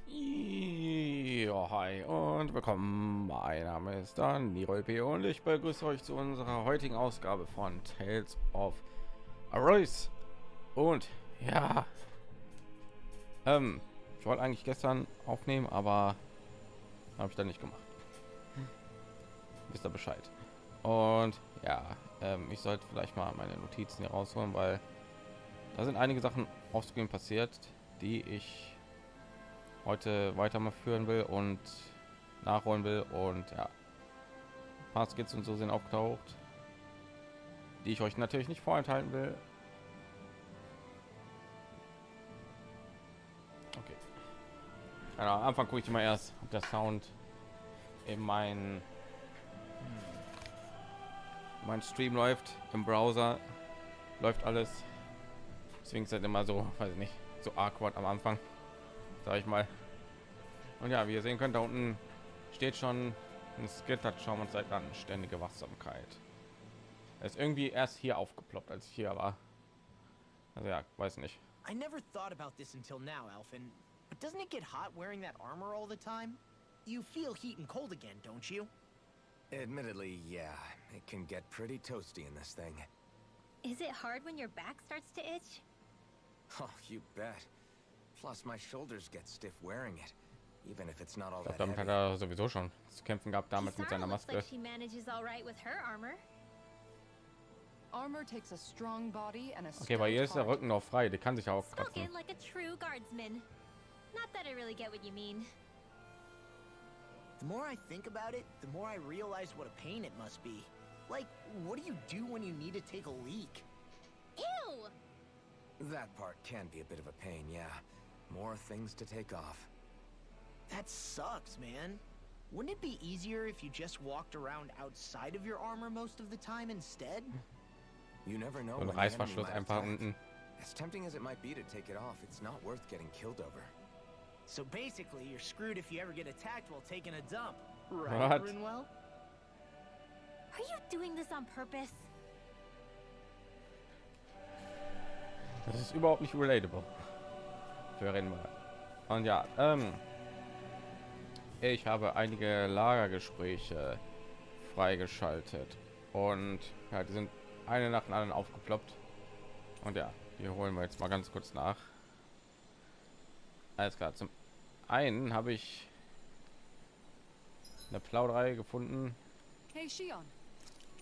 Ja, hi und willkommen. Mein Name ist dann Nirolp und ich begrüße euch zu unserer heutigen Ausgabe von Tales of Arise. Und ja, ich wollte eigentlich gestern aufnehmen, aber habe ich dann nicht gemacht. Wisst ihr Bescheid? Und ja, ich sollte vielleicht mal meine Notizen hier rausholen, weil da sind einige Sachen aufzugehen passiert, die ich heute weiter mal führen will und nachholen will. Und ja, ein paar Skizzen und so sind aufgetaucht, die ich euch natürlich nicht vorenthalten will. Okay, also am Anfang gucke ich mal erst, ob der Sound in mein Stream läuft. Im Browser läuft alles, deswegen ist es halt immer so, weiß ich nicht, so awkward am Anfang, sage ich mal. Und ja, wie ihr sehen könnt, da unten steht schon ein Skit, hat schauen wir uns seit an, ständige Wachsamkeit. Er ist irgendwie erst hier aufgeploppt, als ich hier war. Also ja, weiß nicht. I never thought about this until now, Alphen. But doesn't it get hot wearing that armor all the time? You feel heat and cold again, don't you? Admittedly, yeah. It can get pretty toasty in this thing. Is it hard when your back starts to itch? Oh, you bet. Plus, my shoulders get stiff wearing it, even if it's not all Ich glaub, that damit hat heavy. er sowieso schon zu kämpfen gehabt, damit mit seiner Looks Maske. like she manages all right with her armor. Armor takes a strong body and a Okay, weil hier ist der stout heart. Rücken noch frei, die kann sich auch Spoken kratzen. like a true guardsman. Not that I really get what you mean. The more I think about it, the more I realize what a pain it must be. Like, what do you do when you need to take a leak? Ew! That part can be a bit of a pain, yeah. More things to take off. That sucks, man. Wouldn't it be easier if you just walked around outside of your armor most of the time instead? You never know So ein when the enemy Reißverschluss might einfach attack. unten. As tempting as it might be to take it off, it's not worth getting killed over. So basically, you're screwed if you ever get attacked while taking a dump. What? Right, Brunwell? Are you doing this on purpose? Das ist überhaupt nicht relatable für Rennmal. Und ja, ich habe einige Lagergespräche freigeschaltet und ja, die sind eine nach dem anderen aufgeploppt. Und ja, die holen wir jetzt mal ganz kurz nach. Alles klar. Zum einen habe ich eine Plauderei gefunden, Hey, Shion.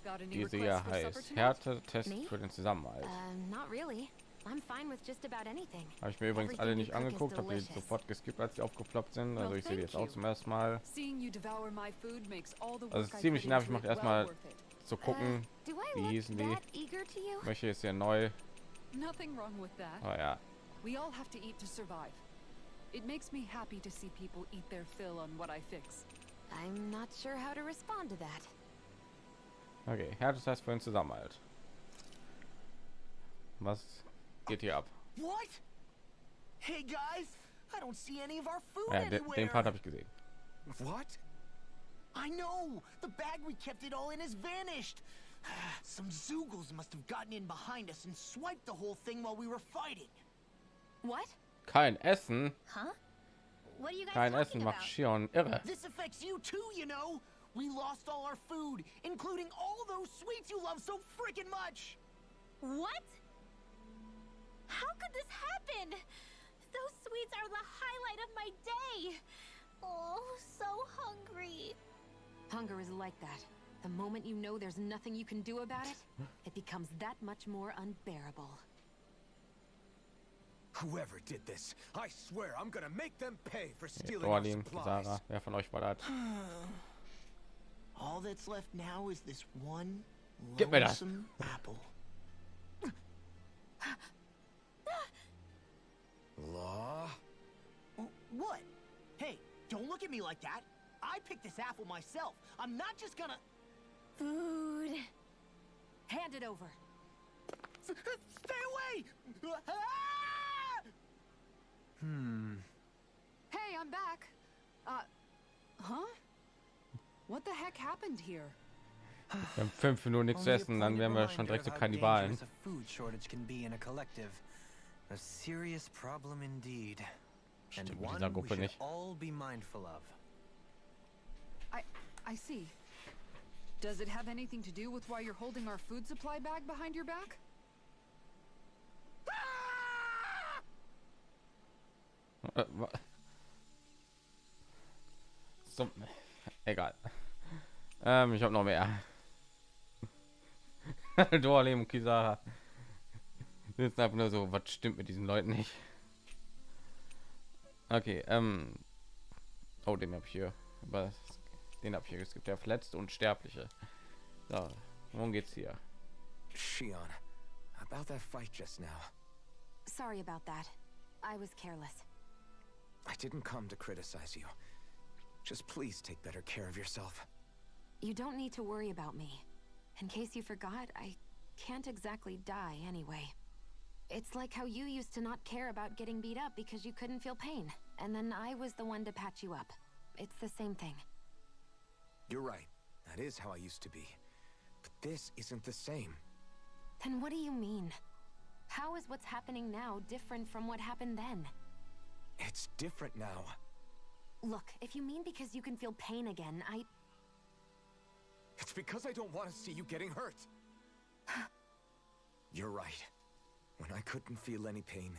Got any die requests hier for supper heißt tonight? Härtetest Me? für den Zusammenhalt. Not really. I'm fine with just about anything. Habe ich mir übrigens alle nicht Everything you cook is angeguckt, habe die delicious. sofort geskippt, als die aufgeploppt sind. Also Well, ich sehe die jetzt thank auch you. zum ersten Mal. Seeing you devour my food makes all the Also work es ist I ziemlich put nervig, into macht it erstmal well worth it. zu gucken. Do I Wie look hießen die? that eager to you? Möchte ist hier neu. Nothing wrong with that. Oh ja, We all have to eat to survive. It makes me happy to see people eat their fill on what I fix. I'm not sure how to respond to that. okay. Härtetest für den Zusammenhalt. Was geht hier ab? What? Hey guys, I don't see any of our food Ja, anywhere. den Part habe ich gesehen. What? I know! The bag we kept it all in has vanished! Some Zoogles must have gotten in behind us and swiped the whole thing while we were fighting. What? Kein Essen. Huh? What are you guys Kein talking Essen macht about? Shion irre. This affects you too, you know! We lost all our food, including all those sweets you love so freaking much! What? How could this happen? Those sweets are the highlight of my day. Oh, so hungry. Hunger is like that. The moment you know there's nothing you can do about it, it becomes that much more unbearable. Whoever did this, I swear I'm gonna make them pay for stealing our Dorlin, supplies. Sarah, wer von euch war das? All that's left now is this one Gib mir das. lonesome apple. Law? What? Hey, don't look at me like that. I picked this apple myself. I'm not just gonna... Food. Hand it over. Stay away! Ah! Hey, I'm back. Huh? What the heck happened here? Wir haben 5 Minuten nichts zu essen, dann wären wir schon direkt zu Kannibalen. Food shortage can be in a collective. A serious problem indeed. And Stimmt mit one dieser we Gruppe should nicht. all be mindful of. I see. Does it have anything to do with why you're holding our food supply bag behind your back? So, egal. Ich habe noch mehr. Dorlem und Kisara. Das ist einfach nur so, was stimmt mit diesen Leuten nicht? Okay, oh, den habe ich hier. Den habe ich hier. Es gibt ja Verletzte und Sterbliche. So, worum geht's hier? Shion, about that fight just now. Sorry about that. I was careless. I didn't come to criticize you. Just please take better care of yourself. You don't need to worry about me. In case you forgot, I can't exactly die anyway. It's like how you used to not care about getting beat up because you couldn't feel pain, and then I was the one to patch you up. It's the same thing. You're right. That is how I used to be. But this isn't the same. Then what do you mean? How is what's happening now different from what happened then? It's different now. Look, if you mean because you can feel pain again, It's because I don't want to see you getting hurt. You're right. When I couldn't feel any pain,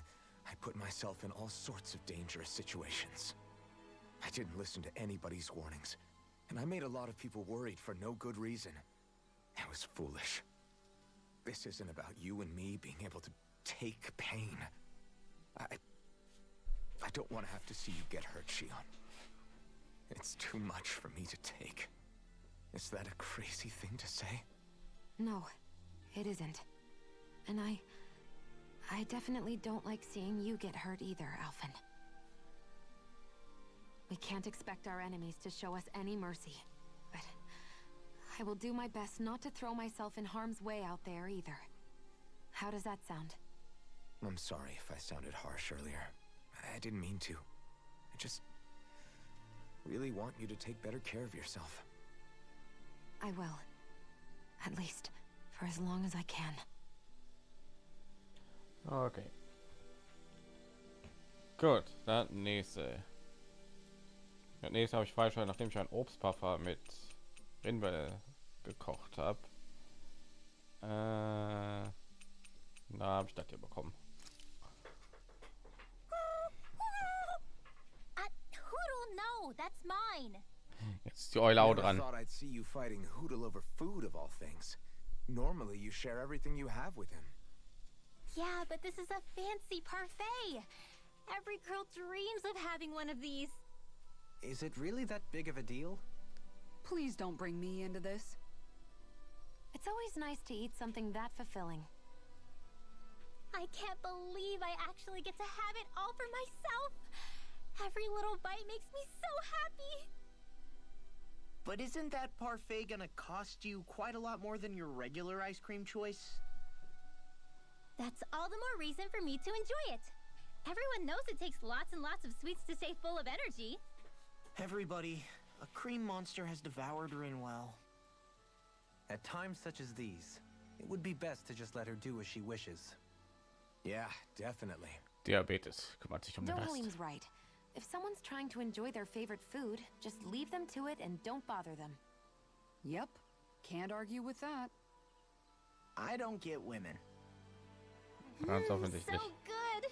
I put myself in all sorts of dangerous situations. I didn't listen to anybody's warnings, and I made a lot of people worried for no good reason. I was foolish. This isn't about you and me being able to take pain. I don't want to have to see you get hurt, Shion. It's too much for me to take. Is that a crazy thing to say? No, it isn't. And I definitely don't like seeing you get hurt either, Alphen. We can't expect our enemies to show us any mercy, but I will do my best not to throw myself in harm's way out there either. How does that sound? I'm sorry if I sounded harsh earlier. I didn't mean to. I just really want you to take better care of yourself. I will. At least, for as long as I can. Okay. Gut, dann nächste. Das nächste habe ich falsch, nachdem ich einen Obstpuffer mit Rinwelle gekocht habe. Da habe ich das hier bekommen. Hoodle, no, that's mine. Jetzt ist die Eule auch Never dran. thought I'd see you fighting Hoodle over food of all things. Normally you share everything you have with him. Yeah, but this is a fancy parfait. Every girl dreams of having one of these. Is it really that big of a deal? Please don't bring me into this. It's always nice to eat something that fulfilling. I can't believe I actually get to have it all for myself. Every little bite makes me so happy. But isn't that parfait gonna cost you quite a lot more than your regular ice cream choice? That's all the more reason for me to enjoy it. Everyone knows it takes lots and lots of sweets to stay full of energy. Everybody, a cream monster has devoured Rinwell. At times such as these, it would be best to just let her do as she wishes. Yeah, definitely. Diabetes kümmert sich um den Rest. Doleem's right. If someone's trying to enjoy their favorite food, just leave them to it and don't bother them. Yep, can't argue with that. I don't get women. Ganz So offensichtlich. good.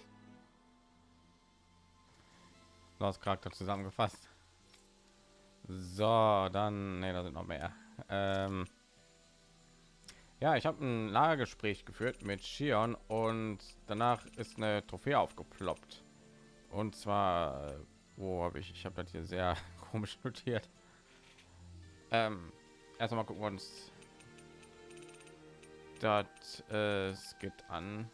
Das Charakter zusammengefasst. So, dann, ne, da sind noch mehr. Ja, ich habe ein Lagergespräch geführt mit Shion und danach ist eine Trophäe aufgeploppt. Und zwar, wo habe ich habe das hier sehr komisch notiert. Erst mal gucken wir uns das Skit an,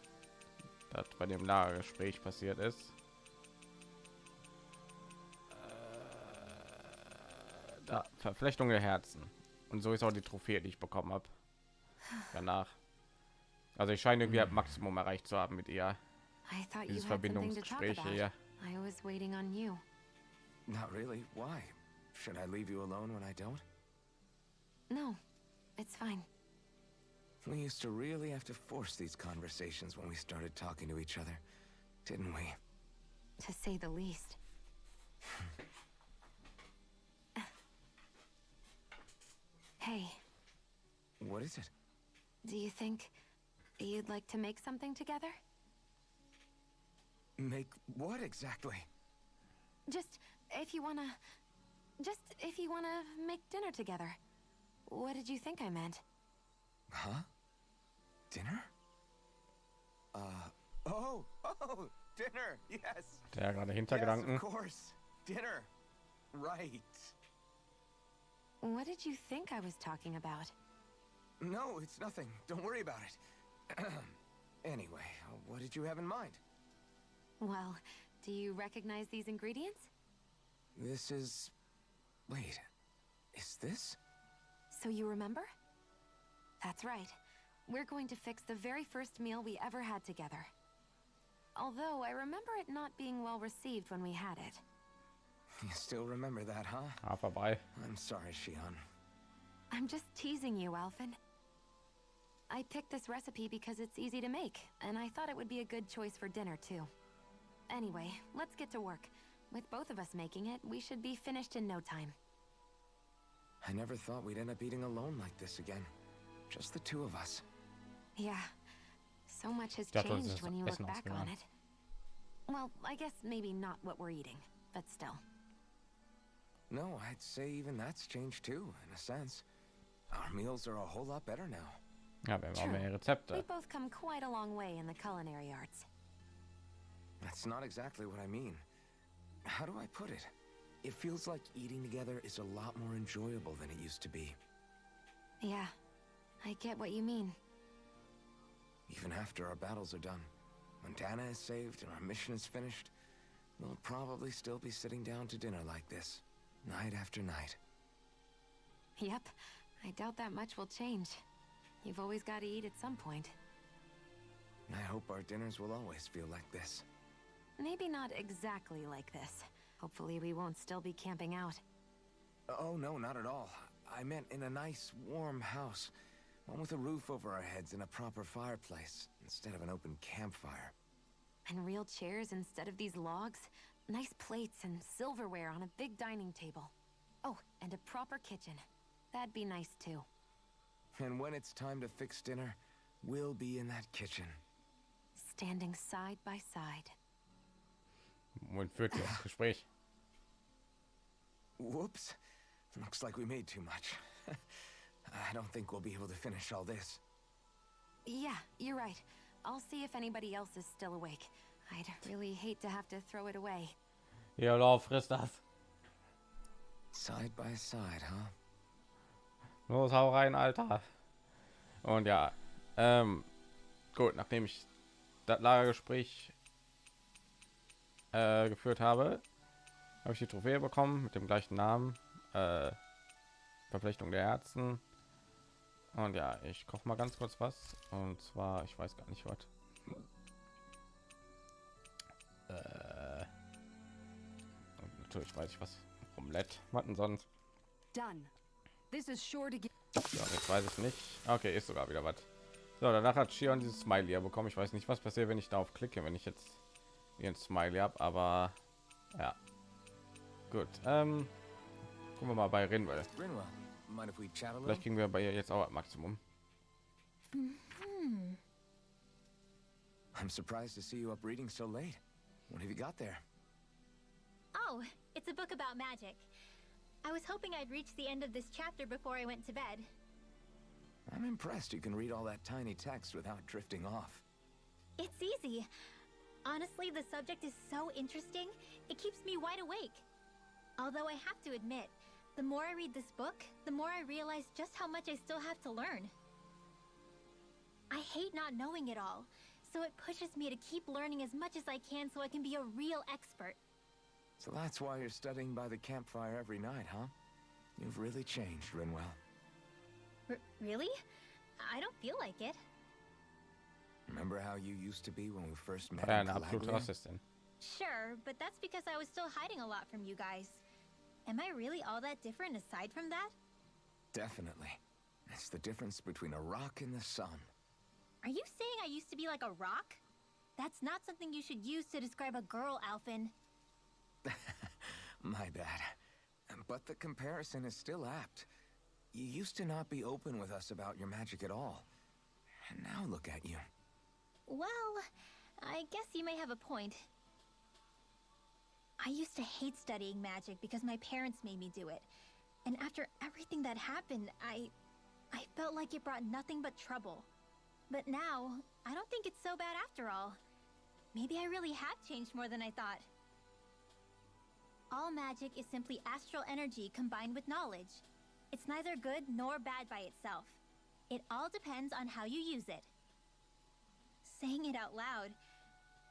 das bei dem Lagergespräch passiert ist. Da, Verflechtung der Herzen. Und so ist auch die Trophäe, die ich bekommen habe. Danach. Also ich scheine irgendwie Maximum erreicht zu haben mit ihr. I thought you Dieses had something to talk Verbindungsgespräch about. hier. I was waiting on you. Not really. Why? Should I leave you alone when I don't? No, it's fine. We used to really have to force these conversations when we started talking to each other. didn't we? To say the least. Hey, What is it? do you think you'd like to make something together? Make what exactly? Just if you wanna make dinner together. What did you think I meant? Huh? Dinner? Oh, dinner, yes. Der gerade Yes, Hintergedanken. of course. Dinner. Right. What did you think I was talking about? No, it's nothing. Don't worry about it. Anyway, what did you have in mind? Well, do you recognize these ingredients? This is... Wait, is this? So you remember? That's right. We're going to fix the very first meal we ever had together. Although I remember it not being well received when we had it. You still remember that, huh? Ah, vorbei. I'm sorry, Shion. I'm just teasing you, Alphen. I picked this recipe because it's easy to make, and I thought it would be a good choice for dinner, too. Anyway, let's get to work. With both of us making it, we should be finished in no time. I never thought we'd end up eating alone like this again. Just the two of us. Yeah. So much has dachte, das changed ist when you look Essen back on ausgeladen. it. Well, I guess maybe not what we're eating, but still. No, I'd say even that's changed too, in a sense. Our meals are a whole lot better now. Ja, wir haben auch True. mehr We Rezepte. both come quite a long way in the culinary arts. That's not exactly what I mean. How do I put it? It feels like eating together is a lot more enjoyable than it used to be. Yeah, I get what you mean. Even after our battles are done, when Dana is saved and our mission is finished, we'll probably still be sitting down to dinner like this, night after night. Yep, I doubt that much will change. You've always got to eat at some point. I hope our dinners will always feel like this. Maybe not exactly like this. Hopefully we won't still be camping out. Oh, no, not at all. I meant in a nice, warm house. One with a roof over our heads and a proper fireplace, instead of an open campfire. And real chairs instead of these logs. Nice plates and silverware on a big dining table. Oh, and a proper kitchen. That'd be nice too. And when it's time to fix dinner, we'll be in that kitchen. Standing side by side. Und führt ihr das Gespräch. Whoops. Looks like we made too much. I don't think we'll be able to finish all this. Yeah, you're right. I'll see if anybody else is still awake. I'd really hate to have to throw it away. Ja, lauf, friss das. Side by side, huh? Los, hau rein, Alter. Und ja, gut, nachdem ich das Lagergespräch geführt habe, habe ich die Trophäe bekommen mit dem gleichen Namen, Verflechtung der Herzen. Und ja, ich koche mal ganz kurz was. Und zwar, ich weiß gar nicht was. Und natürlich weiß ich was. Komplett. Was denn sonst? Done. This is sure to get. Ja, jetzt weiß ich nicht. Okay, ist sogar wieder was. So, danach hat Shion dieses Smiley ja bekommen. Ich weiß nicht, was passiert, wenn ich darauf klicke, wenn ich jetzt hier ein Smiley habe, aber ja. Gut. Gucken wir mal bei Rinwell. Rinwell, mind if we chat a little? Vielleicht kriegen wir bei ihr jetzt auch ein Maximum. I'm surprised to see you up reading so late. What have you got there? Oh, it's a book about magic. I was hoping I'd reach the end of this chapter before I went to bed. I'm impressed you can read all that tiny text without drifting off. It's easy. Honestly, the subject is so interesting, it keeps me wide awake. Although I have to admit, the more I read this book, the more I realize just how much I still have to learn. I hate not knowing it all, so it pushes me to keep learning as much as I can so I can be a real expert. So that's why you're studying by the campfire every night, huh? You've really changed, Rinwell. Really? I don't feel like it. Remember how you used to be when we first met Ja, in eine absolute Calabria? Rassistin. Sure, but that's because I was still hiding a lot from you guys. Am I really all that different aside from that? Definitely. It's the difference between a rock and the sun. Are you saying I used to be like a rock? That's not something you should use to describe a girl, Alphen. My bad. But the comparison is still apt. You used to not be open with us about your magic at all. And now look at you. Well, I guess you may have a point. I used to hate studying magic because my parents made me do it. And after everything that happened, I felt like it brought nothing but trouble. But now, I don't think it's so bad after all. Maybe I really have changed more than I thought. All magic is simply astral energy combined with knowledge. It's neither good nor bad by itself. It all depends on how you use it. Saying it out loud,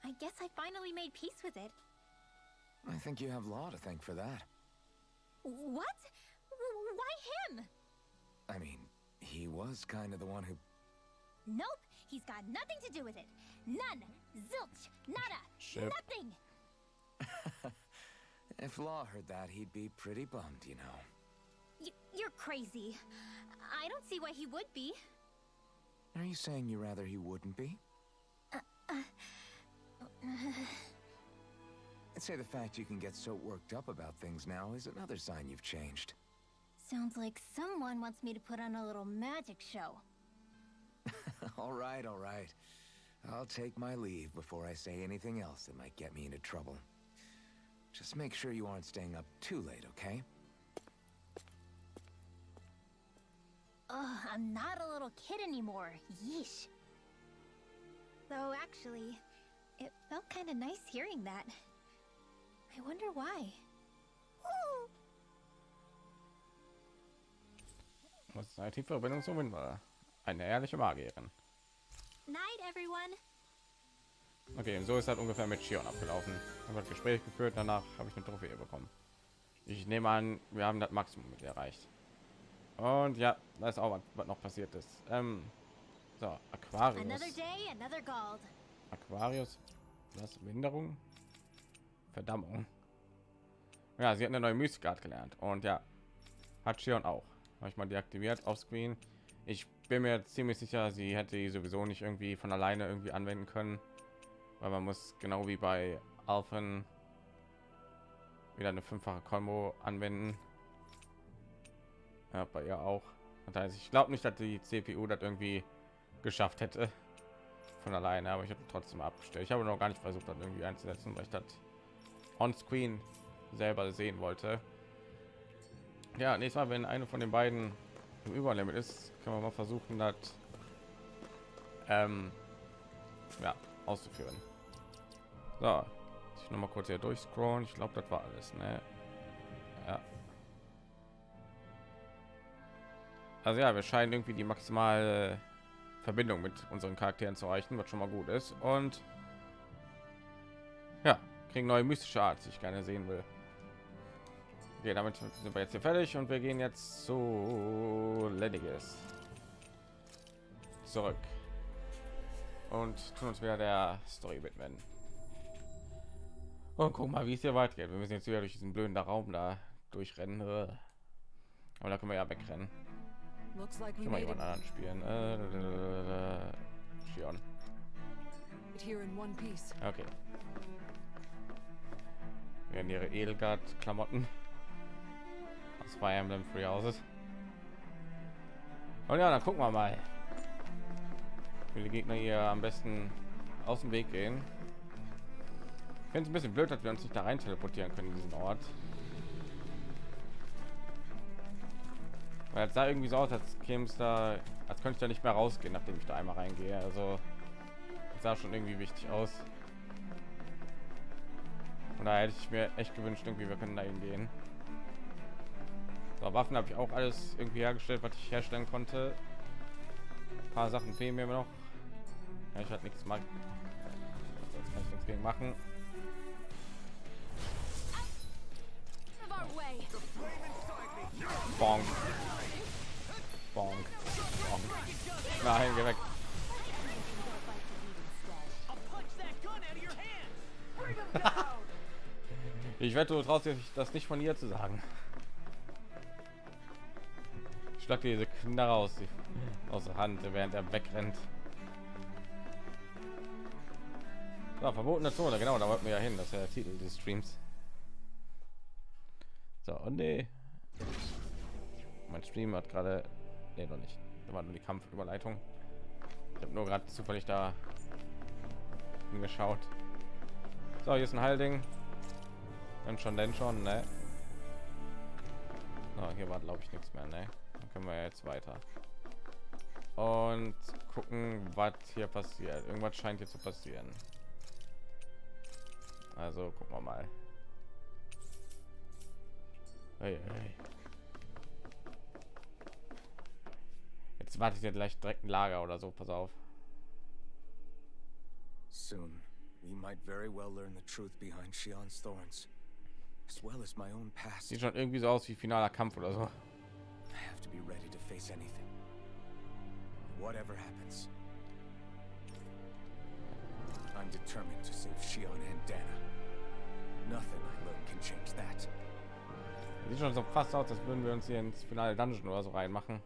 I guess I finally made peace with it. I think you have Law to thank for that. What? Why him? I mean, he was kind of the one who... Nope, he's got nothing to do with it. None. Zilch. Nada. Shit. Nothing. If Law heard that, he'd be pretty bummed, you know. You're crazy. I don't see why he would be. Are you saying you rather he wouldn't be? I'd say the fact you can get so worked up about things now is another sign you've changed. Sounds like someone wants me to put on a little magic show. All right, all right. I'll take my leave before I say anything else that might get me into trouble. Just make sure you aren't staying up too late, okay? Ugh, I'm not a little kid anymore. Yeesh. Though, actually, it felt kind of nice hearing that. I wonder why. Was eine tiefe Verbindung zum Wind war. Eine ehrliche Magierin. Night, everyone. Okay, und so ist halt ungefähr mit Shion abgelaufen. Ich habe ein Gespräch geführt, danach habe ich eine Trophäe bekommen. Ich nehme an, wir haben das Maximum mit erreicht. Und ja, da ist auch was noch passiert ist. So, Aquarius. Another day, another gold. Aquarius, was? Minderung? Verdammung. Ja, sie hat eine neue Mystikart gelernt. Und ja, hat Shion auch. Habe ich mal deaktiviert auf Screen. Ich bin mir ziemlich sicher, sie hätte die sowieso nicht irgendwie von alleine irgendwie anwenden können. Weil man muss genau wie bei Alphen wieder eine 5-fache Combo anwenden. Ja, bei ihr auch. Das heißt, ich glaube nicht, dass die CPU das irgendwie geschafft hätte von alleine, aber ich habe trotzdem abgestellt. Ich habe noch gar nicht versucht, das irgendwie einzusetzen, weil ich das on Screen selber sehen wollte. Ja, nächstes Mal, wenn eine von den beiden im Überlimit ist, können wir mal versuchen, das ja, auszuführen. So, ich noch mal kurz hier durchscrollen. Ich glaube, das war alles, ne? Ja. Also ja, wir scheinen irgendwie die maximale Verbindung mit unseren Charakteren zu erreichen, was schon mal gut ist. Und ja, kriegen neue mystische Art, die ich gerne sehen will. Okay, damit sind wir jetzt hier fertig und wir gehen jetzt zu Lenegis zurück und tun uns wieder der Story widmen. Und guck mal, wie es hier weitergeht. Wir müssen jetzt wieder durch diesen blöden Raum da durchrennen. Aber da können wir ja wegrennen. Können wir jemand anderen spielen? Shion. Okay. Wir haben ihre Edelgard-Klamotten aus Fire Emblem Free Houses. Und ja, dann gucken wir mal, wie die Gegner hier am besten aus dem Weg gehen. Ich finde es ein bisschen blöd, dass wir uns nicht da rein teleportieren können in diesen Ort. Weil es sah irgendwie so aus, als käme es da, als könnte ich da nicht mehr rausgehen, nachdem ich da einmal reingehe. Also das sah schon irgendwie wichtig aus. Und da hätte ich mir echt gewünscht, irgendwie wir können da hingehen. So, Waffen habe ich auch alles irgendwie hergestellt, was ich herstellen konnte. Ein paar Sachen fehlen mir noch. Ja, ich hatte nichts mal. Jetzt kann ich nichts gegen machen. Bonk. Bonk. Bonk. Nein, geh weg. Ich wette, du traust dich das nicht von ihr zu sagen. Ich schlag diese Kinder raus, aus der Hand, während er wegrennt. So, verbotene Zone, genau, da wollten wir ja hin. Das ist ja der Titel des Streams. So, und nee. Mein Stream hat gerade... Nee, noch nicht. Da war nur die Kampfüberleitung. Ich habe nur gerade zufällig da hingeschaut. So, hier ist ein Heilding. Wenn schon, denn schon, ne? So, hier war, glaube ich, nichts mehr, ne? Dann können wir jetzt weiter. Und gucken, was hier passiert. Irgendwas scheint hier zu passieren. Also gucken wir mal. Hey, hey. Jetzt wartet ja gleich direkt ein Lager oder so. Pass auf. Soon, we might very well learn the truth behind Shion's thorns, as well as my own past. Sieht schon irgendwie so aus wie finaler Kampf oder so. I have to be ready to face anything, whatever happens. I'm determined to save Shion and Dana. Nothing I learn can change that. Sieht schon so fast aus, als würden wir uns hier ins finale Dungeon oder so reinmachen.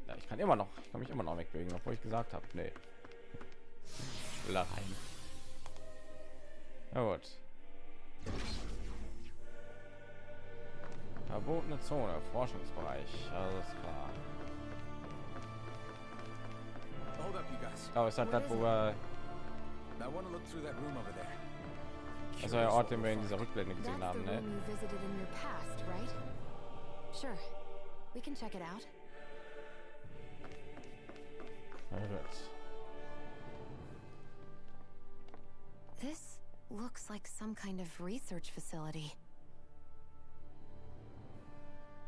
Ja, ich kann mich immer noch wegbewegen, obwohl ich gesagt habe, nee. Ich will da rein. Ja gut. Verbotene Zone, Forschungsbereich. Alles klar. Hold up, you guys. Oh, ist das das, wo wir... I want to look through that room over there. Das war der Ort, den wir in dieser Rückblende gesehen haben, ne? Sure. We can check it out. Ja, gut. This looks like some kind of research facility.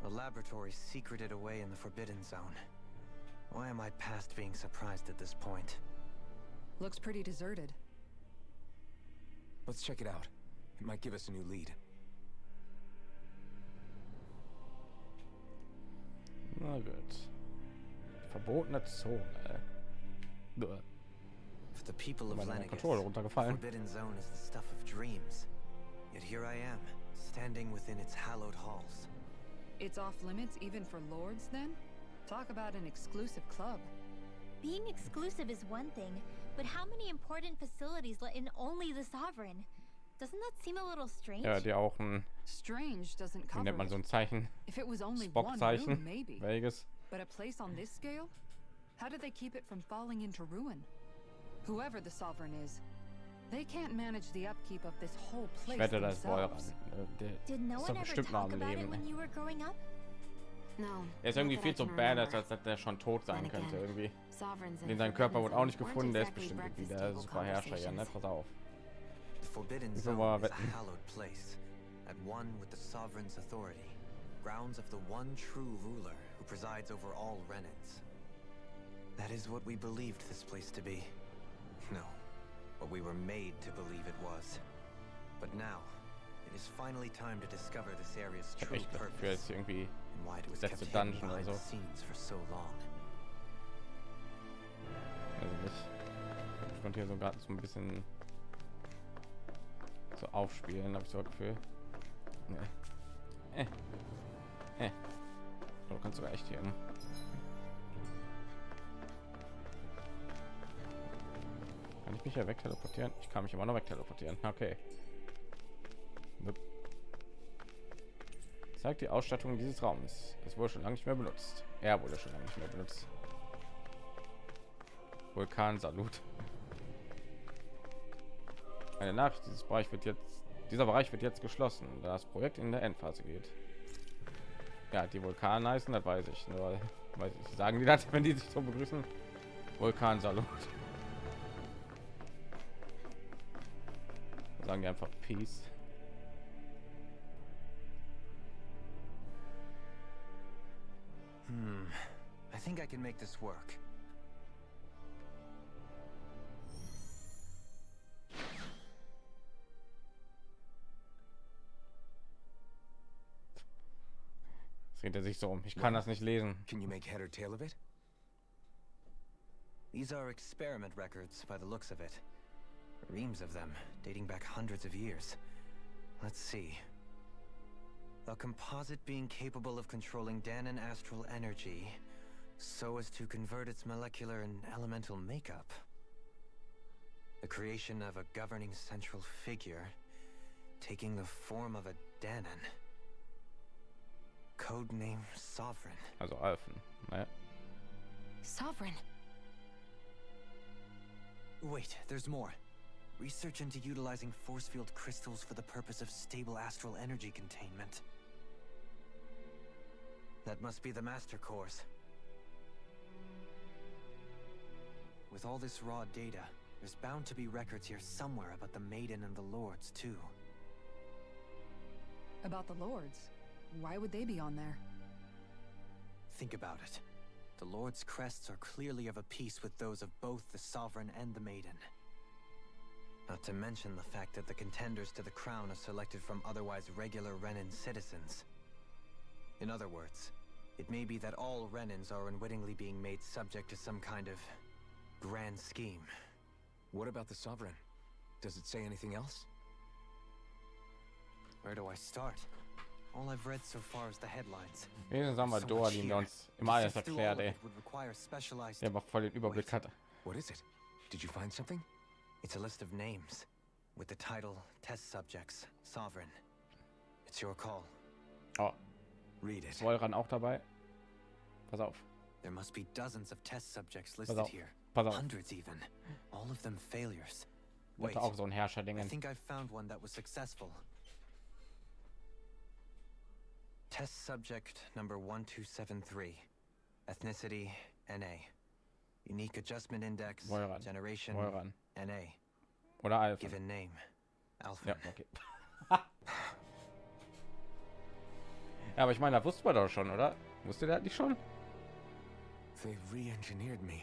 A laboratory secreted away in the Forbidden Zone. Why am I past being surprised at this point? Looks pretty deserted. Let's check it out. It might give us a new lead. Na gut. Verbotene Zone. For the people of Lenegis, Controller runtergefallen. Forbidden Zone is the stuff of dreams. Yet here I am, standing within its hallowed halls. It's off limits even for lords, then? Talk about an exclusive club. Being exclusive is one thing, but how many important facilities let in only the sovereign? Doesn't that seem a little strange? Ja, die auch ein, Strange doesn't wie cover nennt man so it. ein Zeichen? If it was only one room, Spock-Zeichen. maybe. Welches? But a place on this scale? How did they keep it from falling into ruin? Whoever the sovereign is, they can't manage the upkeep of this whole Ich place wette, das ist Wollran. themselves. Did no Ist one doch ever bestimmt noch talk am about it Leben. when you were growing up? No. Er ist not irgendwie that viel I zu can badass, remember. als dass der schon tot sein Then könnte again, irgendwie. sovereigns Den and sein Körper wurde auch nicht Forbidden gefunden, der ist weren't bestimmt exactly irgendwie der breakfast table Superherrscher hier, ne? conversations. Pass auf. The Forbidden Ich will Zone mal is a wetten. hallowed place, at one with the sovereign's authority, grounds of the one true ruler who presides over all Renans. That is what we believed this place to be. No, what we were made to believe it was. But now, it is finally time to discover this area's Ich hab true echt das Gefühl, purpose jetzt irgendwie and why it was das kept letzte hidden Dungeon oder behind so. the scenes for so long. Also nicht. Ich konnte hier so gerade so ein bisschen so aufspielen, habe ich so ein Gefühl. Nee. Du kannst sogar echt hier. Ne? Kann ich mich ja wegteleportieren? Ich kann mich immer noch wegteleportieren. Okay. Zeigt die Ausstattung dieses Raumes. Es wurde schon lange nicht mehr benutzt. Er wurde schon lange nicht mehr benutzt. Vulkansalut. Eine Nachricht: dieser Bereich wird jetzt geschlossen, da das Projekt in der Endphase geht. Ja, die Vulkane heißen, das weiß ich. Nur weiß ich, sagen die das, wenn die sich so begrüßen? Vulkansalut. Sagen die einfach Peace. I think I can make this work. Es dreht er sich so um. Ich kann das nicht lesen. Can you make head or tail of it? These are experiment records by the looks of it. Reams of them, dating back hundreds of years. Let's see. A composite being capable of controlling Danan astral energy, so as to convert its molecular and elemental makeup. The creation of a governing central figure, taking the form of a Danon. Codename Sovereign. Also Alphen, ne? Sovereign. Wait, there's more. Research into utilizing force field crystals for the purpose of stable astral energy containment. That must be the master cores. With all this raw data, there's bound to be records here somewhere about the Maiden and the Lords, too. About the Lords? Why would they be on there? Think about it. The Lord's crests are clearly of a piece with those of both the Sovereign and the Maiden. Not to mention the fact that the contenders to the crown are selected from otherwise regular Renan citizens. In other words, it may be that all Renans are unwittingly being made subject to some kind of grand scheme. What about the Sovereign? Does it say anything else? Where do I start? All I've read so far is the headlines. Wenigstens haben wir So Dora, much die here. uns immer alles To sift through all erklärt, of ey. it would require specialized... Der aber voll den Überblick hatte. What is it? Did you find something? It's a list of names, with the title Test Subjects, Sovereign. It's your call. Oh, Read it. ist Wolran auch dabei? Pass auf, There must be dozens of test subjects pass listed auf, here. pass auf. Hundreds even. All of them failures. Wait, Wird auch so ein I Herrscher-Dingen. think I found one that was successful. Test subject number 1273. Ethnicity, NA. Unique adjustment index, Wolran. generation, Wolran. NA. Oder Alphen. Given name, Alpha. Ja, okay. Ja, aber ich meine, da wusste man doch schon, oder? Wusste der nicht schon? They re-engineered me.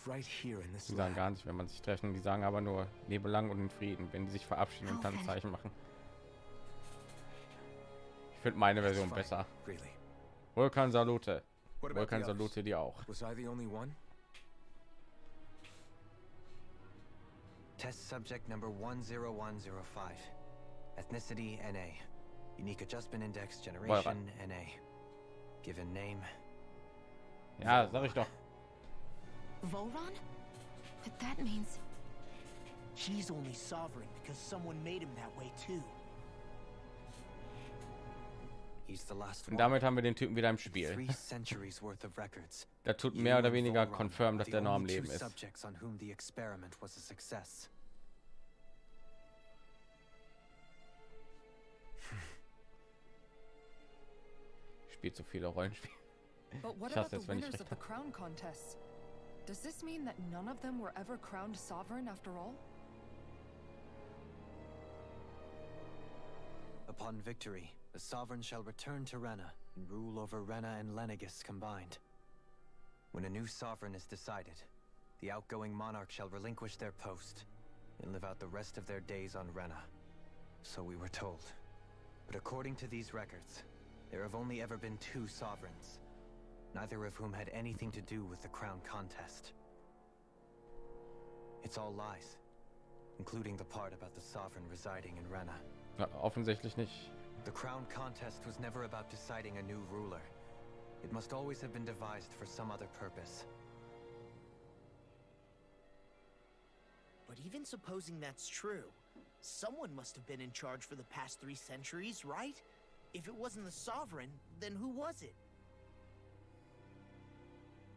Right here in this Die sagen lab. gar nicht, wenn man sich treffen. Die sagen aber nur lebe lang und in Frieden, wenn die sich verabschieden und dann ein Zeichen machen. Ich finde meine Version Fine, besser. Really. Vulkan Salute. What about Vulkan the others? Salute dir auch. Was I the only one? Test subject number 10105. Ethnicity, NA. Unique adjustment index, generation, NA. Given name. Ja, sag ich doch. Volron? But that means... He's only sovereign because someone made him that way too. He's the last Und one. damit haben wir den Typen wieder im 3 Spiel. centuries worth of records. Da tut You mehr oder and weniger Volron confirm, dass are der the noch am only Leben two ist. subjects on whom the experiment was a success. Spielt so viele Rollenspiele. But what Ich about hasse the es, wenn ich winners recht of the crown contests? Does this mean that none of them were ever crowned sovereign after all? Upon victory, the sovereign shall return to Rena and rule over Rena and Lenegis combined. When a new sovereign is decided, the outgoing monarch shall relinquish their post and live out the rest of their days on Rena. So we were told. But according to these records, there have only ever been 2 sovereigns, neither of whom had anything to do with the crown contest. It's all lies, including the part about the sovereign residing in Rena. Ja, offensichtlich nicht. The crown contest was never about deciding a new ruler. It must always have been devised for some other purpose. But even supposing that's true, someone must have been in charge for the past 3 centuries, right? If it wasn't the sovereign, then who was it?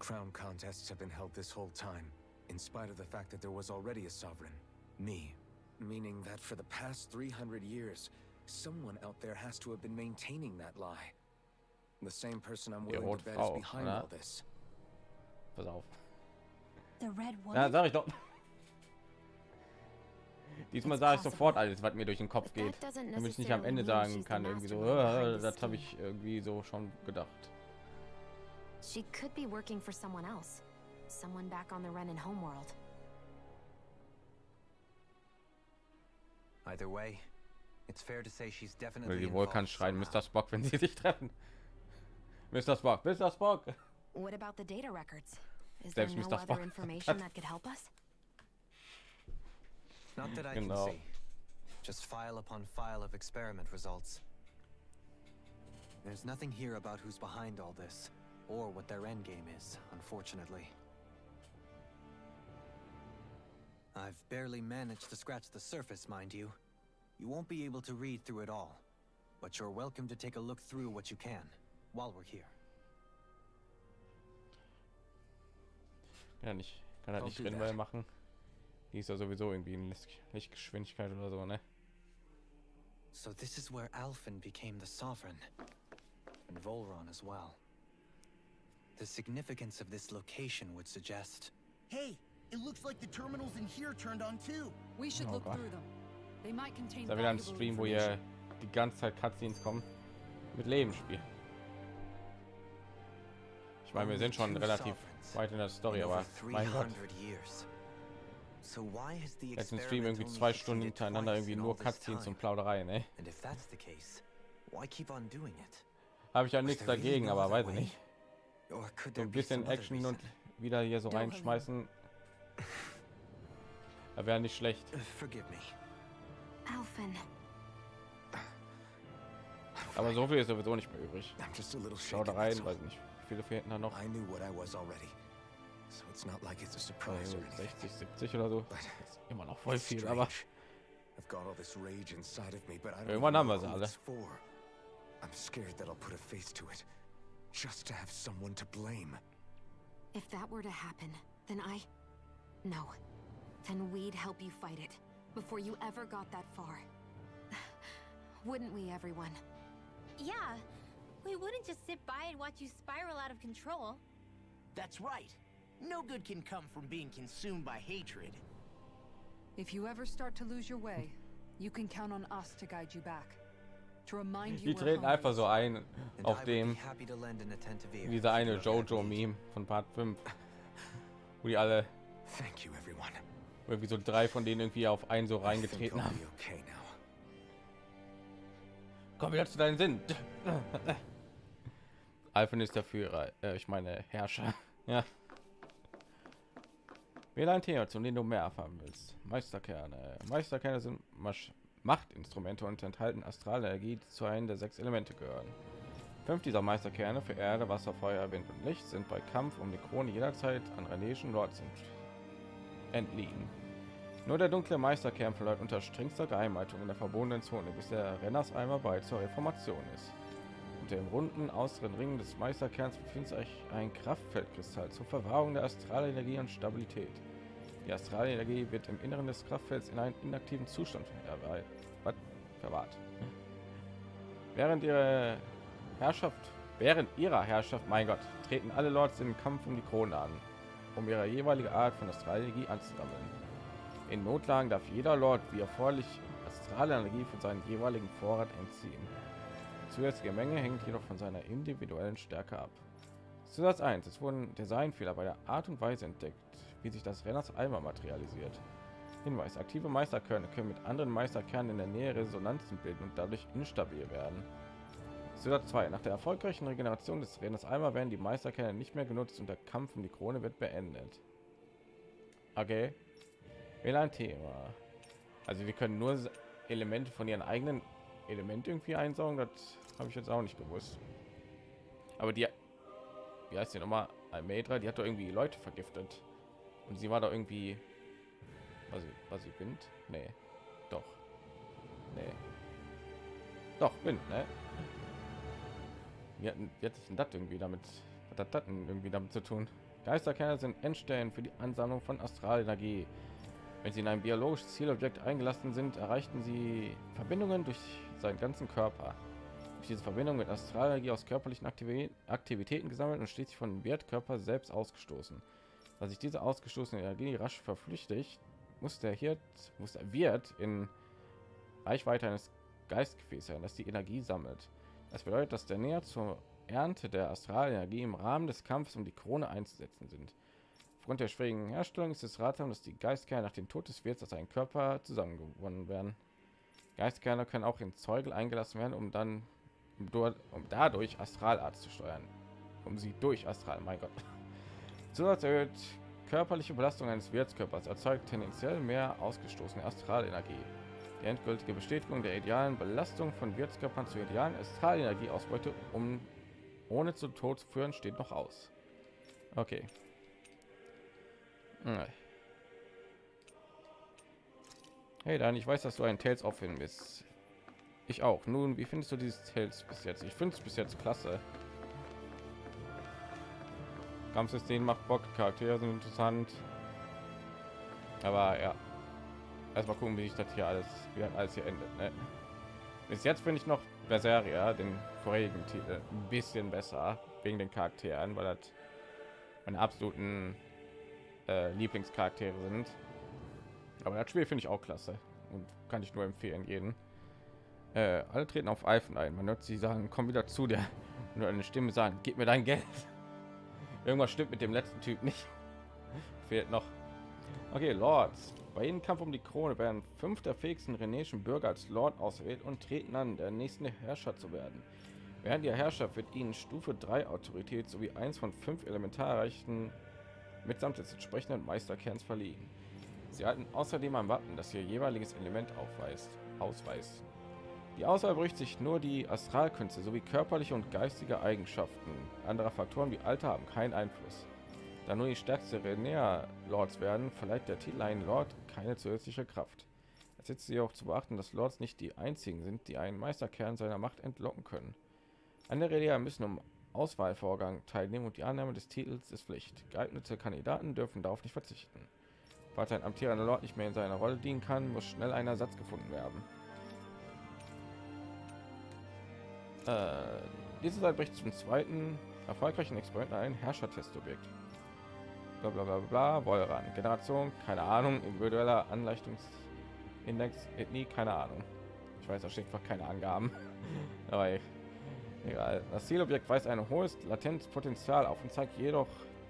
Crown contests have been held this whole time, in spite of the fact that there was already a sovereign. Me. Meaning that for the past 300 years, someone out there has to have been maintaining that lie. The same person I'm willing to bet is Rotfrau, behind oder? all this. Pass auf. The Red Ja, Woman? sag ich doch. Diesmal sage ich sofort alles, was mir durch den Kopf geht, damit ich nicht am Ende sagen kann, irgendwie so, das habe ich irgendwie so schon gedacht. She could be working for someone else. Someone back on the Renan homeworld. Either way, it's fair to say she's Oder definitely die involved Vulkan schreien, somehow. Mr. Spock, wenn sie sich treffen. Mr. Spock, Mr. Spock. What about the data records? Is there Selbst no Mr. other Spock. information that could help us? Not that I Genau. can see. Just file upon file of experiment results. There's nothing here about who's behind all this, or what their endgame is, unfortunately. I've barely managed to scratch the surface, mind you. You won't be able to read through it all, but you're welcome to take a look through what you can while we're here. Kann er nicht Rennwell machen. Die ist ja sowieso irgendwie in Lichtgeschwindigkeit oder so, ne? So this is where Alphen became the sovereign, and Volron as well. The significance of this location would suggest... Hey, it looks like the terminals in here turned on too. We should look through them. They might contain Ist ja wieder ein valuable Stream, wo information. ihr die ganze Zeit Cutscenes kommen mit Lebensspiel. Ich meine, wir sind schon relativ weit in der Story, aber mein Gott. Jetzt ein Stream irgendwie 2 Stunden hintereinander irgendwie nur Cutscenes und Plaudereien, ey. Habe ich ja nichts dagegen, aber weiß ich nicht. So ein bisschen Action und wieder hier so reinschmeißen, da wäre nicht schlecht. Alphen. Aber so viel ist sowieso nicht mehr übrig. Plaudereien, weiß ich nicht. Wie viele fehlten da noch? 60, 70 oder so. Das ist immer noch voll viel, aber irgendwann haben wir sie alle. I'm scared that I'll put a face to it, just to have someone to blame. If that were to happen, then No. Then we'd help you fight it, before you ever got that far. Wouldn't we, everyone? Yeah, we wouldn't just sit by and watch you spiral out of control. That's right. No good can come from being consumed by hatred. If you ever start to lose your way, you can count on us to guide you back. To remind you Die treten einfach so ein auf dem dieser eine Jojo-Meme von Part 5, wo die alle irgendwie so 3 von denen irgendwie auf einen so reingetreten haben. Komm wieder zu deinen Sinn. Alphen ist der Führer, ich meine Herrscher. Ja. Wähle ein Thema, zu dem du mehr erfahren willst. Meisterkerne. Meisterkerne sind Machtinstrumente und enthalten Astralenergie, die zu einem der 6 Elemente gehören. 5 dieser Meisterkerne für Erde, Wasser, Feuer, Wind und Licht sind bei Kampf um die Krone jederzeit an Renegischen Lords entliehen. Nur der dunkle Meisterkern verläuft unter strengster Geheimhaltung in der verbotenen Zone, bis der Rennerseimer bald zur Reformation ist. Unter dem runden äußeren Ring des Meisterkerns befindet sich ein Kraftfeldkristall zur Verwahrung der Astralenergie und Stabilität. Die Astralenergie wird im Inneren des Kraftfelds in einen inaktiven Zustand verwahrt. Während ihrer Herrschaft, mein Gott, treten alle Lords in den Kampf um die Krone an, um ihre jeweilige Art von Astralenergie anzusammeln. In Notlagen darf jeder Lord wie erforderlich Astralenergie von seinen jeweiligen Vorrat entziehen. Die zusätzliche Menge hängt jedoch von seiner individuellen Stärke ab. Zusatz 1: Es wurden Designfehler bei der Art und Weise entdeckt, wie sich das Rennerseimer materialisiert. Hinweis: Aktive Meisterkerne können mit anderen Meisterkernen in der Nähe Resonanzen bilden und dadurch instabil werden. Zusatz 2: Nach der erfolgreichen Regeneration des Rennerseimer werden die Meisterkerne nicht mehr genutzt und der Kampf um die Krone wird beendet. Okay. Wähle ein Thema. Also wir können nur Elemente von ihren eigenen Elementen irgendwie einsaugen. Das habe ich jetzt auch nicht gewusst. Aber die, wie heißt die nochmal? Almedra, die hat doch irgendwie Leute vergiftet. Und sie war da irgendwie, was sie Wind? Nee, doch, nee, doch Wind, ne? Wie hat sich denn das irgendwie damit, was hat das denn irgendwie damit zu tun? Geisterkerne sind Endstellen für die Ansammlung von Astralenergie. Wenn sie in ein biologisches Zielobjekt eingelassen sind, erreichten sie Verbindungen durch seinen ganzen Körper. Durch diese Verbindung wird Astralenergie aus körperlichen Aktivitäten gesammelt und schließlich von dem Wertkörper selbst ausgestoßen. Da sich diese ausgestoßene Energie rasch verflüchtigt, muss der Wirt in Reichweite eines Geistgefäßes sein, das die Energie sammelt. Das bedeutet, dass der näher zur Ernte der Astralenergie im Rahmen des Kampfes um die Krone einzusetzen sind. Aufgrund der schwierigen Herstellung ist es ratsam, dass die Geistkerne nach dem Tod des Wirts aus seinem Körper zusammengewonnen werden. Geistkerne können auch in Zeugel eingelassen werden, um dadurch Astralart zu steuern. Mein Gott. Zusatz erhöht körperliche Belastung eines Wirtskörpers, erzeugt tendenziell mehr ausgestoßene Astralenergie. Die endgültige Bestätigung der idealen Belastung von Wirtskörpern zur idealen Astralenergieausbeute, ohne zu Tod zu führen, steht noch aus. Okay. Hey Dan, ich weiß, dass du ein Tales auffinden bist. Ich auch. Nun, wie findest du dieses Tales bis jetzt? Ich finde es bis jetzt klasse. Kampfsystem macht Bock, Charaktere sind interessant. Aber ja, erstmal gucken, wie sich das hier alles, wie das alles hier endet. Ne? Bis jetzt finde ich noch Berseria, den vorherigen Titel, ein bisschen besser wegen den Charakteren, weil das meine absoluten Lieblingscharaktere sind. Aber das Spiel finde ich auch klasse und kann ich nur empfehlen jeden. Alle treten auf Eifen ein. Man hört sie sagen, komm wieder zu der, nur eine Stimme sagen, gib mir dein Geld. Irgendwas stimmt mit dem letzten Typ nicht. Fehlt noch. Okay, Lords. Bei jedem Kampf um die Krone werden 5 der fähigsten renäischen Bürger als Lord ausgewählt und treten an, der nächste Herrscher zu werden. Während ihr Herrscher wird ihnen Stufe 3 Autorität sowie 1 von 5 Elementarreichten mitsamt des entsprechenden Meisterkerns verliehen. Sie halten außerdem ein Wappen, das ihr jeweiliges Element ausweist. Die Auswahl bricht sich nur die Astralkünste sowie körperliche und geistige Eigenschaften anderer Faktoren wie Alter haben keinen Einfluss. Da nur die stärkste Renäer Lords werden, verleiht der Titel einen Lord keine zusätzliche Kraft. Es ist sie auch zu beachten, dass Lords nicht die einzigen sind, die einen Meisterkern seiner Macht entlocken können. Andere Renäer müssen am Auswahlvorgang teilnehmen und die Annahme des Titels ist Pflicht. Geeignete Kandidaten dürfen darauf nicht verzichten. Falls ein amtierender Lord nicht mehr in seiner Rolle dienen kann, muss schnell ein Ersatz gefunden werden. Diese Seite bricht zum zweiten erfolgreichen Experiment ein Herrscher-Testobjekt. Bla bla bla bla, Wollran. Generation, keine Ahnung, individueller Anleichtungsindex, Ethnie, keine Ahnung. Ich weiß, da steht einfach keine Angaben. Aber egal. Das Zielobjekt weist ein hohes Latenzpotenzial auf und zeigt jedoch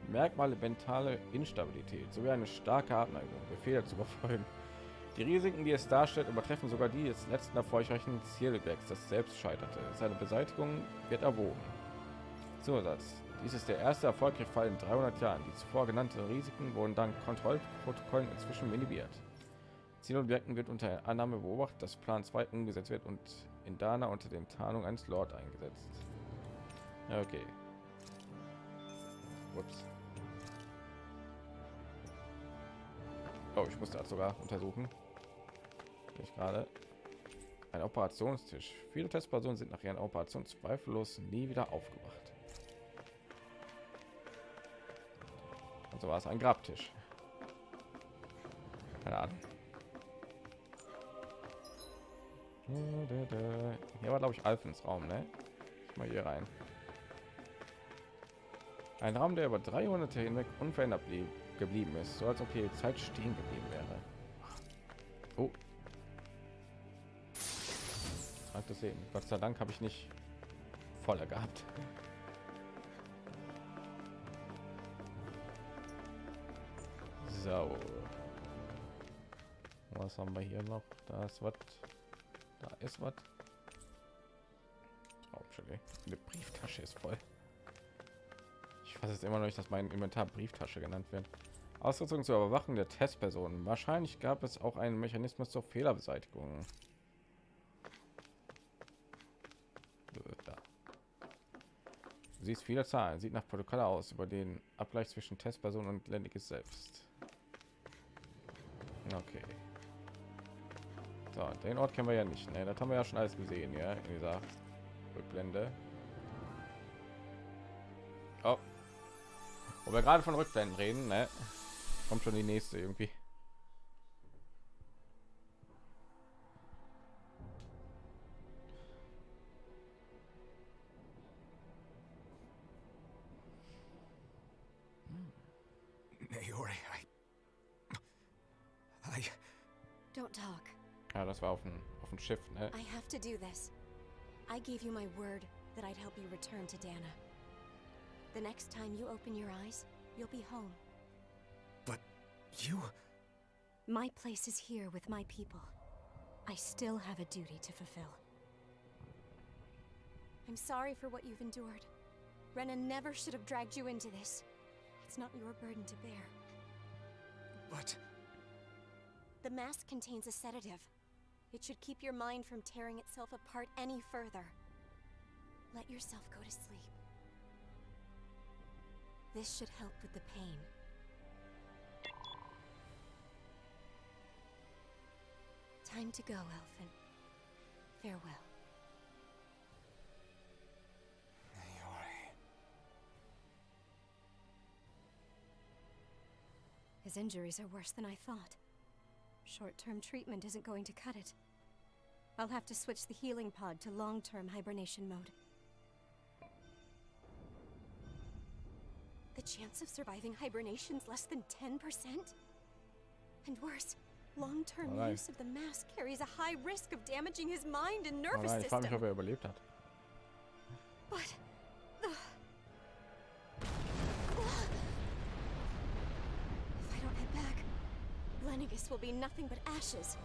Merkmale mentale Instabilität sowie eine starke Abneigung, Befehle zu befolgen. Die Risiken, die es darstellt, übertreffen sogar die des letzten erfolgreichen Zielobjekts, das selbst scheiterte. Seine Beseitigung wird erwogen. Zusatz. Dies ist der erste erfolgreiche Fall in 300 Jahren. Die zuvor genannten Risiken wurden dank Kontrollprotokollen inzwischen minimiert. Zielobjekten wird unter Annahme beobachtet, dass Plan 2 umgesetzt wird und in Dana unter den Tarnung eines Lord eingesetzt. Okay. Ups. Oh, ich musste das sogar untersuchen. Ich gerade ein Operationstisch. Viele Testpersonen sind nach ihren Operationen zweifellos nie wieder aufgewacht. Also war es ein Grabtisch. Keine Ahnung. Hier war, glaube ich, Alfens Raum, ne? Ich mal hier rein. Ein Raum, der über 300 hinweg unverändert geblieben ist, so als ob hier die Zeit stehen geblieben wäre. Oh. Das sehen. Gott sei Dank habe ich nicht voller gehabt. So. Was haben wir hier noch? Da ist was. Da ist was. Oh, eine Brieftasche ist voll. Ich weiß jetzt immer noch nicht, dass mein Inventar Brieftasche genannt wird. Ausrüstung zur Überwachung der Testpersonen. Wahrscheinlich gab es auch einen Mechanismus zur Fehlerbeseitigung. Da. Du siehst viele Zahlen, sieht nach Protokoll aus über den Abgleich zwischen Testpersonen und Lenegis selbst. Okay. So, den Ort kennen wir ja nicht. Ne? Das haben wir ja schon alles gesehen, ja, in dieser Rückblende. Oh. Wo wir gerade von Rückblenden reden, ne? Kommt schon die nächste irgendwie. Naori, Don't talk. Ja, das war auf dem Schiff, ne? I have to do this. I gave you my word that I'd help you return to Dana. The next time you open your eyes, you'll be home. but you... My place is here with my people. I still have a duty to fulfill. I'm sorry for what you've endured. Renan never should have dragged you into this. It's not your burden to bear. But... The mask contains a sedative. It should keep your mind from tearing itself apart any further. Let yourself go to sleep. This should help with the pain. Time to go, Elfin. Farewell. His injuries are worse than I thought. Short-term treatment isn't going to cut it. I'll have to switch the healing pod to long-term hibernation mode. The chance of surviving hibernation's less than 10%? And worse, long-term use of the mask carries a high risk of damaging his mind and nervous Ich frage system. mich, ob überlebt hat. But... If I don't head back, Lenegis will be nothing but ashes.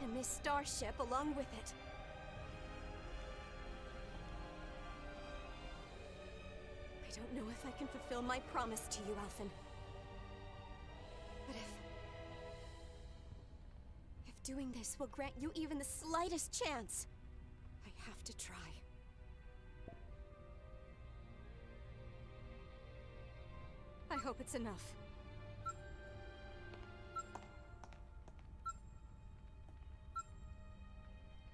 And this starship along with it. I don't know if I can fulfill my promise to you, Alphen. But if doing this will grant you even the slightest chance, I have to try. I hope it's enough.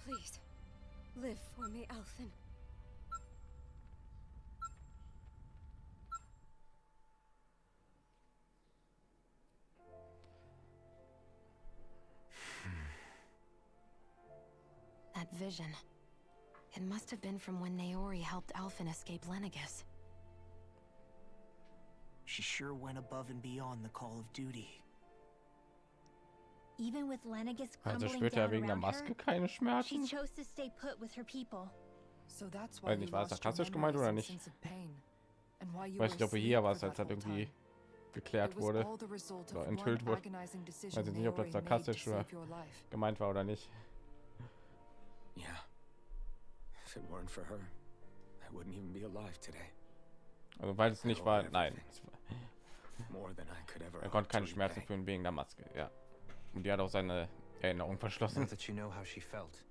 Please, live for me, Alphen. That vision. It must have been from when Naori helped Alphen escape Lenegis. She sure went above and beyond the call of duty. Even with Lenegis Also crumbling spürt er down wegen der around Maske her, keine she Schmerzen. chose to stay put with her people. So that's Weiß why nicht, you war das lost your sarkastisch gemeint oder memories nicht? and sense of pain, and why you Weiß were nicht, ob er asleep hier was for jetzt that halt whole irgendwie time. geklärt It was wurde all the result of oder one enthüllt wurde. agonizing Weiß decision jetzt nicht, ob das Naori made to sarkastisch oder save your life. gemeint war oder nicht. Yeah. If it weren't for her, I wouldn't even be alive today. Also weil es nicht war, nein. More than I could ever Er konnte keine hope to Schmerzen repay. fühlen wegen der Maske, ja. Und die hat auch seine Erinnerung Now verschlossen. that you know how she felt,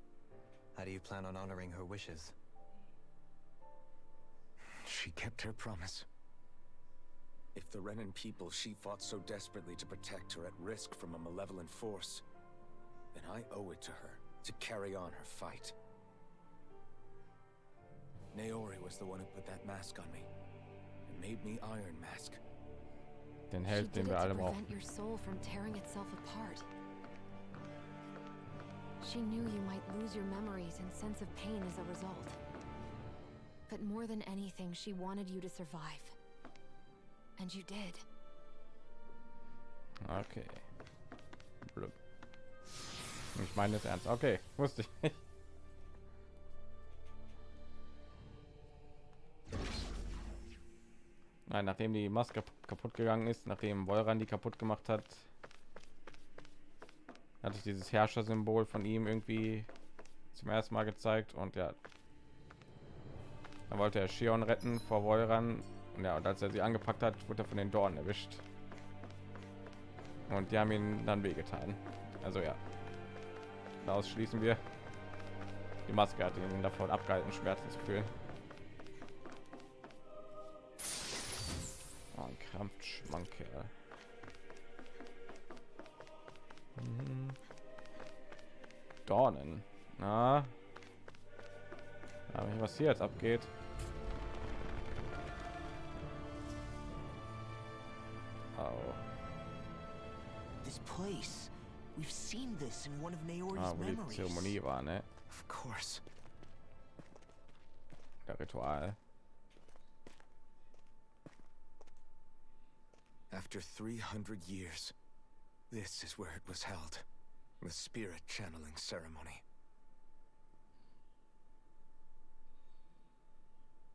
how do you plan on honoring her wishes? She kept her promise. If the Renan people she fought so desperately to protect are at risk from a malevolent force, then I owe it to her to carry on her fight. Naori was the one who put that mask on me and made me Iron Mask. Den She Held, did den it wir to alle brauchen. prevent your soul from tearing itself apart. She knew you might lose your memories and sense of pain as a result. But more than anything, she wanted you to survive. And you did. Okay. Blub. Ich meine es ernst. Okay, wusste ich nicht. Nein, nachdem die Maske kaputt gegangen ist, nachdem Volran die kaputt gemacht hat, hat sich dieses Herrscher-Symbol von ihm irgendwie zum ersten Mal gezeigt und ja, dann wollte er Shion retten vor Volran und ja, und als er sie angepackt hat, wurde er von den Dornen erwischt und die haben ihn dann wehgetan. Also ja, daraus schließen wir, die Maske hat ihn davon abgehalten, Schmerzen zu fühlen. Oh, ein Krampfschmankerl. Dornen. Na, aber was hier jetzt abgeht. Oh. This place. We've seen this in one of Naori's Ah, wo die memories. Zeremonie war, ne? Of course. Der Ritual. After 300 years, this is where it was held. The spirit channeling ceremony.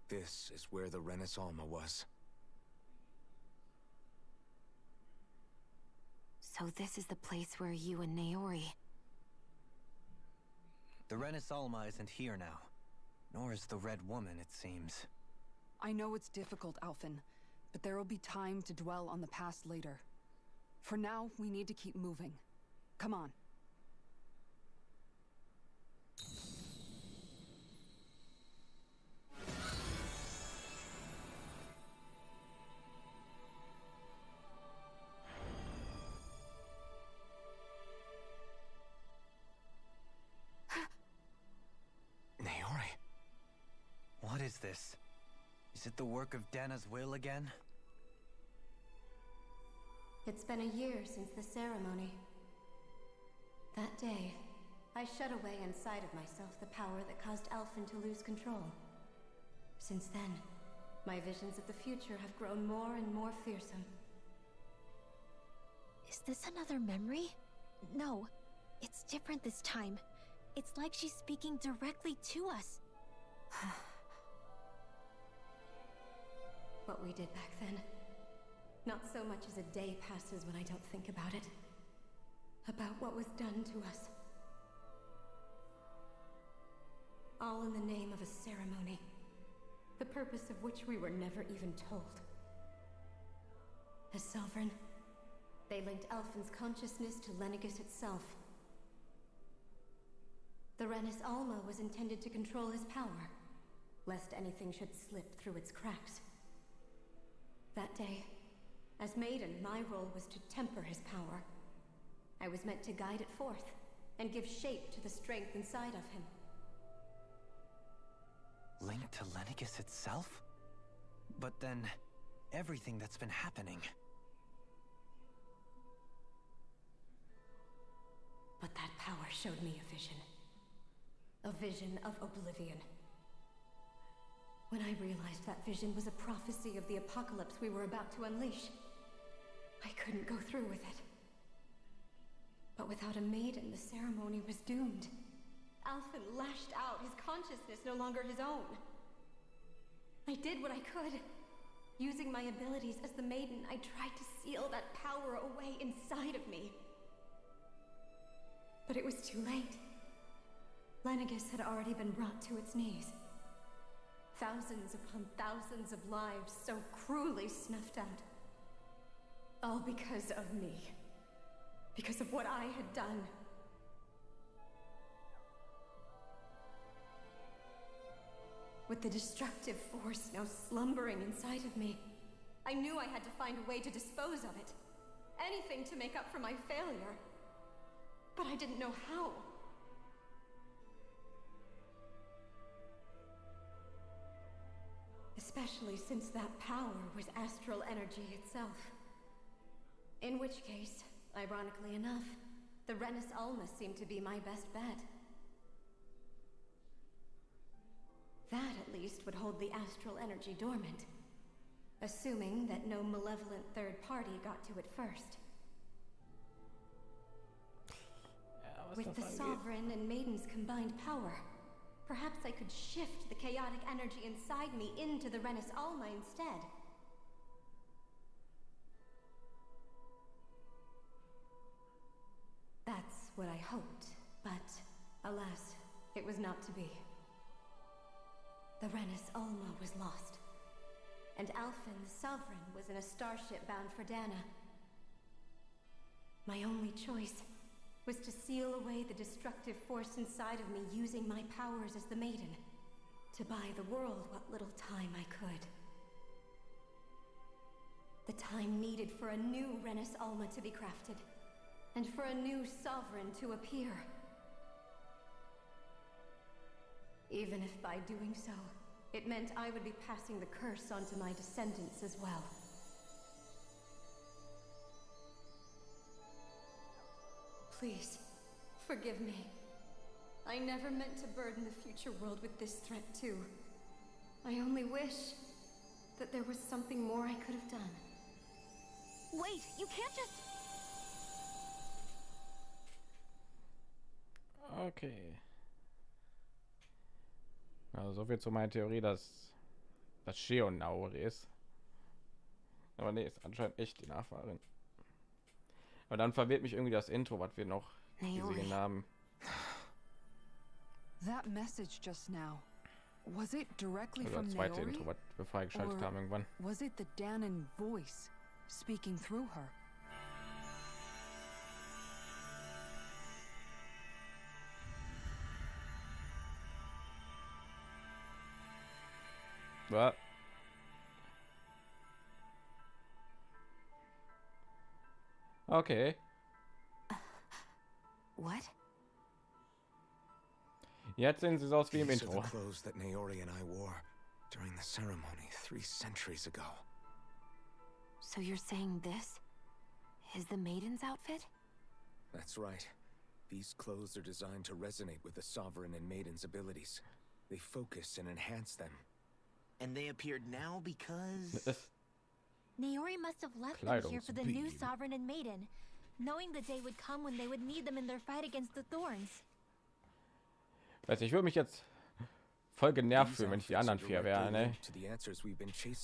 This is where the Renaissance was. So this is the place where you and Naori... The Renaissance isn't here now, nor is the Red Woman, it seems. I know it's difficult, Alphen, but there will be time to dwell on the past later. For now, we need to keep moving. Come on. Naori. What is this? Is it the work of Dana's will again? It's been a year since the ceremony. That day, I shut away inside of myself the power that caused Alphen to lose control. Since then, my visions of the future have grown more and more fearsome. Is this another memory? No, it's different this time. It's like she's speaking directly to us. What we did back then. Not so much as a day passes when I don't think about it. About what was done to us. All in the name of a ceremony. The purpose of which we were never even told. As Sovereign, they linked Alphen's consciousness to Lenegis itself. The Renis Alma was intended to control his power, lest anything should slip through its cracks. That day, as Maiden, my role was to temper his power. I was meant to guide it forth, and give shape to the strength inside of him. Linked to Lenegis itself? But then, everything that's been happening. But that power showed me a vision. A vision of oblivion. When I realized that vision was a prophecy of the apocalypse we were about to unleash, I couldn't go through with it. But without a maiden, the ceremony was doomed. Alphen lashed out, his consciousness no longer his own. I did what I could. Using my abilities as the maiden, I tried to seal that power away inside of me. But it was too late. Lenegis had already been brought to its knees. Thousands upon thousands of lives so cruelly snuffed out. All because of me. Because of what I had done. With the destructive force now slumbering inside of me, I knew I had to find a way to dispose of it. Anything to make up for my failure. But I didn't know how. Especially since that power was astral energy itself. In which case, ironically enough, the Renis Alma seemed to be my best bet. That, at least, would hold the astral energy dormant. Assuming that no malevolent third party got to it first. With the Sovereign and Maiden's combined power, perhaps I could shift the chaotic energy inside me into the Renis Alma instead. That's what I hoped, but alas, it was not to be. The Renis Alma was lost, and Alphen, the Sovereign, was in a starship bound for Dana. My only choice was to seal away the destructive force inside of me using my powers as the Maiden, to buy the world what little time I could. The time needed for a new Renis Alma to be crafted, and for a new Sovereign to appear. Even if by doing so, it meant I would be passing the curse onto my descendants as well. Please, forgive me. I never meant to burden the future world with this threat too. I only wish that there was something more I could have done. Wait, you can't just... Okay. Also so viel zu meiner Theorie, dass das Sheon Naori ist. Aber nee, ist anscheinend echt die Nachfahrin. Aber dann verwirrt mich irgendwie das Intro, was wir noch gesehen haben. That message just now, was it directly Also from das zweite Naori? Intro, was wir freigeschaltet haben irgendwann. Was it the Danan voice speaking through her? What? Okay. What? Jetzt sehen sie so aus wie im These are Intro. the clothes that Naori and I wore during the ceremony 3 centuries ago. So you're saying this is the maiden's outfit? That's right. These clothes are designed to resonate with the Sovereign and Maiden's abilities. They focus and enhance them. And they appeared now because... Naori must have left them here for the new Sovereign and Maiden, knowing the day would come when they would need them in their fight against the Thorns. Weiß ich würde mich jetzt voll genervt fühlen, wenn ich die anderen 4 wäre, ne?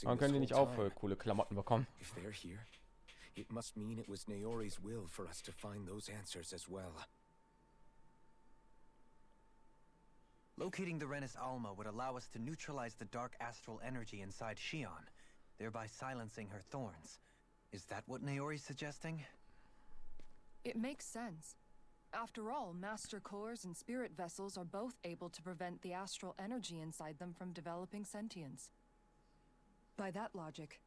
Man können die nicht auch voll coole Klamotten bekommen. If they're here, it must mean it was Naori's will for us to find those answers as well. Locating the Renis Alma would allow us to neutralize the dark astral energy inside Shion, thereby silencing her thorns. Is that what Naori's suggesting? It makes sense. After all, master cores and spirit vessels are both able to prevent the astral energy inside them from developing sentience. By that logic,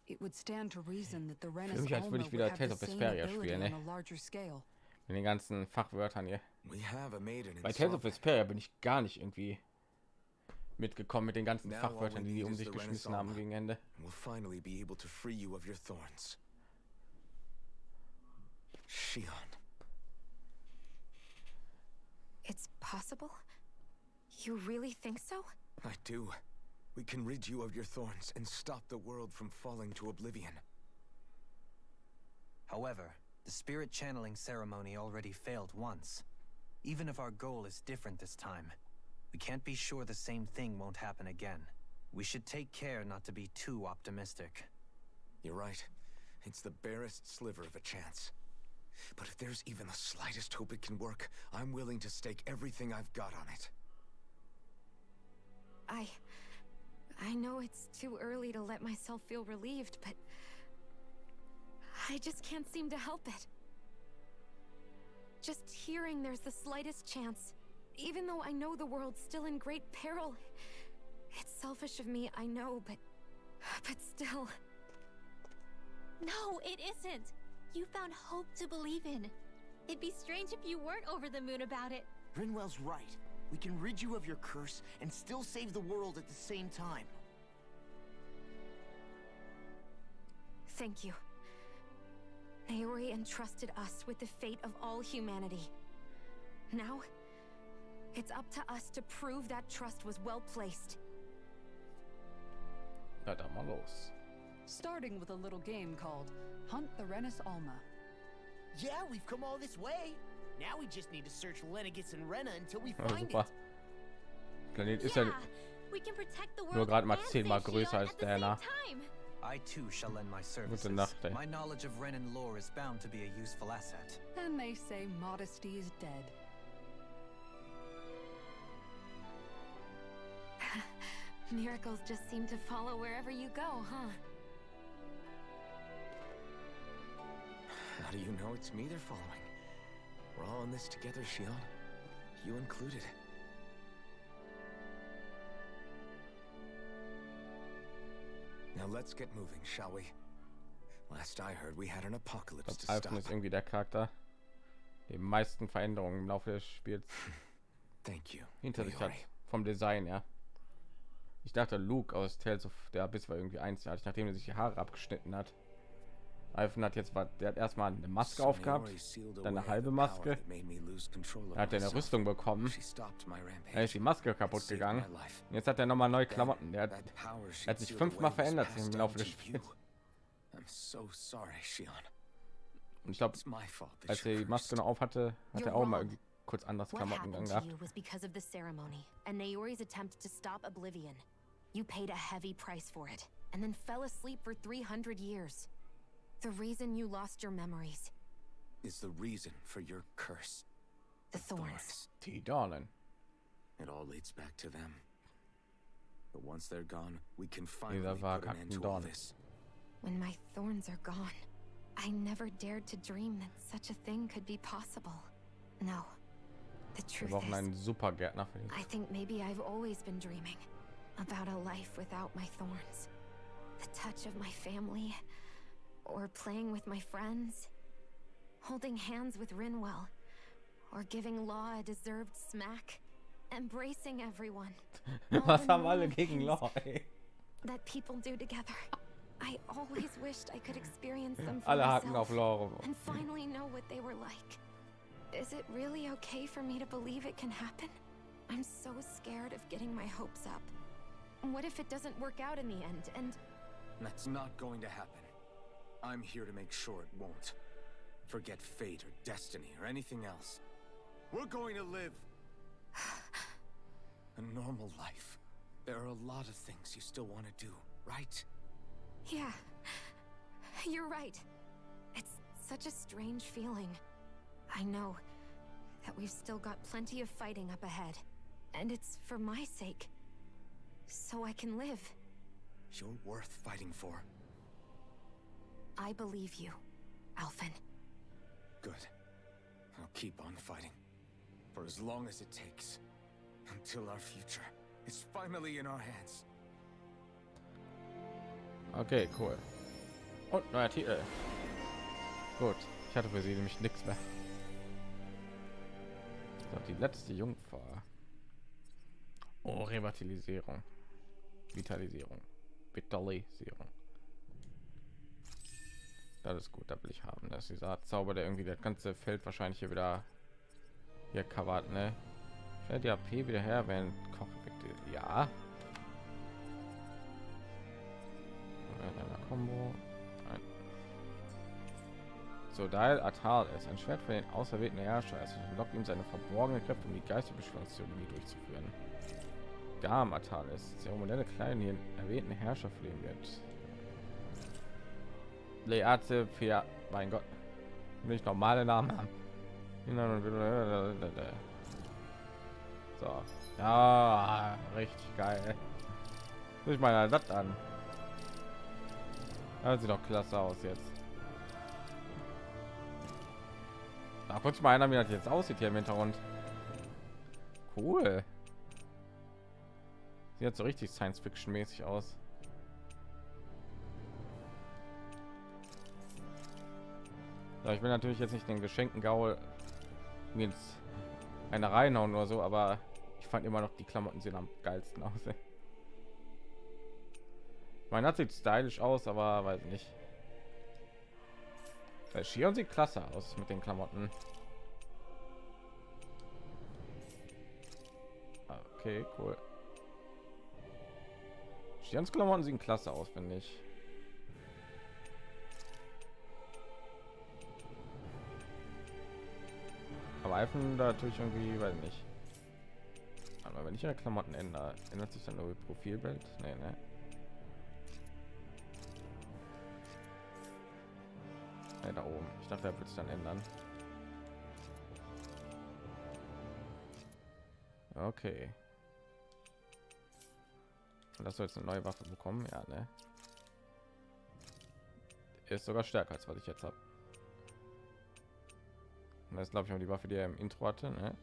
it would stand to reason that the Renis Alma would have the same ability on a larger scale. In den ganzen Fachwörtern hier. We have a maiden in Bei Tales of Vesperia bin ich gar nicht irgendwie mitgekommen mit den ganzen Fachwörtern, die um sich geschmissen haben gegen Ende. We'll finally be able to free you of your thorns. Shion. It's possible? You really think so? I do. We can rid you of your thorns and stop the world from falling to oblivion. However, the spirit channeling ceremony already failed once. Even if our goal is different this time, we can't be sure the same thing won't happen again. We should take care not to be too optimistic. You're right. It's the barest sliver of a chance. But if there's even the slightest hope it can work, I'm willing to stake everything I've got on it. I know it's too early to let myself feel relieved, but I just can't seem to help it. Just hearing there's the slightest chance, even though I know the world's still in great peril. It's selfish of me, I know, but still. No, it isn't. You found hope to believe in. It'd be strange if you weren't over the moon about it. Rinwell's right. We can rid you of your curse and still save the world at the same time. Thank you. Naori entrusted us with the fate of all humanity. Now, it's up to us to prove that trust was well placed. Ja, dann mal los. Starting with a little game called Hunt the Renis Alma. Yeah, we've come all this way. Now we just need to search Lenegis and Rena until we Ja, find super. it. Planet ist ja we can protect the world nur gerade mal and 10-mal save größer Shion als at the der same nach. time. I too shall lend my services. Nacht, ey. My knowledge of Renin lore is bound to be a useful asset. And they say modesty is dead. Miracles just seem to follow wherever you go, huh? How do you know it's me they're following? We're all in this together, Shion. You included. Now let's get moving, shall we? Last I heard, we had an apocalypse to stop. Alphen ist irgendwie der Charakter, die meisten Veränderungen im Laufe des Spiels Thank you. hinter sich hat. Naori. Vom Design, ja. Ich dachte, Luke aus Tales of der Abyss war irgendwie einzigartig, nachdem er sich die Haare abgeschnitten hat. Alphen hat jetzt der hat erstmal eine Maske aufgehabt, dann eine halbe Maske. Er hat eine Rüstung bekommen. Er ist die Maske kaputt gegangen. Und jetzt hat er noch mal neue Klamotten. Er hat sich 5-mal verändert im Laufe des Spiels. Und ich glaube, als er die Maske noch auf hatte, hat er auch mal irgendwie kurz anders What Klamotten happened gehabt. to you was because of the ceremony and Naori's attempt to stop oblivion. You paid a heavy price for it, and then fell asleep for 300 years. The reason you lost your memories. Is the reason for your curse. The thorns. Die Dornen. It all leads back to them. But once they're gone, we can finally Dieser put an end wahrhaften to all Dorn. this. When my thorns are gone, I never dared to dream that such a thing could be possible. No. The Wir truth brauchen is, einen Supergärtner für ihn. I think maybe I've always been dreaming about a life without my thorns. The touch of my family, or playing with my friends, holding hands with Rinwell, or giving Law a deserved smack. embracing everyone. Was haben alle gegen Law, ey? That people do together. I always wished I could experience them for Alle haken myself auf Law. and finally know what they were like. Is it really okay for me to believe it can happen? I'm so scared of getting my hopes up. What if it doesn't work out in the end, and... That's not going to happen. I'm here to make sure it won't. Forget fate or destiny or anything else. We're going to live a normal life. There are a lot of things you still want to do, right? Yeah, you're right. It's such a strange feeling. I know that we've still got plenty of fighting up ahead. And it's for my sake. So I can live. You're worth fighting for. I believe you, Alphen. Good. I'll keep on fighting. For as long as it takes. Until our future is finally in our hands. Okay, cool. Und neuer Titel. Gut, ich hatte für sie nämlich nichts mehr. So, die letzte Jungfer. Oh, Revitalisierung. Vitalisierung. Vitalisierung. Das ist gut, da will ich haben. Das ist dieser Zauber, der irgendwie das ganze Feld wahrscheinlich hier wieder hier covert, ne? Stellt die AP wieder her, wenn Kocheffekte. Ja. Combo. So, Dial Atal ist ein Schwert für den auserwählten Herrscher. Es lockt ihm seine verborgenen Kräfte, um die Geisterbeschwörungstheorie durchzuführen. Gam Atal ist zeremonielle Kleidung, die den erwähnten Herrscher fliehen wird. Leate für mein Gott, nicht normale Namen haben. So, ja, richtig geil. Ich meine das an. Das sieht doch klasse aus jetzt. Da guckt mal einer, wie das jetzt aussieht hier im Hintergrund. Cool. Sieht jetzt so richtig Science-Fiction-mäßig aus. So, ich will natürlich jetzt nicht den geschenkten Gaul mir ins eine reinhauen oder so, aber ich fand immer noch die Klamotten sehen am geilsten aus. Mein hat sieht stylisch aus, aber weiß nicht. Der Shion sieht klasse aus mit den Klamotten. Okay, cool. Shions Klamotten sehen klasse aus, finde ich. Aber Eifen da natürlich irgendwie, weiß nicht. Aber wenn ich ihre Klamotten ändere, ändert sich dann nur Profilbild? Nee, ne? Nee, da oben. Ich dachte, er wird es dann ändern. Okay. Und das soll jetzt eine neue Waffe bekommen, ja, ne? Ist sogar stärker als was ich jetzt habe. Das ist, glaube ich, auch die Waffe, die er im Intro hatte, ne?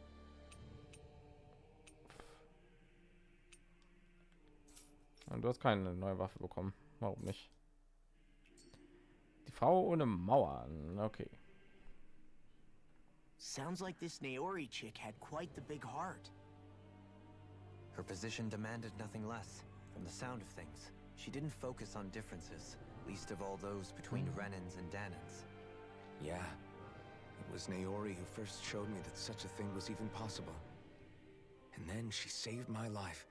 Und du hast keine neue Waffe bekommen. Warum nicht? Die Frau ohne Mauern. Okay. Sounds like this Naori chick had quite the big heart. Her position demanded nothing less. From the sound of things, she didn't focus on differences, least of all those between Renans and Danans. Yeah. It was Naori who first showed me that such a thing was even possible. And then she saved my life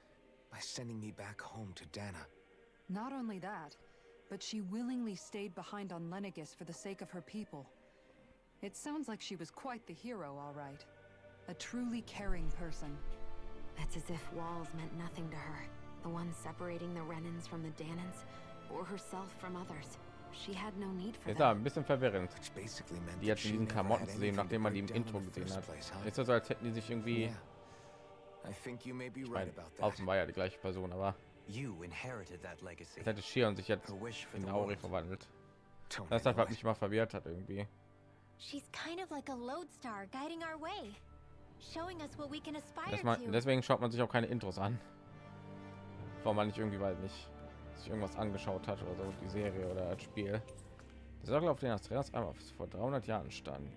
by sending me back home to Dana. Not only that, but she willingly stayed behind on Lenegis for the sake of her people. It sounds like she was quite the hero, all right. A truly caring person. It's as if walls meant nothing to her. The one separating the Renans from the Danans, or herself from others. She had no need for Ist da that. ein bisschen verwirrend. Which basically meant Die that jetzt she in diesen never Klamotten had zu sehen, anything to nachdem man die im break down Intro in the gesehen first hat. place, huh? Ist das so, als hätten die sich irgendwie, Yeah. I think you may be ich right meine, about that. außen war ja die gleiche Person, aber You inherited that legacy. es hätte Shion sich jetzt Her wish for in the Naori world. verwandelt. Don't Das I hat know mich it? mal verwirrt hat irgendwie. She's kind of like a lodestar guiding our way, showing us what we can aspire to. Deswegen schaut man sich auch keine Intros an, weil man nicht irgendwie, weil nicht sich irgendwas angeschaut hat oder so, die Serie oder das Spiel. Der Sockel, auf den Astreas einmal vor 300 Jahren stand,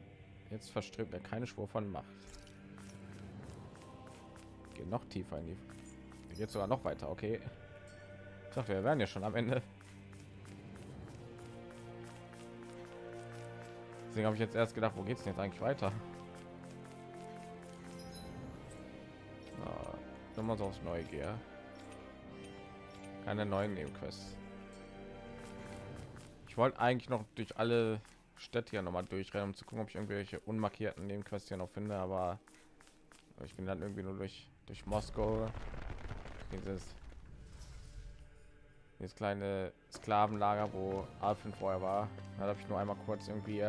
jetzt verströmt er keine Spur von Macht. Geht noch tiefer in die. Geht sogar noch weiter. Okay. Ich dachte, wir wären ja schon am Ende. Deswegen habe ich jetzt erst gedacht, wo geht's denn jetzt eigentlich weiter? Immer so aus Neugier. Keine neuen Nebenquests. Ich wollte eigentlich noch durch alle Städte hier noch mal durchrennen, um zu gucken, ob ich irgendwelche unmarkierten Nebenquests hier noch finde, aber ich bin dann irgendwie nur durch Moskau, dieses kleine Sklavenlager, wo Alfin vorher war. Da habe ich nur einmal kurz irgendwie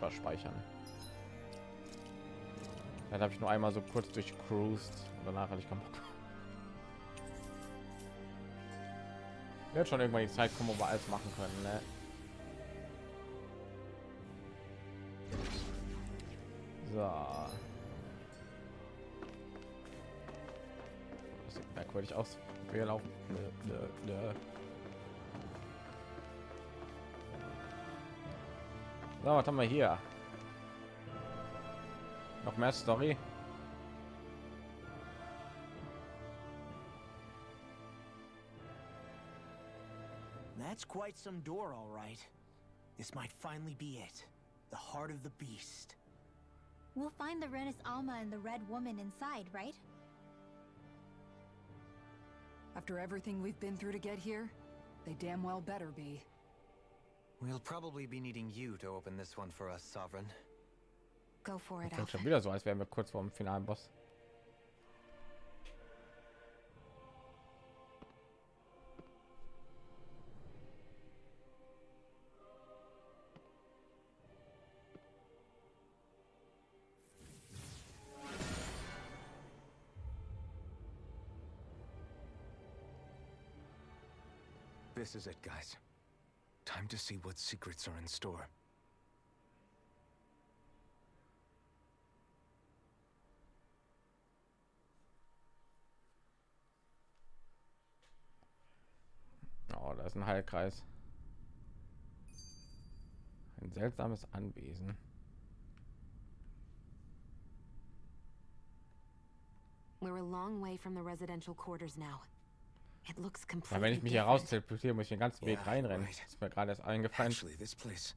speichern. Dann habe ich nur einmal so kurz durchcruised und danach hatte ich keinen Bock. Wird schon irgendwann die Zeit kommen, wo wir alles machen können, ne? So. Das sieht merkwürdig aus. Wir laufen. So, was haben wir hier? Noch mehr Story. That's quite some door, all right. This might finally be it. The heart of the beast. We'll find the Renis Alma and the Red Woman inside, right? After everything we've been through to get here, they damn well better be. We'll probably be needing you to open this one for us, Sovereign. Go for it, Klingt schon Alfred. wieder so, als wären wir kurz vor dem finalen Boss. This is it, guys. Time to see what secrets are in store. Oh, da ist ein Heilkreis. Ein seltsames Anwesen. We're a long way from the residential quarters now. It looks Ja, completely wenn ich mich hier different. raus teleportiere, muss ich den ganzen Weg reinrennen. right. Ist mir gerade erst eingefallen. Actually, this place,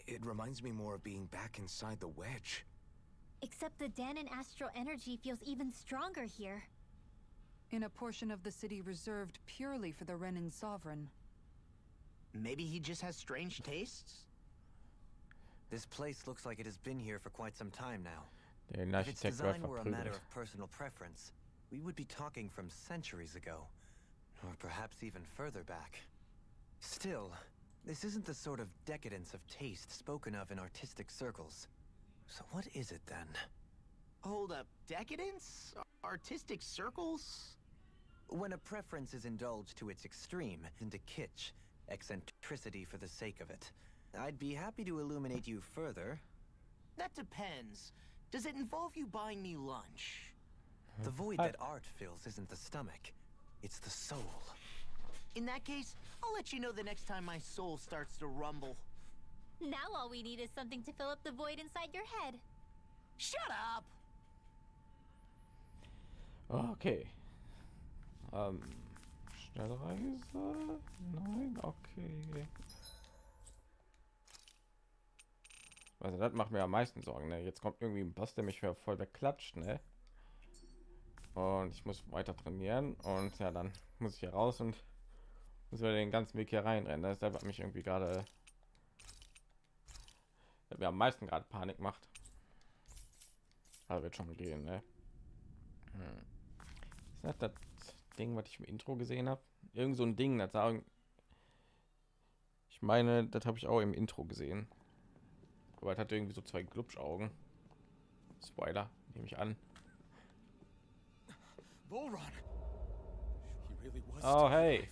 it reminds me more of being back inside the wedge. Except the Danon astral energy feels even stronger here. In a portion of the city reserved purely for the Renin sovereign. Maybe he just has strange tastes? This place looks like it has been here for quite some time now. Der If its Architekt wird design were a matter verprügelt. of personal preference, we would be talking from centuries ago. Or perhaps even further back. Still, this isn't the sort of decadence of taste spoken of in artistic circles. So what is it then? Hold up, decadence? Artistic circles? When a preference is indulged to its extreme, into kitsch, eccentricity for the sake of it, I'd be happy to illuminate you further. That depends. Does it involve you buying me lunch? The void that art fills isn't the stomach, it's the soul. In that case, I'll let you know the next time my soul starts to rumble. Now all we need is something to fill up the void inside your head. Shut up! Okay. Schnellreise? Nein, okay. Also das macht mir am meisten Sorgen, ne? Jetzt kommt irgendwie ein Boss, der mich voll wegklatscht, ne? Und ich muss weiter trainieren und ja, dann muss ich hier raus und muss wieder den ganzen Weg hier reinrennen. Das hat mich irgendwie gerade mir am meisten gerade Panik macht. Aber wird schon gehen, ne? Ist das Ding, was ich im Intro gesehen habe? Irgend so ein Ding, das sagen. Ich meine, das habe ich auch im Intro gesehen. Aber es hat irgendwie so zwei Glubschaugen. Spoiler, nehme ich an. Oh, hey.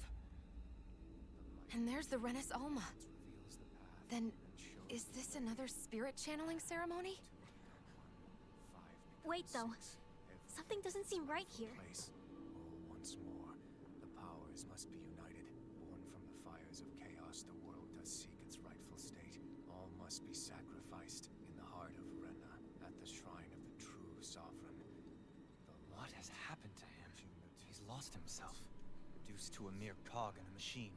And there's the Renis Alma. Then, is this another spirit channeling ceremony? Wait, though. Something doesn't seem right here. Once more, the powers must be united. Born from the fires of chaos, the world does seek its rightful state. All must be sacrificed in the heart of Renna, at the shrine of the true sovereign. has happened to him? He's lost himself, reduced to a mere cog in a machine.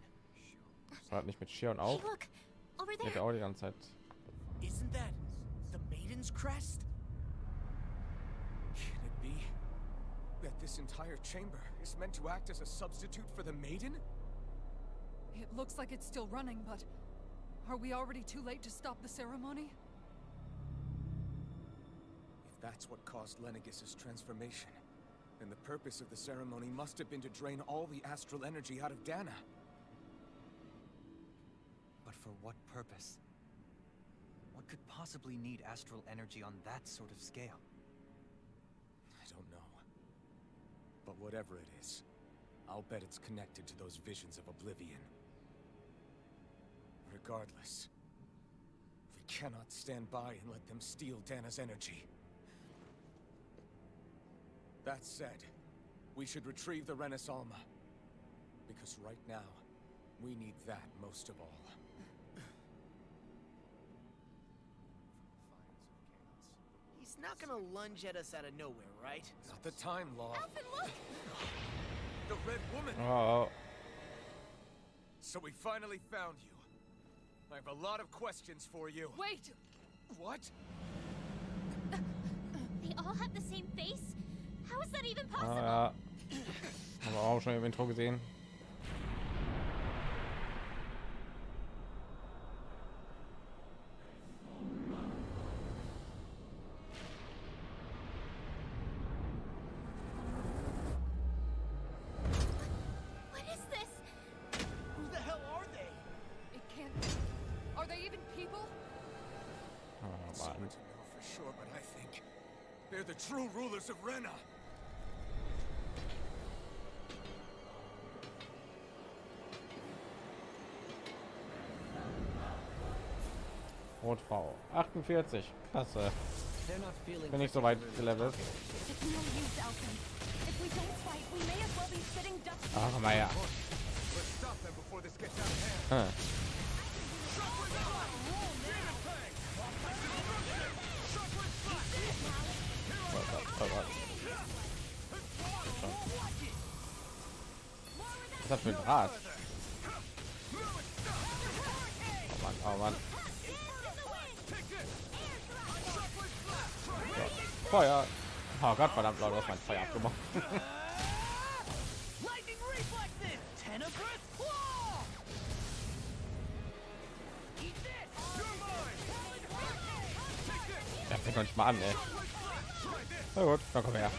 Hört nicht mit Shion auf. Hey, look, over Mit there. der auch die ganze Zeit. Isn't that the Maiden's crest? Can it be that this entire chamber is meant to act as a substitute for the Maiden? It looks like it's still running, but are we already too late to stop the ceremony? If that's what caused Lenegis's transformation, then the purpose of the ceremony must have been to drain all the astral energy out of Dana. But for what purpose? What could possibly need astral energy on that sort of scale? I don't know. But whatever it is, I'll bet it's connected to those visions of oblivion. Regardless, we cannot stand by and let them steal Dana's energy. That said, we should retrieve the Renis Alma. Because right now, we need that most of all. He's not gonna lunge at us out of nowhere, right? Not the time, Law. Alphen, look! The Red Woman! Oh, So we finally found you. I have a lot of questions for you. Wait! What? They all have the same face? How is that even possible? ja. Haben wir auch schon im Intro gesehen. What is this? Who the hell are they? It can't be. Are they even people? It's hard to know for sure, but I think they're the true rulers of Rena. Rotfrau 48, klasse. They're not feeling Bin ich so weit gelevelt. It's no use, Alphen. If we don't fight, we may as well be sitting ducks. Ach, naja. Let's stop them before this gets out of hand. Was hat für ein Draht? Oh Mann, oh Mann. So. Feuer. Oh Gott, verdammt, Leute, du hast mein Feuer abgemacht. Lightning reflexes! Tenebrous claw! Eat this! Der fängt noch nicht mal an, ey. Na gut, dann komm her.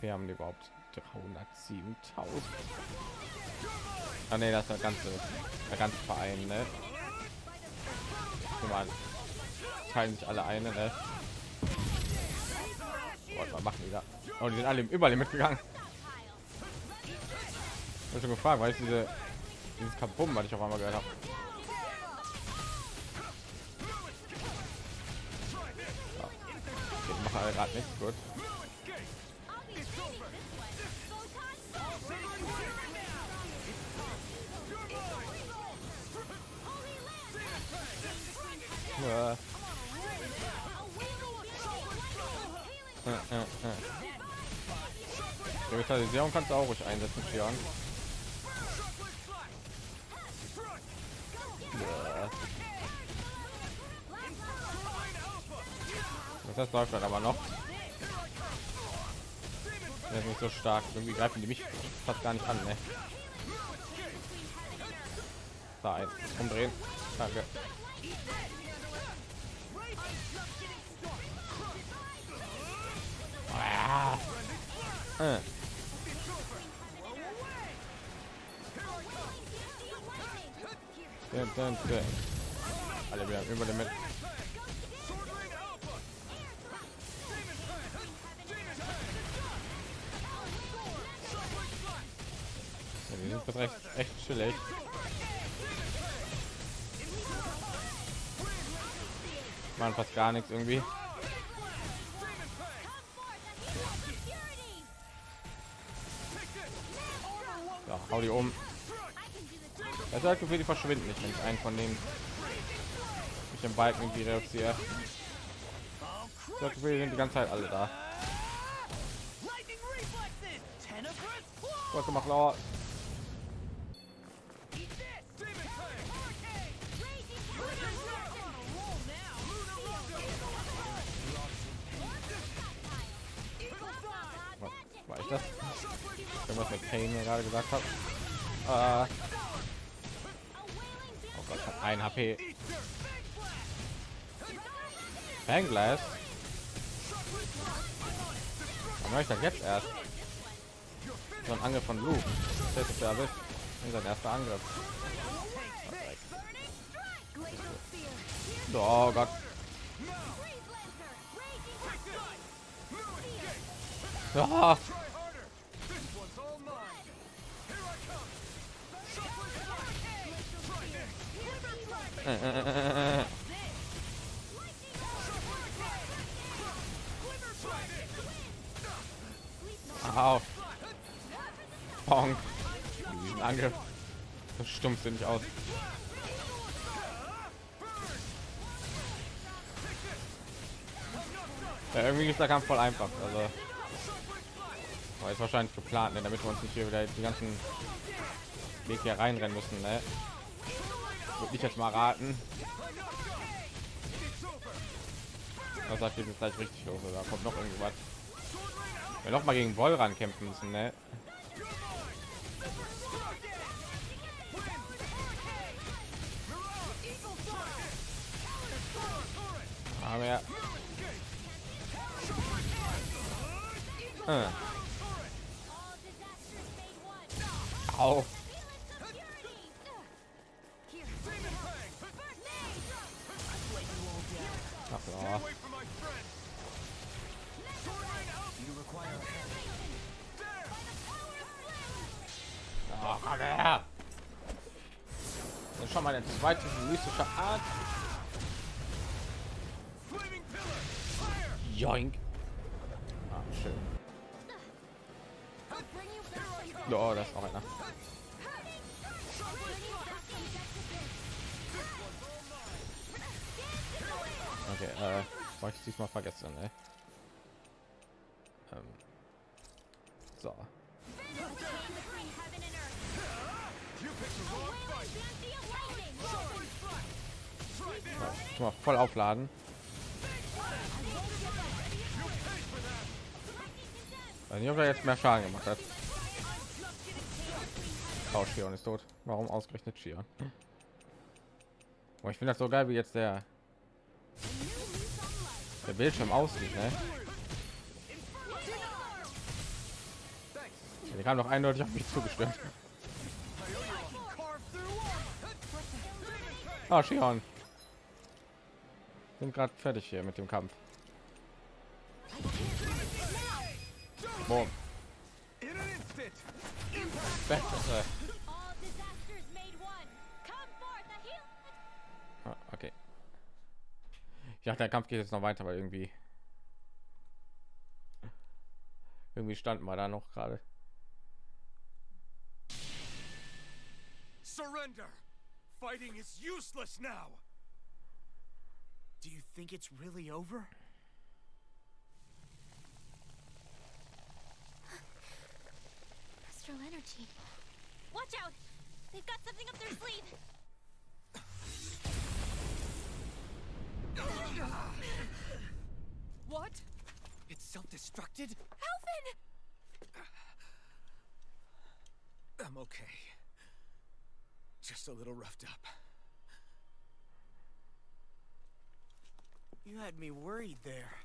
Wir haben die überhaupt 307.000. Ah ne, das ist der ganze Verein, ne? Guck mal, teilen sich alle eine, ne? Was machen die da? Oh, die sind alle im Überleben mitgegangen. Ich habe schon gefragt, weil ich dieses Kabum, was ich auf einmal gehört habe. Ja. Die machen alle gerade nichts gut. Ja. Die Vitalisierung kannst du auch ruhig einsetzen, Shion. Ja. Das läuft dann aber noch. Der ist nicht so stark. Irgendwie greifen die mich fast gar nicht an, ne? Da ein. Umdrehen. Danke. Ah. Alle wieder über dem mit. Ja, die sind echt chillig. Man fast gar nichts irgendwie. Ja, hau die um. Das hat Gefühl, die verschwinden nicht, wenn ich einen von denen mit dem Balken irgendwie reduziere. Das Gefühl, die sind die ganze Zeit alle da. Gut gemacht, Laura. War ich das? Irgendwas mit Kane mir gerade gesagt hat. Oh Gott, ich habe 1 HP. Fanglass. Warum mache ich das jetzt erst? So ein Angriff von Luke. Das ist ja sein erster Angriff. Oh Gott. Ja. Au. Bonk. Diesen Angriff. Das stumpft nicht aus. Ja, irgendwie ist der Kampf voll einfach. Also war ist wahrscheinlich geplant, ne? Damit wir uns nicht hier wieder die ganzen Weg hier reinrennen müssen. Ne? Würde ich jetzt mal raten. Was sagt ihr, gleich richtig los? Oder kommt noch irgendwas? Wir noch mal gegen Woll ran kämpfen müssen, ne? Aber ja. Au. Ach ja. Ach, aber. Das ist schon mal eine zweite mystische Art. Joink. Ah, schön. Ja, das ist auch einer. Okay, war ich diesmal vergessen, ne? So. Mal voll aufladen. Ich weiß nicht, ob er jetzt mehr Schaden gemacht hat. Oh, Shion ist tot. Warum ausgerechnet Shion? Oh, ich finde das so geil, wie jetzt der Bildschirm aussieht, ne? Die haben doch eindeutig auf mich zugestimmt. Ah, Shion. Sind gerade fertig hier mit dem Kampf. Boom. Ah, okay. Ich dachte, der Kampf geht jetzt noch weiter, weil irgendwie standen wir da noch gerade. Surrender. Fighting is useless now. Do you think it's really over? Astral energy. Watch out! They've got something up their sleeve. What? It's self-destructed? Alvin! I'm okay. Just a little roughed up. You had me worried there.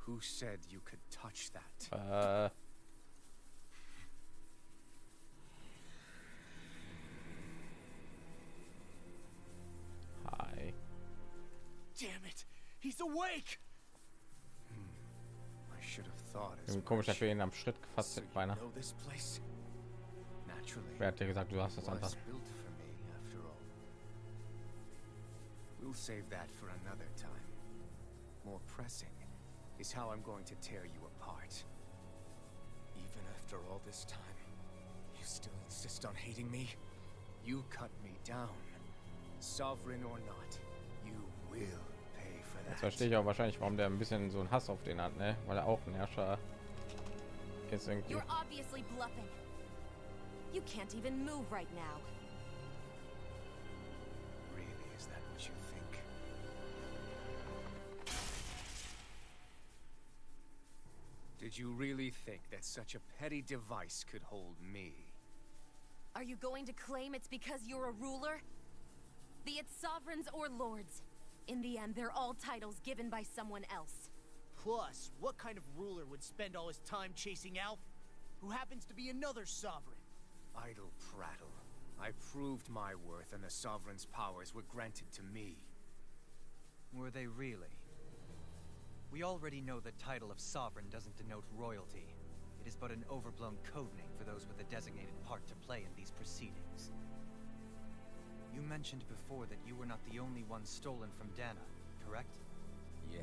Who said you could touch that? Hi. Damn it! He's awake! I should have thought as Komisch, dass much. wir ihn am Schritt gefasst sind, beinahe. Know this place? Naturally. Wer hat dir gesagt, du hast das einfach? Was built for me, after all. We'll save that for another time. More pressing is how I'm going to tear you apart. Even after all this time, you still insist on hating me? You cut me down, sovereign or not. Jetzt verstehe ich auch wahrscheinlich, warum der ein bisschen so einen Hass auf den hat, ne? Weil er auch ein Herrscher ist irgendwie. You're obviously bluffing. You can't even move right now. Really, is that what you think? Did you really think that such a petty device could hold me? Are you going to claim it's because you're a ruler? Be it sovereigns or lords. In the end, they're all titles given by someone else. Plus, what kind of ruler would spend all his time chasing Alf, who happens to be another sovereign? Idle prattle. I proved my worth and the Sovereign's powers were granted to me. Were they really? We already know the title of Sovereign doesn't denote royalty. It is but an overblown codename for those with a designated part to play in these proceedings. You mentioned before that you were not the only one stolen from Dana, correct? Yeah.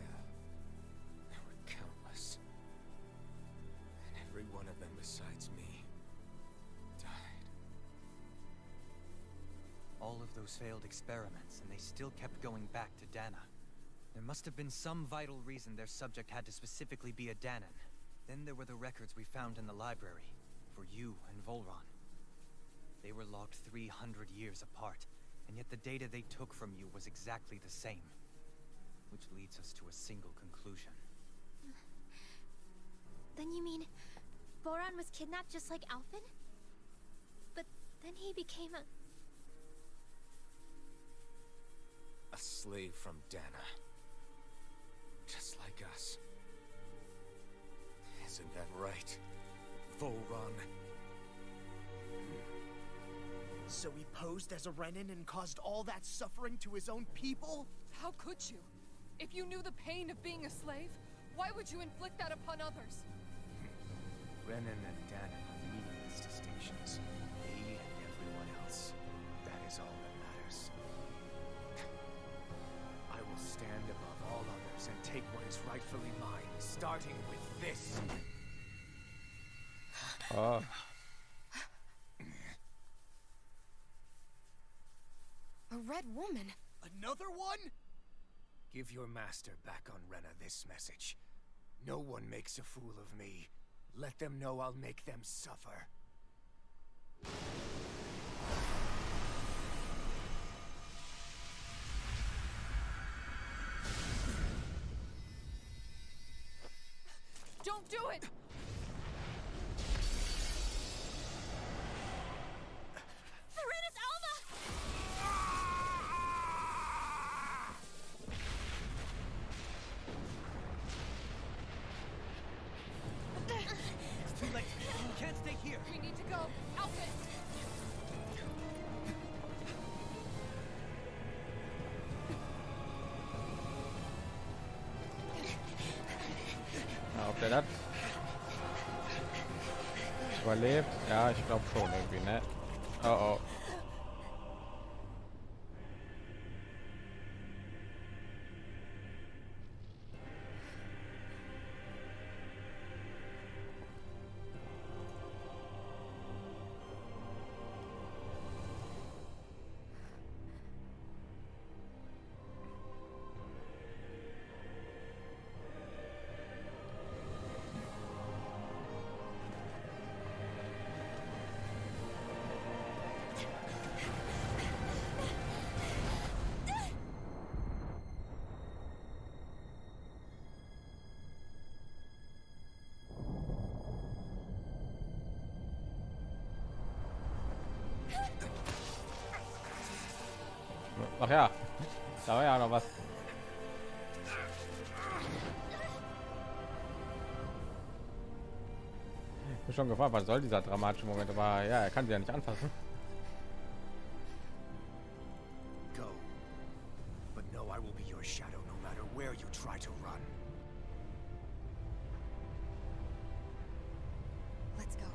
There were countless. And every one of them besides me died. All of those failed experiments, and they still kept going back to Dana. There must have been some vital reason their subject had to specifically be a Danan. Then there were the records we found in the library, for you and Volron. They were logged 300 years apart, and yet the data they took from you was exactly the same. Which leads us to a single conclusion. Then you mean Boron was kidnapped just like Alphen? But then he became A slave from Dana. Just like us. Isn't that right, Volron? So he posed as a Renin and caused all that suffering to his own people? How could you? If you knew the pain of being a slave, why would you inflict that upon others? Renin and Dana are meaningless distinctions. Me and everyone else. That is all that matters. I will stand above all others and take what is rightfully mine, starting with this. A red woman? Another one? Give your master back on Rena this message. No one makes a fool of me. Let them know I'll make them suffer. Don't do it! Serenus Alva! It's too late. You can't stay here. We need to go. Alphen! Ja, ob der das überlebt? Ja, ich glaube schon irgendwie, ne? Oh oh. Ach ja, da war ja noch was. Ich bin schon gefragt, was soll dieser dramatische Moment, aber ja, er kann sie ja nicht anfassen. Go. But know I will be your shadow no matter where you try to run. Let's go.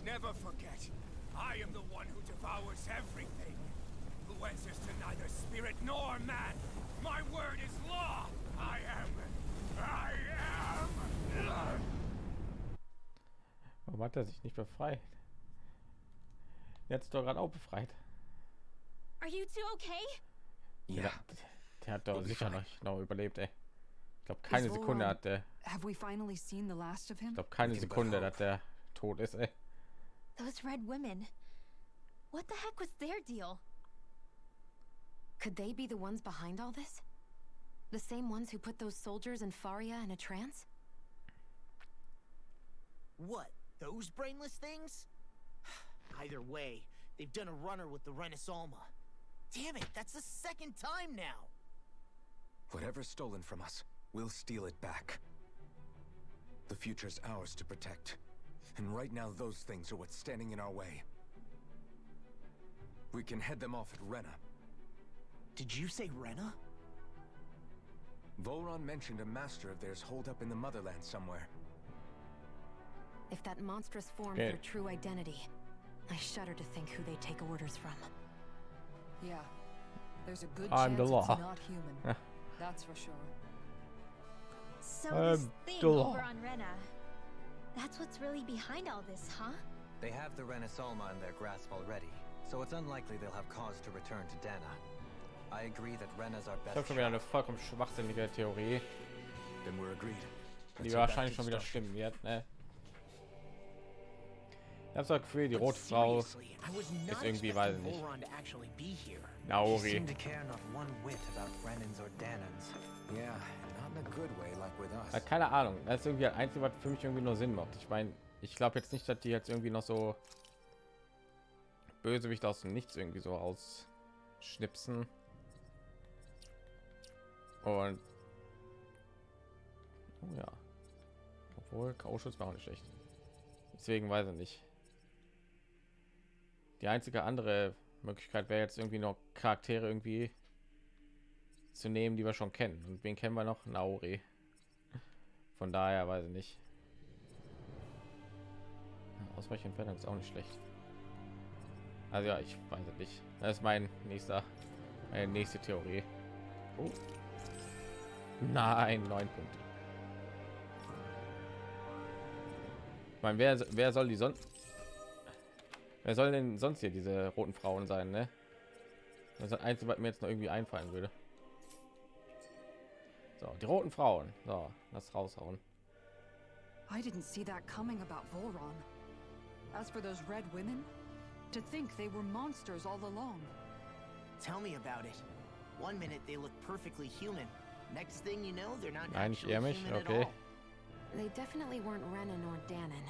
Never forget, I am the one who devours everything. Who answers to neither spirit nor man. My word is law. I am. Warum hat er sich nicht befreit? Jetzt doch gerade auch befreit. Are you two okay? Ja. Der hat doch sicher noch überlebt, ey. Ich glaube keine Sekunde hat der. Have we finally seen the last of him? Ich glaube keine Sekunde, dass der tot ist, ey. Those red women. What the heck was their deal? Could they be the ones behind all this? The same ones who put those soldiers in Faria in a trance? What? Those brainless things? Either way, they've done a runner with the Renaissance. Damn it, that's the second time now! Whatever's stolen from us, we'll steal it back. The future's ours to protect. And right now those things are what's standing in our way. We can head them off at Rena. Did you say Rena? Volron mentioned a master of theirs holed up in the motherland somewhere. If that monstrous form Okay. their true identity, I shudder to think who they take orders from. Yeah. There's a good I'm chance the law. it's not human. That's for sure. So this thing the law. over on Rena, that's what's really behind all this, huh? They have the Renaissance in their grasp already, so it's unlikely they'll have cause to return to Dana. I agree that Rena's our Ich best habe schon wieder shot. eine vollkommen schwachsinnige Theorie, Then we're agreed. die Let's head back wahrscheinlich to schon the wieder starship. stimmen wird, ne? Ich habe das Gefühl, die Rotfrau Seriously, I was not ist irgendwie, weiß expecting nicht, Volron to actually be here. You Naori. seem to care not one whit about Renans or Danans. Yeah, not in a good way like with us. Keine Ahnung, das ist irgendwie das Einzige, was für mich irgendwie nur Sinn macht. Ich meine, ich glaube jetzt nicht, dass die jetzt irgendwie noch so Bösewicht aus dem Nichts irgendwie so ausschnipsen. Und oh ja, obwohl K.O.-Schutz war auch nicht schlecht. Deswegen weiß ich nicht. Die einzige andere Möglichkeit wäre jetzt irgendwie noch Charaktere irgendwie zu nehmen, die wir schon kennen. Und wen kennen wir noch? Naori. Von daher weiß ich nicht. Ausweichentfernung ist auch nicht schlecht. Also ja, ich weiß es nicht. Das ist meine nächste Theorie. Oh. Nein, 9 Punkte. Ich meine, wer soll die sonst? Wer soll denn sonst hier diese roten Frauen sein, ne? Das ist das Einzige, was mir jetzt noch irgendwie einfallen würde. So, die roten Frauen. So, lass raushauen. I didn't see that coming about Volron. As for those red women, to think they were monsters all along. Tell me about it. One minute they look perfectly human. Next thing you know, they're not Nein, ich actually ehr mich. human Okay. at all. They definitely weren't Renan or Danan.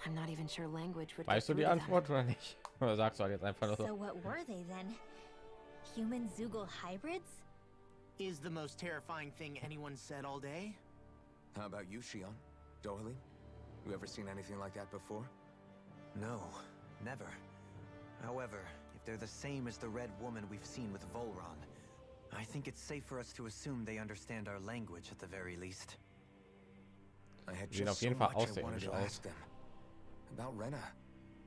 I'm not even sure language would Weißt du get die through to them. Antwort oder nicht? Oder sagst du halt jetzt einfach nur So so? what were they then? Human Zoogle hybrids? Is the most terrifying thing anyone said all day? How about you, Shion? Dohalim? You ever seen anything like that before? No, never. However, if they're the same as the red woman we've seen with Volron, I think it's safe for us to assume they understand our language at the very least. I had Sehen just auf so jeden Fall much I wanted außerirdisch to aus. ask them. About Rena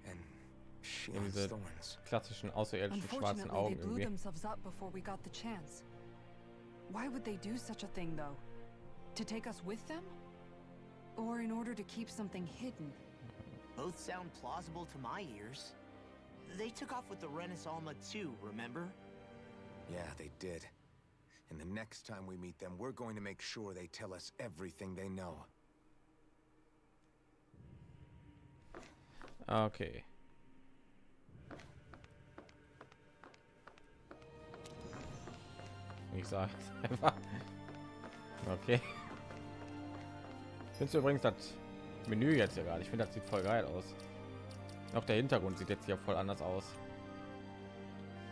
and Ja, Shion's diese thorns. klassischen außerirdischen schwarzen Unfortunately, they Augen blew irgendwie. themselves up before we got the chance. Why would they do such a thing, though? To take us with them? Or in order to keep something hidden? Both sound plausible to my ears. They took off with the Renaissance too, remember? Yeah, they did. And the next time we meet them, we're going to make sure they tell us everything they know. Okay. Ich sage einfach. Okay. Findest du übrigens das Menü jetzt ja gerade? Ich finde, das sieht voll geil aus. Auch der Hintergrund sieht jetzt hier voll anders aus.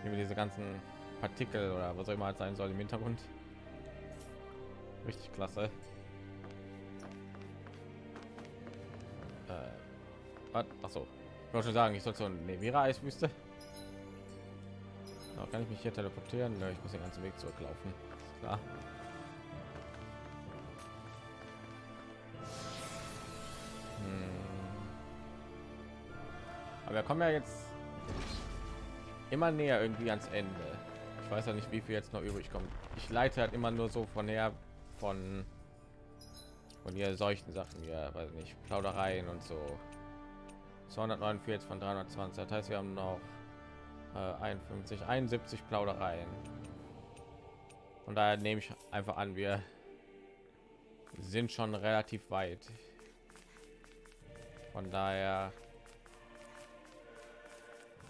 Wie diese ganzen Partikel oder was auch immer es sein soll im Hintergrund. Richtig klasse. Was? Achso. Ich wollte schon sagen, ich soll so eine Nevera-Eiswüste. Da kann ich mich hier teleportieren. Nö, ich muss den ganzen Weg zurücklaufen. Ist klar. Aber wir kommen ja jetzt immer näher irgendwie ans Ende. Ich weiß ja nicht, wie viel jetzt noch übrig kommt. Ich leite halt immer nur so von her von ihr solchen Sachen, ja, weiß nicht, Plaudereien und so 249 von 320. Das heißt, wir haben noch 71 Plaudereien. Und daher nehme ich einfach an, wir sind schon relativ weit. Von daher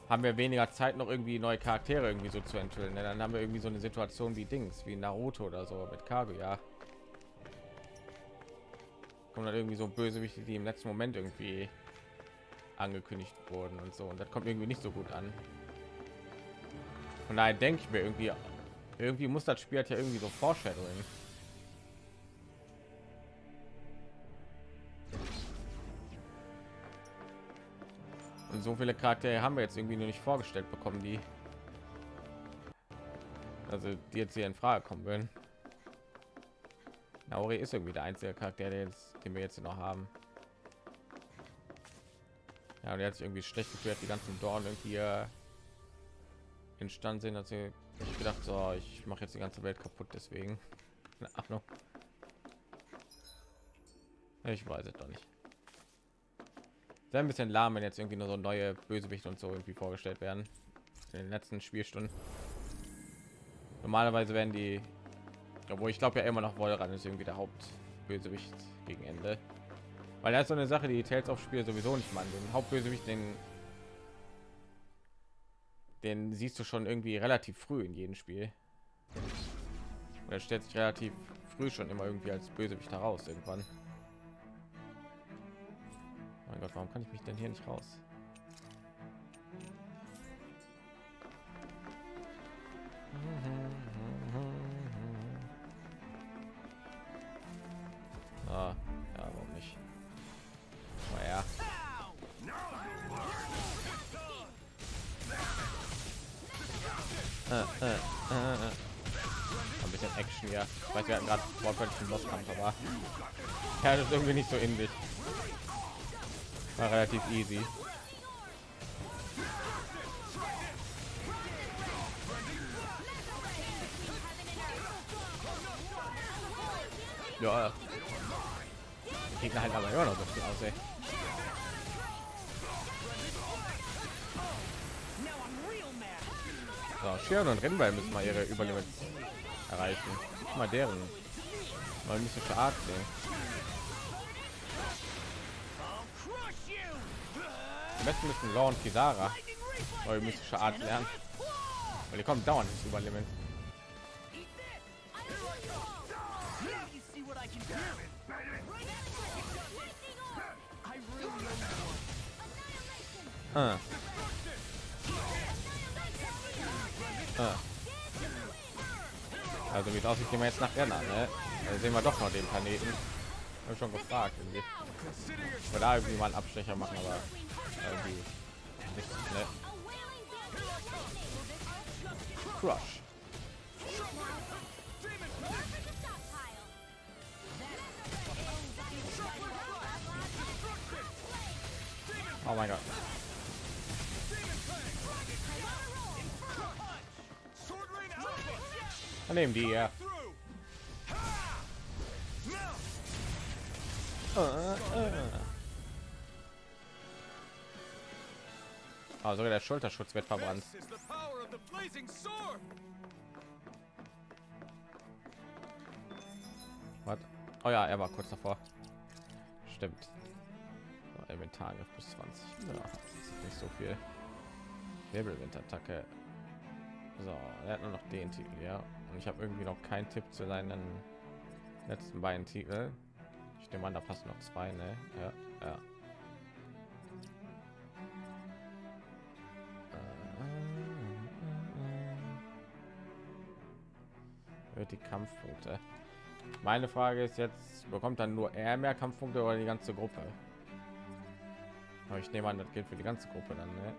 haben wir weniger Zeit, noch irgendwie neue Charaktere irgendwie so zu entwickeln. Dann haben wir irgendwie so eine Situation wie Dings, wie Naruto oder so mit Kaguya. Kommen dann irgendwie so Bösewichte, die im letzten Moment irgendwie angekündigt wurden und so. Und das kommt irgendwie nicht so gut an. Von daher denke ich mir irgendwie muss das Spiel halt ja irgendwie so Foreshadowing. Und so viele Charaktere haben wir jetzt irgendwie nur nicht vorgestellt bekommen, die jetzt hier in Frage kommen würden. Naori ist irgendwie der einzige Charakter, den wir jetzt noch haben. Ja, und er hat sich irgendwie schlecht gefühlt, die ganzen Dornen irgendwie entstanden sind, dass ich gedacht, so, ich mache jetzt die ganze Welt kaputt, deswegen. Keine Ahnung. Ich weiß es doch nicht. Sehr ein bisschen lahm, wenn jetzt irgendwie nur so neue Bösewichte und so irgendwie vorgestellt werden in den letzten Spielstunden. Normalerweise werden die, obwohl ich glaube ja immer noch Wollran ist irgendwie der Hauptbösewicht gegen Ende, weil das ist so eine Sache, die Tales of Spiel sowieso nicht mal. Den Hauptbösewicht, den siehst du schon irgendwie relativ früh in jedem Spiel. Er stellt sich relativ früh schon immer irgendwie als Bösewicht heraus irgendwann. Mein Gott, warum kann ich mich denn hier nicht raus? Ah, ja, warum nicht? Naja. Ein bisschen Action, ja. Ich weiß, wir hatten gerade wortwörtlich einen Bosskampf, aber ja, das ist irgendwie nicht so in sich. War relativ easy. Ja. Die Gegner halt aber immer noch so viel aus, ey. So, Schirn und Rennball müssen mal ihre Überlimits erreichen. Mal deren neue mystische Art sehen. Am besten müssen Law und Kisara neue mystische Art lernen, weil die kommen dauernd ins Überlimit. Also wie es aussieht, gehen wir jetzt nach Renner, ne? Da sehen wir doch noch den Planeten. Habe schon gefragt, irgendwie. Ich will da irgendwie mal einen Abstecher machen, aber irgendwie nicht, ne? Crush. Oh mein Gott. Nehmen die ja. Also der Schulterschutz wird verbrannt. Was? Oh ja, er war kurz davor. Stimmt. So, Inventargriff bis 20. Ja, das ist nicht so viel. Wirbelwindattacke. So, er hat nur noch den Titel, ja. Und ich habe irgendwie noch keinen Tipp zu seinen letzten beiden Titel. Ich nehme an, da passen noch zwei, ne? Ja, ja. Die Kampfpunkte. Meine Frage ist jetzt, bekommt dann nur er mehr Kampfpunkte oder die ganze Gruppe? Aber ich nehme an, das gilt für die ganze Gruppe dann, ne?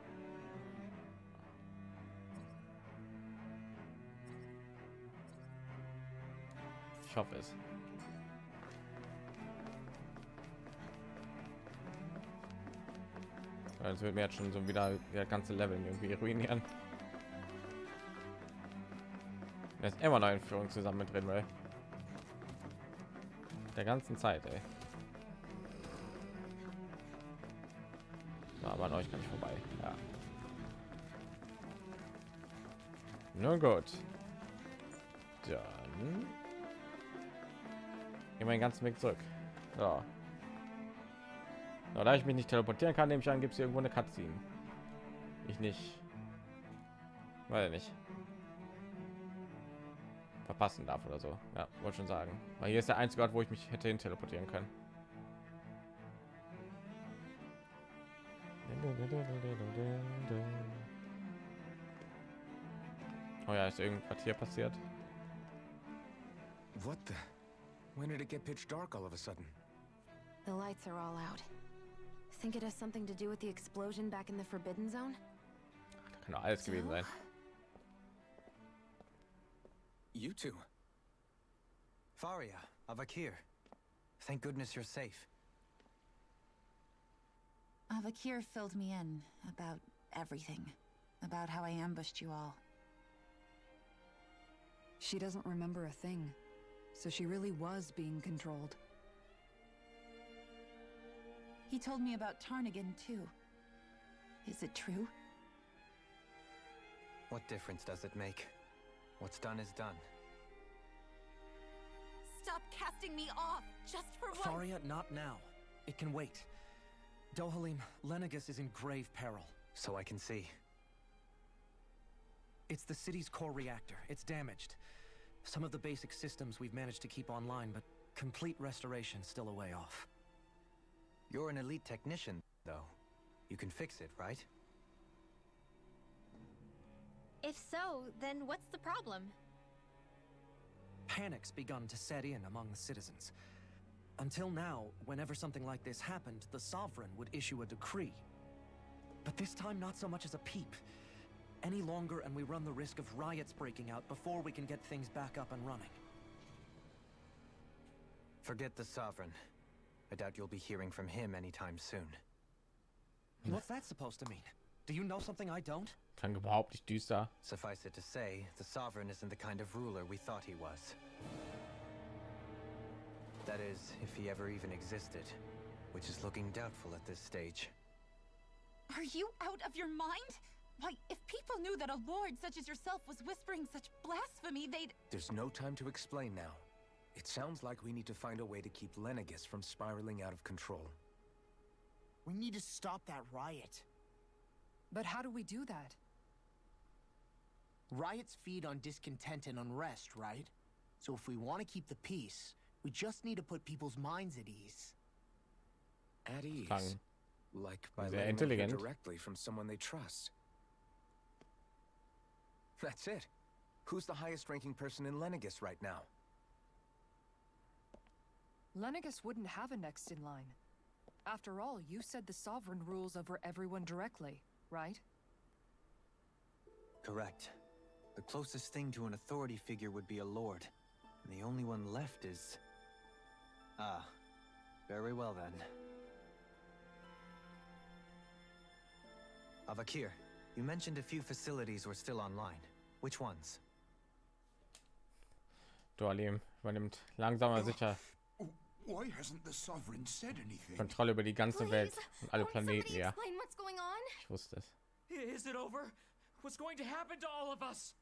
Ich hoffe es. Das wird mir jetzt schon so wieder der ganze Level irgendwie ruinieren. Da ist immer noch eine Führung zusammen mit drin, weil der ganzen Zeit, ey. Aber an euch kann ich vorbei. Ja. Nun gut. Dann gehen wir den ganzen Weg zurück. So. Da ich mich nicht teleportieren kann, nehme ich an, gibt es irgendwo eine Cutscene. Ich nicht. Weiß nicht. Verpassen darf oder so. Ja, wollte schon sagen. Weil hier ist der einzige Ort, wo ich mich hätte hin teleportieren können. Oh ja, ist irgendwas hier passiert? What the? When did it get pitch dark all of a sudden? The lights are all out. Think it has something to do with the explosion back in the Forbidden Zone? Da kann doch alles gewesen sein. You two. Faria, Avakir. Thank goodness you're safe. Avakir filled me in about everything. About how I ambushed you all. She doesn't remember a thing, so she really was being controlled. He told me about Tarnigan, too. Is it true? What difference does it make? What's done is done. Stop casting me off, just for once! Faria, not now. It can wait. Dohalim, Lenegis is in grave peril. So I can see. It's the city's core reactor. It's damaged. Some of the basic systems we've managed to keep online, but complete restoration's still a way off. You're an elite technician, though. You can fix it, right? If so, then what's the problem? Panic's begun to set in among the citizens. Until now, whenever something like this happened, the Sovereign would issue a decree. But this time, not so much as a peep. Any longer, and we run the risk of riots breaking out before we can get things back up and running. Forget the Sovereign. I doubt you'll be hearing from him anytime soon. What's that supposed to mean? Do you know something I don't? Klang überhaupt nicht düster. Suffice it to say, the Sovereign isn't the kind of ruler we thought he was. That is, if he ever even existed, which is looking doubtful at this stage. Are you out of your mind? Why, if people knew that a lord such as yourself was whispering such blasphemy, they'd... There's no time to explain now. It sounds like we need to find a way to keep Lenegis from spiraling out of control. We need to stop that riot. But how do we do that? Riots feed on discontent and unrest, right? So if we want to keep the peace, we just need to put people's minds at ease. At ease? Klang Like by sehr letting them hear intelligent. directly from someone they trust. That's it. Who's the highest ranking person in Lenegis right now? Lenegis wouldn't have a next in line. After all, you said the Sovereign rules over everyone directly, right? Correct. The closest thing to an authority figure would be a lord. And the only one left is... Ah. Very well then. Avakir, you mentioned a few facilities were still online. Which ones? Dohalim übernimmt langsam aber sicher Why hasn't the Sovereign said anything? Kontrolle über die ganze Welt und alle Planeten, ja. Explain what's going on? Ich wusste es. Is it over? What's going to happen to all of us?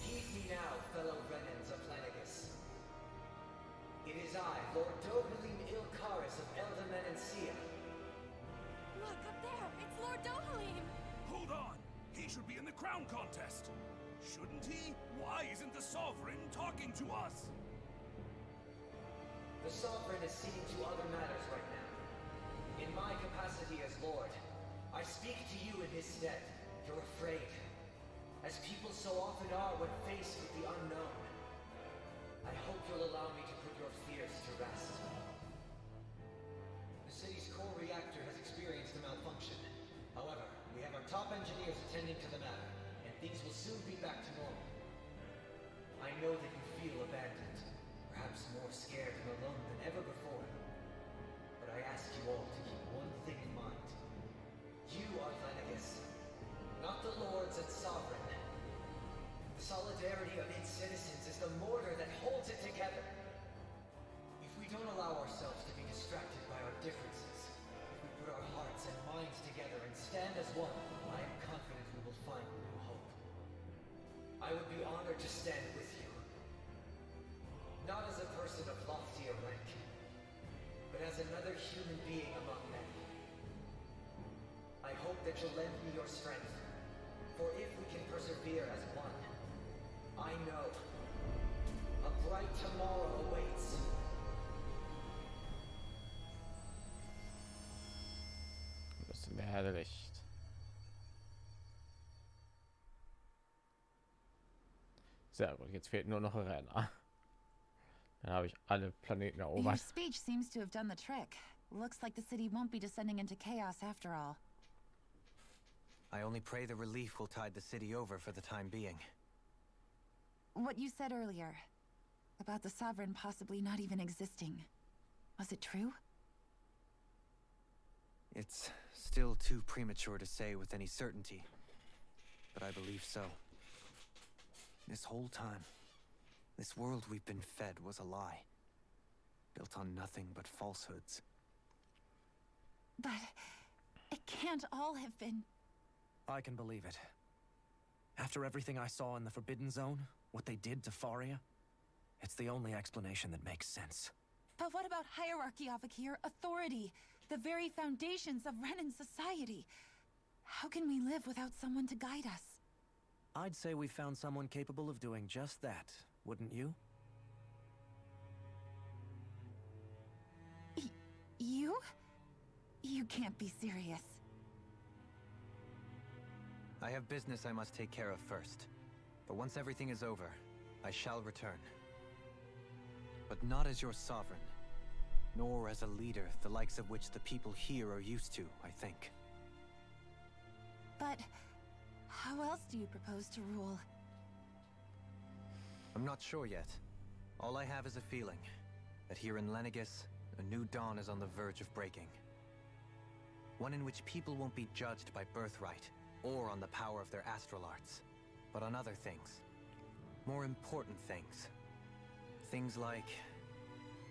Heed me now, fellow remnants of Lenegis. It is I, Lord Dohalim Ilkaris of Eldaman and Sia. Look, up there! It's Lord Dohalim! Hold on! He should be in the crown contest! Shouldn't he? Why isn't the Sovereign talking to us? The Sovereign is seeing to other matters right now. In my capacity as Lord, I speak to you in his stead. You're afraid, as people so often are when faced with the unknown. I hope you'll allow me to put your fears to rest. The city's core reactor has experienced a malfunction. However, we have our top engineers attending to the matter, and things will soon be back to normal. I know that you feel abandoned, perhaps more scared and alone than ever before. But I ask you all to keep one thing in mind. You are Lenegis, not the lords and sovereign. The solidarity of its citizens is the mortar that holds it together. If we don't allow ourselves to be distracted by our differences, if we put to stand with you. Not as a person of loftier rank, but as another human being among men. I hope that you'll lend me your strength, for if we can persevere as one, I know a bright tomorrow awaits. Das wäre recht. Sehr gut, jetzt fehlt nur noch ein Renner. Dann habe ich alle Planeten Your erobert. speech seems to have done the trick. Looks like the city won't be descending into chaos after all. I only pray the relief will tide the city over for the time being. What you said earlier about the Sovereign possibly not even existing. Was it true? It's still too premature to say with any certainty, but I believe so. This whole time, this world we've been fed was a lie, built on nothing but falsehoods. But it can't all have been. I can believe it. After everything I saw in the Forbidden Zone, what they did to Faria, it's the only explanation that makes sense. But what about hierarchy, Avakir? Authority, the very foundations of Renan society. How can we live without someone to guide us? I'd say we found someone capable of doing just that, wouldn't you? You? You can't be serious. I have business I must take care of first. But once everything is over, I shall return. But not as your sovereign, nor as a leader the likes of which the people here are used to, I think. But how else do you propose to rule? I'm not sure yet. All I have is a feeling that here in Lenegis, a new dawn is on the verge of breaking. One in which people won't be judged by birthright or on the power of their astral arts, but on other things. More important things. Things like,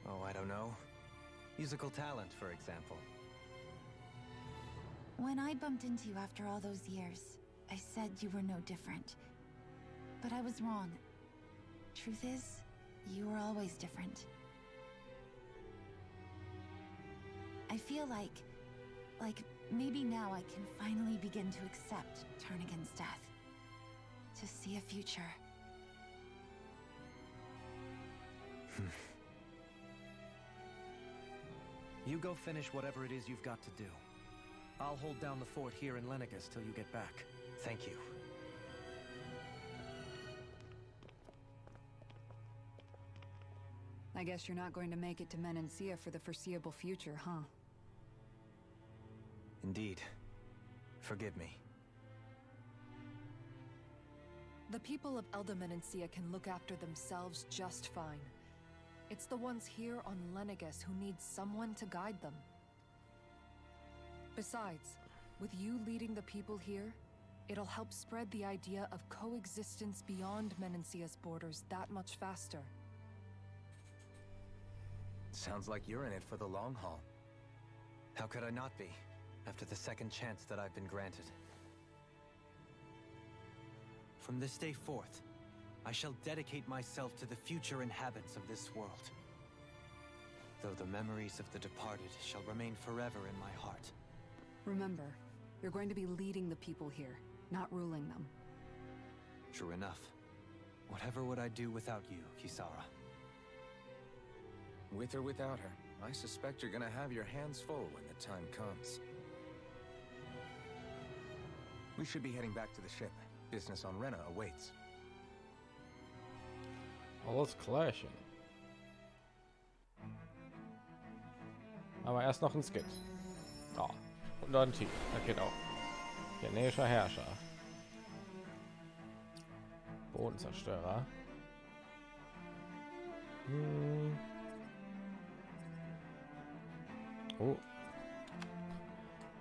oh, I don't know, musical talent, for example. When I bumped into you after all those years, I said you were no different. But I was wrong. Truth is, you were always different. I feel like maybe now I can finally begin to accept Turnigan's death. To see a future. You go finish whatever it is you've got to do. I'll hold down the fort here in Lenegis till you get back. Thank you. I guess you're not going to make it to Menancia for the foreseeable future, huh? Indeed. Forgive me. The people of Elda Menancia can look after themselves just fine. It's the ones here on Lenegis who need someone to guide them. Besides, with you leading the people here, it'll help spread the idea of coexistence beyond Menancia's borders that much faster. Sounds like you're in it for the long haul. How could I not be, after the second chance that I've been granted? From this day forth, I shall dedicate myself to the future inhabitants of this world. Though the memories of the departed shall remain forever in my heart. Remember, you're going to be leading the people here, not ruling them. True enough. Whatever would I do without you, Kisara? With or without her, I suspect you're gonna have your hands full when the time comes. We should be heading back to the ship. Business on Rena awaits. Alles klärchen. Aber erst noch ein Skit. Ja, und dann Team. Das geht auch. Genetischer Herrscher. Bodenzerstörer. Oh.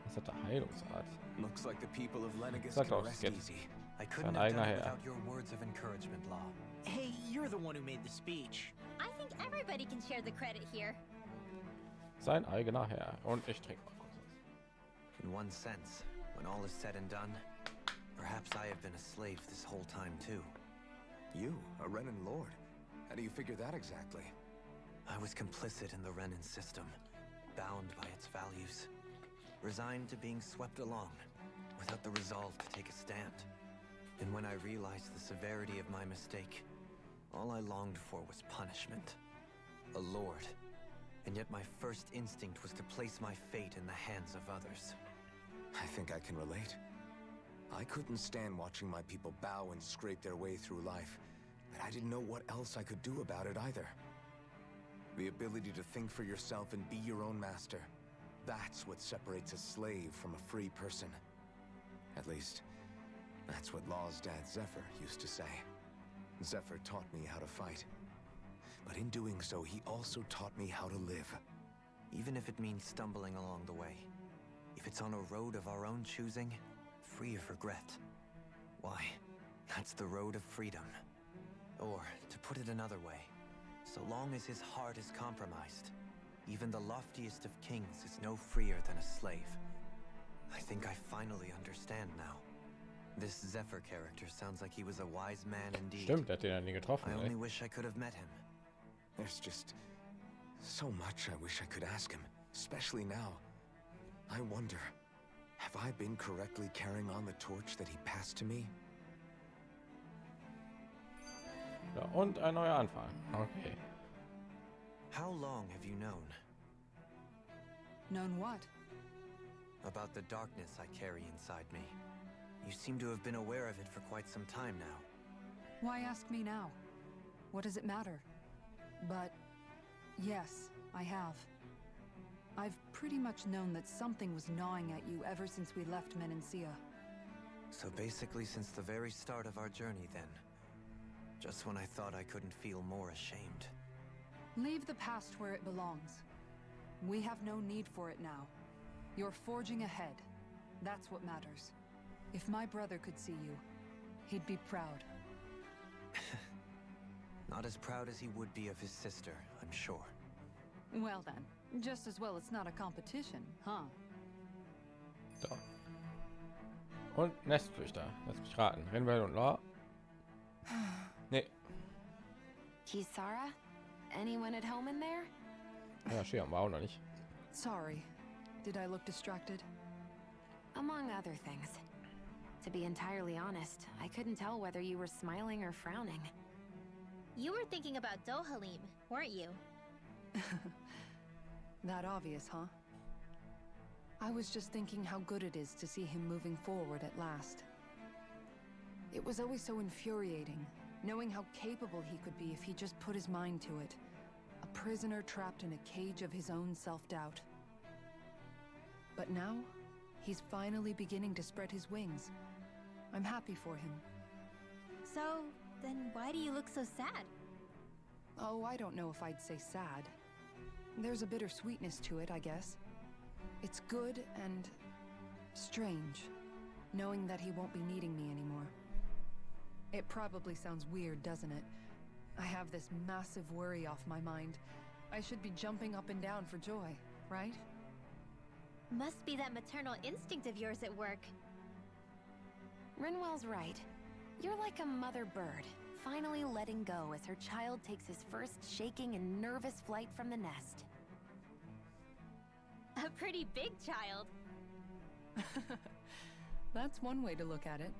Das hat der Heilungsart. Looks like the people of Lenegis Sag can doch, rest Skit. easy. I couldn't Sein have done eigener it Herr. without your words of encouragement, Law. Hey, you're the one who made the speech. I think everybody can share the credit here. Sein eigener Herr. Und ich trinke mal kurz was. In one sense, when all is said and done, perhaps I have been a slave this whole time too. You, a Renan Lord. How do you figure that exactly? I was complicit in the Renan system, bound by its values, resigned to being swept along, without the resolve to take a stand. And when I realized the severity of my mistake, all I longed for was punishment. A lord. And yet my first instinct was to place my fate in the hands of others. I think I can relate. I couldn't stand watching my people bow and scrape their way through life, but I didn't know what else I could do about it either. The ability to think for yourself and be your own master, that's what separates a slave from a free person. At least, that's what Law's dad Zephyr used to say. Zephyr taught me how to fight. But in doing so, he also taught me how to live. Even if it means stumbling along the way. If it's on a road of our own choosing, free of regret. Why, that's the road of freedom. Or, to put it another way, so long as his heart is compromised, even the loftiest of kings is no freer than a slave. I think I finally understand now. This Zephyr character sounds like he was a wise man indeed. Stimmt, der hat den ja nie getroffen. I only wish I could have met him. There's just so much I wish I could ask him, especially now. I wonder, have I been correctly carrying on the torch that he passed to me? Ja, und ein neuer Anfang. Okay. How long have you known? Known what? About the darkness I carry inside me. You seem to have been aware of it for quite some time now. Why ask me now? What does it matter? But yes, I have. I've pretty much known that something was gnawing at you ever since we left Menancia. So basically since the very start of our journey then. Just when I thought I couldn't feel more ashamed. Leave the past where it belongs. We have no need for it now. You're forging ahead. That's what matters. If my brother could see you, he'd be proud. Not as proud as he would be of his sister, I'm sure. Well then, just as well it's not a competition, huh? So. Und Nestflüchter. Lass mich raten. Renwell und Law? Nee. Kisara? Anyone at home in there? Ja, Shion war auch noch nicht. Sorry. Did I look distracted? Among other things. To be entirely honest, I couldn't tell whether you were smiling or frowning. You were thinking about Dohalim, weren't you? That obvious, huh? I was just thinking how good it is to see him moving forward at last. It was always so infuriating, knowing how capable he could be if he just put his mind to it. A prisoner trapped in a cage of his own self-doubt. But now, he's finally beginning to spread his wings. I'm happy for him. So, then why do you look so sad? Oh, I don't know if I'd say sad. There's a bittersweetness to it, I guess. It's good and strange, knowing that he won't be needing me anymore. It probably sounds weird, doesn't it? I have this massive worry off my mind. I should be jumping up and down for joy, right? Must be that maternal instinct of yours at work. Rinwell's right. You're like a mother bird, finally letting go as her child takes his first shaking and nervous flight from the nest. A pretty big child. That's one way to look at it.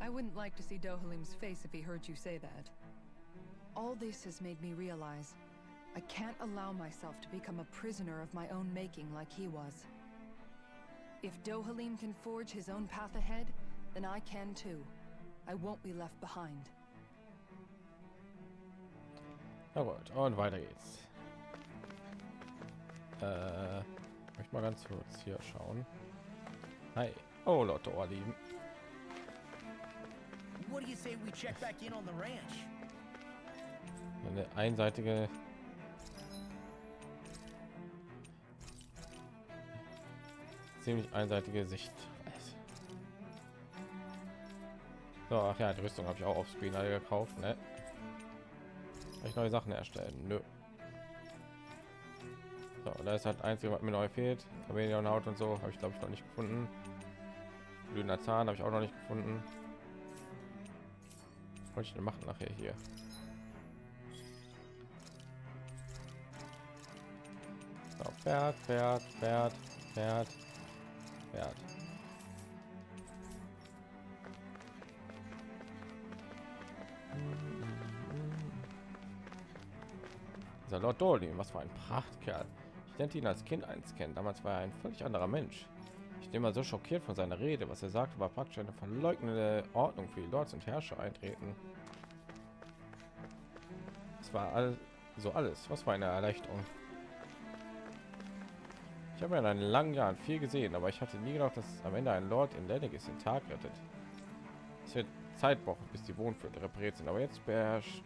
I wouldn't like to see Dohalim's face if he heard you say that. All this has made me realize I can't allow myself to become a prisoner of my own making like he was. If Dohalim can forge his own path ahead, then I can too. I won't be left behind. Na gut, und weiter geht's. Möchte mal ganz kurz hier schauen. Hi. Oh, Leute, oh, lieben. What do you say we check back in on the ranch? Eine einseitige ziemlich einseitige Sicht. So, ach ja, die Rüstung habe ich auch auf Screen alle gekauft, ne? Kann ich neue Sachen erstellen? Nö. So, da ist halt einzige, was mir neu fehlt. Chameleon-Haut und so habe ich glaube ich noch nicht gefunden. Glühender Zahn habe ich auch noch nicht gefunden. Was wollte ich denn machen nachher hier? So, Pferd. Dieser Lord Dolly, was für ein Prachtkerl. Ich lernte ihn als Kind kennen. Damals war er ein völlig anderer Mensch. Ich bin mal so schockiert von seiner Rede. Was er sagte, war praktisch eine verleugnende Ordnung für die Lords und Herrscher eintreten. Es war alles. Was für eine Erleichterung. Ich habe in einen langen Jahren viel gesehen, aber ich hatte nie gedacht, dass am Ende ein Lord in Lenegis den Tag rettet. Es wird Zeit brauchen, bis die Wohnviertel repariert sind, aber jetzt beherrscht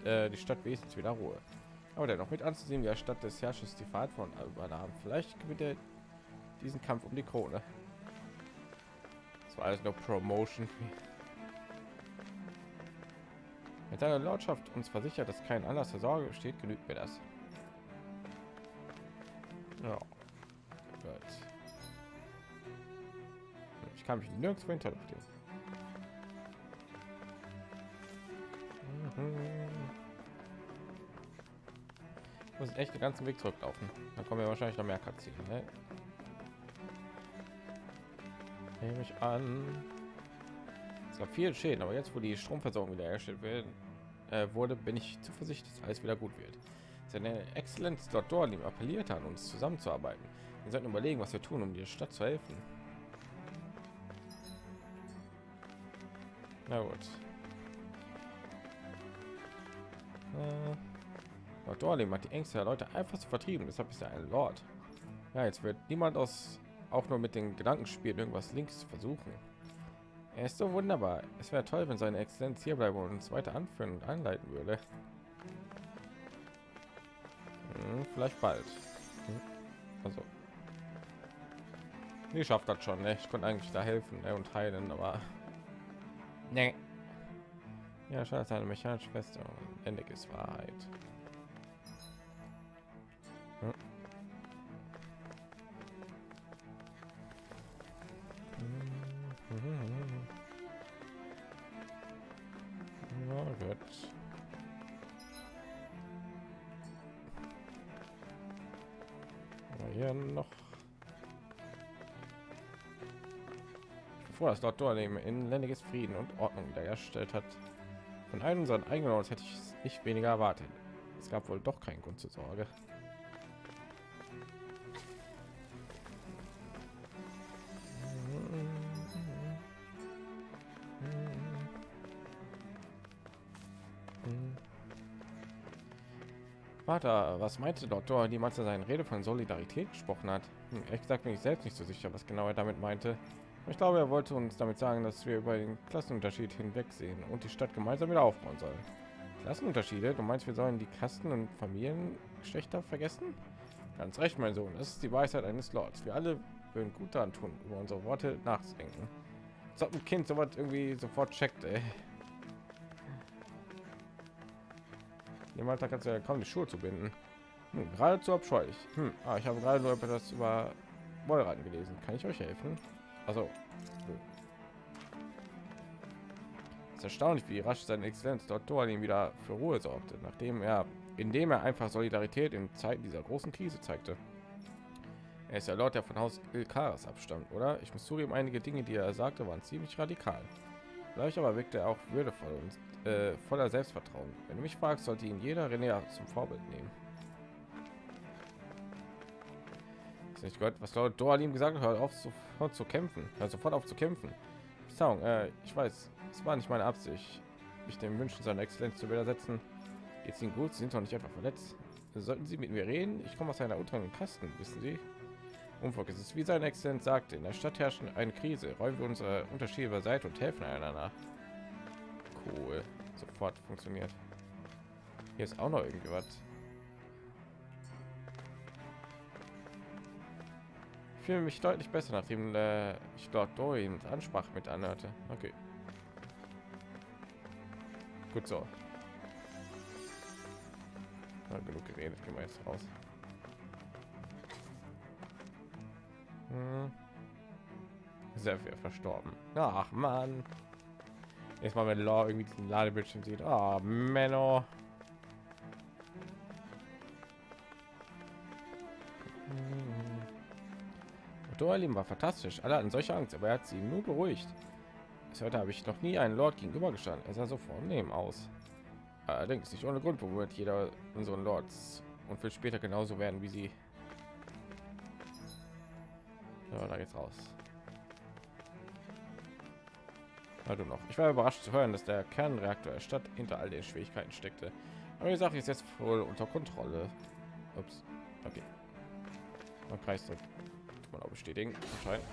die Stadt wesentlich wieder Ruhe. Aber dennoch mit anzusehen, wie der Stadt des Herrschers die Fahrt von übernahm. Vielleicht gewinnt er diesen Kampf um die Krone. Das war alles nur Promotion. Wenn seine Lordschaft uns versichert, dass kein Anlass zur Sorge besteht, genügt mir das. Ja. Gut. Ich kann mich nirgendwo interpretieren. Ich muss echt den ganzen Weg zurücklaufen. Dann kommen wir wahrscheinlich noch mehr Cutscenes. Ne? Nehme ich an. Es gab viel Schäden, aber jetzt, wo die Stromversorgung wiederhergestellt wurde, bin ich zuversichtlich, dass alles wieder gut wird. Seine Exzellenz dort Dorlim appelliert an uns zusammenzuarbeiten. Wir sollten überlegen, was wir tun, um der Stadt zu helfen. Na gut. Lord Dorlim hat die Ängste der Leute einfach zu vertrieben, deshalb ist er ein Lord. Ja, jetzt wird niemand auch nur mit den Gedanken spielen, irgendwas links zu versuchen. Er ist so wunderbar. Es wäre toll, wenn seine Exzellenz hier bleiben und uns weiter anführen und anleiten würde. Vielleicht bald. Also, ich schafft das schon. Ne? Ich konnte eigentlich da helfen und heilen, aber nee. Ja, schade, seine mechanische Schwester und Lenegis Wahrheit. Ja, gut. Hier noch. Bevor das Lord Dorlim in Lenegis Frieden und Ordnung wiederhergestellt hat, von einem unseren eigenen Orts hätte ich es nicht weniger erwartet. Es gab wohl doch keinen Grund zur Sorge. Vater, was meinte Doktor, die als er seine Rede von Solidarität gesprochen hat? Ehrlich gesagt bin ich selbst nicht so sicher, was genau er damit meinte. Ich glaube, er wollte uns damit sagen, dass wir über den Klassenunterschied hinwegsehen und die Stadt gemeinsam wieder aufbauen sollen. Klassenunterschiede? Du meinst, wir sollen die Kasten- und Familiengeschlechter vergessen? Ganz recht, mein Sohn. Das ist die Weisheit eines Lords. Wir alle würden gut daran tun, über unsere Worte nachzudenken. Als ob ein Kind sowas irgendwie sofort checkt, ey. Im Alltag kannst du ja kaum die Schuhe zu binden. Geradezu abscheulich. Ich habe gerade nur etwas über Wollraten gelesen. Kann ich euch helfen? Also, es ist erstaunlich, wie rasch seine Exzellenz dort Dorlim wieder für Ruhe sorgte, indem er einfach Solidarität in Zeiten dieser großen Krise zeigte. Er ist ja Lord, der von Haus Ilkaras abstammt, oder? Ich muss zugeben, einige Dinge, die er sagte, waren ziemlich radikal. Vielleicht aber wirkte er auch würdevoll und voller Selbstvertrauen. Wenn du mich fragst, sollte ihn jeder René zum Vorbild nehmen. Ist nicht gehört, was Lord Dorlim gesagt hat, hört auf sofort zu kämpfen. Hört sofort auf zu kämpfen. Verzeihung, ich weiß, es war nicht meine Absicht, mich dem Wünschen seiner Exzellenz zu widersetzen. Jetzt sind gut, sie sind doch nicht einfach verletzt. Sollten Sie mit mir reden? Ich komme aus einer unteren Kasten, wissen Sie? Unfug, es ist wie seine Exzellenz sagte, in der Stadt herrscht eine Krise. Räumen wir unsere Unterschiede beiseite und helfen einander. Cool, sofort funktioniert. Hier ist auch noch irgendwie was. Ich fühle mich deutlich besser, nachdem ich dort Dorlim Ansprache mit anhörte. Okay. Gut so. Na, genug geredet, gehen wir jetzt raus. Sehr viel verstorben. Ach man. Erstmal, wenn Law irgendwie den Ladebildschirm sieht. Ah, Menno. Leben war fantastisch. Alle hatten solche Angst, aber er hat sie nur beruhigt. Bis heute habe ich noch nie einen Lord gegenübergestanden. Er sah so vornehm aus. Allerdings nicht ohne Grund bewundert jeder unseren Lords und will später genauso werden wie sie. Ja, da geht's raus. Also noch. Ich war überrascht zu hören, dass der Kernreaktor der Stadt hinter all den Schwierigkeiten steckte. Aber die Sache ist jetzt voll unter Kontrolle. Ups. Okay. Man Kreis drückt. Kann man auch bestätigen. Anscheinend.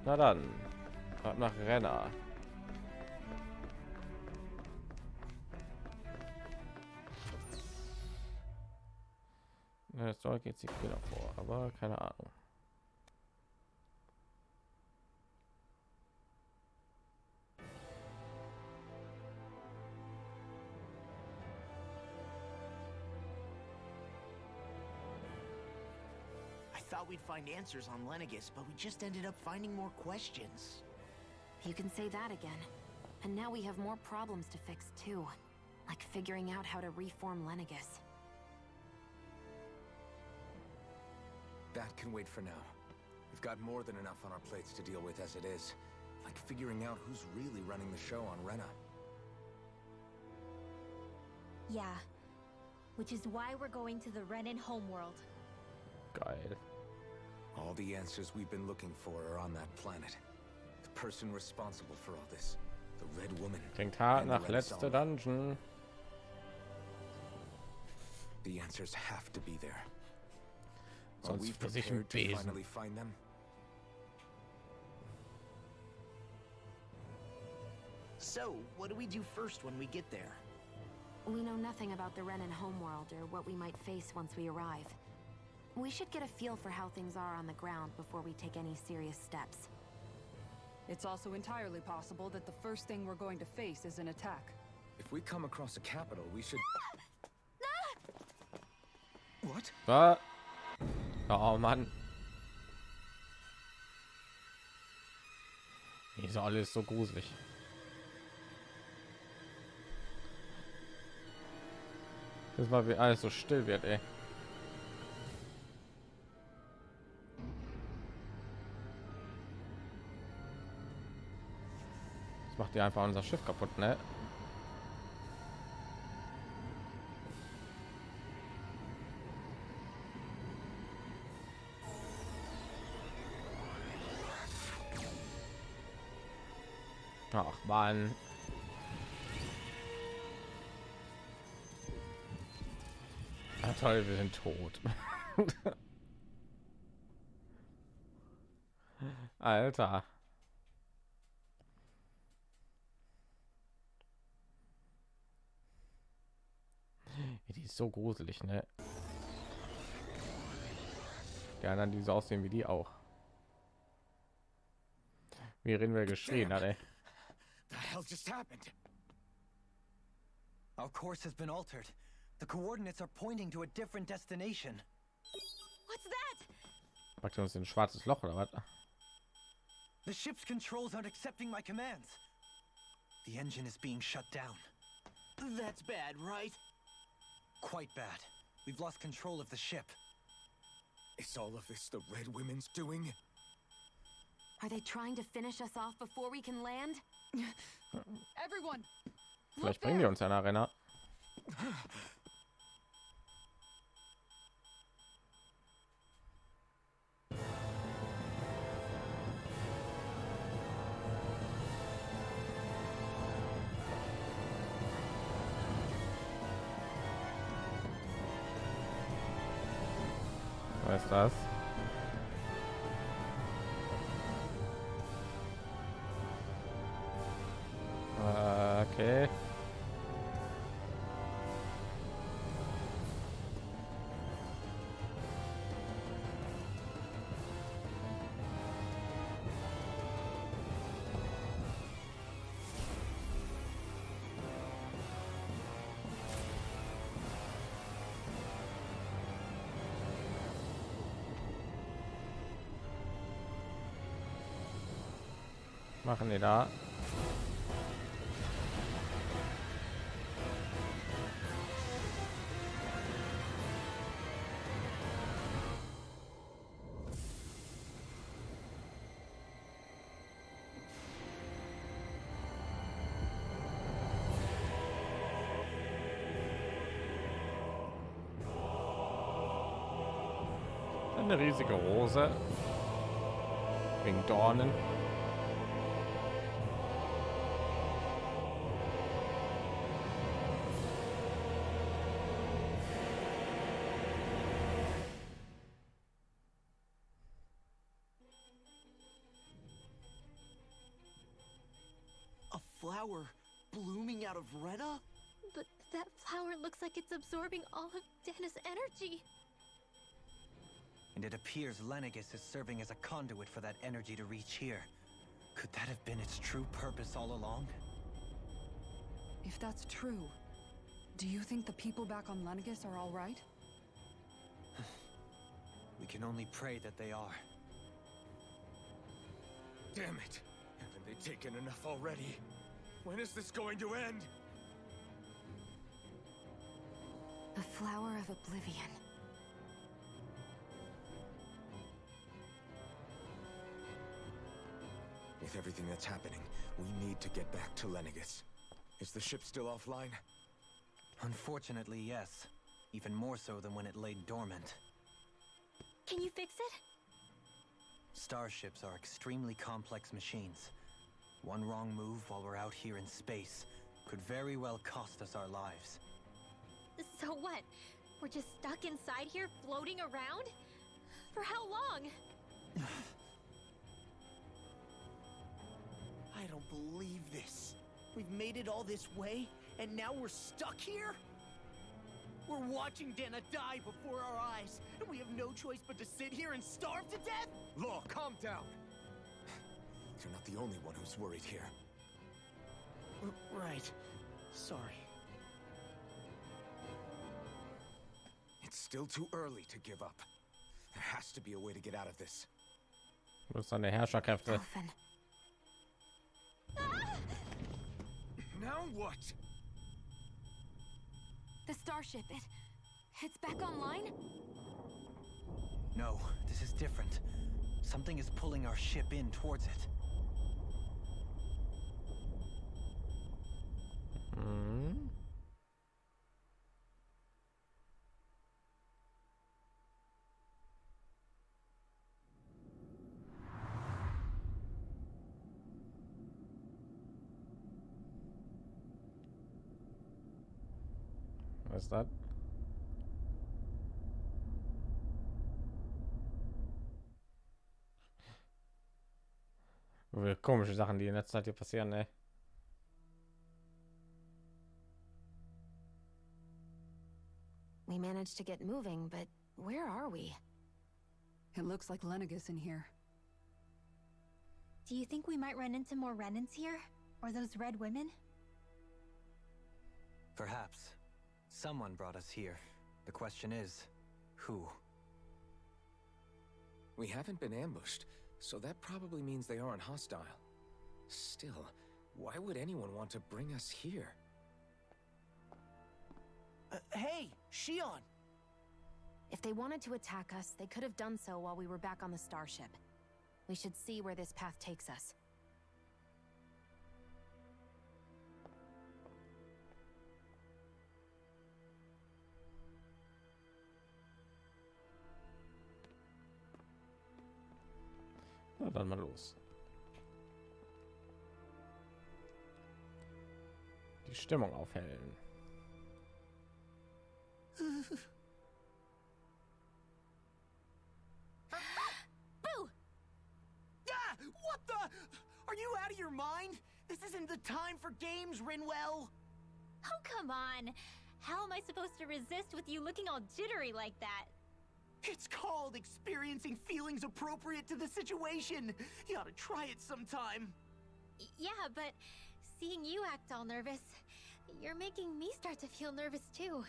Na dann. Ab nach Renner. Jetzt geht sie wieder vor, aber keine Ahnung. Thought we'd find answers on Lenegis, but we just ended up finding more questions. You can say that again. And now we have more problems to fix too. Like figuring out how to reform Lenegis. That can wait for now. We've got more than enough on our plates to deal with as it is. Like figuring out who's really running the show on Rena. Yeah. Which is why we're going to the Renan homeworld. Geil. All the answers we've been looking for are on that planet. The person responsible for all this, the Red Woman. Klingt hart nach letzte Dungeon. The answers have to be there. Are we prepared to finally find them? So, what do we do first when we get there? We know nothing about the Renan homeworld or what we might face once we arrive. We should get a feel for how things are on the ground before we take any serious steps. It's also entirely possible that the first thing we're going to face is an attack. If we come across a capital, we should... What? Was? Oh Mann. Wieso alles so gruselig? Das mal wie alles so still wird, ey. Das macht ihr einfach unser Schiff kaputt, ne? Ach Mann. Ja, toll, wir sind tot. Alter. Die ist so gruselig, ne? Die anderen, die so aussehen wie die auch. Wie reden wir geschrien, ey. The hell just happened? Our course has been altered. The coordinates are pointing to a different destination. What's that? Packt uns in ein schwarzes Loch oder was? The ship's controls aren't accepting my commands. The engine is being shut down. That's bad, right? Quite bad. We've lost control of the ship. Is all of this the Red Women's doing? Are they trying to finish us off before we can land? Everyone! Vielleicht bringen die uns eine Arena. Was ist das? Okay. Machen die da? Eine riesige Rose wegen Dornen. A flower blooming out of Rena? But that flower looks like it's absorbing all of Dana's energy. And it appears Lenegis is serving as a conduit for that energy to reach here. Could that have been its true purpose all along? If that's true, do you think the people back on Lenegis are all right? We can only pray that they are. Damn it! Haven't they taken enough already? When is this going to end? A flower of oblivion. With everything that's happening, we need to get back to Lenegis. Is the ship still offline? Unfortunately, yes. Even more so than when it lay dormant. Can you fix it? Starships are extremely complex machines. One wrong move while we're out here in space could very well cost us our lives. So what? We're just stuck inside here, floating around? For how long? I don't believe this. We've made it all this way, and now we're stuck here? We're watching Dana die before our eyes, and we have no choice but to sit here and starve to death? Law, calm down. You're not the only one who's worried here. Right. Sorry. It's still too early to give up. There has to be a way to get out of this. Was an der Herrscherkräfte. Often. Now what? The starship, it's back online? No, this is different. Something is pulling our ship in towards it. Was ist das? Komische Sachen, die in letzter Zeit hier passieren, ne? We managed to get moving, but where are we? It looks like Lenegis in here. Do you think we might run into more Renans here? Or those red women? Perhaps. Someone brought us here. The question is, who? We haven't been ambushed, so that probably means they aren't hostile. Still, why would anyone want to bring us here? Hey, Shion! If they wanted to attack us, they could have done so while we were back on the starship. We should see where this path takes us. Na, dann mal los. Die Stimmung aufhellen. Boo! Ah! What the? Are you out of your mind? This isn't the time for games, Rinwell! Oh, come on. How am I supposed to resist with you looking all jittery like that? It's called experiencing feelings appropriate to the situation. You ought to try it sometime. Yeah, but seeing you act all nervous, you're making me start to feel nervous too.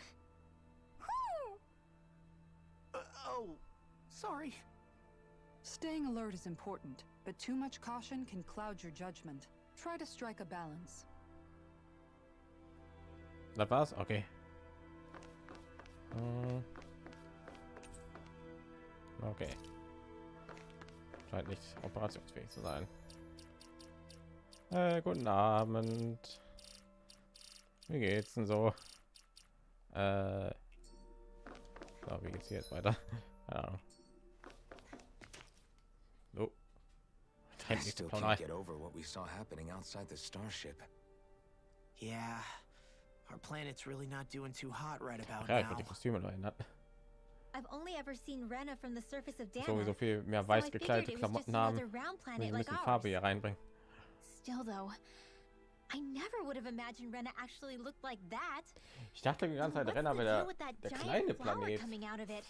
Oh, sorry. Staying alert is important, but too much caution can cloud your judgment. Try to strike a balance. Das war's? Okay. Okay. Scheint nicht operationsfähig zu sein. Guten Abend. Wie geht's denn so? So, wie geht's hier jetzt weiter? Ja. So. I still can't get over what we saw happening outside the starship. Yeah, our planet's really not doing too hot right about Ja, ich now. würde die Kostüme noch ändern. I've only ever seen Rena from the surface of Dana. Sowieso viel mehr so weiß I gekleidete figured it was just Klamotten haben. another round planet Wir like müssen ours. Farbe hier reinbringen. Still though, I never would have imagined Rena actually looked like that. Ich dachte die ganze Zeit, What's Renner the wäre deal with that der giant kleine flower Planet. coming out of it?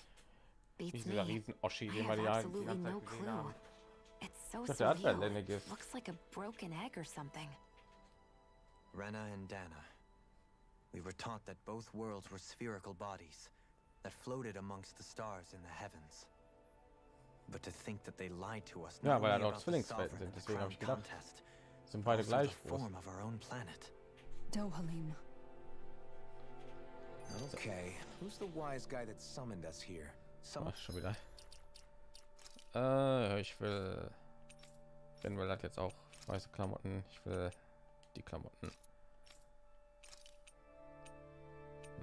Nicht Beats dieser me. riesen Oschi, I den wir have die ganze absolutely Zeit no gesehen clue. haben. It's so Ich dachte, er hat ein surreal. Lenegis. Looks like a broken egg or something. Rena and Dana. We were taught that both worlds were spherical bodies that floated amongst the stars in the heavens. But to think that they lied to us Ja, not weil only auch about the Zwillingswelten sovereign sind, and the deswegen habe ich crown gedacht, contest, sind beide also gleich the groß. form of our own planet. Dohalim. Okay, who's the wise guy that summoned us here? Ach, schon wieder. Ich will. Ben will hat jetzt auch weiße Klamotten. Ich will die Klamotten.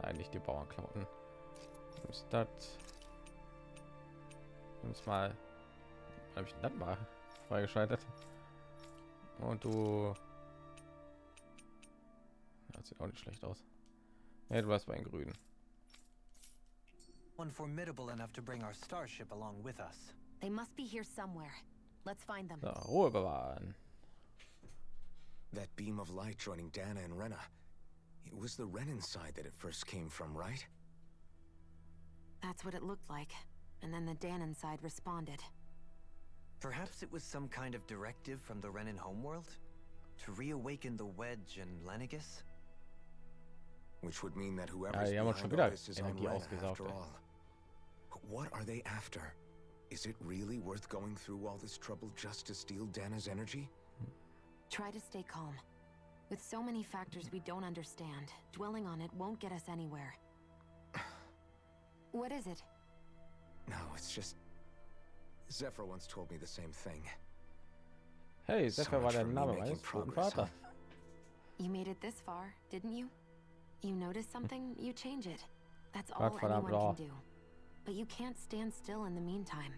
Nein, nicht die Bauernklamotten. Ist das? Nimm's mal. Habe ich das mal freigeschaltet? Und du. Das sieht auch nicht schlecht aus. Nee, du hast bei den Grünen. One formidable enough to bring our starship along with us. They must be here somewhere. Let's find them. So, Ruhe bewahren. That beam of light joining Dana and Rena. It was the Renan side that it first came from, right? That's what it looked like. And then the Danon side responded. Perhaps it was some kind of directive from the Renan homeworld? To reawaken the wedge in Lenegis? Which would mean that whoever's Ja, die haben uns schon behind all wieder this is on Energie Rena ausgesaugt. after all. But what are they after? Is it really worth going through all this trouble just to steal Dana's energy? Try to stay calm. With so many factors we don't understand, dwelling on it won't get us anywhere. What is it? No, it's just... Zephyr once told me the same thing. Hey, Zephyr war der for me Name making meines guten progress, Vaters. You made it this far, didn't you? You notice something, you change it. That's all Gott verdammt, anyone can do. But you can't stand still in the meantime.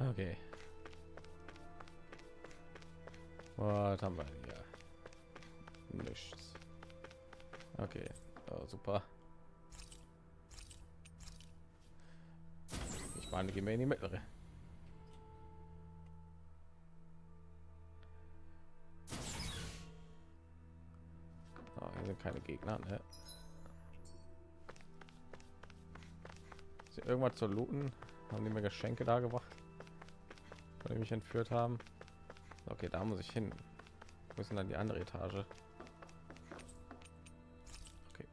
Okay. Was haben wir hier? Nichts. Okay, oh, super. Ich meine, gehen wir in die mittlere. Oh, hier sind keine Gegner, ne? Ist hier irgendwas zu looten? Haben die mir Geschenke da gebracht, weil die mich entführt haben? Okay, da muss ich hin. Wo ist denn dann die andere Etage? Okay.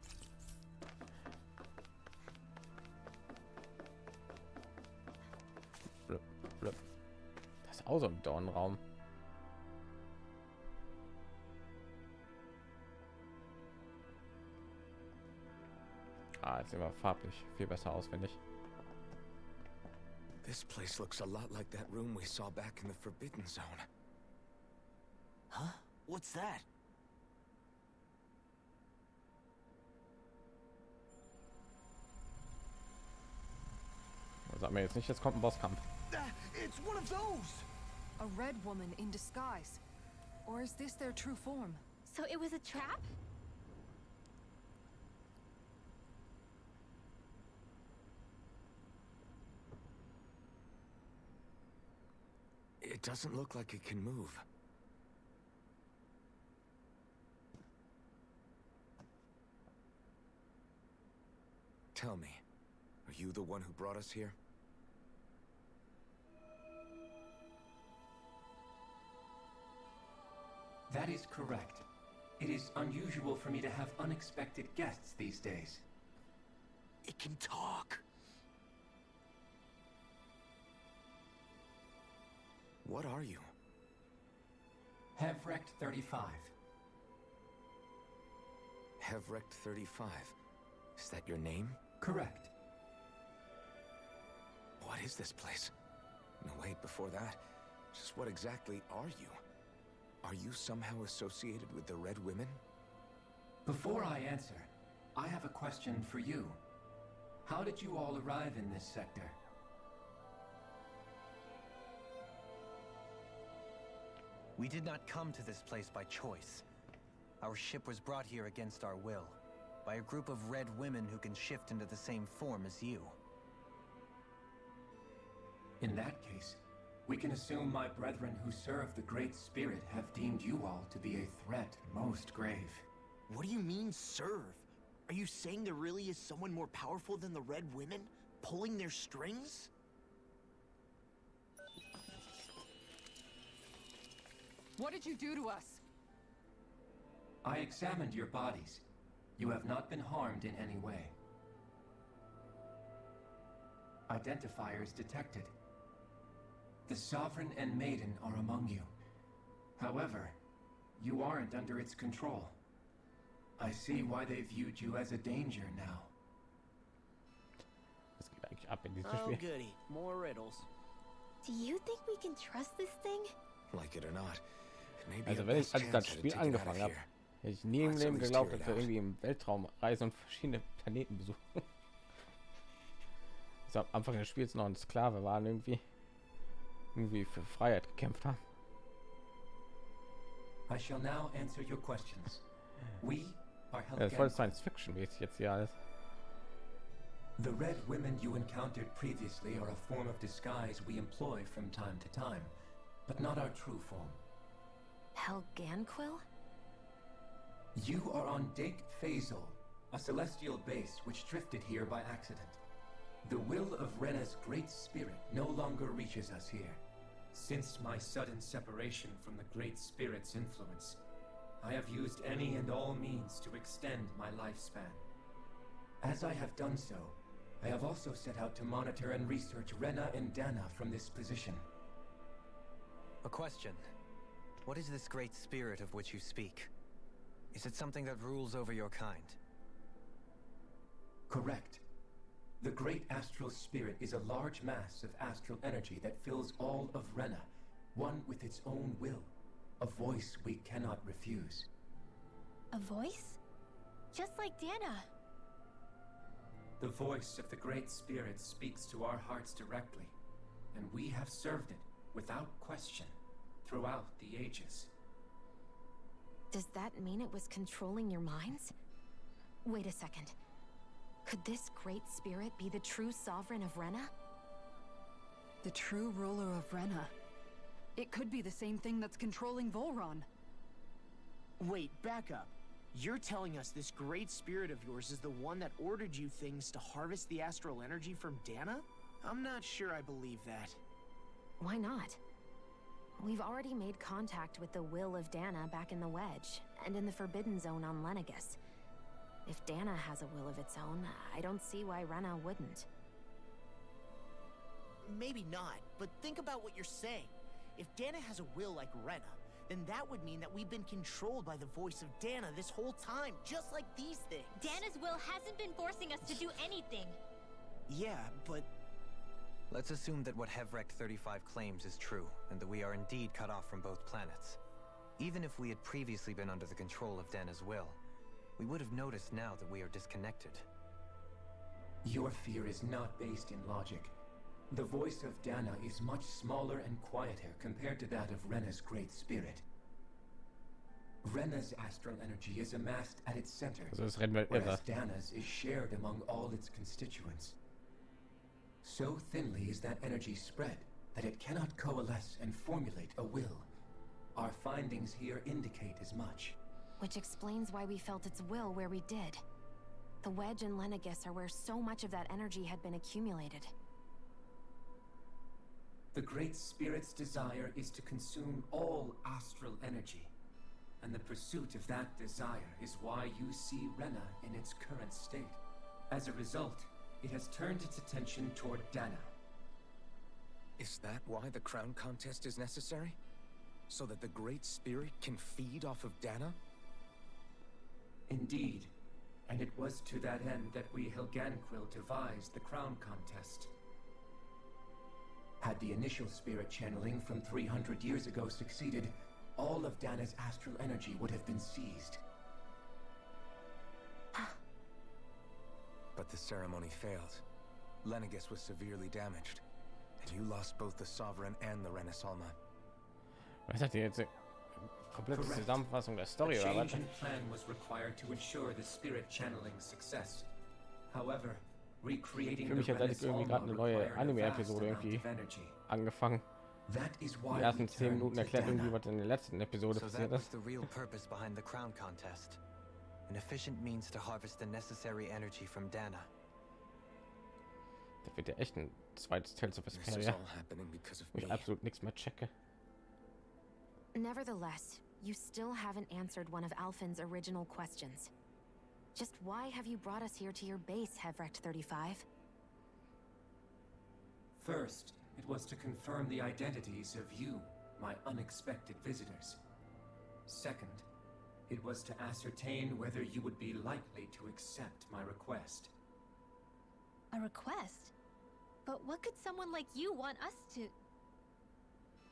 Blub, blub. Das ist auch so ein Dornenraum. Ah, jetzt sehen wir farblich viel besser aus, finde ich. This place looks a lot like that room we saw back in the Forbidden Zone. Huh? What's that? Sag mir jetzt nicht, jetzt kommt ein Bosskampf. It's one of those! A red woman in disguise. Or is this their true form? So it was a trap? It doesn't look like it can move. Tell me, are you the one who brought us here? That is correct. It is unusual for me to have unexpected guests these days. It can talk. What are you? Hevrect 35. Hevrect 35. Is that your name? Correct. What is this place? No, wait, before that, just what exactly are you? Are you somehow associated with the Red Women? Before I answer, I have a question for you. How did you all arrive in this sector? We did not come to this place by choice. Our ship was brought here against our will, by a group of red women who can shift into the same form as you. In that case, we can assume my brethren who serve the Great Spirit have deemed you all to be a threat most grave. What do you mean, serve? Are you saying there really is someone more powerful than the Red Women, pulling their strings? What did you do to us? I examined your bodies. You have not been harmed in any way. Identifiers detected. The Sovereign and Maiden are among you. However, you aren't under its control. I see why they viewed you as a danger now. Es geht eigentlich ab in diesem Oh, Spiel. goody. More riddles. Do you think we can trust this thing? Like it or not, it may be Also our wenn ich, best als ich das chance to Spiel take it out of angefangen habe, here. hätte ich nie im Let's Leben at least geglaubt, hear dass it wir out. irgendwie im Weltraum reisen und verschiedene Planeten besuchen. So, am Anfang des Spiels noch ein Sklave waren, irgendwie für Freiheit gekämpft haben. I shall now answer your questions. We are held Ja, das ist voll against Science-Fiction-mäßig jetzt hier alles. the red women you encountered previously are a form of disguise we employ from time to time, but not our true form. Helganquil? You are on Dake Phasol, a celestial base which drifted here by accident. The will of Rena's great spirit no longer reaches us here. Since my sudden separation from the Great Spirit's influence, I have used any and all means to extend my lifespan. As I have done so, I have also set out to monitor and research Rena and Dana from this position. A question. What is this great spirit of which you speak? Is it something that rules over your kind? Correct. The great astral spirit is a large mass of astral energy that fills all of Rena, one with its own will, a voice we cannot refuse. A voice? Just like Dana. The voice of the great spirit speaks to our hearts directly, and we have served it without question throughout the ages. Does that mean it was controlling your minds? Wait a second. Could this great spirit be the true sovereign of Rena? The true ruler of Rena. It could be the same thing that's controlling Volron. Wait, back up. You're telling us this great spirit of yours is the one that ordered you things to harvest the astral energy from Dana? I'm not sure I believe that. Why not? We've already made contact with the will of Dana back in the Wedge, and in the Forbidden Zone on Lenegis. If Dana has a will of its own, I don't see why Rena wouldn't. Maybe not, but think about what you're saying. If Dana has a will like Rena, then that would mean that we've been controlled by the voice of Dana this whole time, just like these things. Dana's will hasn't been forcing us to do anything. Yeah, but... Let's assume that what Hevrect 35 claims is true, and that we are indeed cut off from both planets. Even if we had previously been under the control of Dana's will, we would have noticed now that we are disconnected. Your fear is not based in logic. The voice of Dana is much smaller and quieter compared to that of Rena's great spirit. Rena's astral energy is amassed at its center, Also das reden wir whereas irre. Dana's is shared among all its constituents. So thinly is that energy spread that it cannot coalesce and formulate a will. Our findings here indicate as much. Which explains why we felt its will where we did. The Wedge and Lenegis are where so much of that energy had been accumulated. The Great Spirit's desire is to consume all astral energy, and the pursuit of that desire is why you see Rena in its current state. As a result, it has turned its attention toward Dana. Is that why the crown contest is necessary? So that the Great Spirit can feed off of Dana? Indeed. And it was to that end that we Helganquil devised the crown contest. Had the initial spirit channeling from 300 years ago succeeded, all of Dana's astral energy would have been seized. But the ceremony failed. Lenegis was severely damaged, and you lost both the Sovereign and the Renaissance. Was hat die jetzt komplette Zusammenfassung der Story A oder was? change in plan was required to ensure the spirit channeling success. However, recreating Für mich the hat irgendwie Renaissance gerade eine neue required a vast Anime-Episode amount irgendwie of energy. angefangen. That is Die why ersten we 10 turned Minuten to erklärt irgendwie, Dana. was in der letzten Episode So passiert that was ist. the real purpose behind the crown contest. An efficient means to harvest the necessary energy from Dana. Da wird ja echt ein zweites Tales of This is Vesperia, all happening because of wo ich me. absolut nichts mehr checke. Nevertheless, you still haven't answered one of Alphen's original questions. Just why have you brought us here to your base, Hevrecht 35? First, it was to confirm the identities of you, my unexpected visitors. Second, it was to ascertain whether you would be likely to accept my request. A request? But what could someone like you want us to...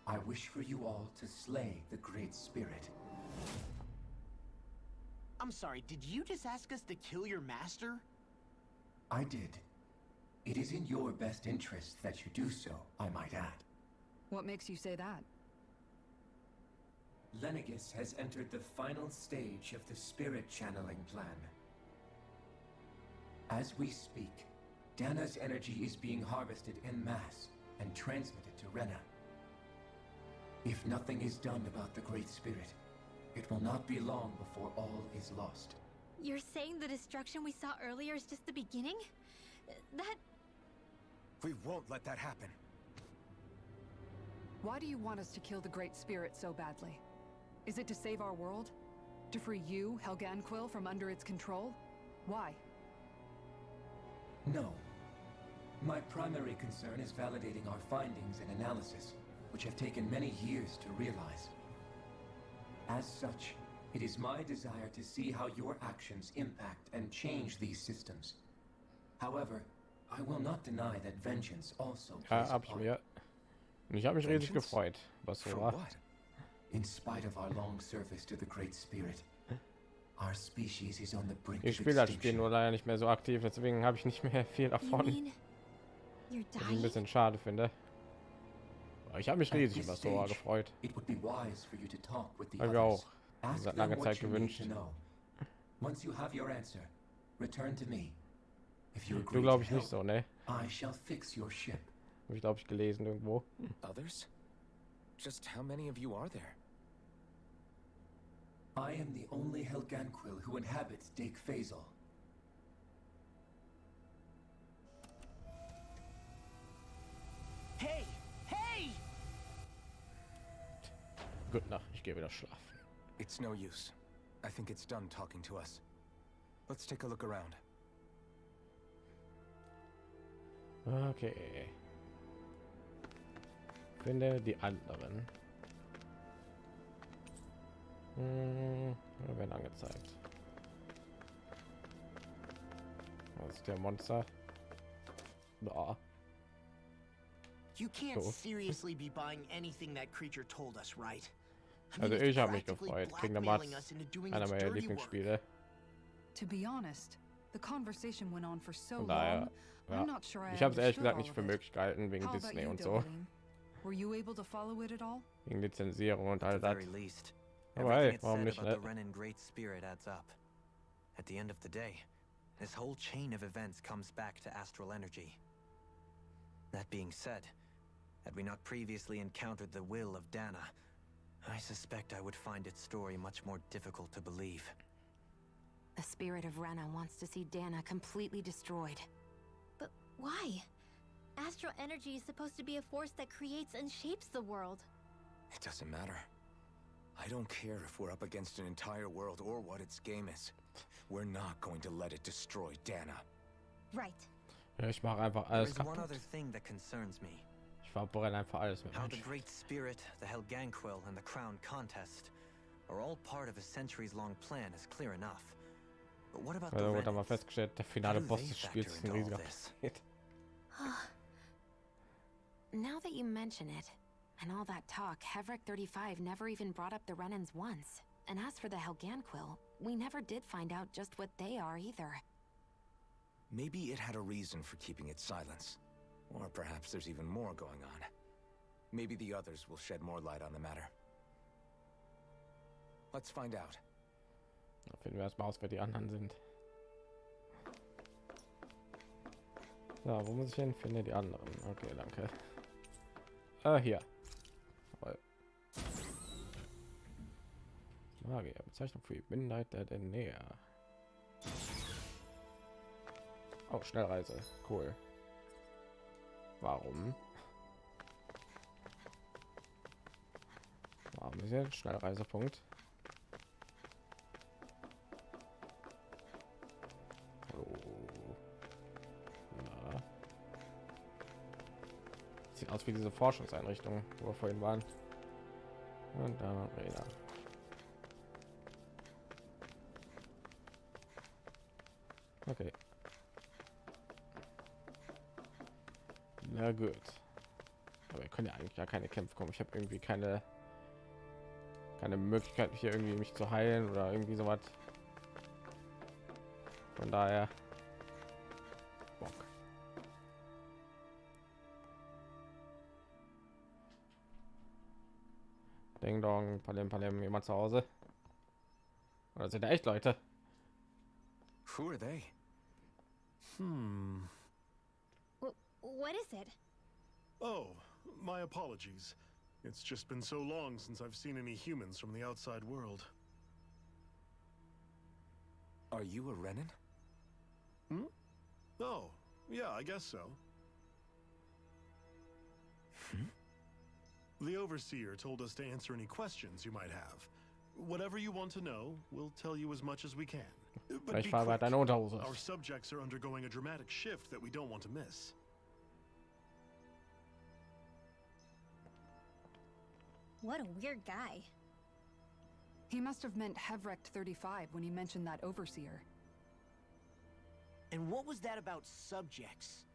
I wish for you all to slay the Great Spirit. I'm sorry, did you just ask us to kill your master? I did. It is in your best interest that you do so, I might add. What makes you say that? Lenegis has entered the final stage of the spirit channeling plan. As we speak, Dana's energy is being harvested en masse and transmitted to Rena. If nothing is done about the Great Spirit, it will not be long before all is lost. You're saying the destruction we saw earlier is just the beginning? That... We won't let that happen. Why do you want us to kill the Great Spirit so badly? Is it to save our world? To free you, Helganquil, from under its control? Why? No. My primary concern is validating our findings and analysis, which have taken many years to realize. As such, it is my desire to see how your actions impact and change these systems. However, I will not deny that vengeance also Ja, plays a hab ich part. mir. Und ich habe mich riesig Vengeance? gefreut, was so For war. what? In spite of our long service to the Great Spirit, our species is on the brink Ich of spiele das Spiel extinction. nur leider nicht mehr so aktiv, deswegen habe ich nicht mehr viel You davon. mean... You're Was ich ein dying? bisschen schade finde. Aber ich habe mich At riesig this über Sora stage, gefreut. It would be wise for you to talk with the Habe ich others. auch Ask seit them langer what Zeit you need gewünscht. to know. Once you have your answer, return to me. If you Du agree glaube to ich nicht help, so, ne? I shall fix your ship. Habe ich glaube ich gelesen irgendwo. Others? Just how many of you are there? I am the only Helganquil who inhabits Dake Faisal. Hey! Hey! Gut Nacht, ich gehe wieder schlafen. It's no use. I think it's done talking to us. Let's take a look around. Okay. Finde die anderen. Werden angezeigt. Was ist der Monster? Da. You can't So. seriously be buying anything that creature told us, right? Also it's ich habe mich practically gefreut. Kingdom blackmailing Hearts, us into doing einer its meiner dirty Lieblingsspiele. To be honest, the conversation went on for so Von daher, long. ja. I'm not sure I Ich habe es ehrlich understood gesagt all nicht of für it. möglich gehalten wegen How about Disney you, und so. Dovaline? Were you able to follow it at all? Wegen Lizenzierung und all At the das. very least, Aber everything hey, it warum said nicht, about ne? the Renan Great Spirit adds up. At the end of the day, this whole chain of events comes back to astral energy. That being said, had we not previously encountered the will of Dana, I suspect I would find its story much more difficult to believe. The spirit of Rena wants to see Dana completely destroyed. But why? Astral energy is supposed to be a force that creates and shapes the world. It doesn't matter. I don't care if we're up against an entire world or what its game is. We're not going to let it destroy Dana. Right. Ja, ich mache einfach There alles is one kaputt. other thing that concerns me. Ich verbrenne einfach alles mit How the Mensch. Great Spirit, the Helganquil, and the Crown Contest are all part of a centuries-long plan is clear enough. But what about the Also wurde mal Renans? festgestellt, der How finale do Boss they des Spiels ist ein factor into riesiger all this? Planet. Now that you mention it, and all that talk, Hevric 35 never even brought up the Renans once. And as for the Helganquil, we never did find out just what they are either. Maybe it had a reason for keeping its silence. Or perhaps there's even more going on. Maybe the others will shed more light on the matter. Let's find out. Da finden wir erstmal aus, wer die anderen sind. Ja, wo muss ich hin? Finde die anderen. Okay, danke. Hier. Toll. Magier, Bezeichnung für die Minderheit der Nähe. Oh, Schnellreise. Cool. Warum? Warum ist jetzt Schnellreisepunkt? Sieht aus wie diese Forschungseinrichtung, wo wir vorhin waren. Und dann Arena. Okay. Na gut. Aber wir können ja eigentlich gar keine Kämpfe kommen. Ich habe irgendwie keine Möglichkeit, hier irgendwie mich zu heilen oder irgendwie sowas. Von daher Bock. Ding dong, Palem, jemand zu Hause? Oder sind da echt Leute? Who are they? What is it? Oh, my apologies. It's just been so long since I've seen any humans from the outside world. Are you a Renan? Hmm? Oh, yeah, I guess so. The Overseer told us to answer any questions you might have. Whatever you want to know, we'll tell you as much as we can. But be quick. Our subjects are undergoing a dramatic shift that we don't want to miss. What a weird guy. He must have meant Hevric 35 when he mentioned that Overseer. And what was that about subjects?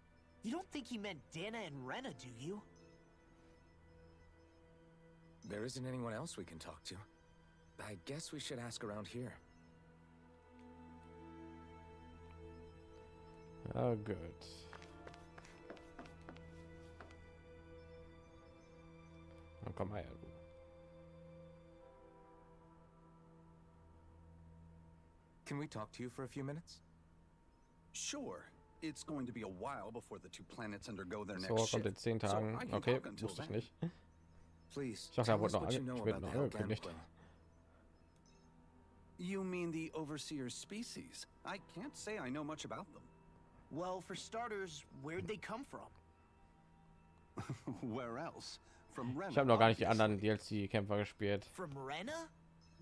You don't think he meant Dana and Rena, do you? There isn't anyone else we can talk to. I guess we should ask around here. Oh, good. Oh, komm mal her. Can we talk to you for a few minutes? Sure. It's going to be a while before the two planets undergo their So next kommt in shift. 10 Tagen. So I can Okay, talk until wusste ich then. nicht. Please, Ich dachte, er tell us wurde noch what you know ich werde about noch the angekündigt. Helganquil. You mean the Overseer's species? I can't say I know much about them. Well, for starters, where'd they come from? Where else? From Rena. Ich habe noch gar nicht die anderen DLC-Kämpfer gespielt. From Rena?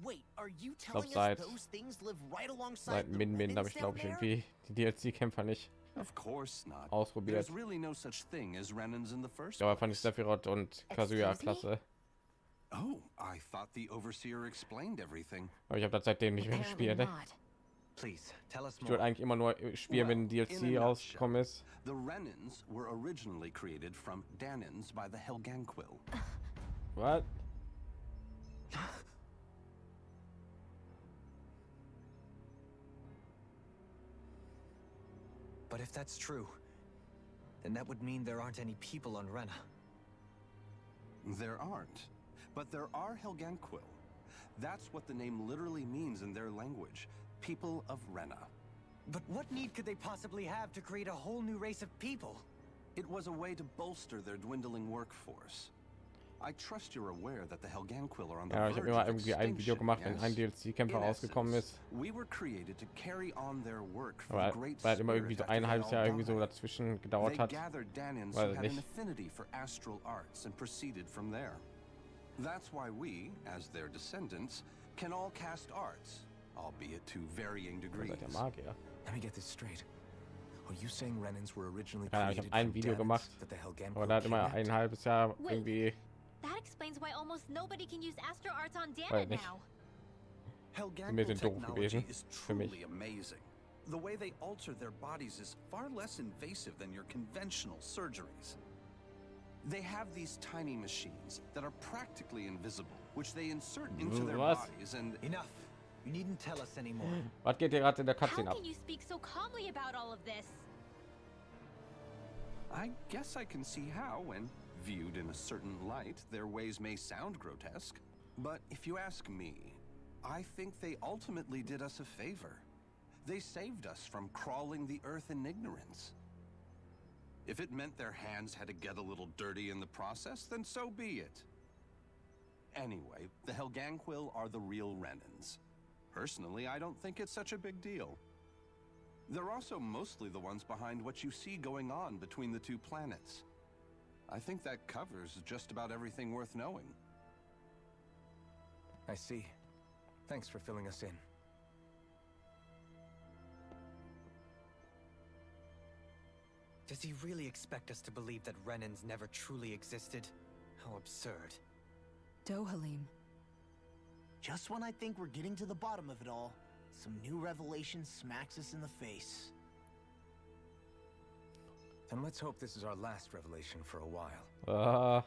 Wait, are you Ich glaube, telling us those things live right alongside seit the Min habe Renans ich, down glaube ich, there? irgendwie die DLC-Kämpfer nicht Of course not. ausprobiert. There's really no such thing as Renans in the first Aber fand ich Sephiroth und Kazuya klasse. Oh, I thought the Overseer explained everything. Aber ich habe das seitdem nicht mehr gespielt. Ne? Please, tell us Ich more. würde eigentlich immer nur spielen, wenn ein DLC rausgekommen ist. The Renans were originally created from Danans by the Helganquil. What? But if that's true, then that would mean there aren't any people on Rena. There aren't, but there are Helganquil. That's what the name literally means in their language, people of Rena. But what need could they possibly have to create a whole new race of people? It was a way to bolster their dwindling workforce. I trust you're aware that the Helganquil are on the Ja, ich habe immer verge of irgendwie ein Video extinction, gemacht, wenn ein yes? DLC-Kämpfer In rausgekommen essence, ist. we were created to carry on their work for Aber the Great weil immer irgendwie Spirit so ein after halbes they Jahr all irgendwie so died. dazwischen gedauert They hat. gathered Danans Weiß who ich had an nicht. affinity for astral arts and proceeded from there. That's why we, as their descendants, can all cast arts, albeit to varying degrees. Let me get this straight. Are you saying Renans were originally Ja, ich habe created ein from Video demons gemacht, that the Helgen aber da hat immer kidnapped? ein halbes Jahr irgendwie. That explains why almost nobody can use Astro Arts on Weiß Dana nicht. now. Helgan Ein bisschen doof technology gewesen is für mich. truly amazing. The way they alter their bodies is far less invasive than your conventional surgeries. They have these tiny machines that are practically invisible, which they insert into their Was? bodies and... Enough. You needn't tell us anymore. Was geht hier gerade in der How Cutscene ab? can you speak so calmly about all of this? I guess I can see how, when viewed in a certain light, their ways may sound grotesque. But if you ask me, I think they ultimately did us a favor. They saved us from crawling the earth in ignorance. If it meant their hands had to get a little dirty in the process, then so be it. Anyway, the Helganquil are the real Renans. Personally, I don't think it's such a big deal. They're also mostly the ones behind what you see going on between the two planets. I think that covers just about everything worth knowing. I see. Thanks for filling us in. Does he really expect us to believe that Renans never truly existed? How absurd. Dohalim. Just when I think we're getting to the bottom of it all, some new revelation smacks us in the face. And let's hope this is our last revelation for a while.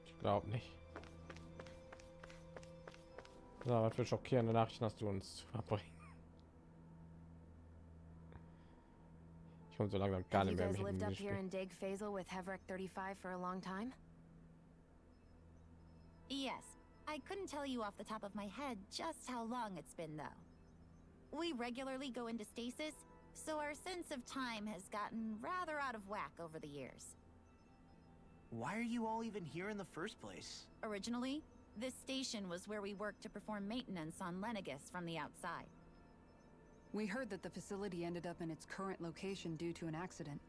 Ich glaube nicht. So, was für schockierende Nachrichten hast du uns verbringen? Ich komme so langsam gar Have nicht you mehr guys mit lived dem up here Spiel. in Dig Phasal with Hevrek 35 for a long time? Yes. I couldn't tell you off the top of my head just how long it's been, though. We regularly go into stasis, so our sense of time has gotten rather out of whack over the years. Why are you all even here in the first place? Originally, this station was where we worked to perform maintenance on Lenegis from the outside. We heard that the facility ended up in its current location due to an accident.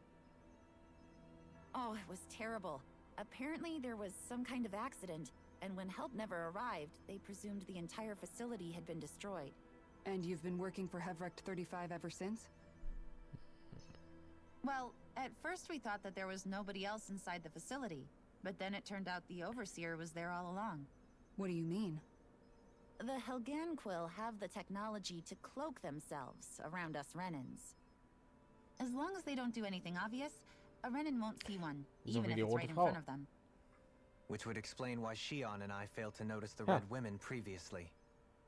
Oh, it was terrible. Apparently there was some kind of accident, and when help never arrived, they presumed the entire facility had been destroyed. And you've been working for Hevrek 35 ever since? Well, at first we thought that there was nobody else inside the facility, but then it turned out the Overseer was there all along. What do you mean? The Helganquil have the technology to cloak themselves around us Renans. As long as they don't do anything obvious, a Renan won't see one, even if it's right in front of them. Which would explain why Shion and I failed to notice the Red Women previously.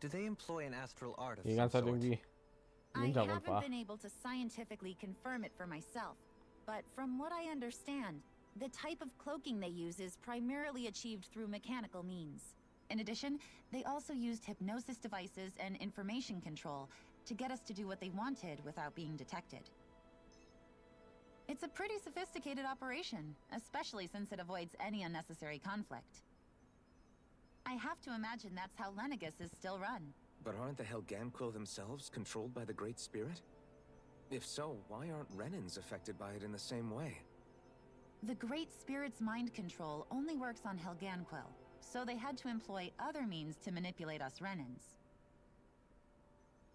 Do they employ an astral art of Die some ganze Zeit sort? irgendwie im I Hintergrund haven't war. been able to scientifically confirm it for myself, but from what I understand, the type of cloaking they use is primarily achieved through mechanical means. In addition, they also used hypnosis devices and information control to get us to do what they wanted without being detected. It's a pretty sophisticated operation, especially since it avoids any unnecessary conflict. I have to imagine that's how Lenegis is still run. But aren't the Helganquil themselves controlled by the Great Spirit? If so, why aren't Renans affected by it in the same way? The Great Spirit's mind control only works on Helganquil, so they had to employ other means to manipulate us Renans.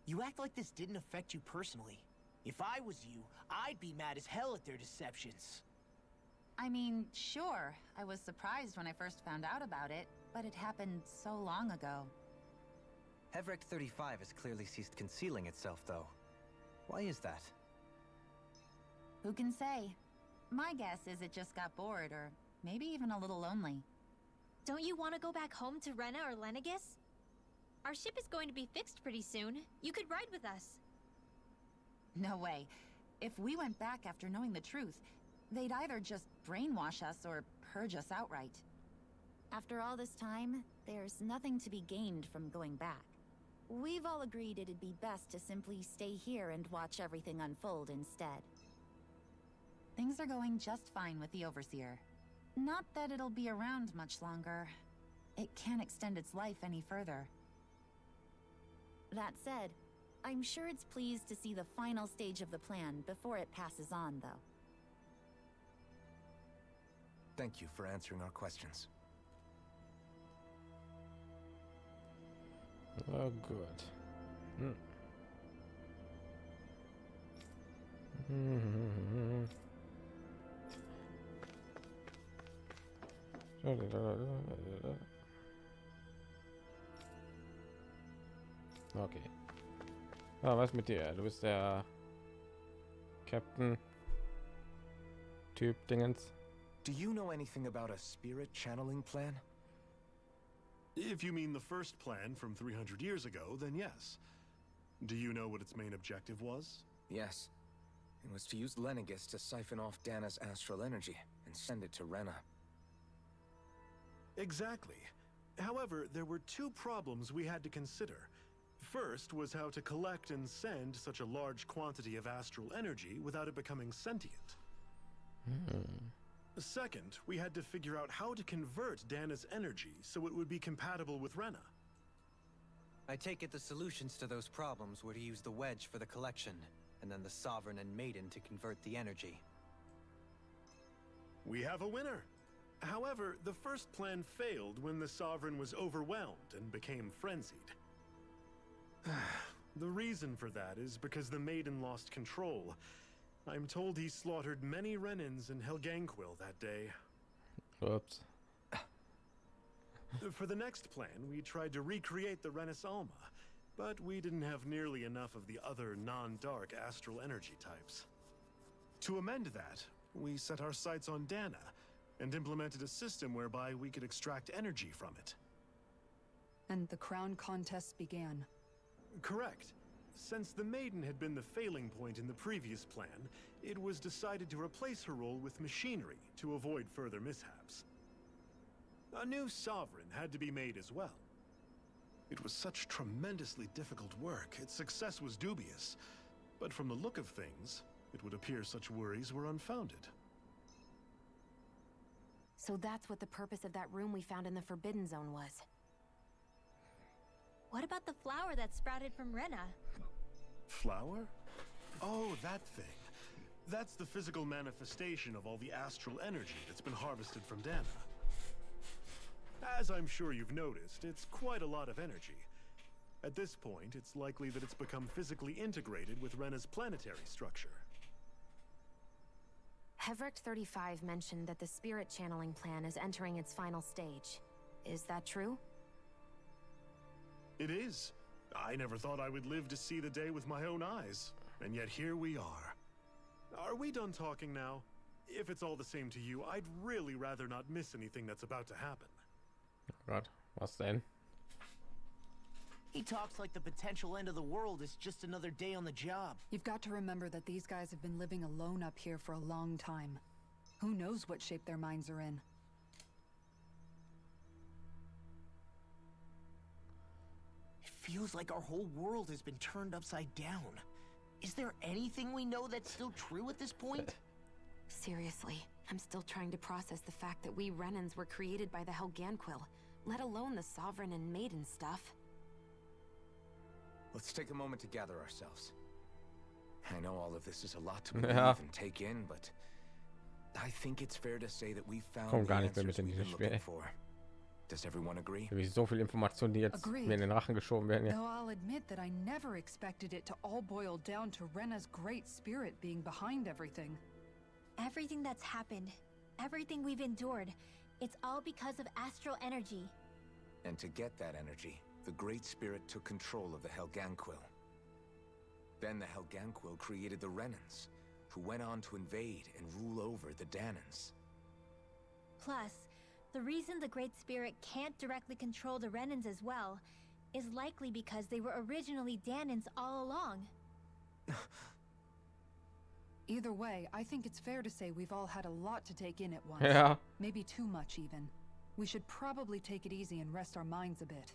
You act like this didn't affect you personally. If I was you, I'd be mad as hell at their deceptions. I mean, sure, I was surprised when I first found out about it, but it happened so long ago. Hevrek 35 has clearly ceased concealing itself, though. Why is that? Who can say? My guess is it just got bored, or maybe even a little lonely. Don't you want to go back home to Rena or Lenegis? Our ship is going to be fixed pretty soon. You could ride with us. No way. If we went back after knowing the truth, they'd either just brainwash us or purge us outright. After all this time, there's nothing to be gained from going back. We've all agreed it'd be best to simply stay here and watch everything unfold instead. Things are going just fine with the Overseer. Not that it'll be around much longer. It can't extend its life any further. That said, I'm sure it's pleased to see the final stage of the plan before it passes on, though. Thank you for answering our questions. Oh, good. Okay. Ah, was mit dir? Du bist der Captain Typ Dingens. Do you know anything about a spirit channeling plan? If you mean the first plan from 300 years ago, then yes. Do you know what its main objective was? Yes. It was to use Lenegis to siphon off Dana's astral energy and send it to Rena. Exactly. However, there were two problems we had to consider. First was how to collect and send such a large quantity of astral energy without it becoming sentient. Second, we had to figure out how to convert Dana's energy so it would be compatible with Rena. I take it the solutions to those problems were to use the wedge for the collection, and then the Sovereign and Maiden to convert the energy. We have a winner. However, the first plan failed when the Sovereign was overwhelmed and became frenzied. The reason for that is because the Maiden lost control. I'm told he slaughtered many Renans in Helganquil that day. Oops. For the next plan, we tried to recreate the Renaissance, but we didn't have nearly enough of the other non-dark astral energy types. To amend that, we set our sights on Dana and implemented a system whereby we could extract energy from it. And the crown contest began. Correct. Since the Maiden had been the failing point in the previous plan, it was decided to replace her role with machinery to avoid further mishaps. A new Sovereign had to be made as well. It was such tremendously difficult work, its success was dubious. But from the look of things, it would appear such worries were unfounded. So that's what the purpose of that room we found in the Forbidden Zone was. What about the flower that sprouted from Rena? Flower? Oh, that thing. That's the physical manifestation of all the astral energy that's been harvested from Dana. As I'm sure you've noticed, it's quite a lot of energy. At this point, it's likely that it's become physically integrated with Rena's planetary structure. Hevrecht 35 mentioned that the spirit channeling plan is entering its final stage. Is that true? It is. I never thought I would live to see the day with my own eyes, and yet here we are. Are we done talking now? If it's all the same to you, I'd really rather not miss anything that's about to happen. God, what's then? He talks like the potential end of the world is just another day on the job. You've got to remember that these guys have been living alone up here for a long time. Who knows what shape their minds are in? Feels like our whole world has been turned upside down. Is there anything we know that's still true at this point? Seriously, I'm still trying to process the fact that we Renans were created by the Helganquil, let alone the Sovereign and Maiden stuff. Let's take a moment to gather ourselves. I know all of this is a lot to believe and take in, but I think it's fair to say that we found the answers we've been looking for. Does everyone agree? So viel Information, die jetzt mir in den Rachen geschoben werden. Though I'll admit that I never expected it to all boil down to Rena's great spirit being behind everything. Everything that's happened, everything we've endured, it's all because of astral energy. And to get that energy, the Great Spirit took control of the Helganquil. Then the Helganquil created the Renans, who went on to invade and rule over the Danans. Plus, the reason the Great Spirit can't directly control the Renans as well is likely because they were originally Danans all along. Either way, I think it's fair to say we've all had a lot to take in at once. Yeah. Maybe too much even. We should probably take it easy and rest our minds a bit.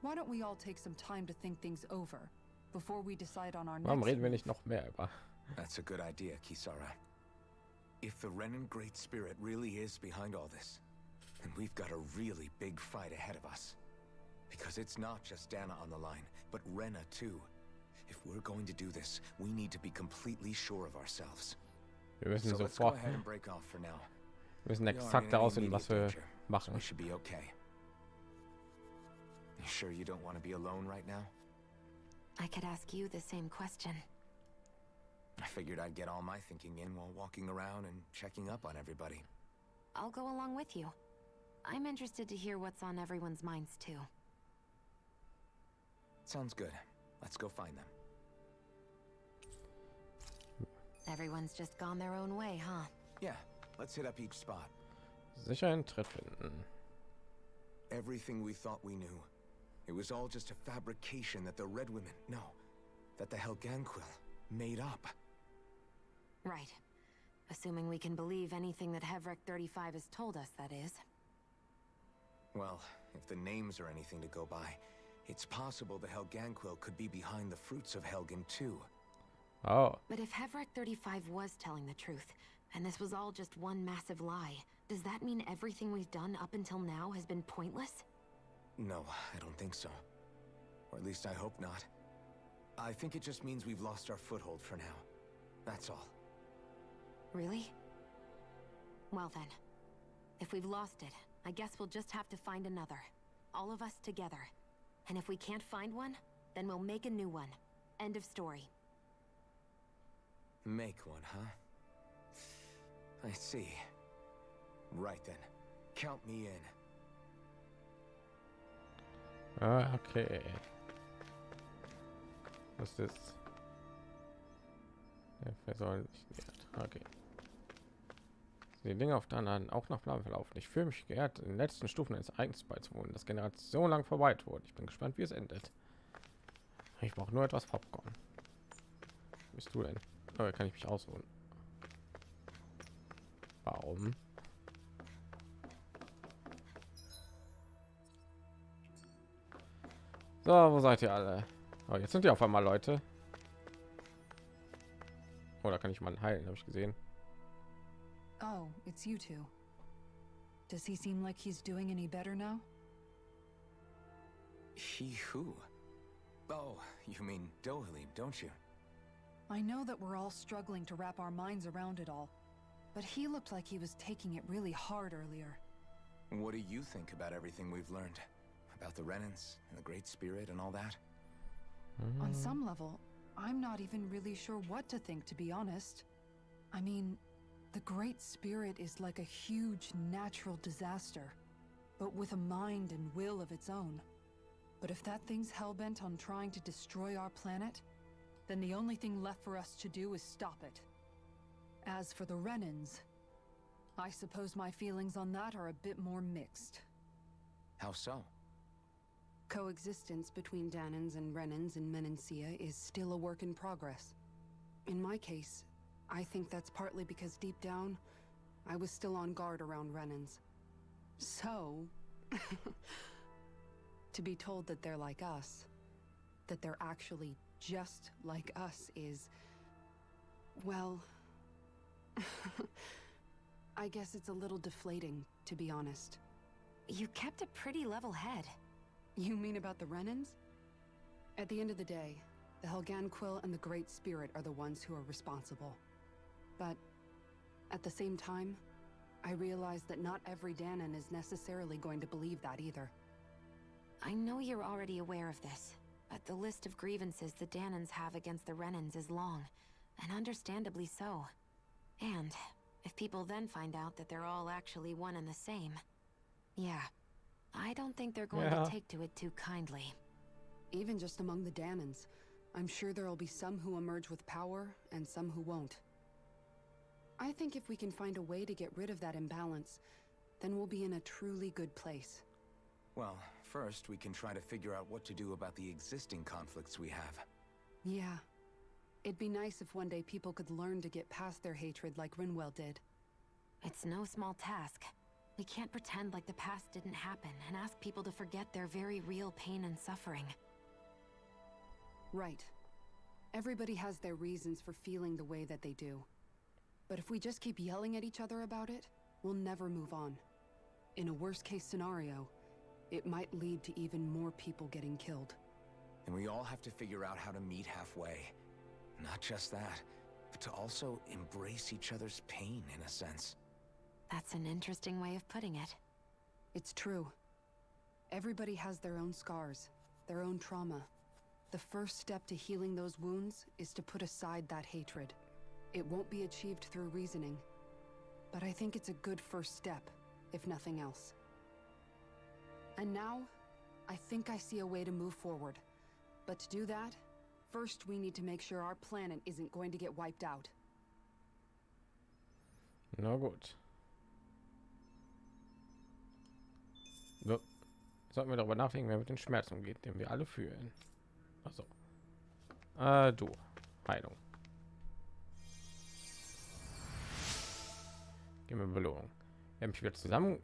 Why don't we all take some time to think things over before we decide on our Warum next reden wir move? nicht noch mehr über? That's a good idea, Kisara. If the Renan Great Spirit really is behind all this, then we've got a really big fight ahead of us. Because it's not just Dana on the line, but Rena too. If we're going to do this, we need to be completely sure of ourselves. Wir müssen So let's go sofort. ahead and break off for now. Wir müssen We aren't exakt in any herausfinden, was wir immediate danger, so machen. we should be okay. You sure you don't want to be alone right now? I could ask you the same question. I figured I'd get all my thinking in while walking around and checking up on everybody. I'll go along with you. I'm interested to hear what's on everyone's minds, too. Sounds good. Let's go find them. Everyone's just gone their own way, huh? Yeah, let's hit up each spot. Sicher einen Tritt finden. Everything we thought we knew. It was all just a fabrication that the Red Women, no, that the Helganquil made up. Right. Assuming we can believe anything that Hevrek 35 has told us, that is. Well, if the names are anything to go by, it's possible the Helganquil could be behind the fruits of Helgen too. Oh. But if Hevrek 35 was telling the truth, and this was all just one massive lie, does that mean everything we've done up until now has been pointless? No, I don't think so. Or at least I hope not. I think it just means we've lost our foothold for now. That's all. Really? Well then, if we've lost it, I guess we'll just have to find another. All of us together. And if we can't find one, then we'll make a new one. End of story. Make one, huh? I see. Right then. Count me in. Okay. Was ist das? Der Versoll nicht nähert. Okay. Die Dinge auf der anderen auch nach Plan verlaufen. Ich fühle mich geehrt, in den letzten Stufen eines Ereignisses beizuwohnen, das generationenlang vorbei wurde. Ich bin gespannt, wie es endet. Ich brauche nur etwas Popcorn. Wo bist du denn? Oh, kann ich mich ausruhen? Warum? So, wo seid ihr alle? Oh, jetzt sind die auf einmal Leute. Oh, da kann ich mal heilen, habe ich gesehen. Oh, it's you two. Does he seem like he's doing any better now? He who? Oh, you mean Dohalim, don't you? I know that we're all struggling to wrap our minds around it all, but he looked like he was taking it really hard earlier. What do you think about everything we've learned? About the Renans and the Great Spirit and all that? On some level, I'm not even really sure what to think, to be honest. I mean, the Great Spirit is like a huge natural disaster, but with a mind and will of its own. But if that thing's hellbent on trying to destroy our planet, then the only thing left for us to do is stop it. As for the Renans, I suppose my feelings on that are a bit more mixed. How so? Coexistence between Danans and Renans in Menancia is still a work in progress. In my case, I think that's partly because deep down, I was still on guard around Renans. So, to be told that they're like us, that they're actually just like us is, well, I guess it's a little deflating, to be honest. You kept a pretty level head. You mean about the Renans? At the end of the day, the Helganquil and the Great Spirit are the ones who are responsible. But at the same time, I realize that not every Danan is necessarily going to believe that either. I know you're already aware of this, but the list of grievances the Danans have against the Renans is long, and understandably so. And if people then find out that they're all actually one and the same, yeah, I don't think they're going to take to it too kindly. Even just among the Danans, I'm sure there'll be some who emerge with power and some who won't. I think if we can find a way to get rid of that imbalance, then we'll be in a truly good place. Well, first we can try to figure out what to do about the existing conflicts we have. Yeah. It'd be nice if one day people could learn to get past their hatred like Rinwell did. It's no small task. We can't pretend like the past didn't happen and ask people to forget their very real pain and suffering. Right. Everybody has their reasons for feeling the way that they do. But if we just keep yelling at each other about it, we'll never move on. In a worst-case scenario, it might lead to even more people getting killed. And we all have to figure out how to meet halfway. Not just that, but to also embrace each other's pain, in a sense. That's an interesting way of putting it. It's true. Everybody has their own scars, their own trauma. The first step to healing those wounds is to put aside that hatred. It won't be achieved through reasoning, but I think it's a good first step, if nothing else. And now, I think I see a way to move forward. But to do that, first we need to make sure our planet isn't going to get wiped out. Na gut. So. Sollten wir darüber nachdenken, wer mit den Schmerzen umgeht, den wir alle fühlen. Also, du, Heilung. Gib mir Belohnung. Ihr habt mich wieder zusammen.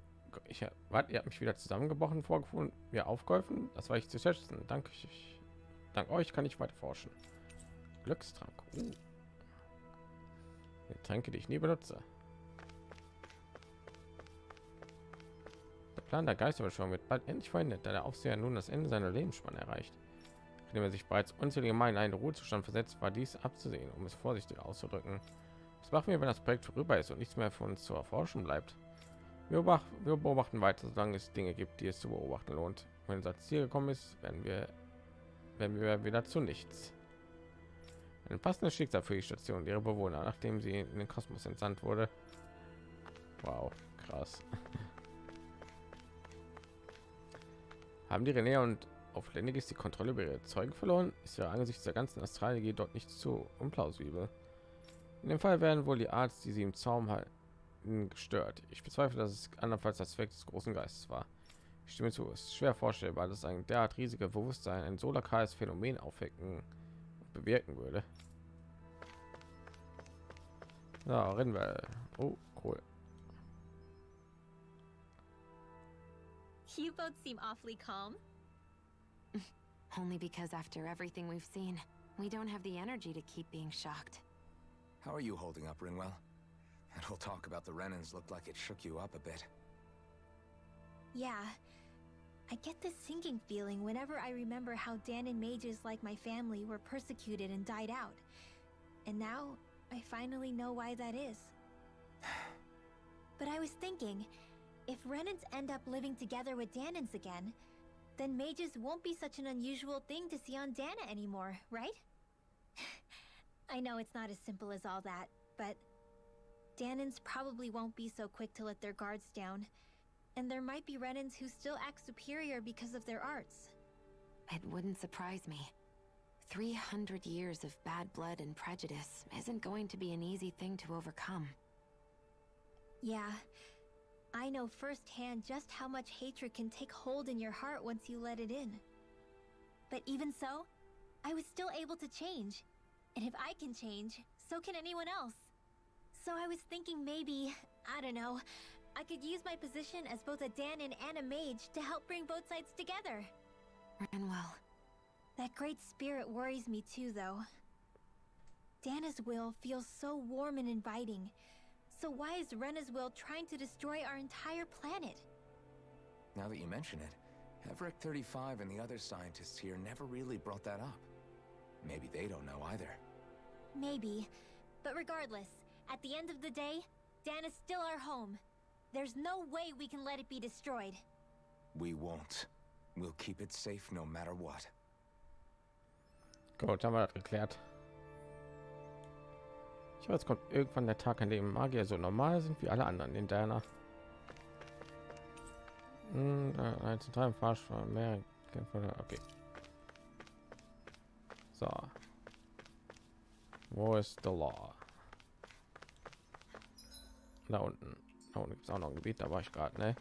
Ihr habt mich wieder zusammengebrochen vorgefunden, mir aufgeholfen. Das war ich zu schätzen. Dank euch kann ich weiter forschen. Glückstrank. Tränke, die ich nie benutze. Der Plan der Geisterbeschwörung wird bald endlich verwendet, da der Aufseher nun das Ende seiner Lebensspanne erreicht. Nachdem er sich bereits unzählige Male in einen Ruhezustand versetzt, war dies abzusehen, um es vorsichtig auszudrücken. Was machen wir, wenn das Projekt vorüber ist und nichts mehr für uns zu erforschen bleibt? Wir beobachten weiter, solange es Dinge gibt, die es zu beobachten lohnt. Wenn unser Ziel gekommen ist, werden wir wieder zu nichts. Ein passendes Schicksal für die Station und ihre Bewohner, nachdem sie in den Kosmos entsandt wurde. Wow, krass. Haben die René und auf Lenegis die Kontrolle über ihre Zeugen verloren? Ist ja angesichts der ganzen Astralenergie dort nicht zu unplausibel. In dem Fall werden wohl die Art, die sie im Zaum halten, gestört. Ich bezweifle, dass es andernfalls das Zweck des großen Geistes war. Ich stimme zu, es ist schwer vorstellbar, dass ein derart riesiger Bewusstsein ein so lokales Phänomen aufwecken und bewirken würde. Ja, rennen wir. Oh, cool. You both seem awfully calm. Only because after everything we've seen, we don't have the energy to keep being shocked. How are you holding up, Ringwell? That whole talk about the Renans looked like it shook you up a bit. Yeah. I get this sinking feeling whenever I remember how Dan and mages like my family were persecuted and died out. And now, I finally know why that is. But I was thinking, if Renans end up living together with Danans again, then mages won't be such an unusual thing to see on Dana anymore, right? I know it's not as simple as all that, but Danans probably won't be so quick to let their guards down. And there might be Renans who still act superior because of their arts. It wouldn't surprise me. 300 years of bad blood and prejudice isn't going to be an easy thing to overcome. Yeah, I know firsthand just how much hatred can take hold in your heart once you let it in. But even so, I was still able to change. And if I can change, so can anyone else. So I was thinking maybe, I don't know, I could use my position as both a Danan and a mage to help bring both sides together. Rinwell. That great spirit worries me too, though. Dana's will feels so warm and inviting. So why is Rena's will trying to destroy our entire planet? Now that you mention it, Everett 35 and the other scientists here never really brought that up. Maybe they don't know either. Maybe. But regardless, at the end of the day, Dana's still our home. There's no way we can let it be destroyed. We won't. We'll keep it safe no matter what. Gut, haben wir das geklärt. Ich weiß, es kommt irgendwann der Tag, an dem Magier so normal sind wie alle anderen in Dana. Ein zentralen Fahrschwein mehr. Okay. So. Wo ist der Law? Da unten. Da unten gibt es auch noch ein Gebiet, da war ich gerade, ne?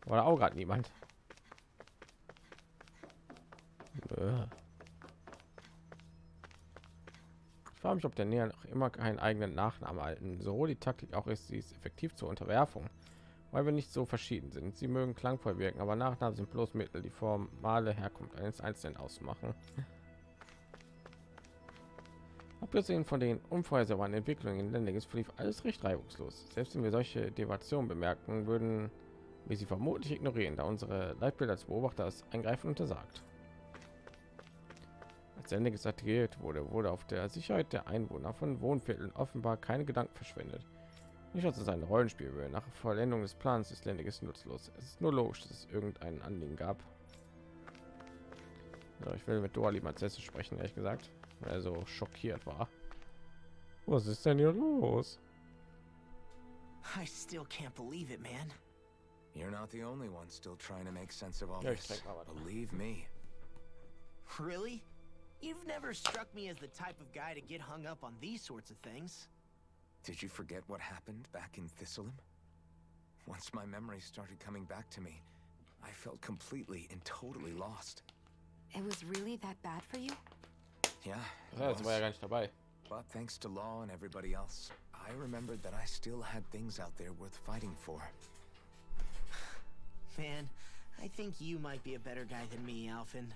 War da auch gerade niemand. Ich frage mich, ob der Näher noch immer keinen eigenen Nachnamen halten. So die Taktik auch ist, sie ist effektiv zur Unterwerfung, weil wir nicht so verschieden sind. Sie mögen klangvoll wirken, aber Nachnamen sind bloß Mittel, die formale Herkunft eines Einzelnen ausmachen. Abgesehen von den unvorhersehbaren Entwicklungen in Lenegis verlief alles recht reibungslos. Selbst wenn wir solche Deviationen bemerken, würden wir sie vermutlich ignorieren, da unsere Leitbild als Beobachter das Eingreifen untersagt. Als Lenegis attackiert wurde auf der Sicherheit der Einwohner von Wohnvierteln offenbar keine Gedanken verschwendet. Nicht, dass es ein Rollenspiel wäre. Nach Vollendung des Plans ist Lenegis nutzlos. Es ist nur logisch, dass es irgendeinen Anliegen gab. So, ich will mit Dora lieber als erstes sprechen, ehrlich gesagt, weil er so schockiert war. Was ist denn hier los? I still can't believe it, man. You're not the only one still trying to make sense of all this. Believe me. Really? You've never struck me as the type of guy to get hung up on these sorts of things. Did you forget what happened back in Thistleum? Once my memories started coming back to me, I felt completely and totally lost. It was really that bad for you? Yeah. Das war ja gar nicht dabei. But thanks to Law and everybody else, I remembered that I still had things out there worth fighting for. Man, I think you might be a better guy than me, Alphen.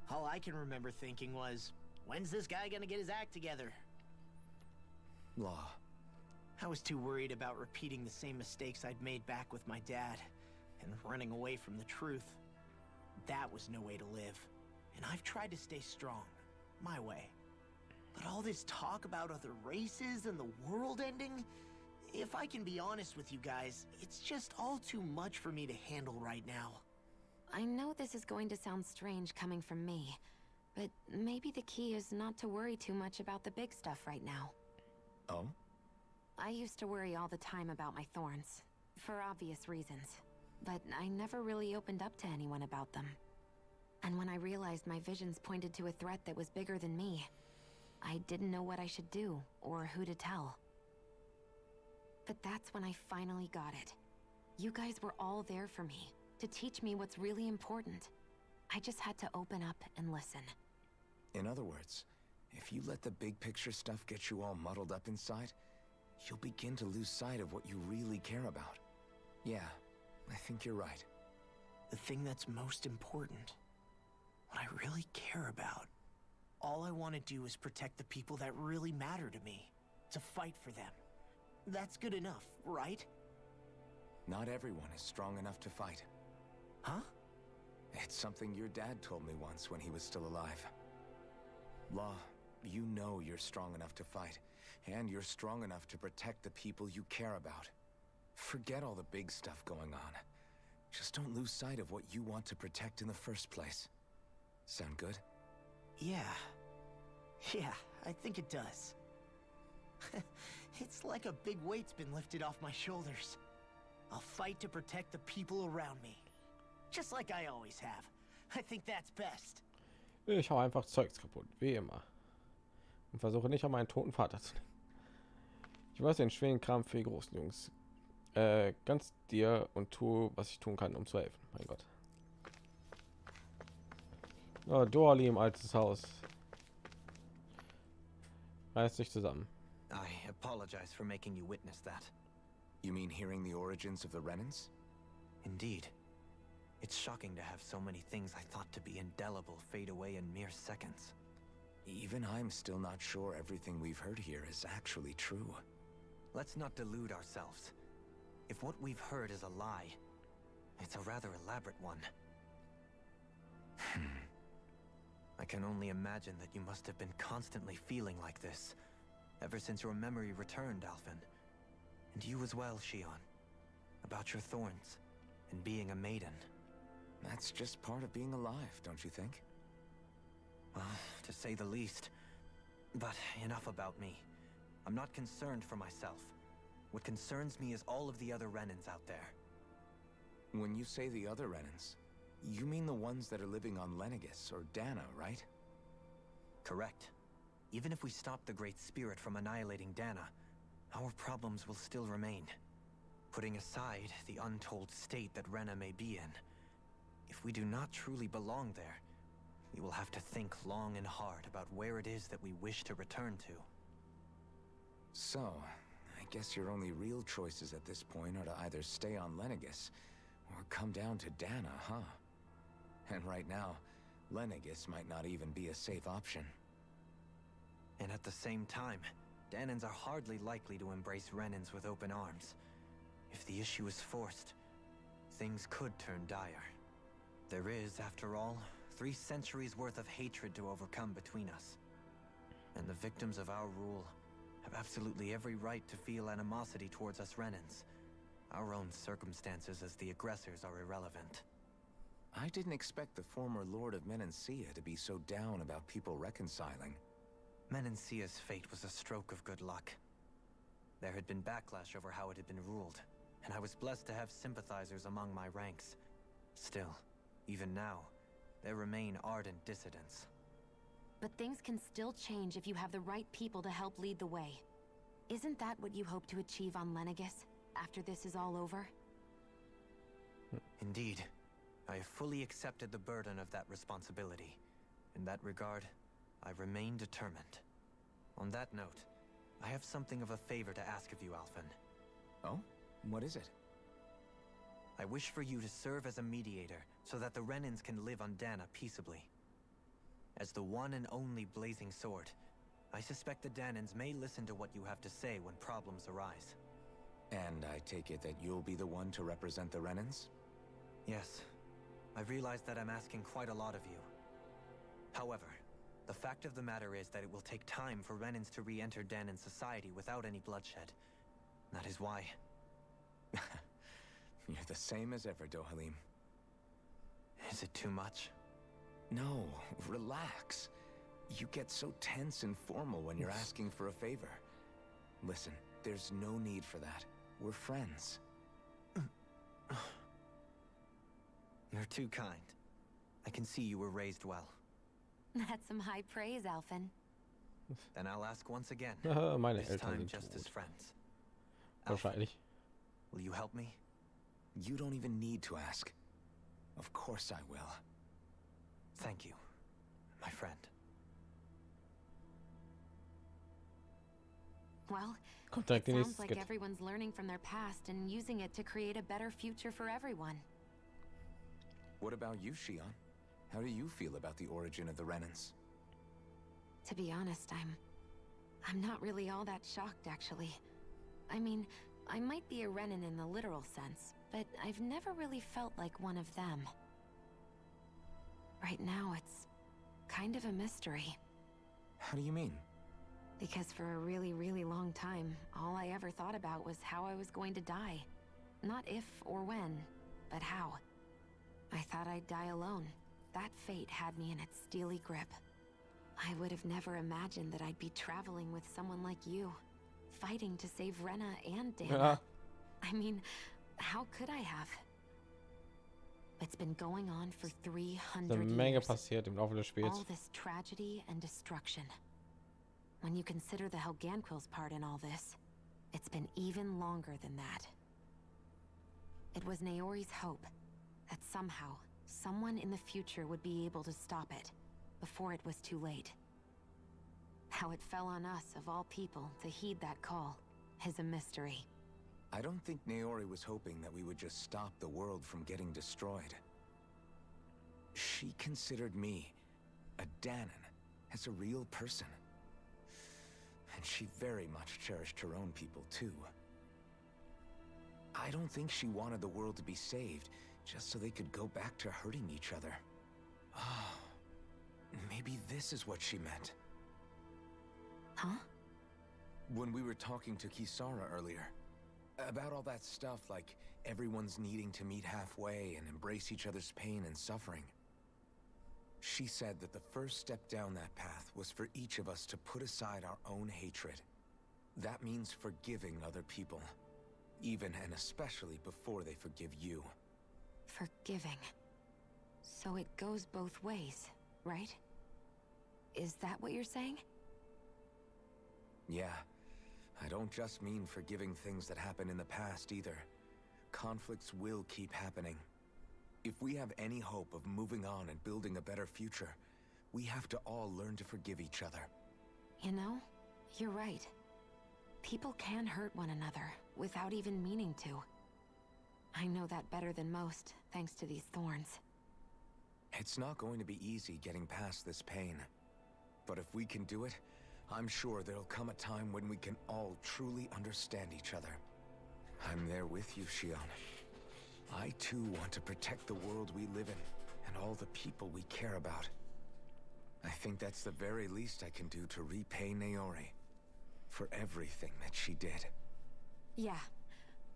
All I can remember thinking was, when's this guy gonna get his act together? Law. I was too worried about repeating the same mistakes I'd made back with my dad, and running away from the truth. That was no way to live, and I've tried to stay strong, my way. But all this talk about other races and the world ending, if I can be honest with you guys, it's just all too much for me to handle right now. I know this is going to sound strange coming from me, but maybe the key is not to worry too much about the big stuff right now. Oh? I used to worry all the time about my thorns, for obvious reasons, but I never really opened up to anyone about them. And when I realized my visions pointed to a threat that was bigger than me, I didn't know what I should do, or who to tell. But that's when I finally got it. You guys were all there for me, to teach me what's really important. I just had to open up and listen. In other words, if you let the big picture stuff get you all muddled up inside, you'll begin to lose sight of what you really care about. Yeah, I think you're right. The thing that's most important, what I really care about. All I want to do is protect the people that really matter to me, to fight for them. That's good enough, right? Not everyone is strong enough to fight. Huh? It's something your dad told me once when he was still alive. Law, you know you're strong enough to fight, and you're strong enough to protect the people you care about. Forget all the big stuff going on. Just don't lose sight of what you want to protect in the first place. Sound good? Yeah, I think it does. It's like a big weight's been lifted off my shoulders. I'll fight to protect the people around me. Just like I always have. I think that's best. Ich hau einfach Zeugs kaputt, wie immer. Und versuche nicht an meinen toten Vater zu nehmen. Ich weiß den schweren Kram für die großen Jungs. Ganz dir und tu, was ich tun kann, um zu helfen. Mein Gott. Oh, Dorli im altes Haus. Reißt sich zusammen. I apologize for making you witness that. You mean hearing the origins of the Renans? Indeed. It's shocking to have so many things I thought to be indelible fade away in mere seconds. Even I'm still not sure everything we've heard here is actually true. Let's not delude ourselves. If what we've heard is a lie, it's a rather elaborate one. I can only imagine that you must have been constantly feeling like this, ever since your memory returned, Alphen. And you as well, Shion. About your thorns, and being a maiden. That's just part of being alive, don't you think? Well, to say the least. But enough about me. I'm not concerned for myself. What concerns me is all of the other Renans out there. When you say the other Renans, you mean the ones that are living on Lenegis or Dana, right? Correct. Even if we stop the Great Spirit from annihilating Dana, our problems will still remain. Putting aside the untold state that Rena may be in, if we do not truly belong there, we will have to think long and hard about where it is that we wish to return to. So, I guess your only real choices at this point are to either stay on Lenegis or come down to Dana, huh? And right now, Lenegis might not even be a safe option. And at the same time, Danans are hardly likely to embrace Renans with open arms. If the issue is forced, things could turn dire. There is, after all, 3 centuries worth of hatred to overcome between us. And the victims of our rule have absolutely every right to feel animosity towards us Renans. Our own circumstances as the aggressors are irrelevant. I didn't expect the former Lord of Menancia to be so down about people reconciling. Menencia's fate was a stroke of good luck. There had been backlash over how it had been ruled, and I was blessed to have sympathizers among my ranks. Still, even now, there remain ardent dissidents. But things can still change if you have the right people to help lead the way. Isn't that what you hope to achieve on Lenegis, after this is all over? Indeed. I have fully accepted the burden of that responsibility. In that regard, I remain determined. On that note, I have something of a favor to ask of you, Alphen. Oh? What is it? I wish for you to serve as a mediator, so that the Renans can live on Dana peaceably. As the one and only blazing sword, I suspect the Danans may listen to what you have to say when problems arise. And I take it that you'll be the one to represent the Renans? Yes. I realize that I'm asking quite a lot of you. However, the fact of the matter is that it will take time for Renans to re-enter Danan society without any bloodshed. That is why... You're the same as ever, Dohalim. Is it too much? No, relax. You get so tense and formal when you're asking for a favor. Listen, there's no need for that. We're friends. You're too kind. I can see you were raised well. That's some high praise, Alphen. Then I'll ask once again. Meine this Eltern time sind just tot. as friends. Wahrscheinlich. Will you help me? You don't even need to ask. Of course I will. Thank you, my friend. Well, Kommt it direkt die sounds nächste like Skit. everyone's learning from their past and using it to create a better future for everyone. What about you, Shion? How do you feel about the origin of the Renans? To be honest, I'm not really all that shocked, actually. I mean, I might be a Renan in the literal sense, but I've never really felt like one of them. Right now, it's kind of a mystery. How do you mean? Because for a really, really long time, all I ever thought about was how I was going to die. Not if or when, but how. I thought I'd die alone. That fate had me in its steely grip. I would have never imagined that I'd be traveling with someone like you, fighting to save Rena and Dana. Ja. I mean, how could I have? It's been going on for 300 Eine Menge years. passiert im Laufe des Spiels. All this tragedy and destruction. When you consider the Helganquil's part in all this, it's been even longer than that. It was Naori's hope that somehow, someone in the future would be able to stop it before it was too late. How it fell on us, of all people, to heed that call is a mystery. I don't think Naori was hoping that we would just stop the world from getting destroyed. She considered me, a Danan, as a real person. And she very much cherished her own people, too. I don't think she wanted the world to be saved, just so they could go back to hurting each other. Oh, maybe this is what she meant. Huh? When we were talking to Kisara earlier, about all that stuff like everyone's needing to meet halfway and embrace each other's pain and suffering. She said that the first step down that path was for each of us to put aside our own hatred. That means forgiving other people, even and especially before they forgive you. Forgiving. So it goes both ways, right? Is that what you're saying? Yeah. I don't just mean forgiving things that happened in the past either. Conflicts will keep happening. If we have any hope of moving on and building a better future, we have to all learn to forgive each other. You know, you're right. People can hurt one another without even meaning to. I know that better than most, thanks to these thorns. It's not going to be easy getting past this pain. But if we can do it, I'm sure there'll come a time when we can all truly understand each other. I'm there with you, Shion. I too want to protect the world we live in, and all the people we care about. I think that's the very least I can do to repay Naori for everything that she did. Yeah.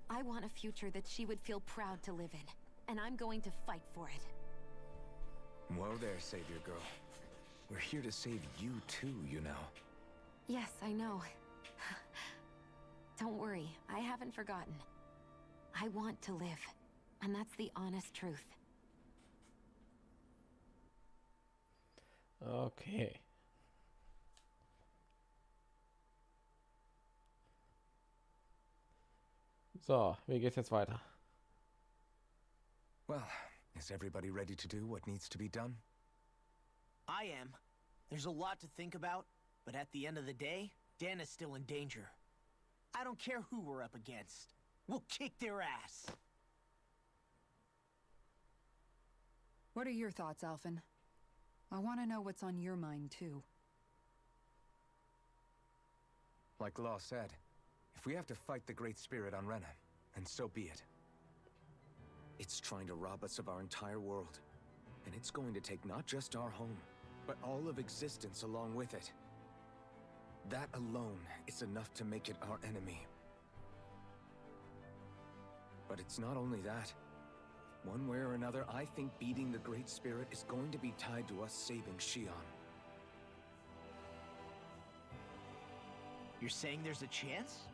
I want a future that she would feel proud to live in, and I'm going to fight for it. Whoa there, Savior Girl. We're here to save you too, you know. Yes, I know. Don't worry, I haven't forgotten. I want to live, and that's the honest truth. Okay. So, wie geht's jetzt weiter? Well, is everybody ready to do what needs to be done? I am. There's a lot to think about, but at the end of the day, Dana's still in danger. I don't care who we're up against. We'll kick their ass. What are your thoughts, Alphen? I want to know what's on your mind, too. Like Law said, if we have to fight the Great Spirit on Rena, then so be it. It's trying to rob us of our entire world. And it's going to take not just our home, but all of existence along with it. That alone is enough to make it our enemy. But it's not only that. One way or another, I think beating the Great Spirit is going to be tied to us saving Shion. You're saying there's a chance?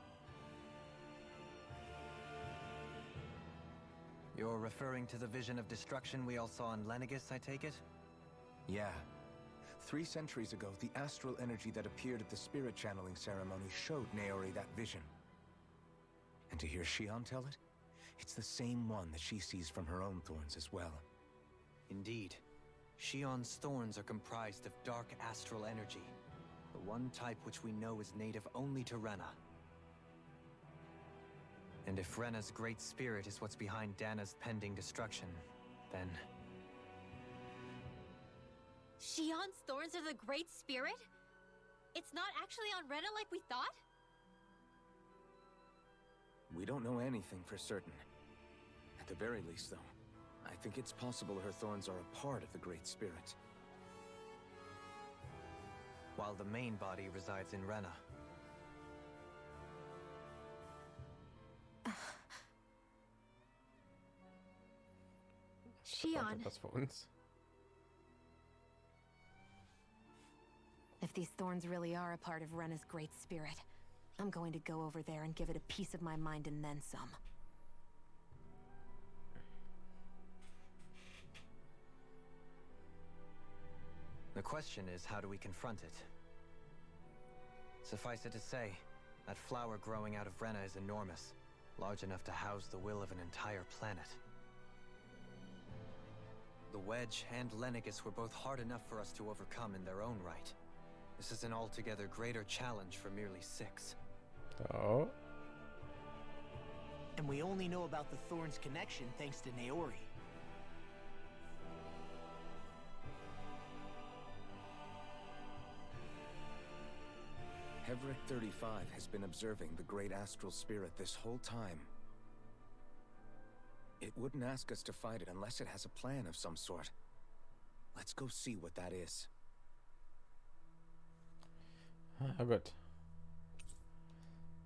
You're referring to the vision of destruction we all saw in Lenegis, I take it? Yeah. 3 centuries ago, the astral energy that appeared at the spirit channeling ceremony showed Naori that vision. And to hear Shion tell it, it's the same one that she sees from her own thorns as well. Indeed. Shion's thorns are comprised of dark astral energy, the one type which we know is native only to Rena. And if Rena's great spirit is what's behind Dana's pending destruction, then... Shion's thorns are the Great Spirit? It's not actually on Rena like we thought? We don't know anything for certain. At the very least, though, I think it's possible her thorns are a part of the Great Spirit. While the main body resides in Rena. Shion. Das für uns. If these thorns really are a part of Rena's great spirit, I'm going to go over there and give it a piece of my mind and then some. The question is, how do we confront it? Suffice it to say, that flower growing out of Rena is enormous, large enough to house the will of an entire planet. The Wedge and Lenegis were both hard enough for us to overcome in their own right. This is an altogether greater challenge for merely 6. Oh. And we only know about the Thorns connection thanks to Naori. Hevric 35 has been observing the great astral spirit this whole time. It wouldn't ask us to fight it unless it has a plan of some sort. Let's go see what that is. Ah, gut.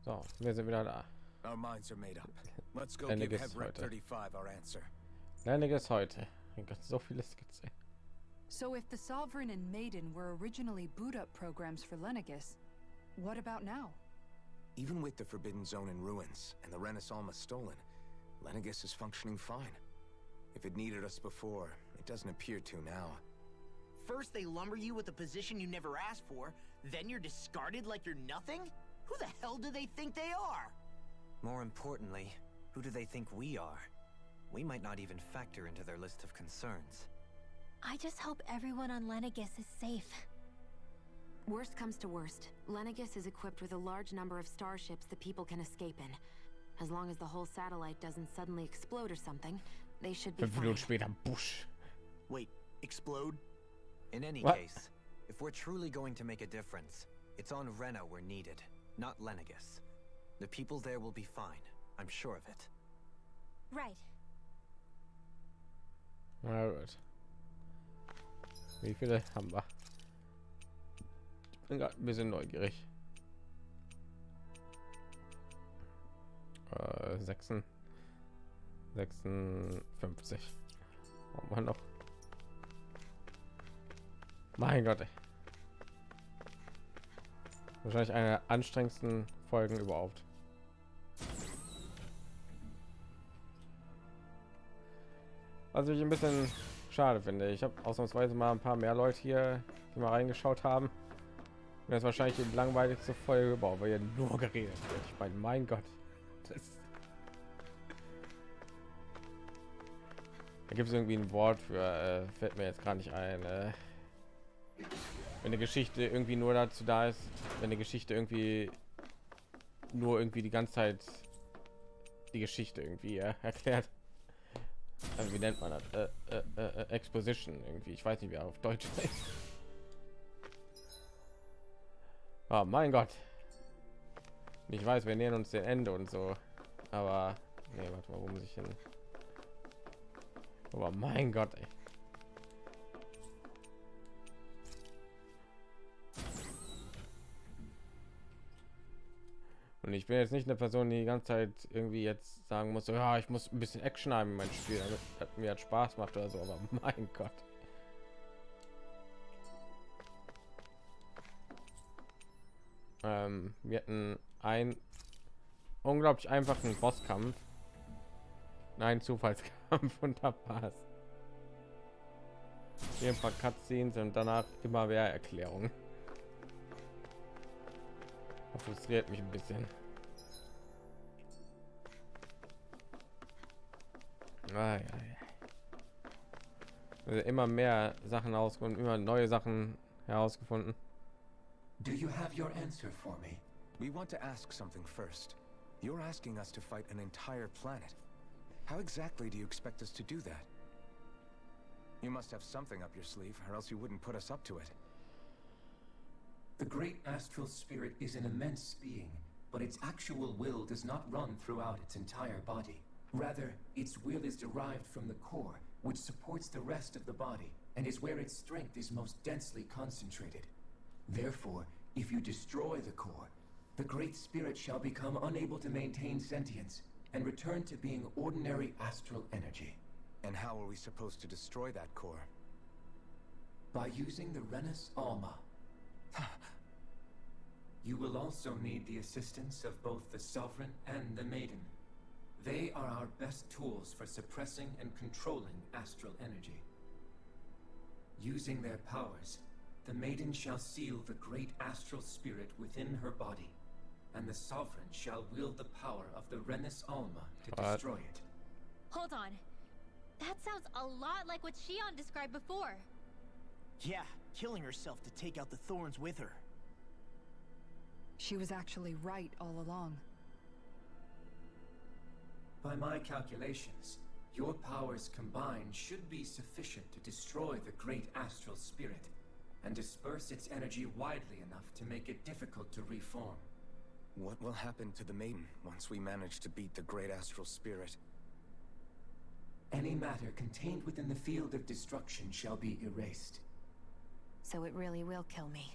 So, wir sind wieder da. Our minds are made up. Let's go give Hevric 35 our answer. Lenegis heute. Mein Gott, so viele Skizzen. So if the Sovereign and Maiden were originally boot-up programs for Lenegis, what about now? Even with the Forbidden Zone in ruins and the Renaissance stolen, Lenegis is functioning fine. If it needed us before, it doesn't appear to now. First they lumber you with a position you never asked for, then you're discarded like you're nothing? Who the hell do they think they are? More importantly, who do they think we are? We might not even factor into their list of concerns. I just hope everyone on Lenegis is safe. Worst comes to worst, Lenegis is equipped with a large number of starships that people can escape in. As long as the whole satellite doesn't suddenly explode or something, they should be fine. Wait, explode? In any case, if we're truly going to make a difference, it's on Rena we're needed, not Lenegis. The people there will be fine, I'm sure of it. Right. Alright. Wie viele haben wir? Ich bin gerade ein bisschen neugierig. 56. Brauchen wir noch. Mein Gott. Ey. Wahrscheinlich eine der anstrengendsten Folgen überhaupt. Was ich ein bisschen schade finde. Ich habe ausnahmsweise mal ein paar mehr Leute hier, die mal reingeschaut haben. Und das ist wahrscheinlich die langweiligste Folge überhaupt, weil hier nur geredet wird. Ich meine, mein Gott. Da gibt es irgendwie ein Wort für, fällt mir jetzt gar nicht ein. Wenn eine Geschichte irgendwie nur dazu da ist, wenn eine Geschichte irgendwie nur irgendwie die ganze Zeit die Geschichte irgendwie erklärt. Also wie nennt man das? Exposition irgendwie. Ich weiß nicht, wie er auf Deutsch heißt. Oh mein Gott. Ich weiß, wir nähern uns dem Ende und so. Aber nee, warte mal, wo muss ich hin? Aber mein Gott, ey. Und ich bin jetzt nicht eine Person, die ganze Zeit irgendwie jetzt sagen muss, so, ja, ich muss ein bisschen Action haben in mein Spiel, damit mir hat Spaß macht oder so, aber mein Gott. Wir hatten einen unglaublich einfachen Bosskampf, einen Zufallskampf und da war's. Hier ein paar Cutscenes und danach immer mehr Erklärungen. Das frustriert mich ein bisschen. Also immer mehr Sachen ausgefunden, immer neue Sachen herausgefunden. Do you have your answer for me? We want to ask something first. You're asking us to fight an entire planet. How exactly do you expect us to do that? You must have something up your sleeve, or else you wouldn't put us up to it. The great astral spirit is an immense being, but its actual will does not run throughout its entire body. Rather, its will is derived from the core, which supports the rest of the body, and is where its strength is most densely concentrated. Therefore, if you destroy the core, the great spirit shall become unable to maintain sentience, and return to being ordinary astral energy. And how are we supposed to destroy that core? By using the Renis Alma. You will also need the assistance of both the Sovereign and the Maiden. They are our best tools for suppressing and controlling astral energy. Using their powers, the Maiden shall seal the great astral spirit within her body, and the Sovereign shall wield the power of the Renis Alma to destroy it. Hold on. That sounds a lot like what Shion described before. Yeah, killing herself to take out the thorns with her. She was actually right all along. By my calculations, your powers combined should be sufficient to destroy the great astral spirit and disperse its energy widely enough to make it difficult to reform. What will happen to the Maiden once we manage to beat the great astral spirit? Any matter contained within the field of destruction shall be erased. So it really will kill me.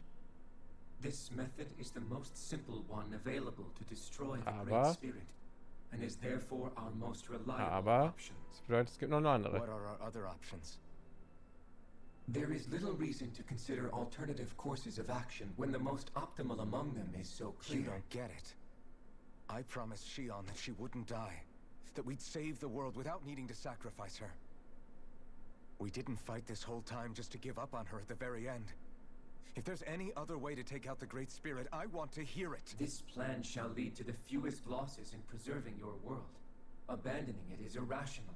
This method is the most simple one available to destroy the great spirit, and is therefore our most reliable option. Es gibt noch eine andere. What are our other options? There is little reason to consider alternative courses of action when the most optimal among them is so clear. You don't get it. I promised Shion that she wouldn't die, that we'd save the world without needing to sacrifice her. We didn't fight this whole time just to give up on her at the very end. If there's any other way to take out the Great Spirit, I want to hear it. This plan shall lead to the fewest losses in preserving your world. Abandoning it is irrational.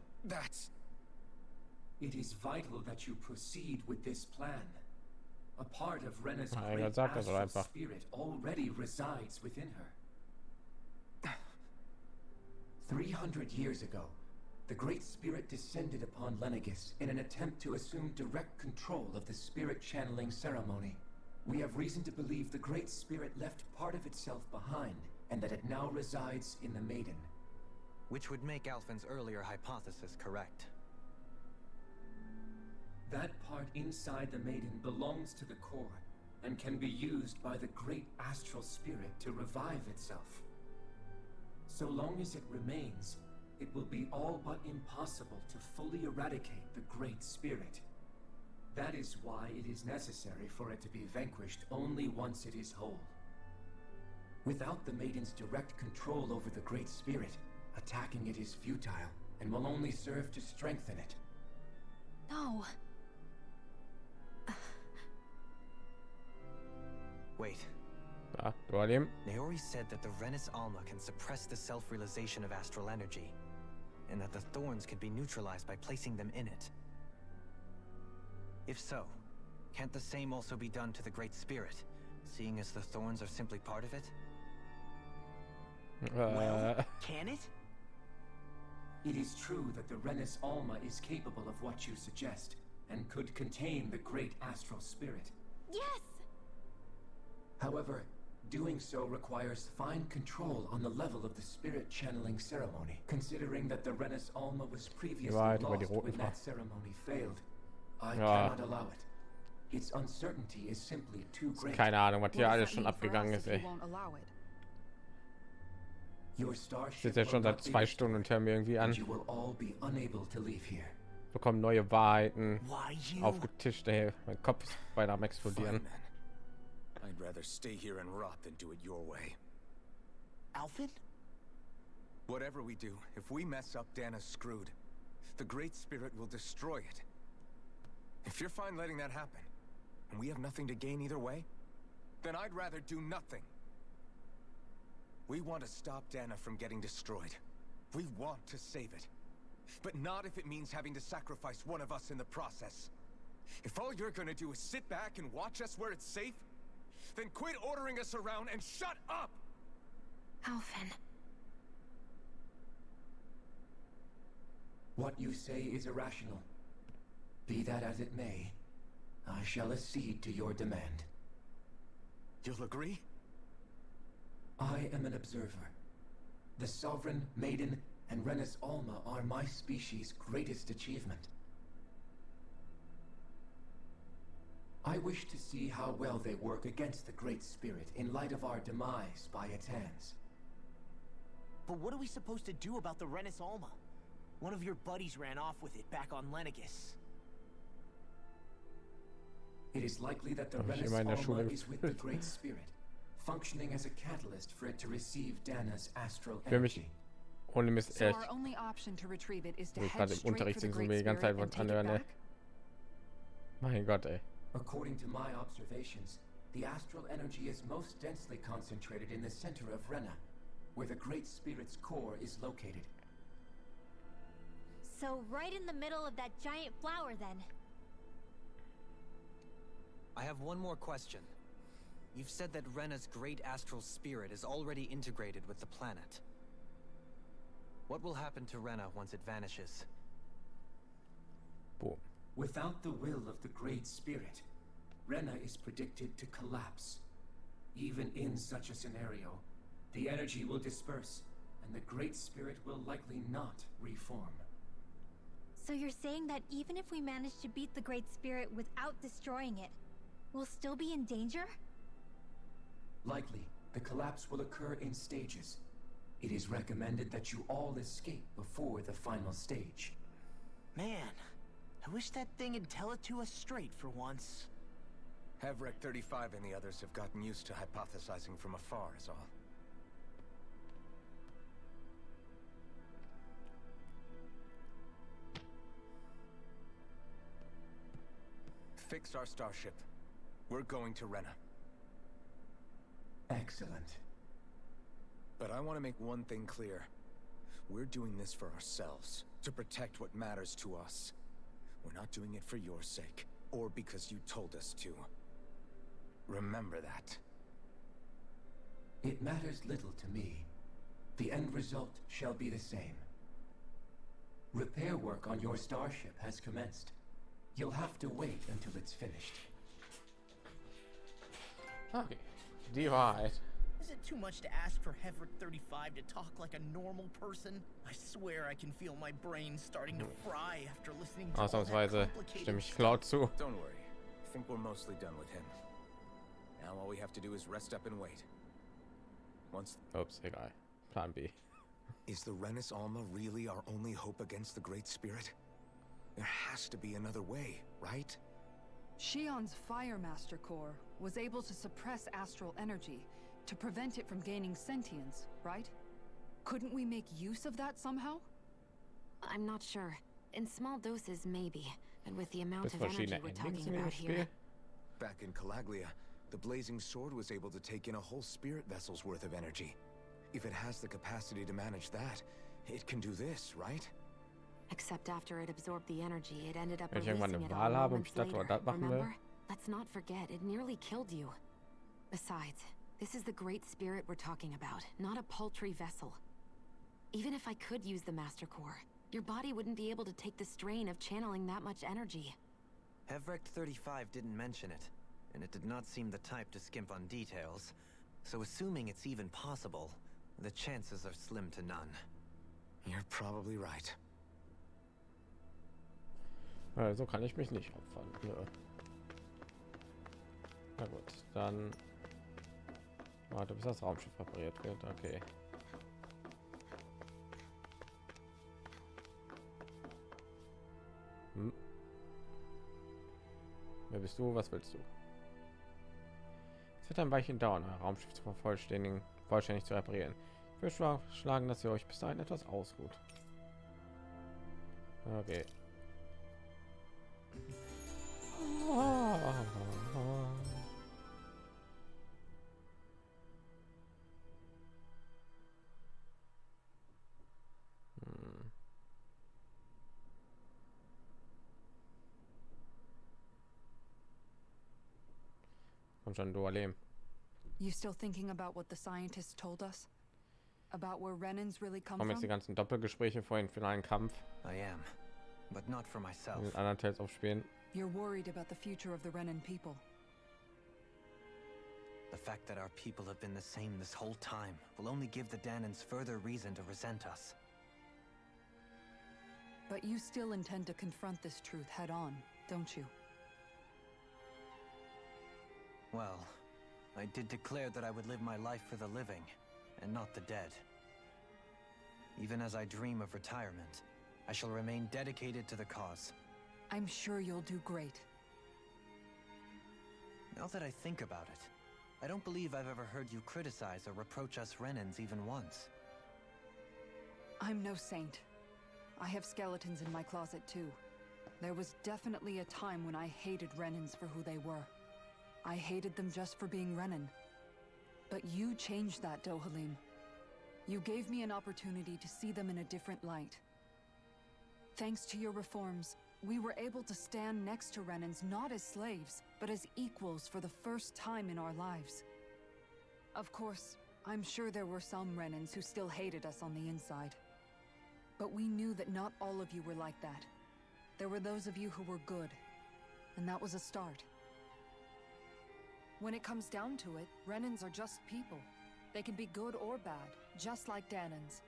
It is vital that you proceed with this plan. A part of Rena's great astral spirit already resides within her. 300 years ago, the Great Spirit descended upon Lenegis in an attempt to assume direct control of the spirit channeling ceremony. We have reason to believe the Great Spirit left part of itself behind, and that it now resides in the Maiden. Which would make Alphen's earlier hypothesis correct. That part inside the Maiden belongs to the core, and can be used by the great astral spirit to revive itself. So long as it remains, it will be all but impossible to fully eradicate the Great Spirit. That is why it is necessary for it to be vanquished only once it is whole. Without the Maiden's direct control over the Great Spirit, attacking it is futile and will only serve to strengthen it. No. Wait. Naori said that the Renis Alma can suppress the self-realization of astral energy, and that the thorns could be neutralized by placing them in it. If so, can't the same also be done to the Great Spirit, seeing as the thorns are simply part of it? Well, can it? It is true that the Renis Alma is capable of what you suggest, and could contain the great astral spirit. Yes! However, doing so requires fine control on the level of the spirit channeling ceremony. Considering that the Renis Alma was previously lost when that ceremony failed, I cannot allow it. Its uncertainty is simply too great. Keine Ahnung, was hier alles schon abgegangen ist, ey. Ich sitze ja schon seit 2 Stunden und höre mir irgendwie an. Bekommen neue Wahrheiten aufgetischt, ey. Mein Kopf ist beinahe am explodieren. I'd rather stay here and rot than do it your way. Alfin? Whatever we do, if we mess up, Dana's screwed. The Great Spirit will destroy it. If you're fine letting that happen, and we have nothing to gain either way, then I'd rather do nothing. We want to stop Dana from getting destroyed. We want to save it. But not if it means having to sacrifice one of us in the process. If all you're gonna do is sit back and watch us where it's safe, then quit ordering us around and shut up! Alfin. What you say is irrational. Be that as it may, I shall accede to your demand. You'll agree? I am an observer. The Sovereign, Maiden, and Renis Alma are my species' greatest achievement. I wish to see how well they work against the Great Spirit in light of our demise by its hands. But what are we supposed to do about the Renis Alma? One of your buddies ran off with it back on Lenegis. It is likely that the Renis Alma is with the Great Spirit, functioning as a catalyst for it to receive Dana's astral energy. Ohne Mist, So our only option to retrieve it is to head straight for the Great Spirit and take it back? Mein Gott, ey. According to my observations, the astral energy is most densely concentrated in the center of Rena, where the Great Spirit's core is located. So right in the middle of that giant flower, then. I have one more question. You've said that Rena's great astral spirit is already integrated with the planet. What will happen to Rena once it vanishes? Boom. Without the will of the Great Spirit, Rena is predicted to collapse. Even in such a scenario, the energy will disperse, and the Great Spirit will likely not reform. So you're saying that even if we manage to beat the Great Spirit without destroying it, we'll still be in danger? Likely, the collapse will occur in stages. It is recommended that you all escape before the final stage. Man, I wish that thing would tell it to us straight for once. Havrek 35 and the others have gotten used to hypothesizing from afar, is all. Fix our starship. We're going to Rena. Excellent. But I want to make one thing clear. We're doing this for ourselves, to protect what matters to us. We're not doing it for your sake, or because you told us to. Remember that. It matters little to me. The end result shall be the same. Repair work on your starship has commenced. You'll have to wait until it's finished. Okay. Die Wahrheit. Is it too much to ask for Havrek 35 to talk like a normal person? I swear I can feel my brain starting to fry after listening to all that Ausnahmsweise stimme ich laut zu. Don't worry. I think we're mostly done with him. Now all we have to do is rest up and wait. Once... Oops, egal. Plan B. Is the Renis Alma really our only hope against the Great Spirit? There has to be another way, right? Shion's Fire Master Core was able to suppress astral energy, to prevent it from gaining sentience, right? Couldn't we make use of that somehow? I'm not sure. In small doses, maybe. But with the amount of energy we're talking about here... Back in Calaglia, the blazing sword was able to take in a whole spirit vessel's worth of energy. If it has the capacity to manage that, it can do this, right? Except after it absorbed the energy, it ended up Wenn ich irgendwann releasing eine it Wahl all habe, ob moments ich das oder later. das machen will. Remember? Let's not forget, it nearly killed you. Besides, this is the great spirit we're talking about, not a paltry vessel. Even if I could use the Master Core, your body wouldn't be able to take the strain of channeling that much energy. Hevrect 35 didn't mention it, and it did not seem the type to skimp on details. So assuming it's even possible, the chances are slim to none. You're probably right. Also kann ich mich nicht opfern. Nö. Na gut, dann warte, bis das Raumschiff repariert wird. Okay. Wer bist du? Was willst du? Es wird ein Weilchen dauern, euer Raumschiff zu vollständig zu reparieren. Ich würde vorschlagen, dass ihr euch bis dahin etwas ausruht. Okay. Komm schon, du Alem. You still thinking about what the scientists told us? About where Renans really come Kommen jetzt die from? ganzen Doppelgespräche vor dem finalen Kampf. I am, but not for myself. Mit anderen Teils aufspielen. You're worried about the future of the Renan people. The fact that our people have been the same this whole time will only give the Danans further reason to resent us. But you still intend to confront this truth head on, don't you? Well, I did declare that I would live my life for the living, and not the dead. Even as I dream of retirement, I shall remain dedicated to the cause. I'm sure you'll do great. Now that I think about it, I don't believe I've ever heard you criticize or reproach us Renans even once. I'm no saint. I have skeletons in my closet too. There was definitely a time when I hated Renans for who they were. I hated them just for being Renan. But you changed that, Dohalim. You gave me an opportunity to see them in a different light. Thanks to your reforms, we were able to stand next to Renans not as slaves, but as equals for the first time in our lives. Of course, I'm sure there were some Renans who still hated us on the inside. But we knew that not all of you were like that. There were those of you who were good, and that was a start. When it comes down to it, Renans are just people. They can be good or bad, just like Danans.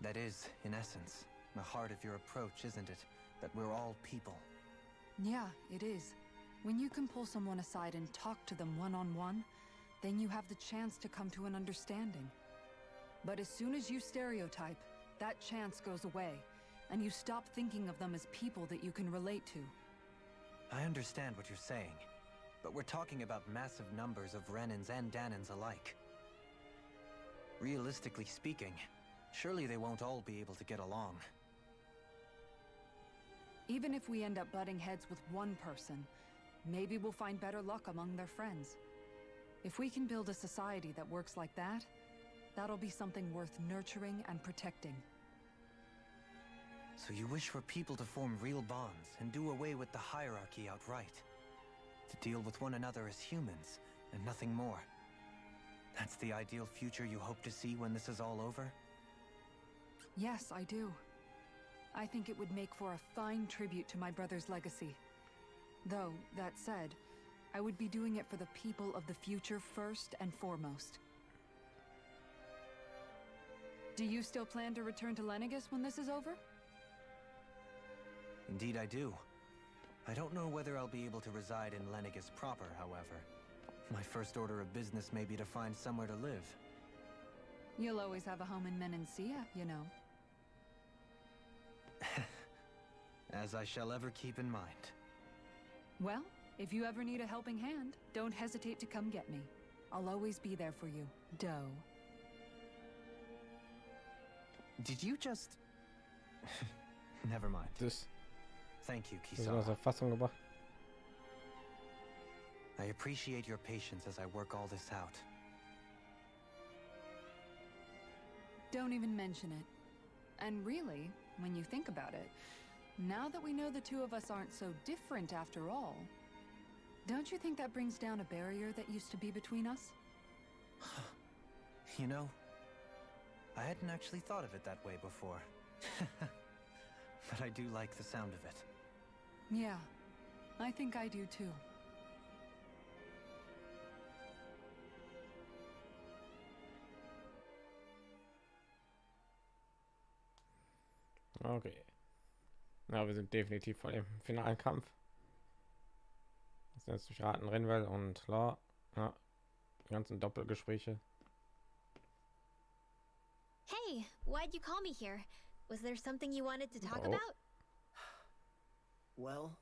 That is, in essence, the heart of your approach, isn't it? That we're all people. Yeah, it is. When you can pull someone aside and talk to them one-on-one, then you have the chance to come to an understanding. But as soon as you stereotype, that chance goes away, and you stop thinking of them as people that you can relate to. I understand what you're saying, but we're talking about massive numbers of Renans and Danans alike. Realistically speaking, surely they won't all be able to get along. Even if we end up butting heads with one person, maybe we'll find better luck among their friends. If we can build a society that works like that, that'll be something worth nurturing and protecting. So you wish for people to form real bonds and do away with the hierarchy outright? To deal with one another as humans, and nothing more? That's the ideal future you hope to see when this is all over? Yes, I do. I think it would make for a fine tribute to my brother's legacy. Though, that said, I would be doing it for the people of the future first and foremost. Do you still plan to return to Lenegis when this is over? Indeed I do. I don't know whether I'll be able to reside in Lenegis proper, however. My first order of business may be to find somewhere to live. You'll always have a home in Menancia, you know. As I shall ever keep in mind. Well, if you ever need a helping hand, don't hesitate to come get me. I'll always be there for you, Doe. Did you just... Never mind. Thank you, Kisara. I appreciate your patience as I work all this out. Don't even mention it. And really, when you think about it, now that we know the two of us aren't so different after all, don't you think that brings down a barrier that used to be between us? You know, I hadn't actually thought of it that way before. But I do like the sound of it. Yeah, I think I do too. Okay. Ja, wir sind definitiv vor dem finalen Kampf. Das sind jetzt durch Raten, Renwell und Law. Ja, die ganzen Doppelgespräche. Hey, why'd you call me here? Was there something you wanted to talk about? Well,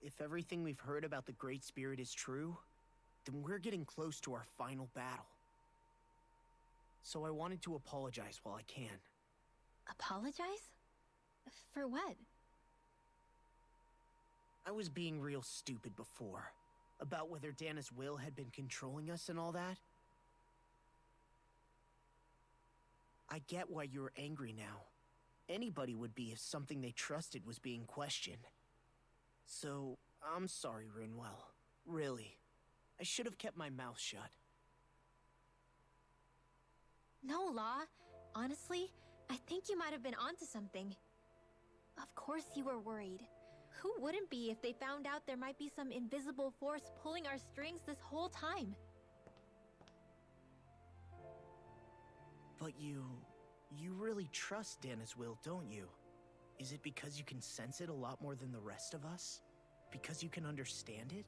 if everything we've heard about the Great Spirit is true, then we're getting close to our final battle. So I wanted to apologize while I can. Apologize? For what? I was being real stupid before, about whether Dana's will had been controlling us and all that. I get why you're angry now. Anybody would be if something they trusted was being questioned. So, I'm sorry, Rinwell. Really. I should have kept my mouth shut. No, Law. Honestly, I think you might have been onto something. Of course you were worried. Who wouldn't be if they found out there might be some invisible force pulling our strings this whole time? But you really trust Dana's will, don't you? Is it because you can sense it a lot more than the rest of us? Because you can understand it?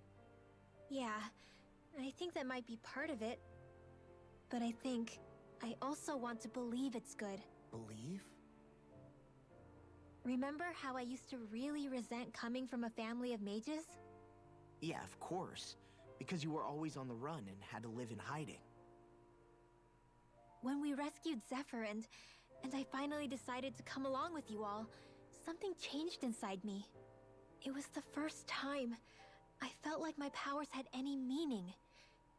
Yeah, I think that might be part of it. But I think I also want to believe it's good. Believe? Remember how I used to really resent coming from a family of mages? Yeah, of course. Because you were always on the run and had to live in hiding. When we rescued Zephyr and I finally decided to come along with you all, something changed inside me. It was the first time I felt like my powers had any meaning,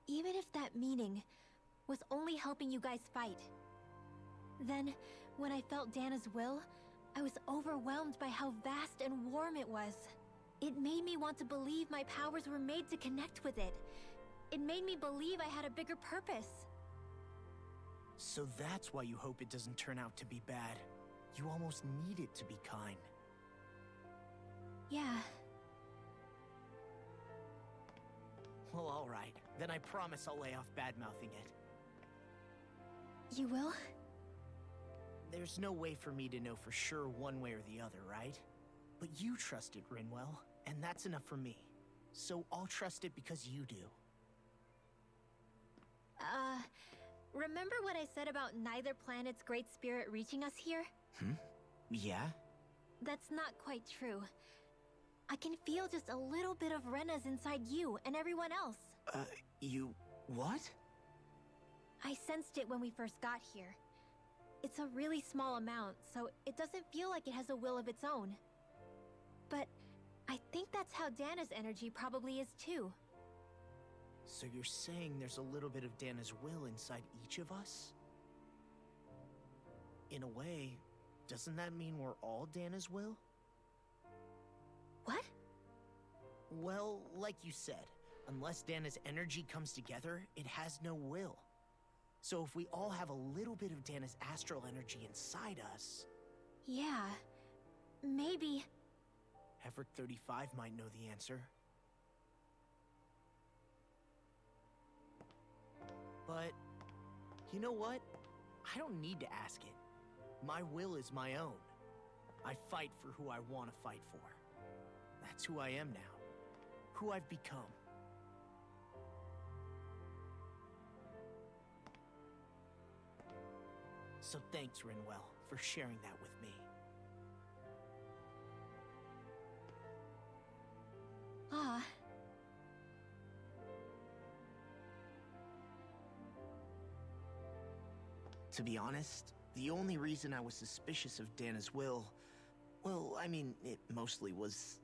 even if that meaning was only helping you guys fight. Then, when I felt Dana's will, I was overwhelmed by how vast and warm it was. It made me want to believe my powers were made to connect with it. It made me believe I had a bigger purpose. So that's why you hope it doesn't turn out to be bad. You almost need it to be kind. Yeah. Well, alright. Then I promise I'll lay off bad-mouthing it. You will? There's no way for me to know for sure one way or the other, right? But you trust it, Rinwell, and that's enough for me. So I'll trust it because you do. Remember what I said about neither planet's great spirit reaching us here? Yeah? That's not quite true. I can feel just a little bit of Rena's inside you and everyone else. You... what? I sensed it when we first got here. It's a really small amount, so it doesn't feel like it has a will of its own. But I think that's how Dana's energy probably is too. So you're saying there's a little bit of Dana's will inside each of us? In a way, doesn't that mean we're all Dana's will? What? Well, like you said, unless Dana's energy comes together, it has no will. So if we all have a little bit of Dana's astral energy inside us... Yeah, maybe... Everett 35 might know the answer. But, you know what? I don't need to ask it. My will is my own. I fight for who I want to fight for. That's who I am now. Who I've become. So thanks, Rinwell, for sharing that with me. To be honest, the only reason I was suspicious of Dana's will, well, I mean, it mostly was...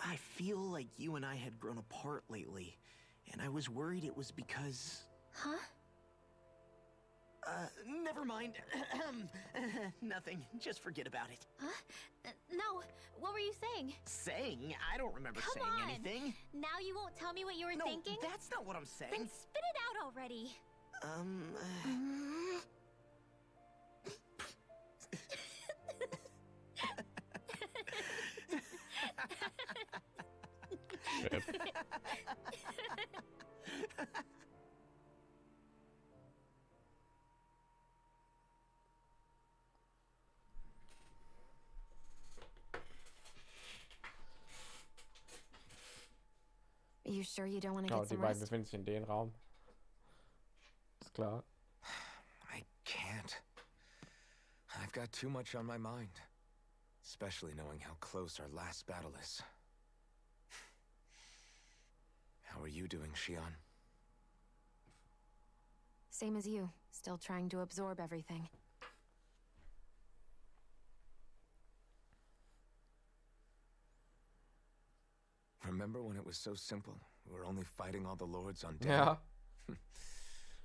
I feel like you and I had grown apart lately, and I was worried it was because... Huh? Never mind. Nothing. Just forget about it. Huh? No, what were you saying? Saying? I don't remember saying anything. Now you won't tell me what you were thinking? No, that's not what I'm saying. Then spit it out already. Are you sure you don't want to Oh, get die some beiden rest? befinden sich in den Raum. Ist klar. I can't. I've got too much on my mind. Especially knowing how close our last battle is. How are you doing, Shion? Same as you. Still trying to absorb everything. Remember when it was so simple? We were only fighting all the lords on Dana? Ja.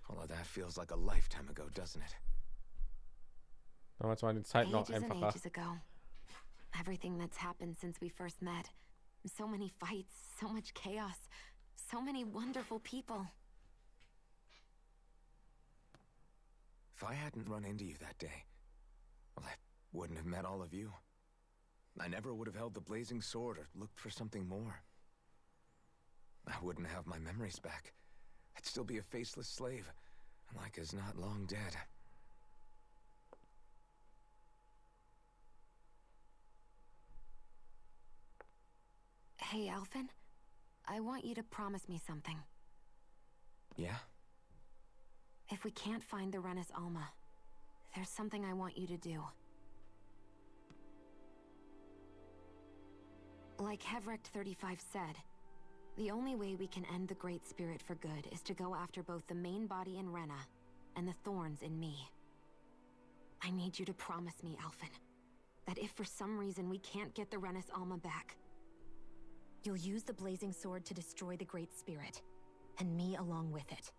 All of that feels like a lifetime ago, doesn't it? Damals war die Zeit noch Ages and einfacher. ages ago. Everything that's happened since we first met. So many fights, so much chaos, so many wonderful people. If I hadn't run into you that day, well, I wouldn't have met all of you. I never would have held the blazing sword or looked for something more. I wouldn't have my memories back. I'd still be a faceless slave, like as not long dead. Hey, Alphen. I want you to promise me something. Yeah? If we can't find the Renis Alma, there's something I want you to do. Like Hevrecht 35 said, the only way we can end the Great Spirit for good is to go after both the main body in Rena and the thorns in me. I need you to promise me, Alphen, that if for some reason we can't get the Renis Alma back, you'll use the blazing sword to destroy the Great Spirit, and me along with it.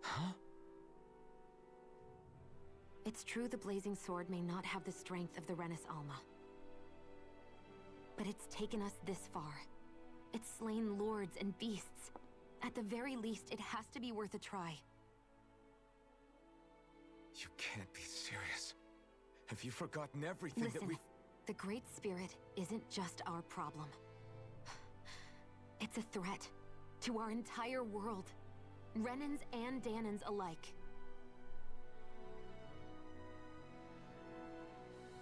Huh? It's true the blazing sword may not have the strength of the Renis Alma. But it's taken us this far. It's slain lords and beasts. At the very least, it has to be worth a try. You can't be serious. Have you forgotten everything Listen, that we've... the Great Spirit isn't just our problem. It's a threat to our entire world. Renans and Danans alike.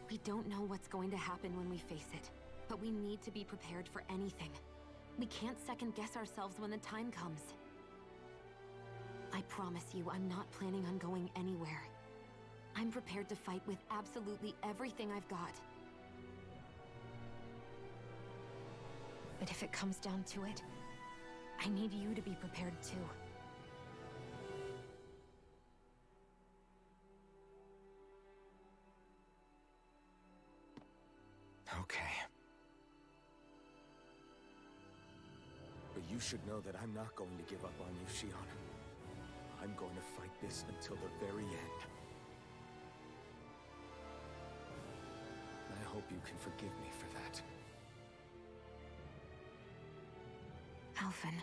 We don't know what's going to happen when we face it, but we need to be prepared for anything. We can't second-guess ourselves when the time comes. I promise you, I'm not planning on going anywhere. I'm prepared to fight with absolutely everything I've got. But if it comes down to it, I need you to be prepared too. Okay. But you should know that I'm not going to give up on you, Shion. I'm going to fight this until the very end. I hope you can forgive me for that. Alphen.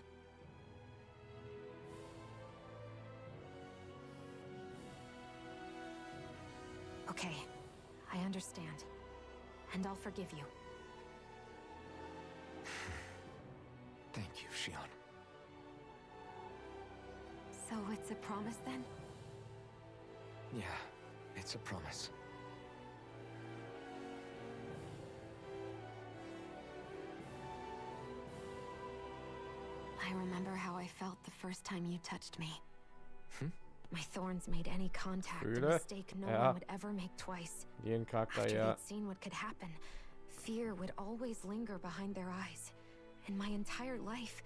Okay, I understand. And I'll forgive you. Thank you, Shion. So it's a promise then? Yeah, it's a promise. I remember how I felt the first time you touched me. My thorns made any contact a mistake no one would ever make twice. Jeden Charakter, After ja. they'd seen what could happen, fear would always linger behind their eyes. In my entire life,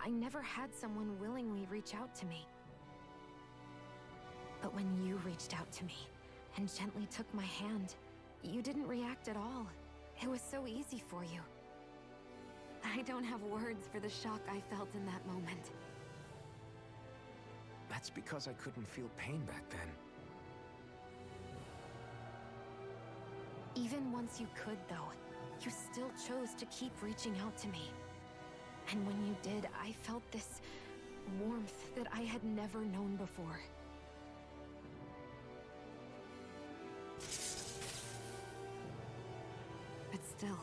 I never had someone willingly reach out to me. But when you reached out to me, and gently took my hand. You didn't react at all. It was so easy for you. I don't have words for the shock I felt in that moment. That's because I couldn't feel pain back then. Even once you could, though, you still chose to keep reaching out to me. And when you did, I felt this warmth that I had never known before. But still,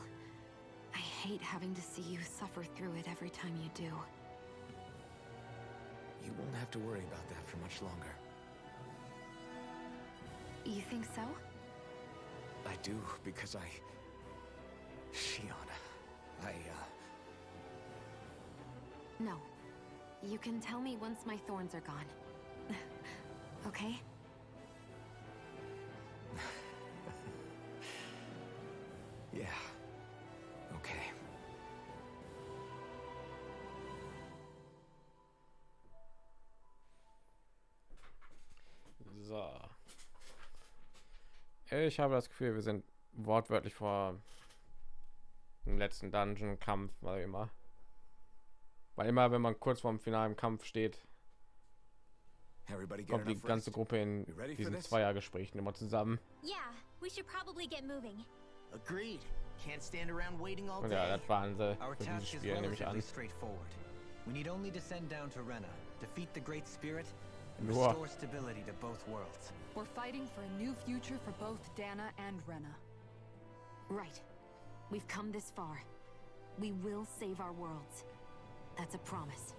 I hate having to see you suffer through it every time you do. You won't have to worry about that for much longer. You think so? I do, because Shion, No. You can tell me once my thorns are gone. Okay? Yeah. Okay. So. Ich habe das Gefühl, wir sind wortwörtlich vor dem letzten Dungeon-Kampf, weil immer, wenn man kurz vorm finalen Kampf steht, kommt die ganze Gruppe in diesen Zweiergesprächen immer zusammen. Yeah, we should probably get moving. Agreed. Can't stand around waiting all Und day. ja, das waren sie Our für dieses task is Spiel, nehme ich an. relatively straightforward. We need only descend down to Rena, defeat the Great Spirit, and Nur. restore stability to both worlds. We're fighting for a new future for both Dana and Rena. Right. We've come this far. We will save our worlds. That's a promise.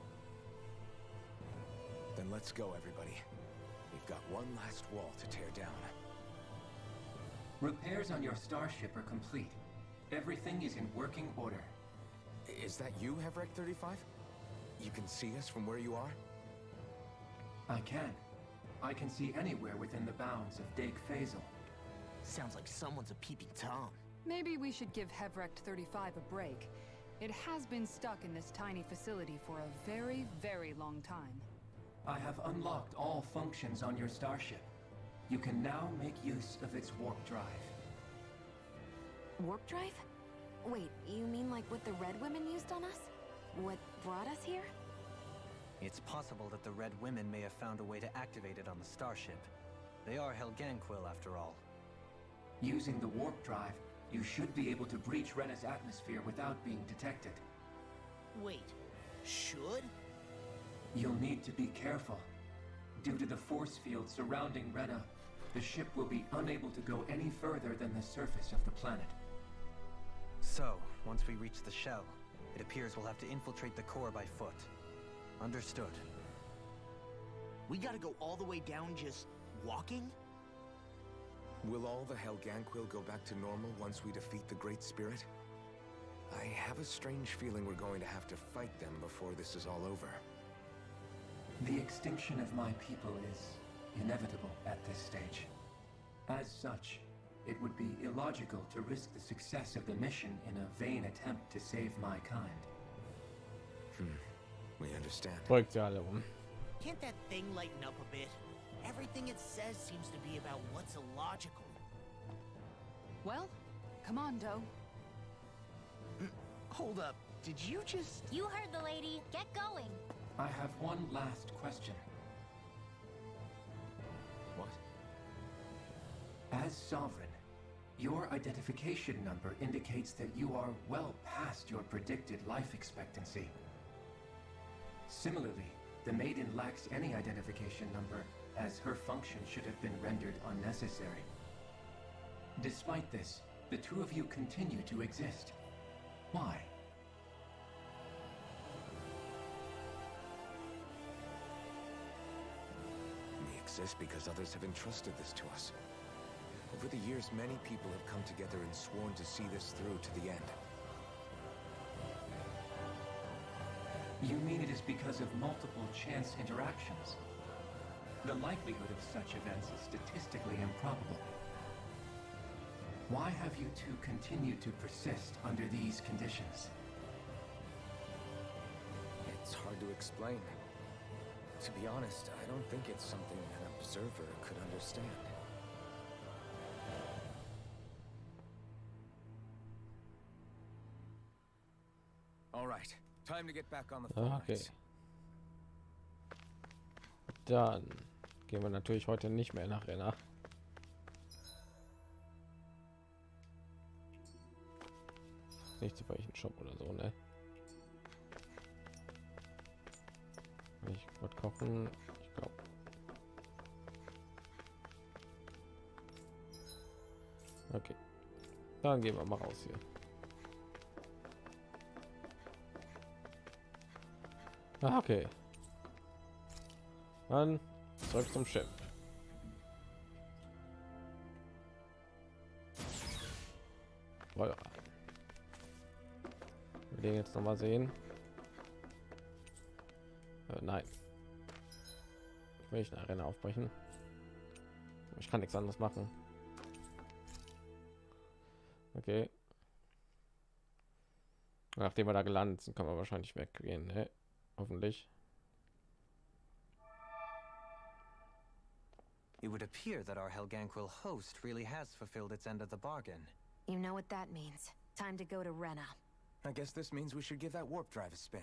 Then let's go, everybody. We've got one last wall to tear down. Repairs on your starship are complete. Everything is in working order. Is that you, Hevrek 35? You can see us from where you are? I can. I can see anywhere within the bounds of Dake Faisal. Sounds like someone's a peeping Tom. Maybe we should give Hevrek 35 a break. It has been stuck in this tiny facility for a very, very long time. I have unlocked all functions on your starship. You can now make use of its warp drive. Warp drive? Wait, you mean like what the Red Women used on us? What brought us here? It's possible that the Red Women may have found a way to activate it on the starship. They are Helganquil, after all. Using the warp drive, you should be able to breach Rena's atmosphere without being detected. Wait, should? You'll need to be careful. Due to the force field surrounding Rena, the ship will be unable to go any further than the surface of the planet. So, once we reach the shell, it appears we'll have to infiltrate the core by foot. Understood. We gotta go all the way down just walking? Will all the Helganquil go back to normal once we defeat the Great Spirit? I have a strange feeling we're going to have to fight them before this is all over. The extinction of my people is inevitable at this stage. As such, it would be illogical to risk the success of the mission in a vain attempt to save my kind. We understand. Can't that thing lighten up a bit? Everything it says seems to be about what's illogical. Well, come on, Doe. Hold up, did you just... You heard the lady. Get going. I have one last question. What? As Sovereign, your identification number indicates that you are well past your predicted life expectancy. Similarly, the Maiden lacks any identification number, as her function should have been rendered unnecessary. Despite this, the two of you continue to exist. Why? We exist because others have entrusted this to us. Over the years, many people have come together and sworn to see this through to the end. You mean it is because of multiple chance interactions? The likelihood of such events is statistically improbable. Why have you two continued to persist under these conditions? It's hard to explain. To be honest, I don't think it's something an observer could understand. All right, time to get back on the phone. Okay. Dann gehen wir natürlich heute nicht mehr nach Renner. Nicht zu welchen Shop oder so, ne? Ich wollte kochen, ich glaube. Okay, dann gehen wir mal raus hier. Okay, dann zurück zum Schiff. Feuer. Wir den jetzt noch mal sehen. Nein, ich will nicht eine Arena aufbrechen. Ich kann nichts anderes machen. Okay, nachdem wir da gelandet sind, kann man wahrscheinlich weggehen, ne? Hoffentlich. It would appear that our Helganquil host really has fulfilled its end of the bargain. You know what that means. Time to go to Rena. I guess this means we should give that warp drive a spin.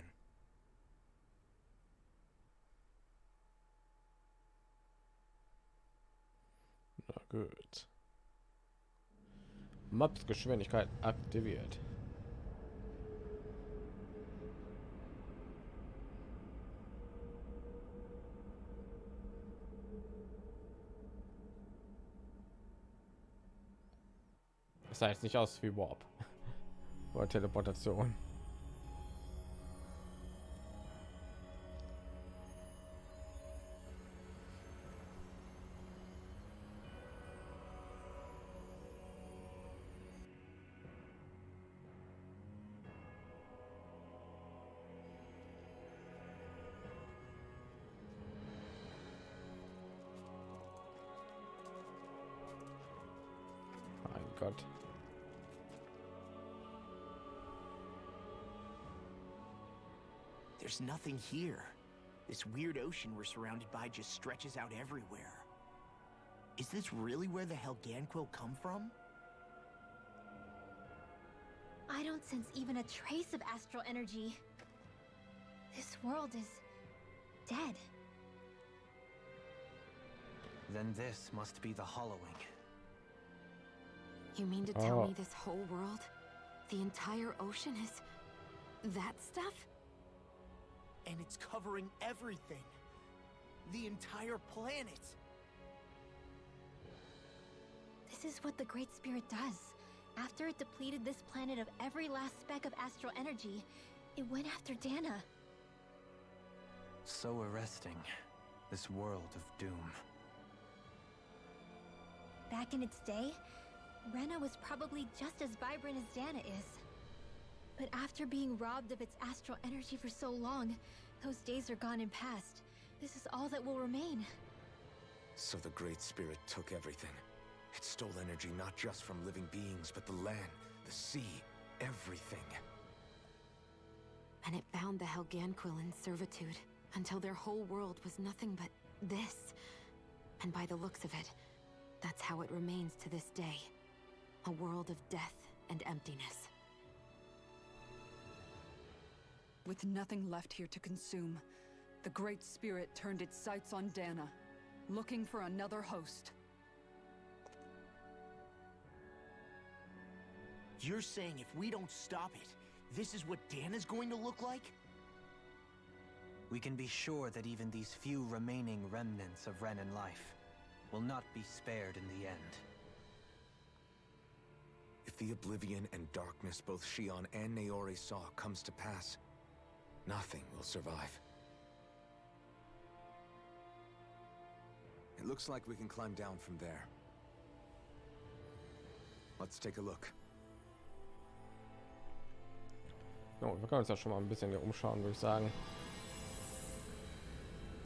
Na gut. Maps Geschwindigkeit aktiviert. Das sah jetzt nicht aus wie Warp oder Teleportation. Mein Gott. There's nothing here. This weird ocean we're surrounded by just stretches out everywhere. Is this really where the Helganquil come from? I don't sense even a trace of astral energy. This world is dead. Then this must be the hollowing. You mean to tell me this whole world, the entire ocean is that stuff? And it's covering everything. The entire planet. This is what the Great Spirit does. After it depleted this planet of every last speck of astral energy, it went after Dana. So arresting. This world of doom. Back in its day, Rena was probably just as vibrant as Dana is. But after being robbed of its astral energy for so long, those days are gone and past. This is all that will remain. So the Great Spirit took everything. It stole energy not just from living beings, but the land, the sea, everything. And it bound the Helganquil in servitude until their whole world was nothing but this. And by the looks of it, that's how it remains to this day. A world of death and emptiness. With nothing left here to consume, the Great Spirit turned its sights on Dana, looking for another host. You're saying if we don't stop it, this is what Dana's going to look like? We can be sure that even these few remaining remnants of Renan life will not be spared in the end. If the oblivion and darkness both Shion and Naori saw comes to pass, nothing will survive. It looks like we can climb down from there. Let's take a look. No, wir können uns ja schon mal ein bisschen hier umschauen, würde ich sagen.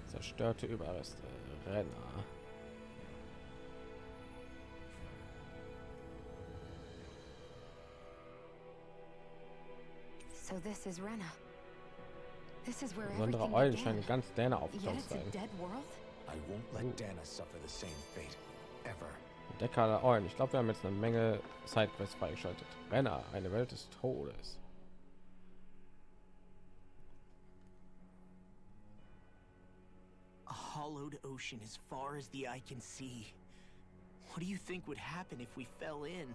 Zerstörte Überreste, Renner. So this is Rena. This is where Besondere Eulen scheinen ganz Dana aufgetaucht sein. I won't let Dana suffer the same fate ever. Decker der Eulen. Ich glaube, wir haben jetzt eine Menge Sidequests freigeschaltet. Renner, eine Welt des Todes. hollowed ocean as far as the eye can see. What do you think would happen if we fell in?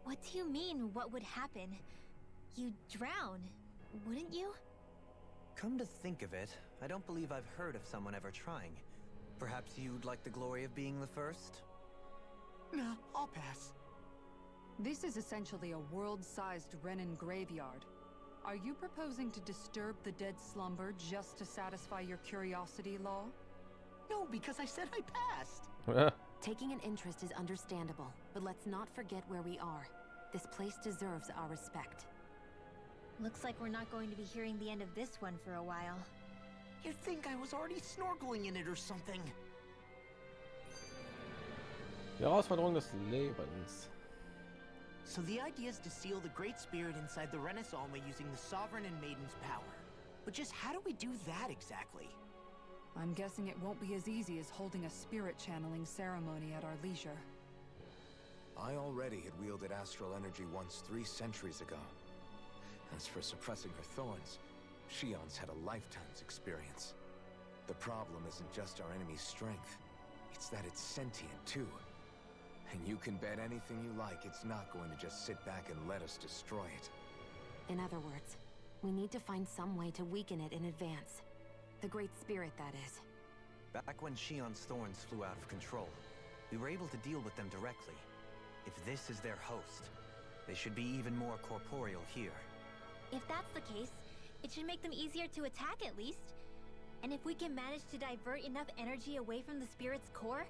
What do you mean, what would happen? You'd drown, wouldn't you? Come to think of it, I don't believe I've heard of someone ever trying. Perhaps you'd like the glory of being the first? Nah, I'll pass. This is essentially a world-sized Renin graveyard. Are you proposing to disturb the dead slumber just to satisfy your curiosity, Law? No, because I said I passed. Taking an interest is understandable, but let's not forget where we are. This place deserves our respect. Looks like we're not going to be hearing the end of this one for a while. You'd think I was already snorkeling in it or something. Die Herausforderung des Lebens. So the idea is to seal the Great Spirit inside the Renis Alma using the Sovereign and Maiden's power. But just how do we do that exactly? I'm guessing it won't be as easy as holding a spirit channeling ceremony at our leisure. I already had wielded astral energy once 3 centuries ago. As for suppressing her thorns, Shion's had a lifetime's experience. The problem isn't just our enemy's strength, it's that it's sentient too. And you can bet anything you like it's not going to just sit back and let us destroy it. In other words, we need to find some way to weaken it in advance. The Great Spirit, that is. Back when Shion's thorns flew out of control, we were able to deal with them directly. If this is their host, they should be even more corporeal here. If that's the case, it should make them easier to attack at least. And if we can manage to divert enough energy away from the spirit's core,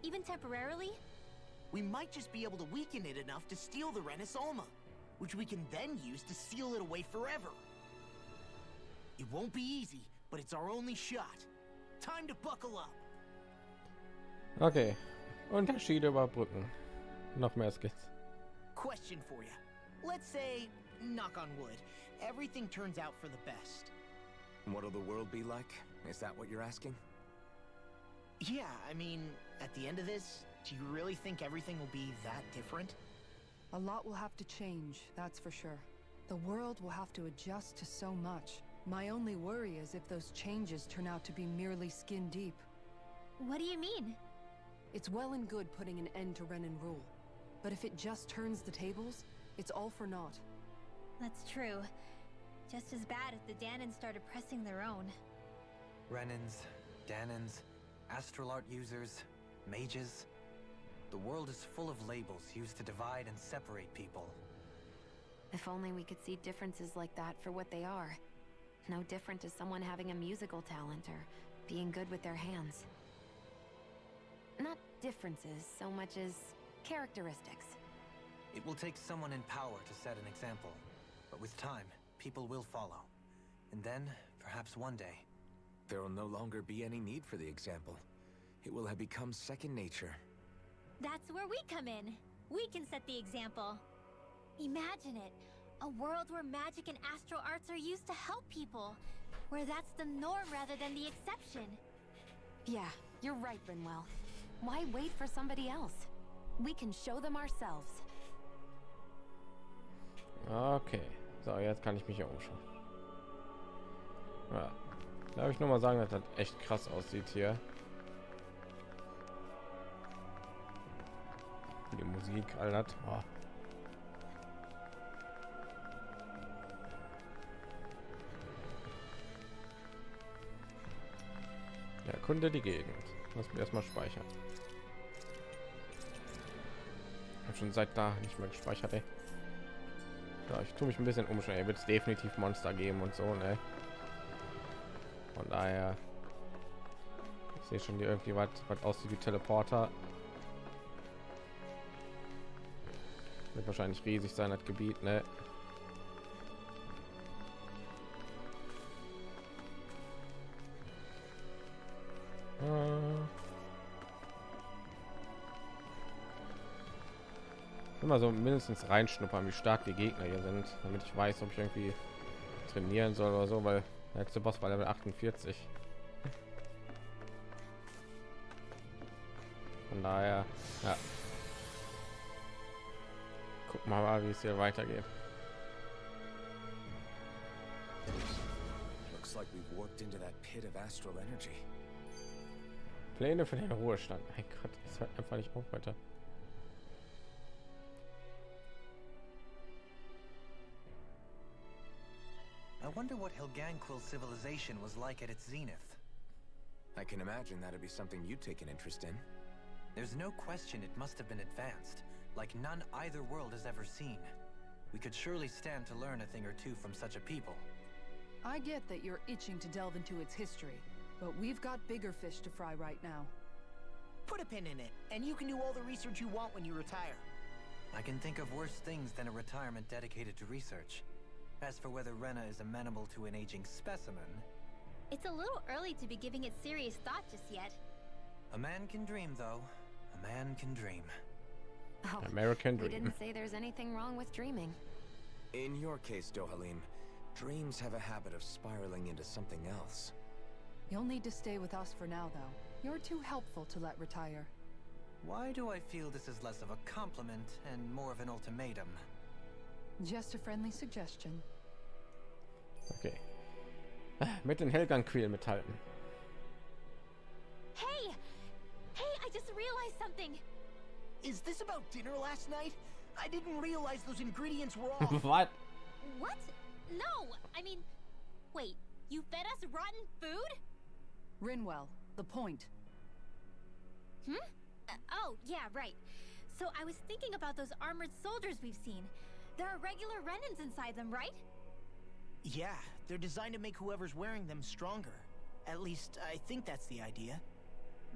even temporarily, we might just be able to weaken it enough to steal the Renis Alma, which we can then use to seal it away forever. It won't be easy, but it's our only shot. Time to buckle up. Okay, Unterschiede überbrücken. Noch mehr Skills. Question for you. Let's say, knock on wood, everything turns out for the best. What'll the world be like? Is that what you're asking? Yeah, I mean, at the end of this, do you really think everything will be that different? A lot will have to change, that's for sure. The world will have to adjust to so much. My only worry is if those changes turn out to be merely skin deep. What do you mean? It's well and good putting an end to Renin rule. But if it just turns the tables, it's all for naught. That's true. Just as bad if the Danans started pressing their own. Renins, Danans, astral art users, mages. The world is full of labels used to divide and separate people. If only we could see differences like that for what they are. No different to someone having a musical talent or being good with their hands. Not differences so much as characteristics. It will take someone in power to set an example. But with time, people will follow. And then, perhaps one day, there will no longer be any need for the example. It will have become second nature. That's where we come in. We can set the example. Imagine it. A world where magic and astral arts are used to help people. Where that's the norm rather than the exception. Yeah, you're right, Rinwell. Why wait for somebody else? We can show them ourselves. Okay, so jetzt kann ich mich ja umschauen. Ja, darf ich nur mal sagen, dass das echt krass aussieht hier. Die Musik, all das. Oh. Ja, Kunde die Gegend. Lass mich erstmal speichern. Ich habe schon seit da nicht mehr gespeichert, ey. Ja, ich tue mich ein bisschen umstellen. Hier wird es definitiv Monster geben und so, ne? Von daher, ich sehe schon hier irgendwie was aussieht wie Teleporter. Wird wahrscheinlich riesig sein, das Gebiet, ne? Immer so mindestens reinschnuppern, wie stark die Gegner hier sind, damit ich weiß, ob ich irgendwie trainieren soll oder so, weil der letzte Boss war Level 48. Von daher, ja. Guck mal, wie es hier weitergeht. Looks like we've warped into that pit of astral energy. Pläne für den Ruhestand. Mein Gott, es hört einfach nicht auf weiter. I wonder what Helganquil's civilization was like at its zenith. I can imagine that'd be something you'd take an interest in. There's no question it must have been advanced, like none either world has ever seen. We could surely stand to learn a thing or two from such a people. I get that you're itching to delve into its history, but we've got bigger fish to fry right now. Put a pin in it, and you can do all the research you want when you retire. I can think of worse things than a retirement dedicated to research. As for whether Rena is amenable to an aging specimen... It's a little early to be giving it serious thought just yet. A man can dream, though. A man can dream. Oh, American dream. We didn't say there's anything wrong with dreaming. In your case, Dohalim, dreams have a habit of spiraling into something else. You'll need to stay with us for now, though. You're too helpful to let retire. Why do I feel this is less of a compliment and more of an ultimatum? Just a friendly suggestion. Okay. Mit den Helganquil mithalten. Hey! Hey, I just realized something! Is this about dinner last night? I didn't realize those ingredients were off. What? What? No! I mean, wait, you fed us rotten food? Rinwell, the point. Oh, yeah, right. So I was thinking about those armored soldiers we've seen. There are regular Renans inside them, right? Yeah, they're designed to make whoever's wearing them stronger. At least, I think that's the idea.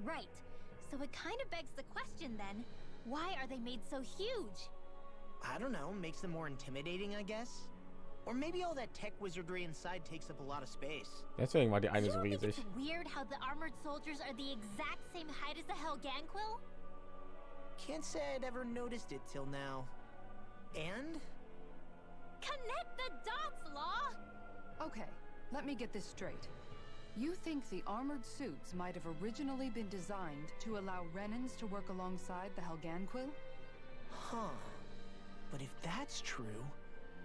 Right. So it kind of begs the question then, why are they made so huge? I don't know, makes them more intimidating, I guess? Or maybe all that tech wizardry inside takes up a lot of space. Deswegen war die eine so You think riesig. it's weird how the armored soldiers are the exact same height as the Helganquil? Can't say I'd ever noticed it till now. And? Connect the dots, Law! Okay, let me get this straight. You think the armored suits might have originally been designed to allow Renans to work alongside the Helganquil? Huh. But if that's true,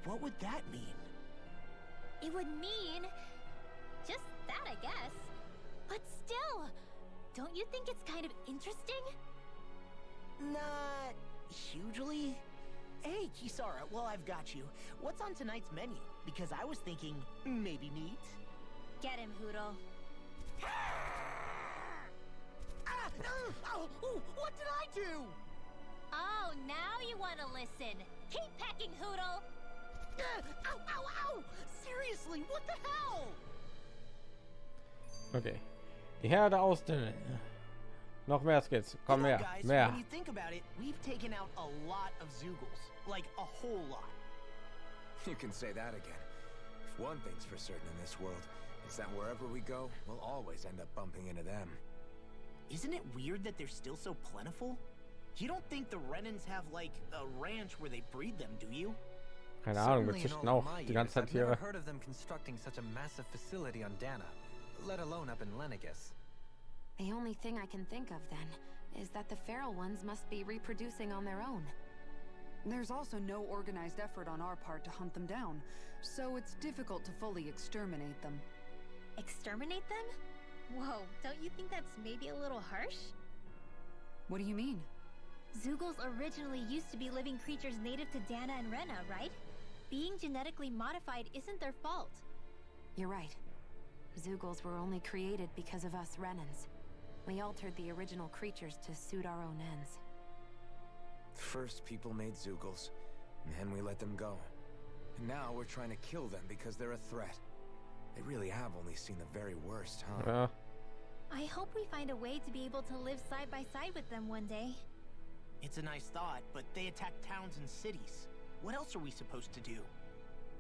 what would that mean? It would mean... just that, I guess. But still, don't you think it's kind of interesting? Not... hugely? Hey, Kisara, well, I've got you. What's on tonight's menu? Because I was thinking, maybe meat? Get him, Hoodle. What did I do? Oh, now you want to listen. Keep pecking, Hoodle. Ow, ow, ow! Seriously, what the hell? Okay. Die Herde ausdünnen. Noch mehr Skits. Komm, mehr. Guys, Mehr. when you think about it, we've taken out a lot of Zeugles. Like, a whole lot. You can say that again. If one thing's for certain in this world, it's that wherever we go, we'll always end up bumping into them. Isn't it weird that they're still so plentiful? You don't think the Renans have, like, a ranch where they breed them, do you? Keine Ahnung, wir züchten auch die ganze Zeit I've never Tiere. heard of them constructing such a massive facility on Dana, let alone up in Lenegis. The only thing I can think of, then, is that the feral ones must be reproducing on their own. There's also no organized effort on our part to hunt them down, so it's difficult to fully exterminate them. Exterminate them? Whoa, don't you think that's maybe a little harsh? What do you mean? Zeugles originally used to be living creatures native to Dana and Rena, right? Being genetically modified isn't their fault. You're right. Zeugles were only created because of us Renans. We altered the original creatures to suit our own ends. First, people made Zeugles, and then we let them go. And now we're trying to kill them because they're a threat. They really have only seen the very worst, huh? Ja. I hope we find a way to be able to live side by side with them one day. It's a nice thought, but they attack towns and cities. What else are we supposed to do?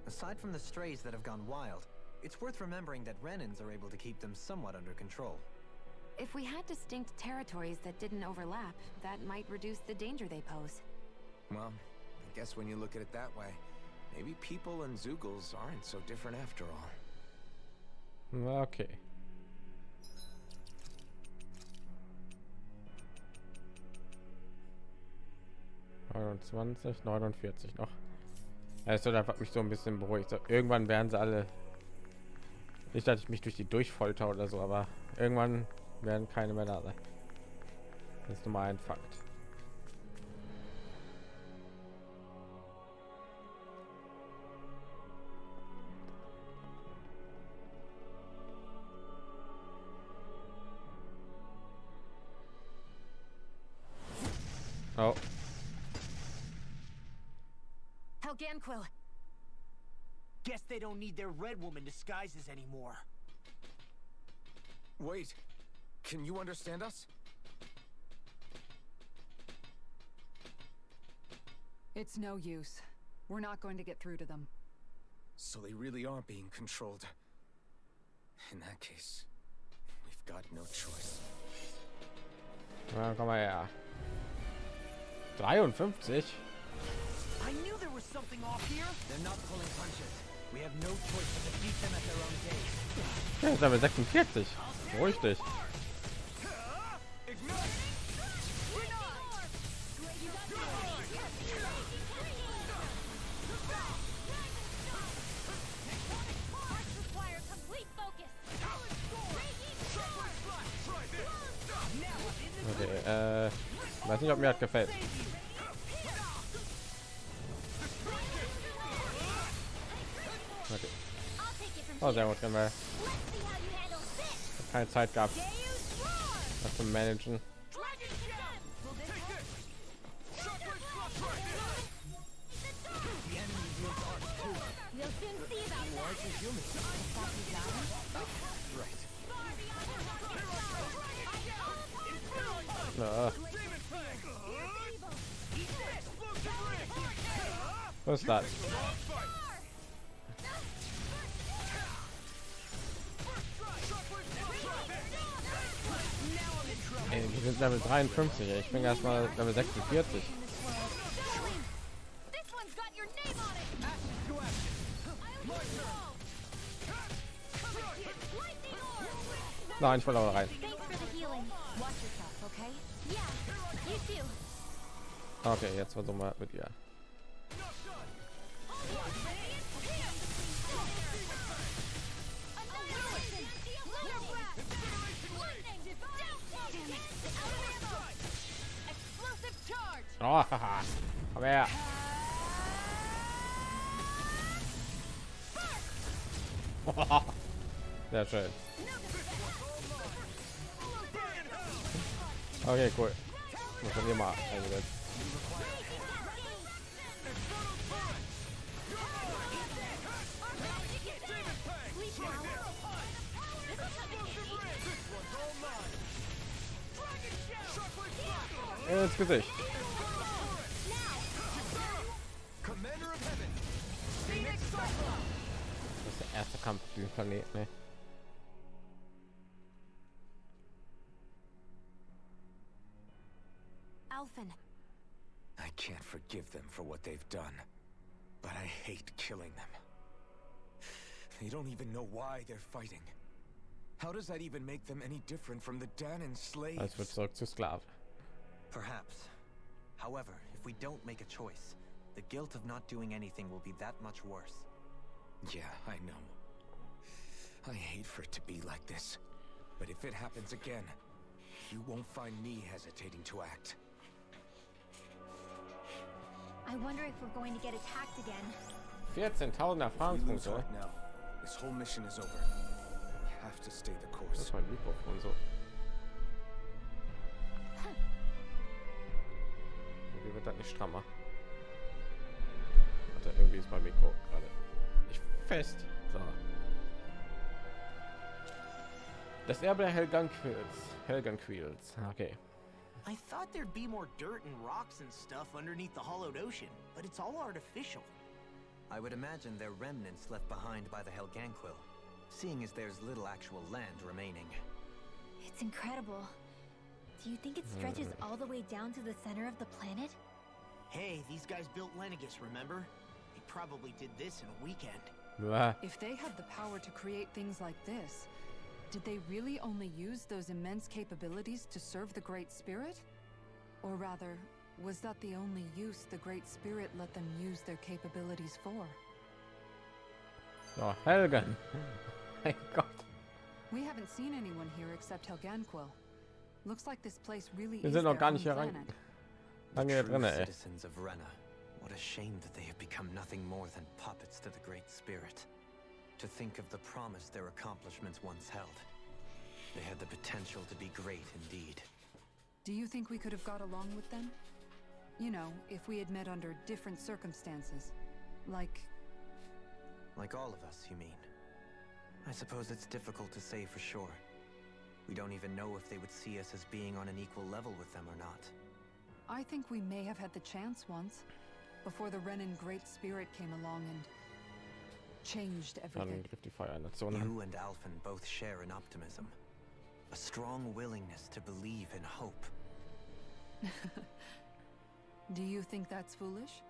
Aside from the strays that have gone wild, it's worth remembering that Renans are able to keep them somewhat under control. If we had distinct territories that didn't overlap, that might reduce the danger they pose. Well, I guess when you look at it that way, maybe people and Zeugles aren't so different after all. Okay. 29, 49 noch. Es wird einfach mich so ein bisschen beruhigt. So, irgendwann werden sie alle. Nicht, dass ich mich durch die durchfolter oder so, aber irgendwann werden keine mehr da sein. Das ist nur mal ein Fakt. Oh. Helganquil. Guess they don't need their red woman disguises anymore. Wait, can you understand us? It's no use. We're not going to get through to them. So they really are being controlled. In that case, we've got no choice. Na, komm mal her. 53. I knew there was something off here. They're not pulling punches. We have no choice but to beat them at their own pace. Ja, ist aber 46. Ruhig dich. Okay, weiß nicht, ob mir das gefällt. Okay. Oh, sehr gut, können wir keine Zeit gehabt, das zu managen. Was ist das? Ey, wir sind Level 53, ey. Ich bin erst mal Level 46. Nein, ich wollte auch rein. Okay, jetzt versuchen wir mit ihr. Oh, haha. Komm her. Sehr schön. Okay, cool. Das haben wir mal eingesetzt. Ins Gesicht. Das ist der erste Kampf für den Planeten, ne? I can't forgive them for what they've done, but I hate killing them. They don't even know why they're fighting. How does that even make them any different from the Danen slaves? Als wird zurück zu Sklaven. Perhaps. However, if we don't make a choice, the guilt of not doing anything will be that much worse. Yeah, I know. I hate for it to be like this. But if it happens again, you won't find me hesitating to act. I wonder if we're going to get attacked again. 14.000 Erfahrungspunkte. Right now, this whole mission is over. We have to stay the course. Das ist mein Mikrofon so. Wie wird das nicht strammer? Warte, irgendwie ist mein Mikro gerade nicht fest. So. Das Erbe der Helganquils. Okay. I thought there'd be more dirt and rocks and stuff underneath the hollowed ocean, but it's all artificial. I would imagine they're remnants left behind by the Helganquil, seeing as there's little actual land remaining. It's incredible. Do you think it stretches all the way down to the center of the planet? Hey, these guys built Lenegis, remember? They probably did this in a weekend. If they had the power to create things like this, did they really only use those immense capabilities to serve the Great Spirit? Or rather, was that the only use the Great Spirit let them use their capabilities for? So, Helgen. Mein Gott. We haven't seen anyone here except Helganquil. Looks like this place really Wir is sind noch their gar own nicht hier planet. lange The drin, true ey. citizens of Rena. What a shame that they have become nothing more than puppets to the Great Spirit. To think of the promise their accomplishments once held. They had the potential to be great indeed. Do you think we could have got along with them? You know, if we had met under different circumstances. Like all of us, you mean? I suppose it's difficult to say for sure. We don't even know if they would see us as being on an equal level with them or not. I think we may have had the chance once, before the Renan Great Spirit came along and changed everything. You and Alphen both share an optimism. A strong willingness to believe in hope. Do you think that's foolish?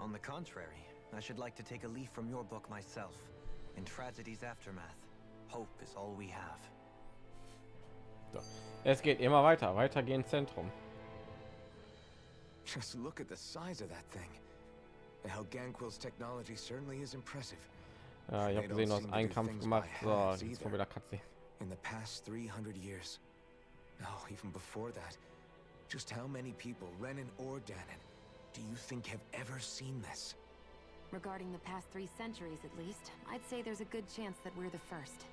On the contrary, I should like to take a leaf from your book myself. In tragedy's aftermath, hope is all we have. So. Es geht immer weiter. Weiter gehen Zentrum. Just look at the size of that thing. The Helganquil's technology certainly is impressive. Ja, ich habe gesehen, du hast einen Kampf gemacht. So, jetzt kommen wieder Cutscene. In the past 300 years. No, even before that. Just how many people, Renan or Danon, do you think have ever seen this? Regarding the past 3 centuries at least, I'd say there's a good chance that we're the first.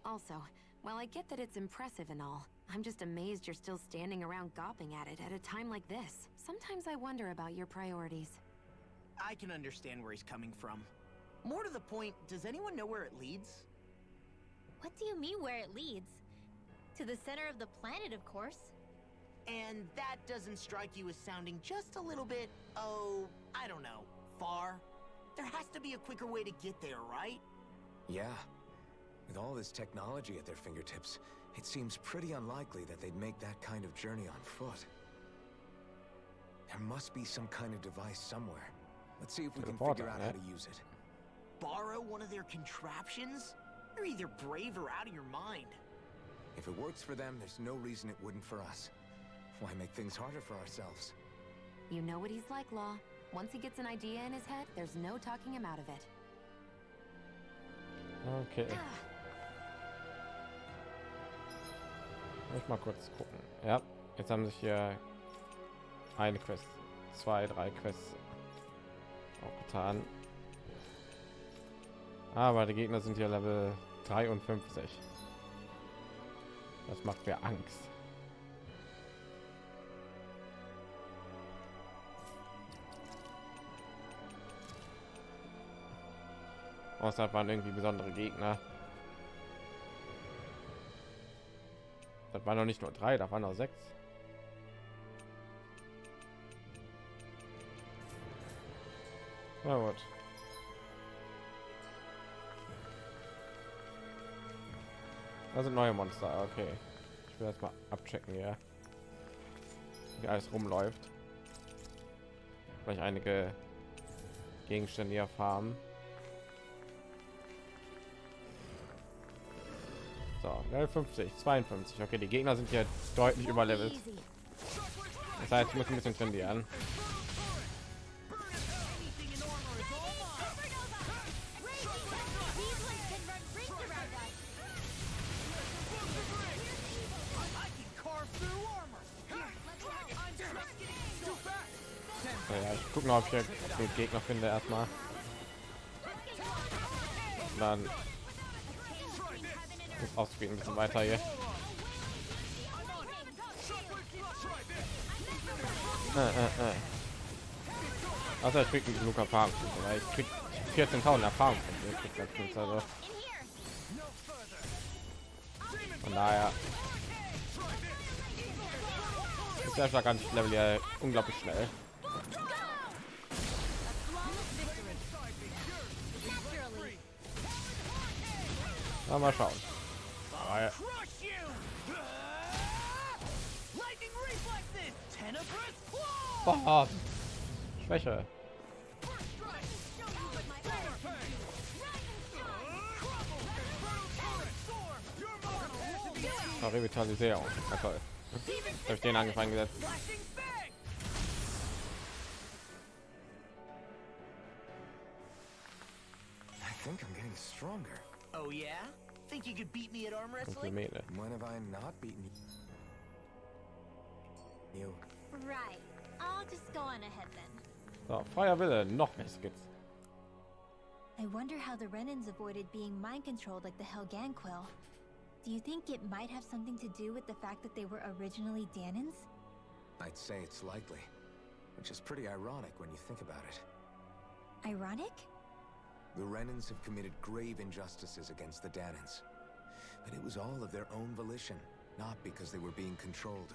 Also, while I get that it's impressive and all, I'm just amazed you're still standing around gawping at it at a time like this. Sometimes I wonder about your priorities. I can understand where he's coming from. More to the point, does anyone know where it leads? What do you mean where it leads? To the center of the planet, of course. And that doesn't strike you as sounding just a little bit, oh, I don't know, far? There has to be a quicker way to get there, right? Yeah. With all this technology at their fingertips, it seems pretty unlikely that they'd make that kind of journey on foot. There must be some kind of device somewhere. Let's see if we can figure out how to use it. Borrow one of their contraptions? You're either brave or out of your mind. If it works for them, there's no reason it wouldn't for us. Why make things harder for ourselves? You know what he's like, Law. Once he gets an idea in his head, there's no talking him out of it. Okay. Ich mal kurz gucken. Ja, jetzt haben sich hier eine Quest, 2, 3 Quests auch getan. Aber die Gegner sind hier Level 53. Das macht mir Angst. Außerhalb waren irgendwie besondere Gegner. Das waren noch nicht nur 3, da waren noch 6. Na gut. Da sind neue Monster. Okay. Ich will erst mal abchecken, ja. Wie alles rumläuft. Vielleicht einige Gegenstände hier farmen. So, Level 50, 52. Okay, die Gegner sind hier deutlich überlevelt. Das heißt, ich muss ein bisschen trainieren. Ja, ich gucke noch, ob ich hier den Gegner finde erstmal. Dann ausspielen ein bisschen weiter hier. Also ich krieg genug Erfahrung. Ich krieg 14.000 Erfahrung. Also von daher ist der Schlag ganz Level ja unglaublich schnell. Mal schauen. Ja. Oh, Schwäche. Oh, Revitalisierung. Ja, toll. Habe ich den angefangen gesetzt. I think I'm getting stronger. Oh yeah? Think you could beat me at arm wrestling? When have I not beaten you? Right. I'll just go on ahead then. So, freier Wille, noch mehr Skits. I wonder how the Renans avoided being mind-controlled like the Helganquil. Do you think it might have something to do with the fact that they were originally Danans? I'd say it's likely, which is pretty ironic when you think about it. Ironic? The Renans have committed grave injustices against the Danans. But it was all of their own volition, not because they were being controlled.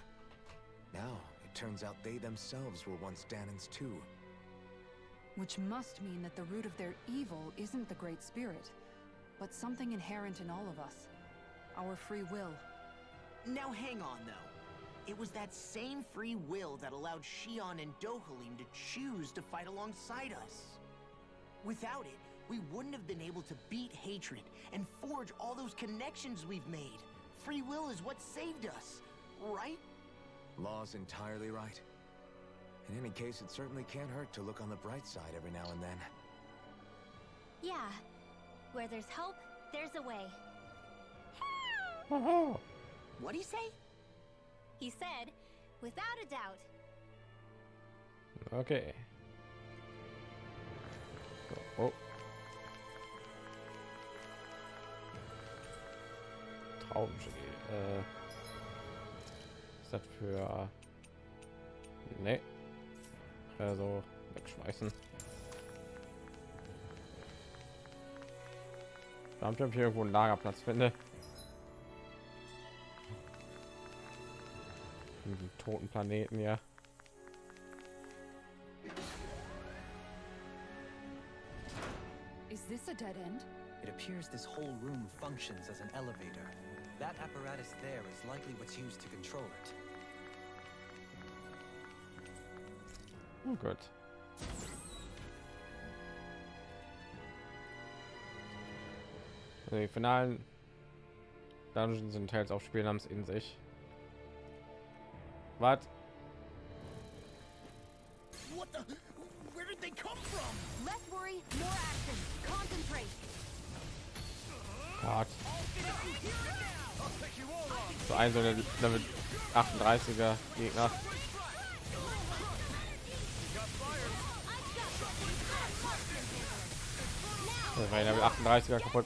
Now, it turns out they themselves were once Danans too. Which must mean that the root of their evil isn't the Great Spirit, but something inherent in all of us. Our free will. Now hang on, though. It was that same free will that allowed Shion and Dohalim to choose to fight alongside us. Without it, we wouldn't have been able to beat hatred and forge all those connections we've made. Free will is what saved us, right? Law's entirely right. In any case, it certainly can't hurt to look on the bright side every now and then. Yeah. Where there's hope, there's a way. What'd he say? He said, without a doubt. Okay. Oh. Traubengelee. Ist das für... Nee. Also wegschmeißen. Ob ich hier irgendwo einen Lagerplatz finde. Die toten Planeten, ja. Is this a dead end? It appears this whole room functions as an elevator. That apparatus there is likely what's used to control it. Oh Gott. Die finalen Dungeons und Tales auf Spiel namens in sich. Was? What the? Where did they come from? Less worry, more action. Concentrate. Gott. So ein so eine Level 38er Gegner. Weil Level 38er kaputt.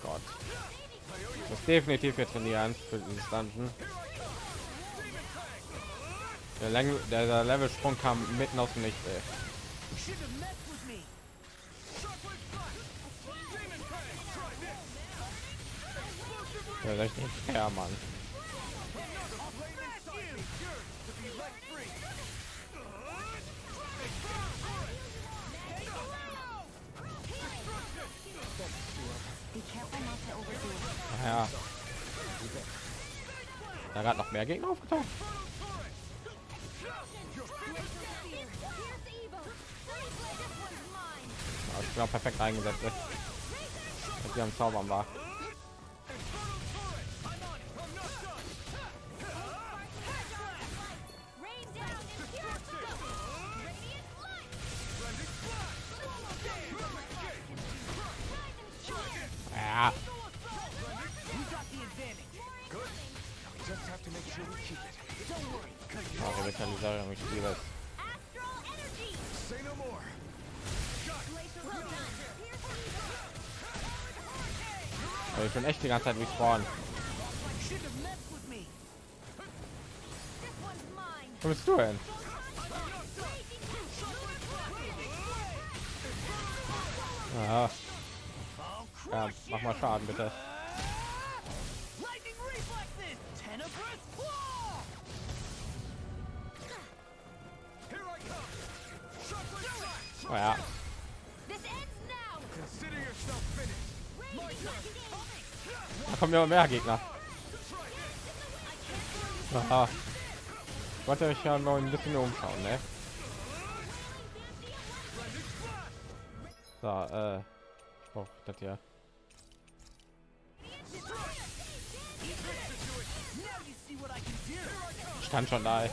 Gott. Das ist definitiv hier trainieren für dieses Dungeon. Der Level-Sprung kam mitten aus dem Nichts, ey. Ja, echt nicht fair, Mann. Ja. Da gerade noch mehr Gegner aufgetaucht. Ja, ich bin auch perfekt eingesetzt. Die am Zaubern war. Ja. Oh, Revitalisierung, ich liebe es. Aber ich bin echt die ganze Zeit respawnen. Wo bist du denn? Aha. Ja, mach mal Schaden bitte. Oh ja. Da kommen ja mehr Gegner. Aha. Ich wollte mich ja noch ein bisschen umschauen, ne? So, oh, das hier. Stand schon da, ey.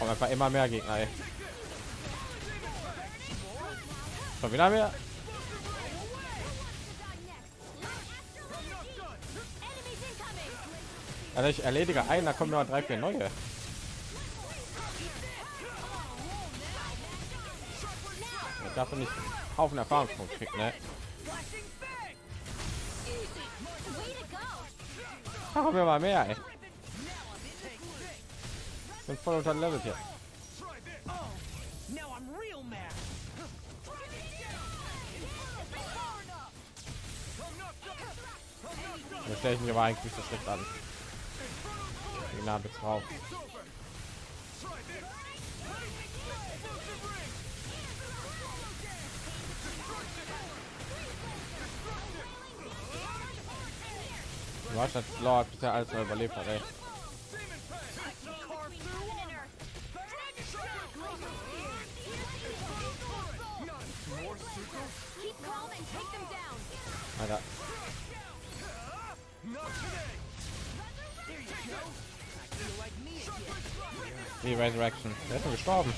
Kommen einfach immer mehr Gegner. Ey. Schon wieder mehr. Also ich erledige einen, da kommen nur 3, 4 neue. Ich darf nicht Haufen Erfahrungspunkte kriegen, ne? Machen wir mal mehr, ey. Sind voll unter Level hier. Wir stellen hier aber eigentlich so schlecht an. Die Namen jetzt drauf. Was hat Lord bisher alles mal überlebt hat, ey. Alter. Die Resurrection. Der ist schon gestorben.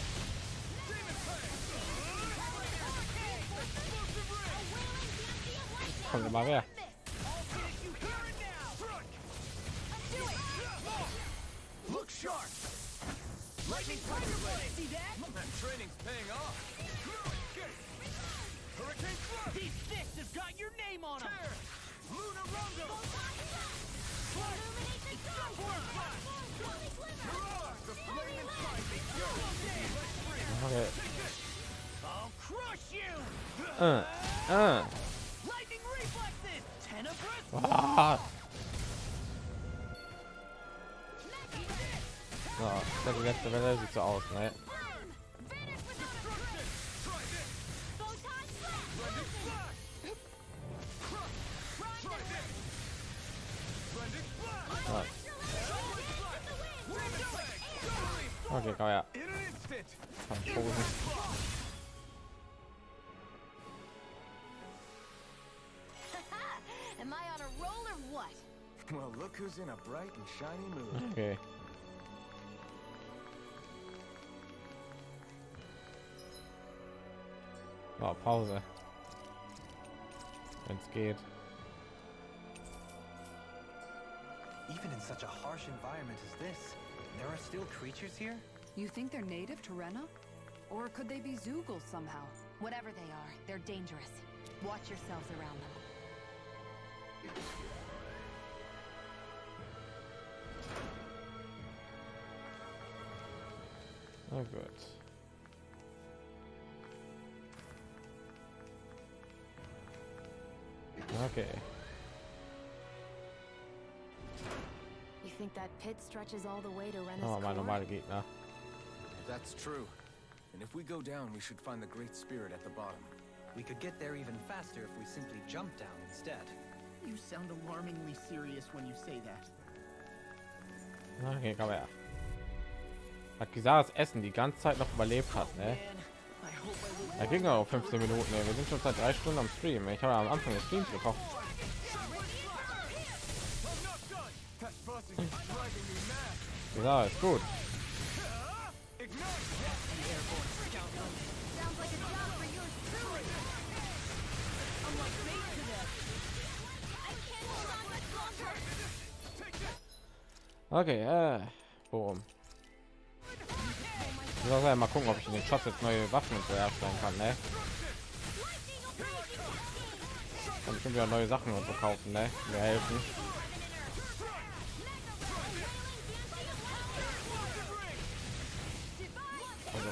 Kommt immer mehr. Okay. Wow. So, die letzte Welle sieht so aus, ne? Okay, komm her. Am I on a roll or what? Well, look who's in a bright and shiny mood. Okay. Oh, Pause. Wenn's geht. Even in such a harsh environment as this, there are still creatures here? You think they're native to Rena? Or could they be Zoogles somehow? Whatever they are, they're dangerous. Watch yourselves around them. Oh gut. Okay. You think that pit stretches all the way to Rena's Oh, mein core? normaler Gegner. That's true. And if we go down, we should find the Great Spirit at the bottom. We could get there even faster if we simply jump down instead. You sound alarmingly serious when you say that. Okay, komm her. Hat gesagt, das Essen die ganze Zeit noch überlebt hat, ne? Da ging noch 15 Minuten, ey. Wir sind schon seit 3 Stunden am Stream. Ich habe am Anfang des Streams gekocht. Ja, ist gut. Okay, boom. Ich muss ja mal gucken, ob ich in den Shop jetzt neue Waffen und so herstellen kann, ne? Kann ich wieder neue Sachen und so kaufen, ne? Mir helfen. Also,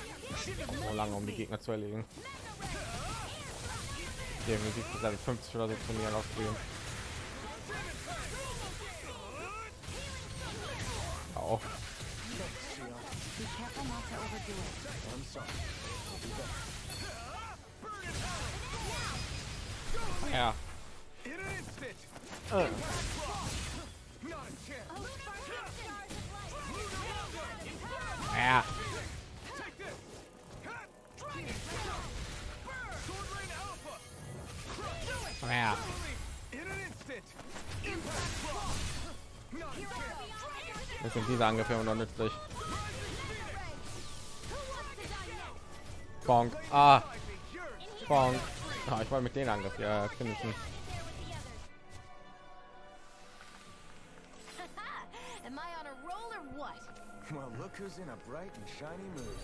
so lange, um die Gegner zu erlegen. Definitiv Level 50 oder so trainieren auf Stream. Auch. Ja. Ja. Ja. Das sind diese Angriffe immer noch nützlich. Bonk. Ah. Bonk. Ah, ich wollte mit denen Angriff ja finishen. Am I on a roll or what? Well, look who's in a bright and shiny mood.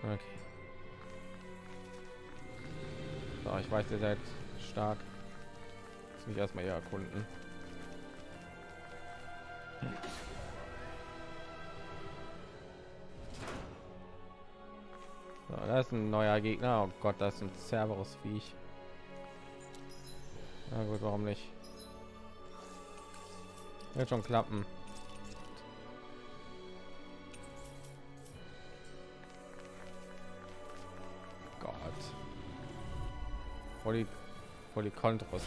Okay. So, ich weiß, ihr seid stark. Jetzt mich erstmal hier erkunden. So, das ist ein neuer Gegner. Oh Gott, das ist ein Cerberus-Viech. Na gut, warum nicht? Wird schon klappen. Gott. Voll die Kontros.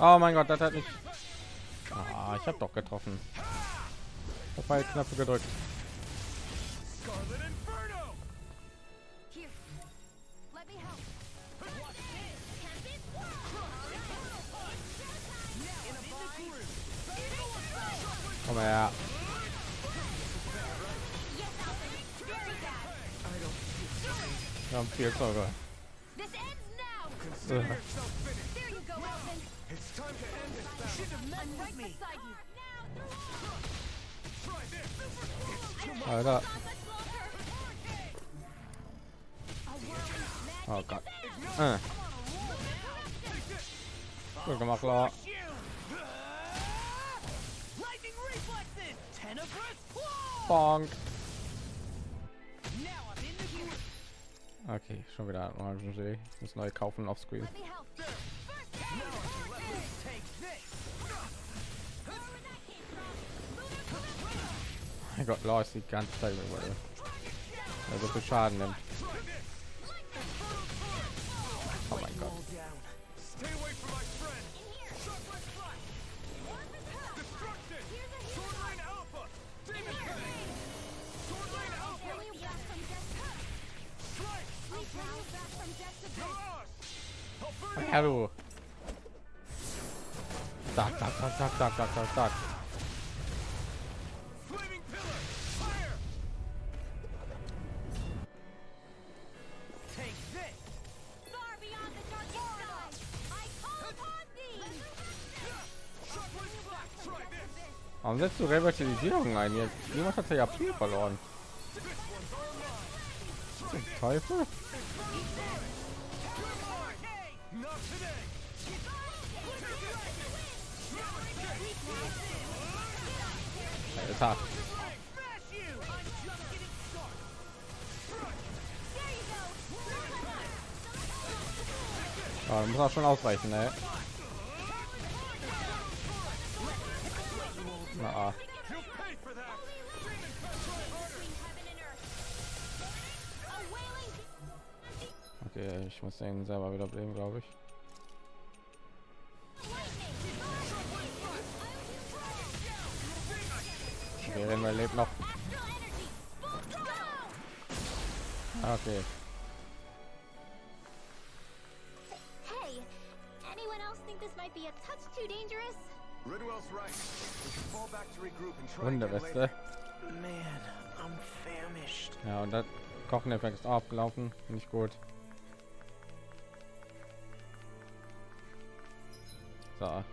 Oh mein Gott, das hat nicht. Ah, ich habe doch getroffen. Ich habe halt knapp gedrückt. Komm her. Wir haben 4 Zeuge. Alter. Oh Gott. Gut gemacht, Law. Bonk. Okay, schon wieder. Ich muss neu kaufen auf Screen. Mein Gott, Law ist die ganze Zeit über, also viel Schaden nimmt. Oh mein Gott. Ja, du. Zack. Warum setzt du Revitalisierung ein? Jetzt niemand hat ja viel verloren. Zum Teufel. Alter. Ja, muss auch schon ausreichen, ne? Na. Okay, ich muss den selber wieder bleiben, glaube ich. Okay, Renner lebt noch. Okay. Hey, anyone else think this might be a touch too dangerous? Ridwell's right. We should fall back to regroup and try Wunderweste. Man, I'm famished. Ja, und das Kochen-Effekt ist aufgelaufen. Nicht gut. So.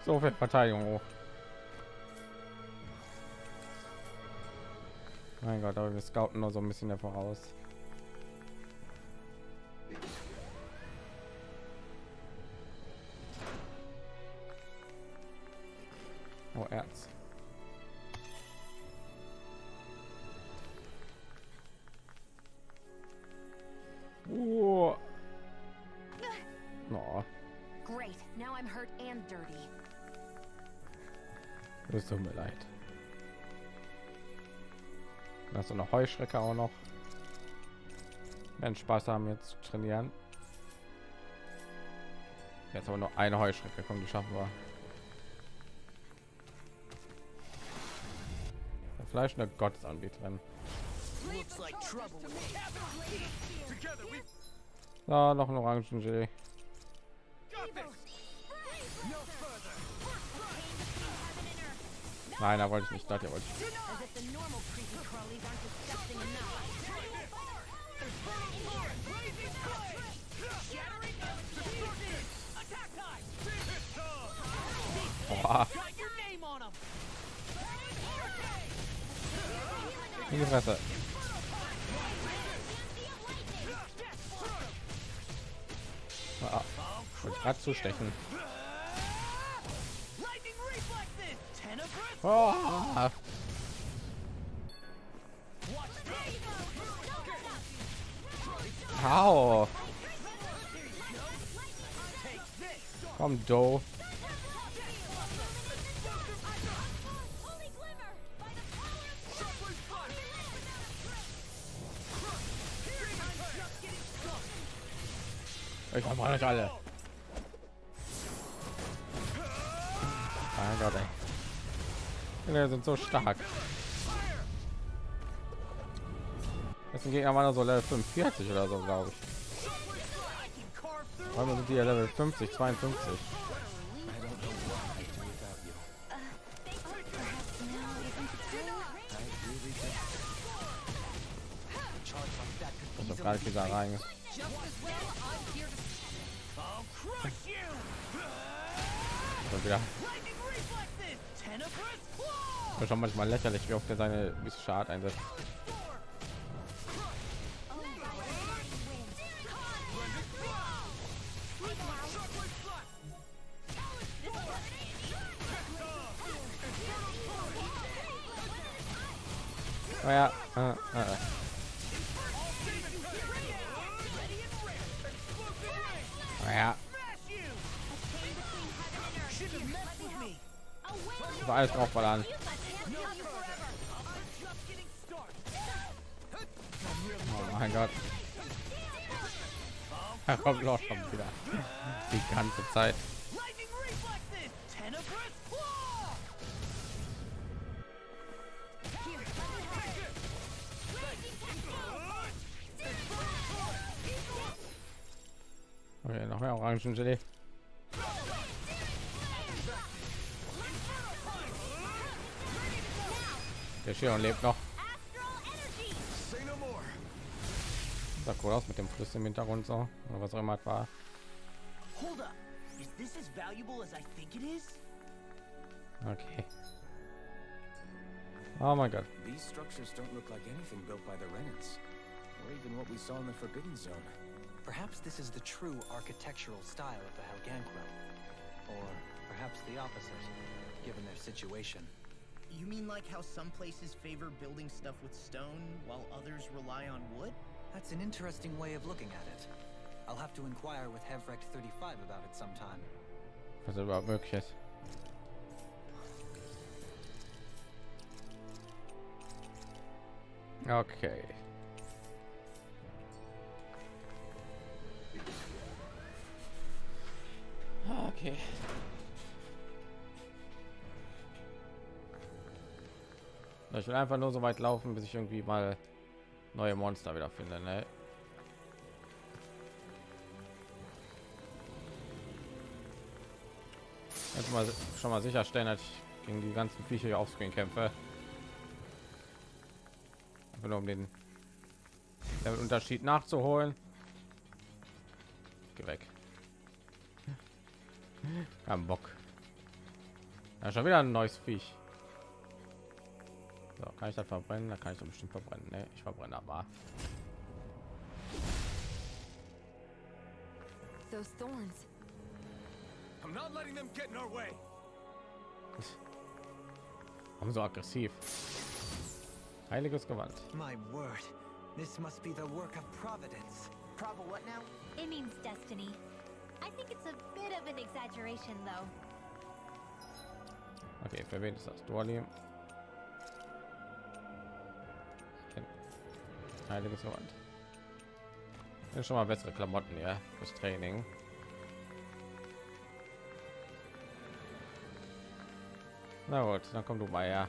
So viel Verteidigung hoch. Mein Gott, aber wir scouten noch so ein bisschen davor raus. Oh, Erz. Oh. Great. Now I'm hurt and dirty. Es tut mir leid. Da ist so eine Heuschrecke auch noch. Wenn Spaß haben jetzt zu trainieren. Jetzt aber noch eine Heuschrecke, kommt, die schaffen wir. Der Fleisch eine Gottesanbieterin. So, noch ein Orangengelee. Nein, da wollte ich nicht. Da wollte ich. Oha. In die Fresse. Ah, wollte gerade zustechen. Oh. Au. Komm, Do. Ich verbrauche euch alle. Mein Gott, ey. Die sind so stark. Das sind Gegner waren so Level 45 oder so, glaube ich. Warum sind die ja Level 50, 52? Ich habe gerade gesagt rein. So wieder. Das ist schon manchmal lächerlich, wie oft er seine mystische Art einsetzt. Oh ja, oh ja. War alles drauf ballern. Oh mein Gott. Er kommt doch schon wieder. Die ganze Zeit. Okay, noch mehr Orangengelee. Der Schirm lebt noch. Sah cool aus mit dem Fluss im Hintergrund so, oder was auch immer es war. Okay. Oh mein Gott. These structures don't look like anything built by the Renans, or even what we saw in the Forbidden Zone. Perhaps this is the true architectural style of the Helganquil. Or perhaps the opposite, given their situation. You mean like how some places favor building stuff with stone, while others rely on wood? That's an interesting way of looking at it. I'll have to inquire with Hevrect 35 about it sometime. Was überhaupt möglich ist. Okay. Okay. Ich will einfach nur so weit laufen, bis ich irgendwie mal neue Monster wieder finde, ne? Jetzt mal schon mal sicherstellen, dass ich gegen die ganzen Viecher hier aufscreen kämpfe. Einfach nur um den Unterschied nachzuholen. Geh weg. Kein Bock. Ja, schon wieder ein neues Viech. So, kann ich das verbrennen? Da kann ich doch bestimmt verbrennen. Ne, ich verbrenne aber. Those thorns. I'm not letting them get in our way. Warum so aggressiv? Heiliges Gewand. My word, this must be the work of Providence. Provo what now? It means destiny. I think it's a bit of an exaggeration, though. Okay, für wen ist das? Dualim. Heiliges Gewand. Schon mal bessere Klamotten, ja, fürs Training. Na gut, dann komm du mal her.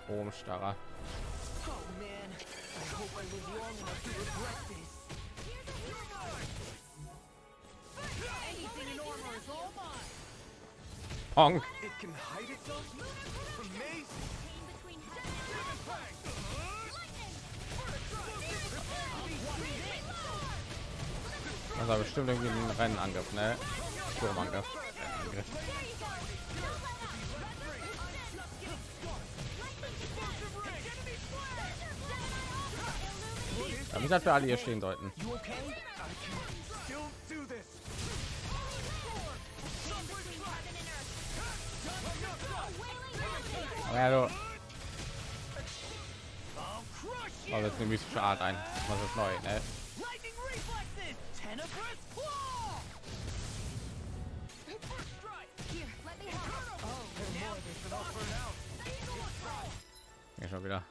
Chromstarrer. Honk. Das war bestimmt irgendwie ein Rennenangriff, ne? Sturmangriff. Damit hat wir alle hier stehen sollten. Ja, oh, das ist eine mystische Art ein. Was ist neu, ne? Ja, schon wieder.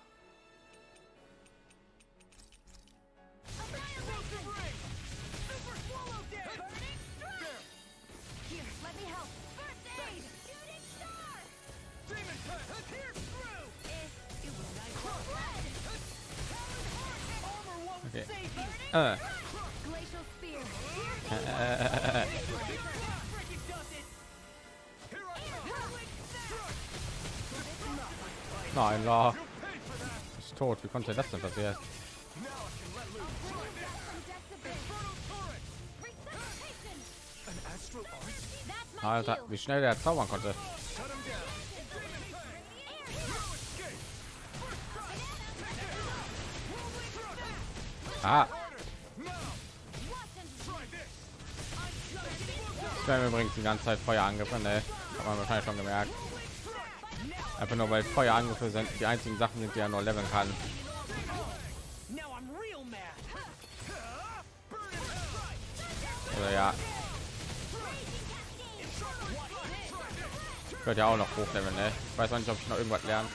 Okay. Nein, la. Ist tot. Wie konnte das denn passieren? Alter, wie schnell der zaubern konnte. Ah. Ich habe übrigens die ganze Zeit Feuerangriffe, ne? Hat man wahrscheinlich schon gemerkt. Einfach nur weil Feuerangriffe sind die einzigen Sachen sind, die er nur leveln kann. Oder ja. Ich werde ja auch noch hochleveln, ne? Ich weiß auch nicht, ob ich noch irgendwas lerne.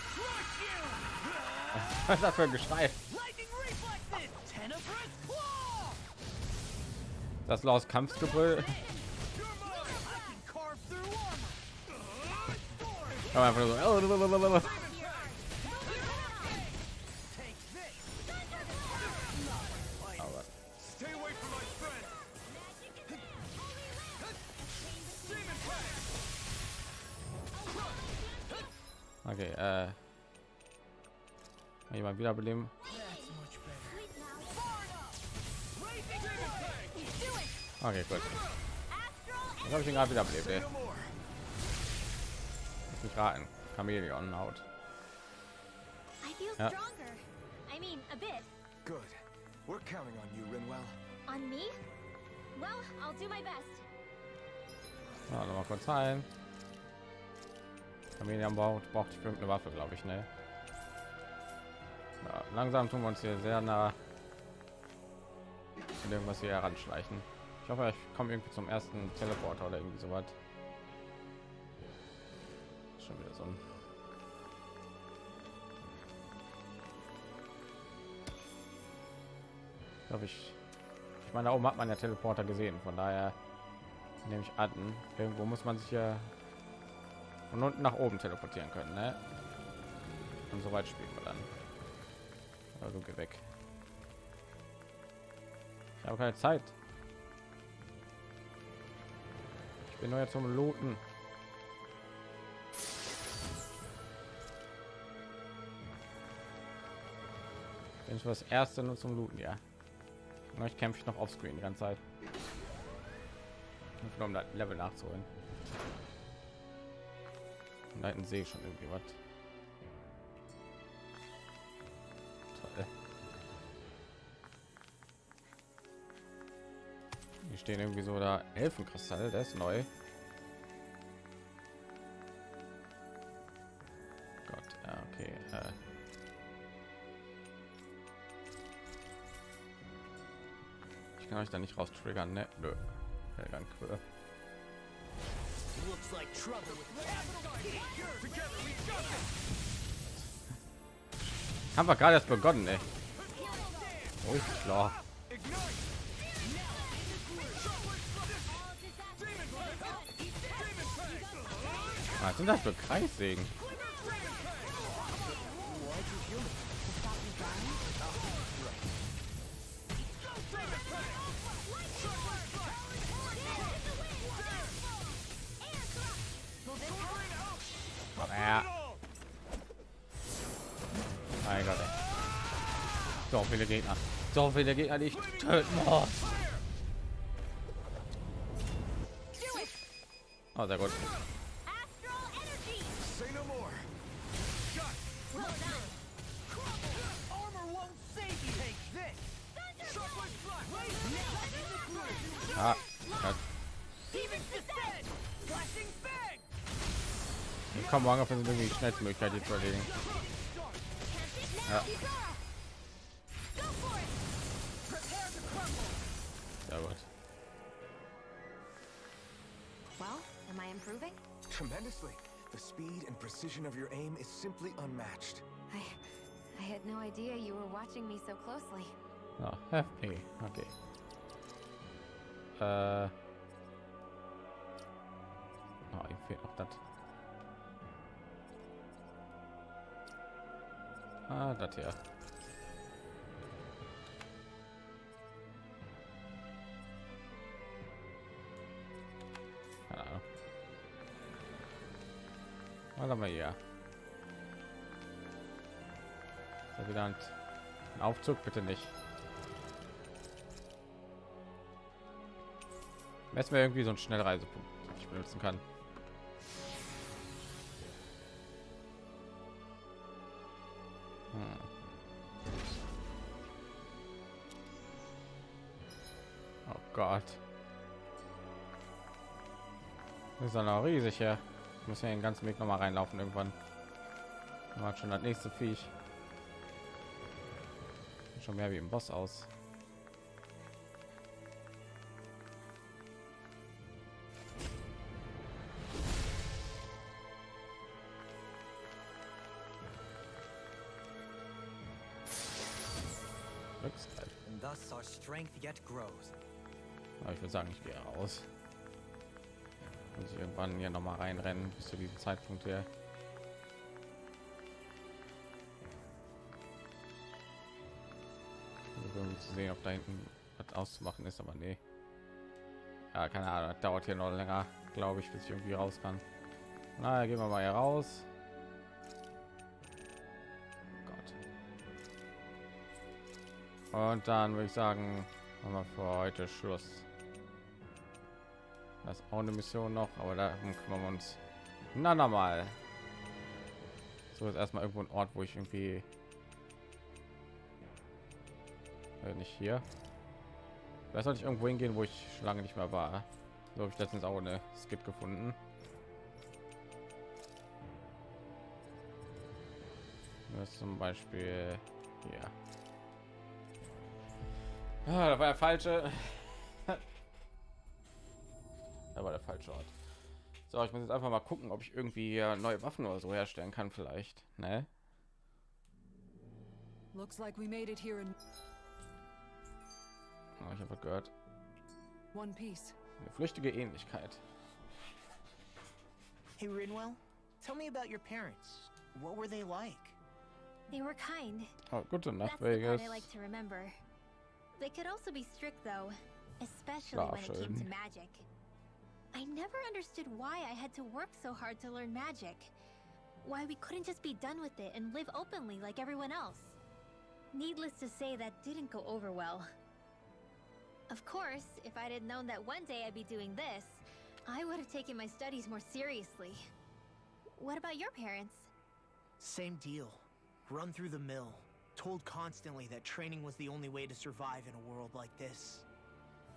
Was ist das für ein Geschrei? Das Laus Kampfgebrüll. Aber einfach so. Okay, jemand wiederbeleben. Okay, gut. Dann habe ich ihn gerade wiederbelebt. Ey. Lass mich raten. Chamäleon Haut. Ja. I mean, a bit. Good. We're counting on you, Rinwell. On me? Well, I'll do my best. Ja, noch mal kurz heilen. Chamäleon braucht eine Waffe, glaube ich, ne? Ja, langsam tun wir uns hier sehr nah an irgendwas hier heranschleichen. Ich hoffe, ich komme irgendwie zum ersten Teleporter oder irgendwie so was. Schon wieder so ein. Ich glaube, ich meine, da oben hat man ja Teleporter gesehen, von daher nehme ich an, irgendwo muss man sich ja von unten nach oben teleportieren können, ne? Und so weit spielen wir dann. Also geh weg. Ich habe keine Zeit. Ich bin nur jetzt zum Looten. Bin ich das erste nur zum Looten, ja. Ich kämpfe ich noch auf Screen die ganze Zeit, um das Level nachzuholen. Und da hinten sehe ich schon irgendwie was. Toll. Die stehen irgendwie so da. Elfenkristall, der ist neu. Gott, ja, okay. Ich kann euch da nicht raus triggern, ne? Nö. Haben wir gerade erst begonnen, ey. Oh, klar. Was sind das für Kreissägen? Ja. Mein Gott, ey. So viele Gegner. So viele Gegner, die ich töten muss. Oh, sehr gut. Ah, Gott. Ich komme morgen auf irgendwie Schnellstmöglichkeit die zu erledigen. Ja. Sehr gut. Well, am I improving? Tremendously. The speed and precision of your aim is simply unmatched. I had no idea you were watching me so closely. Oh, happy. Okay. Oh, ich fehlt noch das. Ah, das hier. Keine Ahnung. Was haben wir hier? Da wieder ein Aufzug, bitte nicht. Messen wir irgendwie so einen Schnellreisepunkt, den ich benutzen kann. Oh Gott. Das ist ja noch riesig hier. Ich muss ja den ganzen Weg noch mal reinlaufen irgendwann. Macht schon das nächste Viech. Sieht schon mehr wie im Boss aus. And thus our strength yet grows. Aber ich würde sagen, ich gehe raus. Muss ich irgendwann hier noch mal reinrennen bis zu diesem Zeitpunkt hier. Irgendwie zu sehen, ob da hinten was auszumachen ist, aber nee. Ja, keine Ahnung, das dauert hier noch länger, glaube ich, bis ich irgendwie raus kann. Na, gehen wir mal hier raus. Und dann würde ich sagen, machen wir für heute Schluss. Das ist auch eine Mission noch, aber da kümmern wir uns na normal. So ist erstmal irgendwo ein Ort, wo ich irgendwie nicht hier. Vielleicht sollte ich irgendwo hingehen, wo ich schon lange nicht mehr war. So habe ich letztens auch eine Skit gefunden. Das ist zum Beispiel hier. Ah, da war der falsche. Da war der falsche Ort. So, ich muss jetzt einfach mal gucken, ob ich irgendwie neue Waffen oder so herstellen kann, vielleicht. Ne? Looks like we made it here in Oh, ich habe gehört. one piece. Eine flüchtige Ähnlichkeit. Hey, Rinwell, tell me about your parents. What were they like? They were kind. Oh, gute Nacht, That's the part Vegas. I like to remember. They could also be strict, though, especially when it came to magic. I never understood why I had to work so hard to learn magic. Why we couldn't just be done with it and live openly like everyone else. Needless to say, that didn't go over well. Of course, if I'd had known that one day I'd be doing this, I would have taken my studies more seriously. What about your parents? Same deal. Run through the mill. Told constantly that training was the only way to survive in a world like this.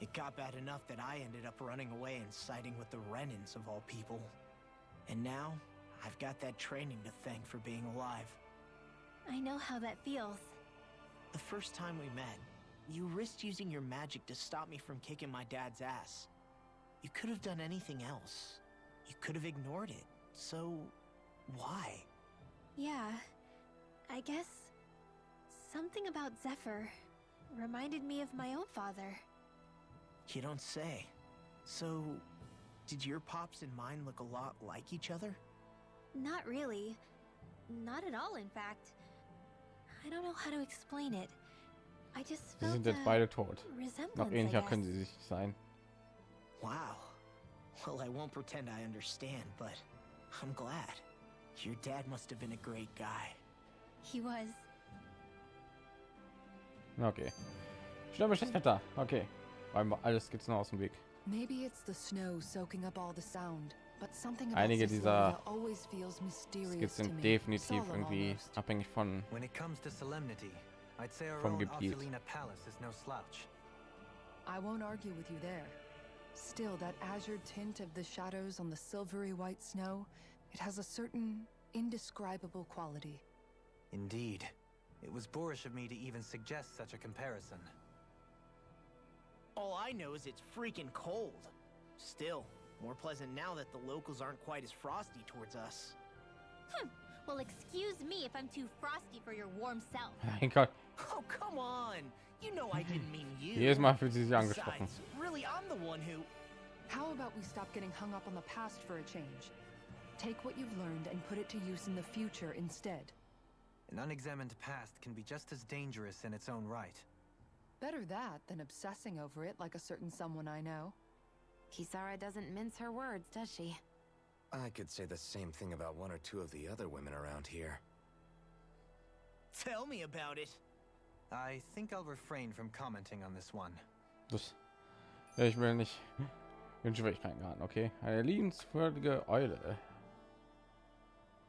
It got bad enough that I ended up running away and siding with the Renans of all people. And now, I've got that training to thank for being alive. I know how that feels. The first time we met, you risked using your magic to stop me from kicking my dad's ass. You could have done anything else. You could have ignored it. So, why? Yeah, I guess Something about Zephyr reminded me of my own father. You don't say. So, did your pops and mine look a lot like each other? Not really. Not at all, in fact. I don't know how to explain it. I just Sie felt sind jetzt beide tot. Noch resemblance, I ähnlicher guess. können sie sich sein. Wow. Well, I won't pretend I understand, but I'm glad. Your dad must have been a great guy. He was. Okay. Schlechtes Wetter. Okay. Räumen wir alles Skizzen aus dem Weg. Maybe it's the snow soaking up all the sound, but something about Einige dieser Cecilia always feels mysterious Skizzen to me. sind definitiv Solemn irgendwie almost. abhängig von When it comes to solemnity, I'd say our Vom own Gebiet. Ophelina Palace is no slouch. I won't argue with you there. Still, that azure tint of the shadows on the silvery white snow, it has a certain indescribable quality. Indeed. It was boorish of me to even suggest such a comparison. All I know is it's freaking cold. Still, more pleasant now that the locals aren't quite as frosty towards us. Well, excuse me if I'm too frosty for your warm self. Mein Gott. Oh, come on! You know I didn't mean you. Jedes Mal fühlt sie sich angesprochen. Besides, really, I'm the one who... How about we stop getting hung up on the past for a change? Take what you've learned and put it to use in the future instead. An unexamined past can be just as dangerous in its own right. Better that than obsessing over it like a certain someone I know. Kisara doesn't mince her words, does she? I could say the same thing about one or two of the other women around here. Tell me about it. I think I'll refrain from commenting on this one. Das ich will nicht in Schwierigkeiten geraten. Okay, eine liebenswürdige Eule.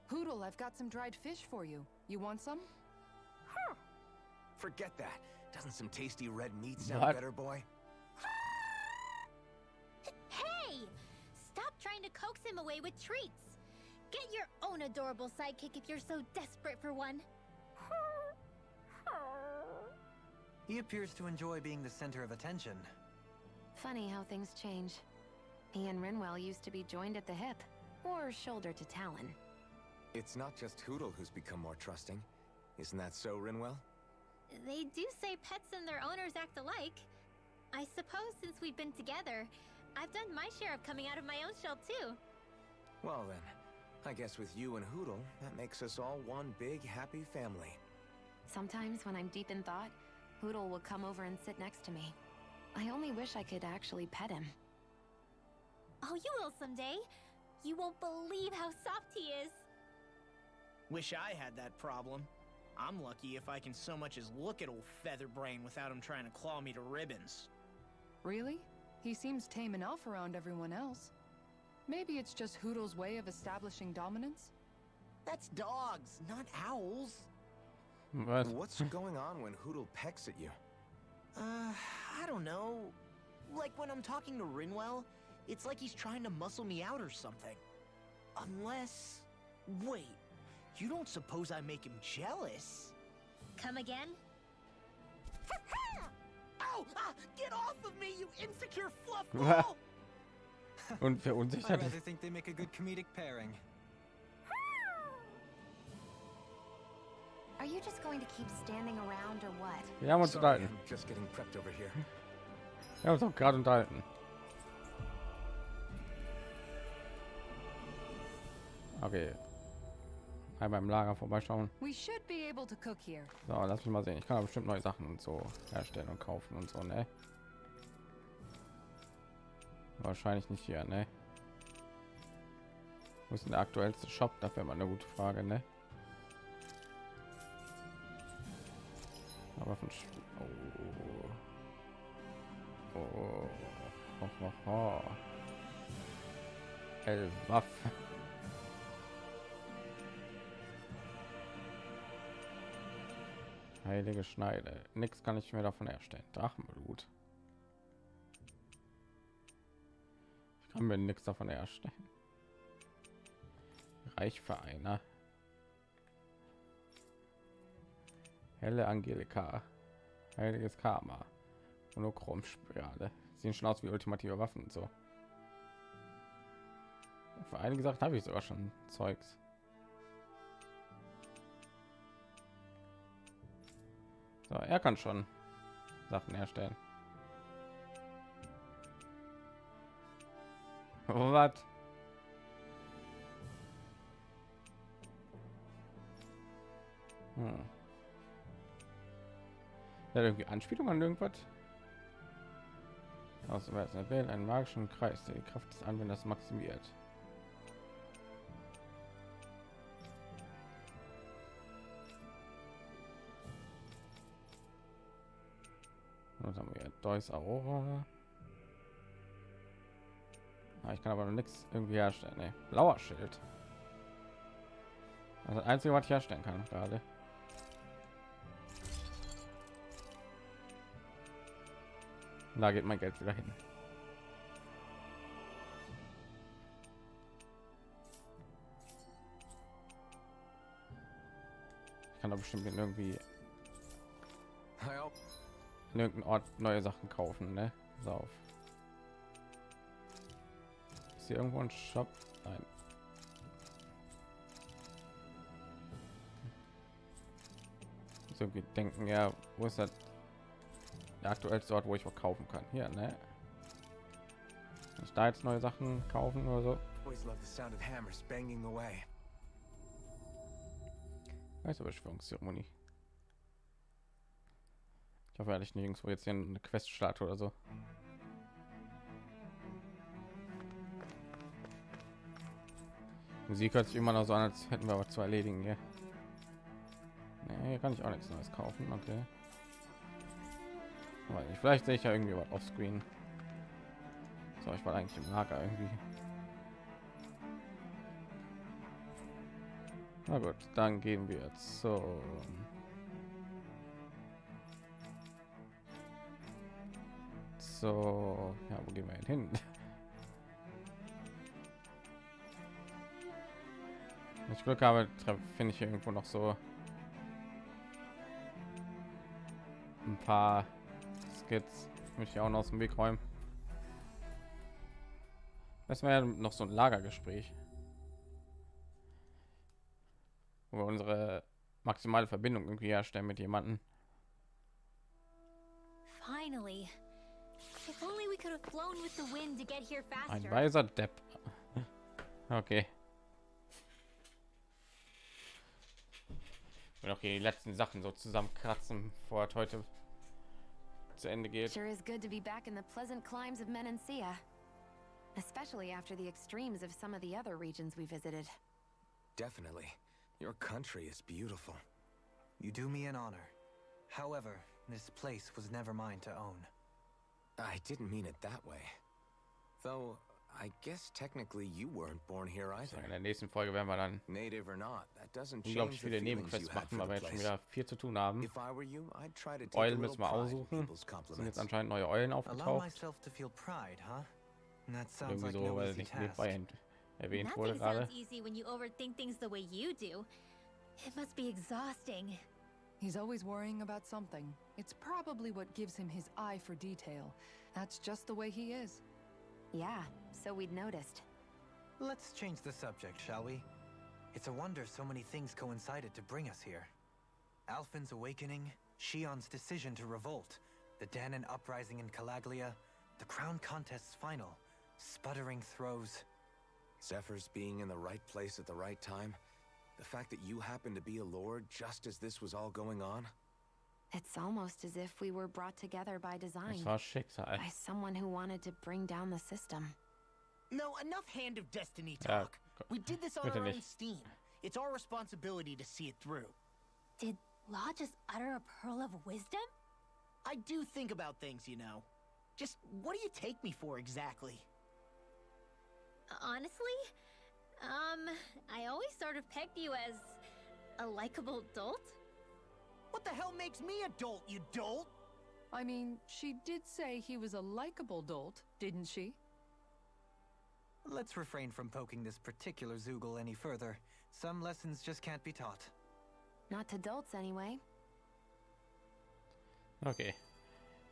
Hoodle, I've got some dried fish for you. You want some? Forget that. Doesn't some tasty red meat sound What? better, boy? Hey! Stop trying to coax him away with treats. Get your own adorable sidekick if you're so desperate for one. He appears to enjoy being the center of attention. Funny how things change. He and Rinwell used to be joined at the hip, or shoulder to talon. It's not just Hoodle who's become more trusting. Isn't that so, Rinwell? They do say pets and their owners act alike. I suppose since we've been together, I've done my share of coming out of my own shell too. Well then, I guess with you and Hoodle, that makes us all one big happy family. Sometimes when I'm deep in thought, Hoodle will come over and sit next to me. I only wish I could actually pet him. Oh, you will someday. You won't believe how soft he is. Wish I had that problem. I'm lucky if I can so much as look at old Featherbrain without him trying to claw me to ribbons. Really? He seems tame enough around everyone else. Maybe it's just Hoodle's way of establishing dominance? That's dogs, not owls. What? What's going on when Hoodle pecks at you? I don't know. Like when I'm talking to Rinwell, it's like he's trying to muscle me out or something. Unless... Wait, you don't suppose I make him jealous? Come again? Ow! Get off of me, you insecure fluff Was? ball! Und I verunsichert. rather think they make a good comedic pairing. Are you just going to keep standing around or what? Wir haben uns Sorry, unterhalten. I'm just getting prepped over here. Wir haben uns auch gerade unterhalten. Okay. Einmal im Lager vorbeischauen. We should be able to cook here. So, lass mich mal sehen. Ich kann aber bestimmt neue Sachen und so herstellen und kaufen und so, ne? Wahrscheinlich nicht hier, ne? Wo ist denn der aktuellste Shop? Das wäre mal eine gute Frage, ne? Aber von Waff. Heilige Schneide. Nix kann ich mir davon herstellen. Drachenblut. Ich kann mir nichts davon herstellen. Reichvereiner. Helle Angelika. Heiliges Karma. Monochromspirale. Sehen schon aus wie ultimative Waffen und so. Für einige gesagt habe ich sogar schon Zeugs. So, er kann schon Sachen herstellen. Oh, was? Ja, irgendwie Anspielung an irgendwas. Auswärts erwähnt einen magischen Kreis, der die Kraft des Anwenders maximiert. Was haben wir? Deus Aurora. Ich kann aber noch nichts irgendwie herstellen. Nee. Blauer Schild. Also das Einzige, was ich herstellen kann gerade. Da geht mein Geld wieder hin. Ich kann da bestimmt irgendwie in irgendeinem Ort neue Sachen kaufen, ne? So auf. Ist hier irgendwo ein Shop? Nein. So irgendwie denken, ja, wo ist das? Der aktuellste Ort, wo ich was kaufen kann. Hier, ne? Kann ich da jetzt neue Sachen kaufen oder so? Beschwörungszeremonie. Ich hoffe ehrlich nirgendwo jetzt hier eine Quest starte oder so. Musik hört sich immer noch so an, als hätten wir aber zu erledigen hier. Nee, hier kann ich auch nichts Neues kaufen. Okay. Vielleicht sehe ich ja irgendwie was auf Screen. So, ich war eigentlich im Lager irgendwie. Na gut, dann gehen wir zu ja, wo gehen wir denn hin? Wenn ich Glück habe, finde ich hier irgendwo noch so ein paar Skits. Möchte ich auch noch aus dem Weg räumen. Das wäre ja noch so ein Lagergespräch, wo wir unsere maximale Verbindung irgendwie herstellen mit jemanden. Finally. If only we could have flown with the wind to get here faster. Ein weiser Depp. Okay. Ich will auch hier die letzten Sachen so zusammenkratzen, bevor es heute zu Ende geht. Sure is good to be back in the pleasant climes of Menancia, especially after the extremes of some of the other regions we visited. Definitely. Your country is beautiful. You do me an honor. However, this place was never mine to own. I didn't mean it that way. Though, I guess technically you weren't born here either. In der nächsten Folge werden wir dann Native or not, that doesn't unglaublich viele Nebenquests machen, weil wir jetzt schon wieder viel zu tun haben. Eulen müssen wir aussuchen. Sind jetzt anscheinend neue Eulen aufgetaucht. Irgendwie so, weil nicht nebenbei erwähnt wurde gerade. It must be exhausting. He's always worrying about something. It's probably what gives him his eye for detail. That's just the way he is. Yeah, so we'd noticed. Let's change the subject, shall we? It's a wonder so many things coincided to bring us here. Alphen's awakening, Shion's decision to revolt, the Danon uprising in Calaglia, the crown contest's final, sputtering throws. Zephyr's being in the right place at the right time. The fact that you happened to be a lord just as this was all going on. It's almost as if we were brought together by design. By someone who wanted to bring down the system. No, enough Hand of Destiny talk. We did this on our own steam. It's our responsibility to see it through. Did Law just utter a pearl of wisdom? I do think about things, you know. Just what do you take me for exactly? Honestly, I always sort of pegged you as a likable dolt. What the hell makes me a dolt, you dolt? I mean, she did say he was a likable dolt, didn't she? Let's refrain from poking this particular Zoogle any further. Some lessons just can't be taught. Not to dolts anyway. Okay.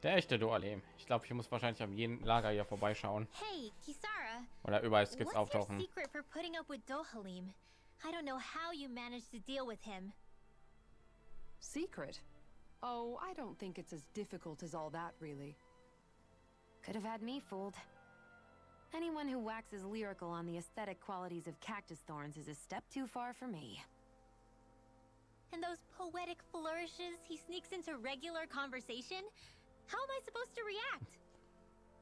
Der echte Doalem. Ich glaube, ich muss wahrscheinlich am jeden Lager hier vorbeischauen. Hey, Kisara. Oder überall Skits auftauchen. What's your secret for putting up with Dohalim? I don't know how you managed to deal with him. Secret? Oh, I don't think it's as difficult as all that, really. Could have had me fooled. Anyone who waxes lyrical on the aesthetic qualities of cactus thorns is a step too far for me. And those poetic flourishes he sneaks into regular conversation? How am I supposed to react?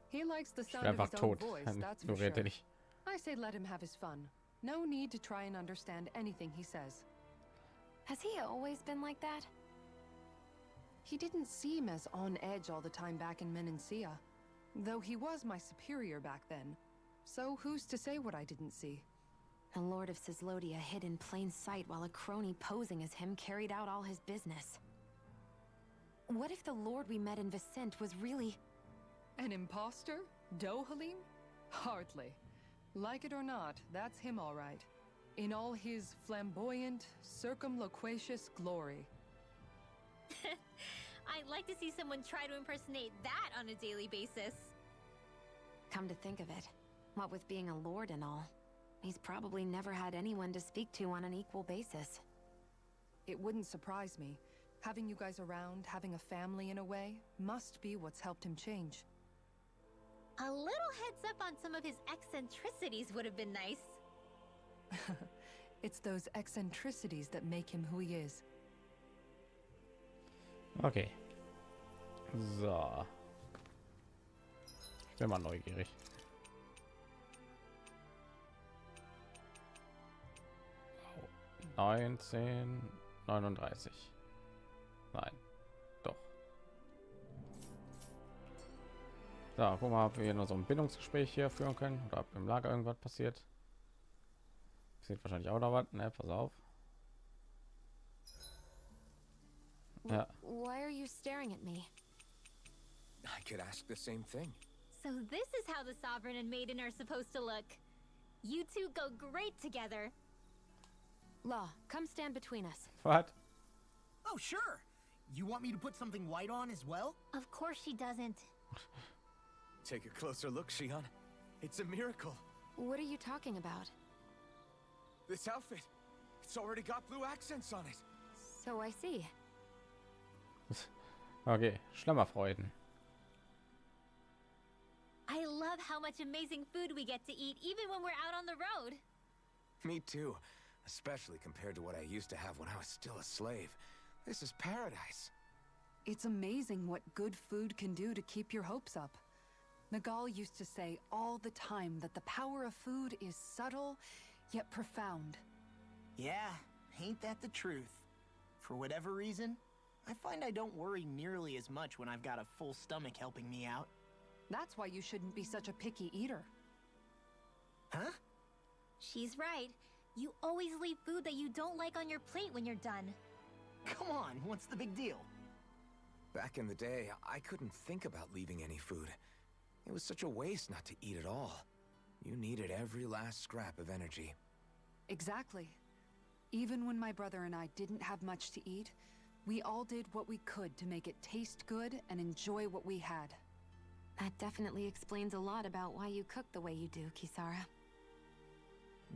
He likes the sound of his own voice, that's for sure. Dich. I say let him have his fun. No need to try and understand anything he says. Has he always been like that? He didn't seem as on edge all the time back in Menancia, though he was my superior back then. So who's to say what I didn't see? A lord of Cislodia hid in plain sight while a crony posing as him carried out all his business. What if the lord we met in Vicente was really... An imposter? Dohalim? Hardly. Like it or not, that's him all right. In all his flamboyant, circumloquacious glory. I'd like to see someone try to impersonate that on a daily basis. Come to think of it, what with being a lord and all, he's probably never had anyone to speak to on an equal basis. It wouldn't surprise me. Having you guys around, having a family in a way, must be what's helped him change. A little heads up on some of his eccentricities would have been nice. It's those eccentricities that make him who he is. Okay. So. Ich bin mal neugierig. Oh. 1939. Nein. Doch. So, gucken wir mal, ob wir noch so ein Bindungsgespräch hier führen können oder ob im Lager irgendwas passiert. Sieht wahrscheinlich auch noch was, ne? Pass auf. Ja. Why are you staring at me? I could ask the same thing. So this is how the Sovereign and Maiden are supposed to look. You two go great together. Law, come stand between us. What? Oh, sure. You want me to put something white on as well? Of course she doesn't. Take a closer look, Shion. It's a miracle. What are you talking about? This outfit, it's already got blue accents on it. So I see. Okay, Schlemmerfreuden. I love how much amazing food we get to eat even when we're out on the road. Me too, especially compared to what I used to have when I was still a slave. This is paradise. It's amazing what good food can do to keep your hopes up. Nagal used to say all the time that the power of food is subtle, yet profound. Yeah, ain't that the truth? For whatever reason, I find I don't worry nearly as much when I've got a full stomach helping me out. That's why you shouldn't be such a picky eater. Huh? She's right. You always leave food that you don't like on your plate when you're done. Come on, what's the big deal? Back in the day, I couldn't think about leaving any food. It was such a waste not to eat at all. You needed every last scrap of energy. Exactly. Even when my brother and I didn't have much to eat, we all did what we could to make it taste good and enjoy what we had. That definitely explains a lot about why you cook the way you do, Kisara.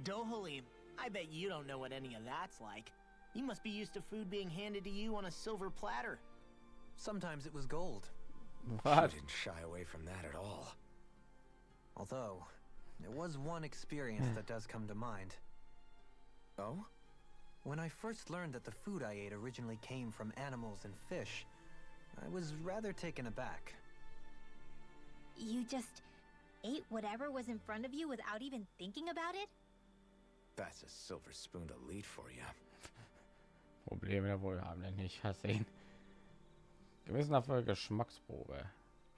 Dohalim, I bet you don't know what any of that's like. You must be used to food being handed to you on a silver platter. Sometimes it was gold. What? She didn't shy away from that at all. Although, there was one experience that does come to mind. Oh? When I first learned that the food I ate originally came from animals and fish, I was rather taken aback. You just ate whatever was in front of you without even thinking about it? That's a silver spoon elite for you. Probleme der Wohlhabenden nicht versehen. Gewissenhafte Geschmacksprobe.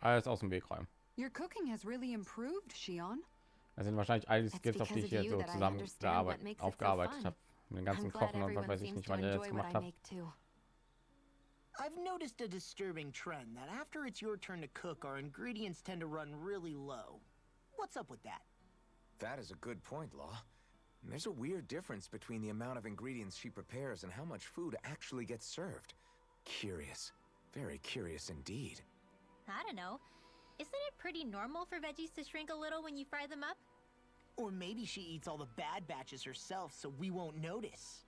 Alles aus dem Weg räumen. Your cooking has really improved, Shion. Das sind wahrscheinlich all die Skills, auf die ich hier so zusammen aufgearbeitet habe. Mit den ganzen Kochen und was weiß ich nicht, was ich jetzt gemacht habe. I've noticed a disturbing trend that after it's your turn to cook, our ingredients tend to run really low. What's up with that? That is a good point, Law. There's a weird difference between the amount of ingredients she prepares and how much food actually gets served. Curious. Very curious indeed. I don't know. Isn't it pretty normal for veggies to shrink a little when you fry them up? Or maybe she eats all the bad batches herself so we won't notice.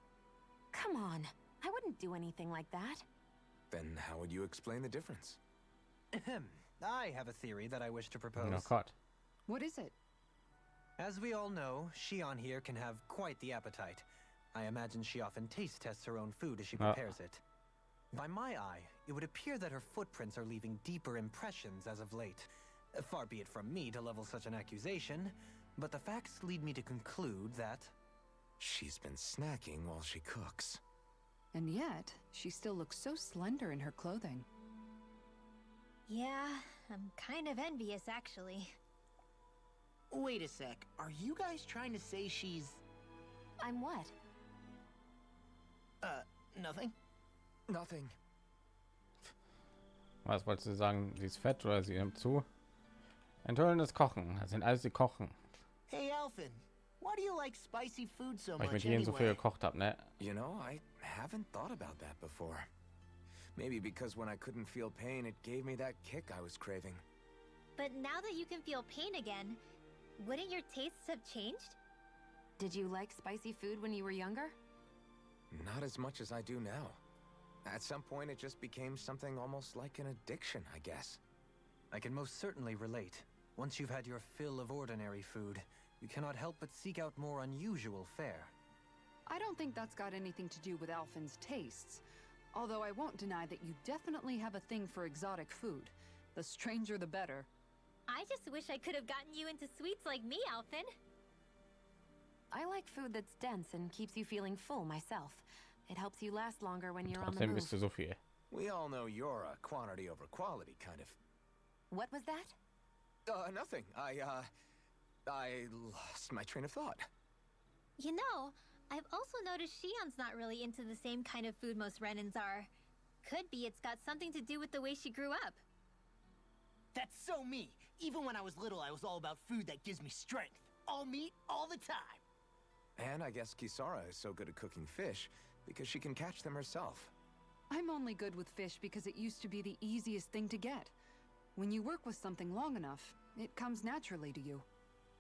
Come on, I wouldn't do anything like that. Then how would you explain the difference? I have a theory that I wish to propose. No, cut. What is it? As we all know, Shion here can have quite the appetite. I imagine she often taste tests her own food as she prepares it. By my eye, it would appear that her footprints are leaving deeper impressions as of late. Far be it from me to level such an accusation, but the facts lead me to conclude that... She's been snacking while she cooks. And yet, she still looks so slender in her clothing. Yeah, I'm kind of envious, actually. Wait a sec, are you guys trying to say she's... I'm what? Nothing. Nothing. Was wolltest du sagen? Sie ist fett oder sie nimmt zu? Enthüllendes Kochen. Das sind alles die Kochen. Hey, Alphen, why do you like spicy food so Weil ich much mit ihnen so viel anyway? gekocht habe, ne? You know, I haven't thought about that before. Maybe because when I couldn't feel pain, it gave me that kick I was craving. But now that you can feel pain again, wouldn't your tastes have changed? Did you like spicy food when you were younger? Not as much as I do now. At some point, it just became something almost like an addiction, I guess. I can most certainly relate. Once you've had your fill of ordinary food, you cannot help but seek out more unusual fare. I don't think that's got anything to do with Alphen's tastes. Although I won't deny that you definitely have a thing for exotic food. The stranger the better. I just wish I could have gotten you into sweets like me, Alphen. I like food that's dense and keeps you feeling full myself. It helps you last longer when you're on the move. Bist du so viel. We all know you're a quantity over quality kind of. What was that? Nothing. I lost my train of thought. You know, I've also noticed Shion's not really into the same kind of food most Renans are. Could be it's got something to do with the way she grew up. That's so me. Even when I was little, I was all about food that gives me strength. All meat, all the time. And I guess Kisara is so good at cooking fish because she can catch them herself. I'm only good with fish because it used to be the easiest thing to get. When you work with something long enough, it comes naturally to you.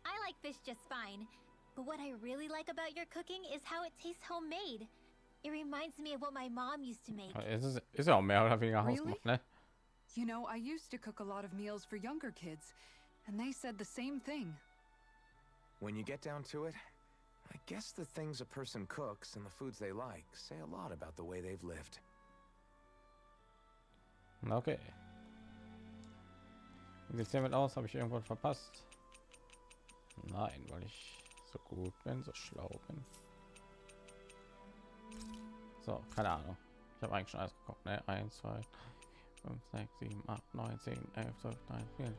I like fish just fine. But what I really like about your cooking is how it tastes homemade. It reminds me of what my mom used to make. Ist ja auch mehr oder weniger Hausgemacht, ne? You know, I used to cook a lot of meals for younger kids, and they said the same thing. When you get down to it, I guess the things a person cooks and the foods they like say a lot about the way they've lived. Okay. Wie sieht's hiermit aus? Habe ich irgendwas verpasst? Nein, weil ich so gut bin, so schlau bin. So, keine Ahnung. Ich habe eigentlich schon alles geguckt, ne? 1, 2, 5, 6, 7, 8, 9, 10, 11, 12, 13, 14.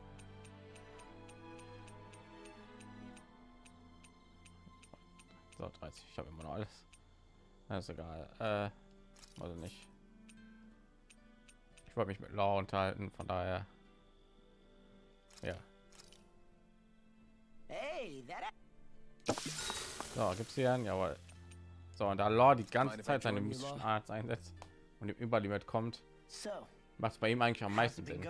So, 30. Ich habe immer noch alles. Das ist egal. Also nicht. Ich wollte mich mit Law unterhalten, von daher. Ja. Hey, So, gibt's hier einen? Jawohl. So, und da Law die ganze Zeit seine mystischen Arts einsetzt und im Überlimit kommt, macht es bei ihm eigentlich am meisten Sinn.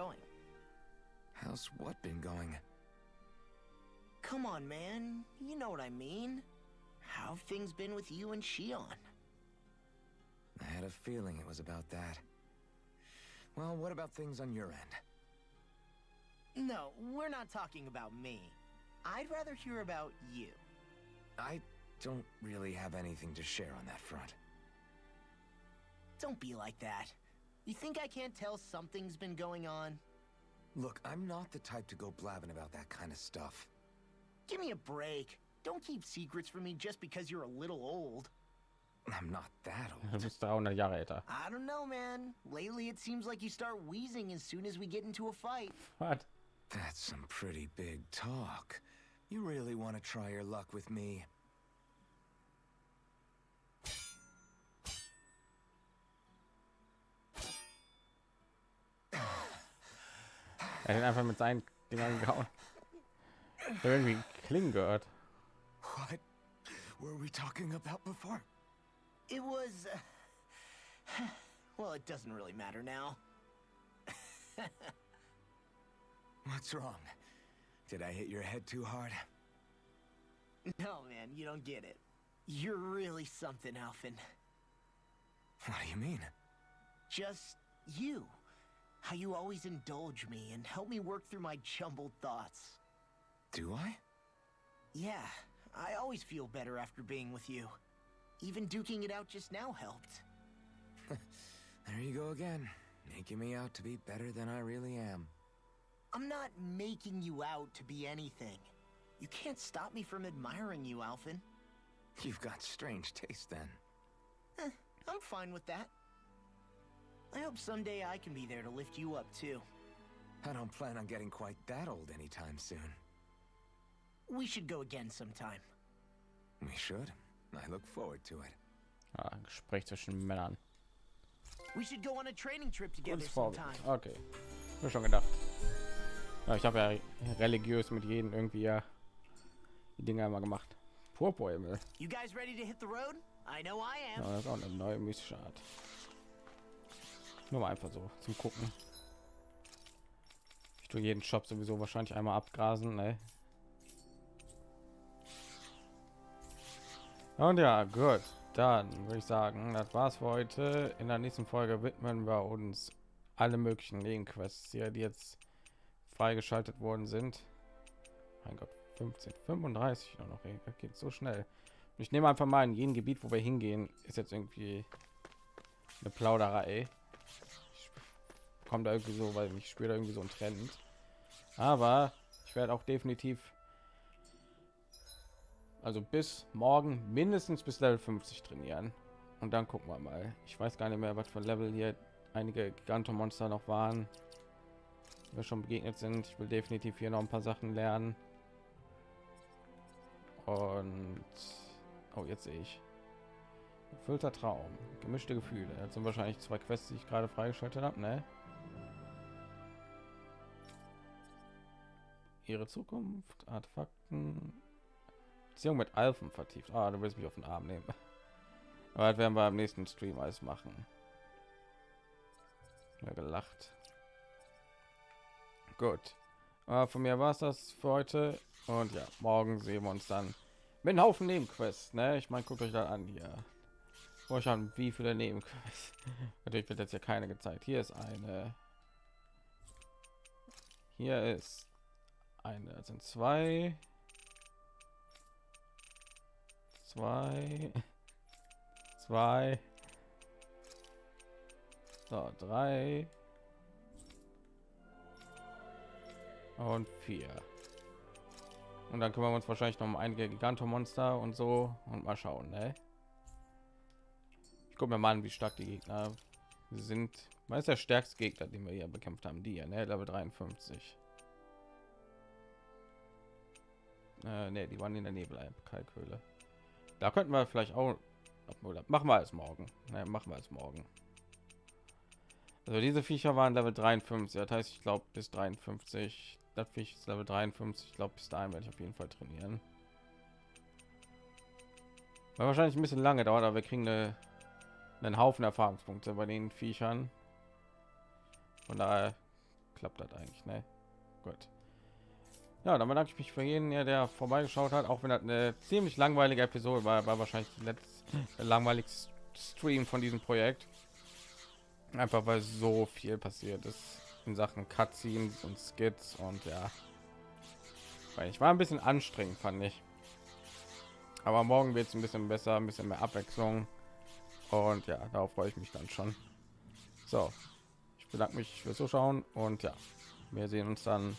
How's what been going? Come on, man. You know what I mean. How have things been with you and Shion? I had a feeling it was about that. Well, what about things on your end? No, we're not talking about me. I'd rather hear about you. I don't really have anything to share on that front. Don't be like that. You think I can't tell something's been going on? Look, I'm not the type to go blabbing about that kind of stuff. Give me a break. Don't keep secrets from me just because you're a little old. I'm not that Du old. bist 300 Jahre älter. I don't know, man. Lately it seems like you start wheezing as soon as we get into a fight. What? That's some pretty big talk. You really want to try your luck with me? Er hat ihn einfach mit seinen Dingern gehauen. Ich habe irgendwie Klingen gehört. What were we talking about before? It was... well, it doesn't really matter now. What's wrong? Did I hit your head too hard? No, man, you don't get it. You're really something, Alphen. What do you mean? Just You. How you always indulge me and help me work through my jumbled thoughts. Do I? Yeah, I always feel better after being with you. Even duking it out just now helped. There you go again, making me out to be better than I really am. I'm not making you out to be anything. You can't stop me from admiring you, Alphen. You've got strange taste then. I'm fine with that. I hope someday I can be there to lift you up too. I don't plan on getting quite that old anytime soon. We should go again sometime. We should. I look forward to it. Gespräch zwischen Männern. We should go on a training trip together Gutes Vorbild. sometime. Okay. Mir schon gedacht. Ja, ich habe ja religiös mit jedem irgendwie ja die Dinge einmal gemacht. Purpurhimmel. You guys ready to hit the road? I know I am. Ja, das ist auch eine neue mystische Art. Nur mal einfach so zum Gucken. Ich tue jeden Shop sowieso wahrscheinlich einmal abgrasen, ne? Und ja, gut. Dann würde ich sagen, das war's für heute. In der nächsten Folge widmen wir uns alle möglichen Nebenquests hier, die jetzt freigeschaltet worden sind. Mein Gott, 15:35 noch. Das geht so schnell. Und ich nehme einfach mal in jedem Gebiet, wo wir hingehen, ist jetzt irgendwie eine Plauderei. Ich komme da irgendwie so, weil ich spüre da irgendwie so einen Trend. Aber ich werde auch definitiv, also bis morgen mindestens bis Level 50 trainieren. Und dann gucken wir mal. Ich weiß gar nicht mehr, was für Level hier einige Gigantomonster noch waren, die wir schon begegnet sind. Ich will definitiv hier noch ein paar Sachen lernen. Und oh, jetzt sehe ich erfüllter Traum, gemischte Gefühle. Das sind wahrscheinlich 2 Quests, die ich gerade freigeschaltet habe, ne? Ihre Zukunft, Artefakten, Beziehung mit Alphen vertieft. Ah, du willst mich auf den Arm nehmen. Aber das werden wir am nächsten Stream alles machen. Ja, gelacht. Gut. Von mir war es das für heute. Und ja, morgen sehen wir uns dann mit einem Haufen Nebenquests. Ne? Ich meine, guckt euch da an hier. Euch an, wie viele Nebenquests. Natürlich wird jetzt ja keine gezeigt. Hier ist eine. Hier ist eine. Das sind 2. 2. 2. So, 3. Und 4. Und dann kümmern wir uns wahrscheinlich noch um einige Gigantomonster und so und mal schauen, ne? Ich gucke mir mal an, wie stark die Gegner sind. Was ist der stärkste Gegner, den wir hier bekämpft haben? Die hier, ne? Level 53. Ne, die waren in der Nebelkalkhöhle. Da könnten wir vielleicht auch, machen wir es morgen. Ne, machen wir es morgen. Also diese Viecher waren Level 53. Das heißt, ich glaube bis 53. Das Viech ist Level 53. Ich glaube, bis dahin werde ich auf jeden Fall trainieren. Weil wahrscheinlich ein bisschen lange dauert, aber wir kriegen einen Haufen Erfahrungspunkte bei den Viechern. Von daher klappt das eigentlich, ne? Gut. Ja, dann bedanke ich mich für jeden, der vorbeigeschaut hat, auch wenn das eine ziemlich langweilige Episode war, wahrscheinlich der langweiligste Stream von diesem Projekt. Einfach weil so viel passiert ist in Sachen Cutscenes und Skits und ja, weil ich war ein bisschen anstrengend, fand ich. Aber morgen wird es ein bisschen besser, ein bisschen mehr Abwechslung und ja, darauf freue ich mich dann schon. So, ich bedanke mich fürs Zuschauen und ja, wir sehen uns dann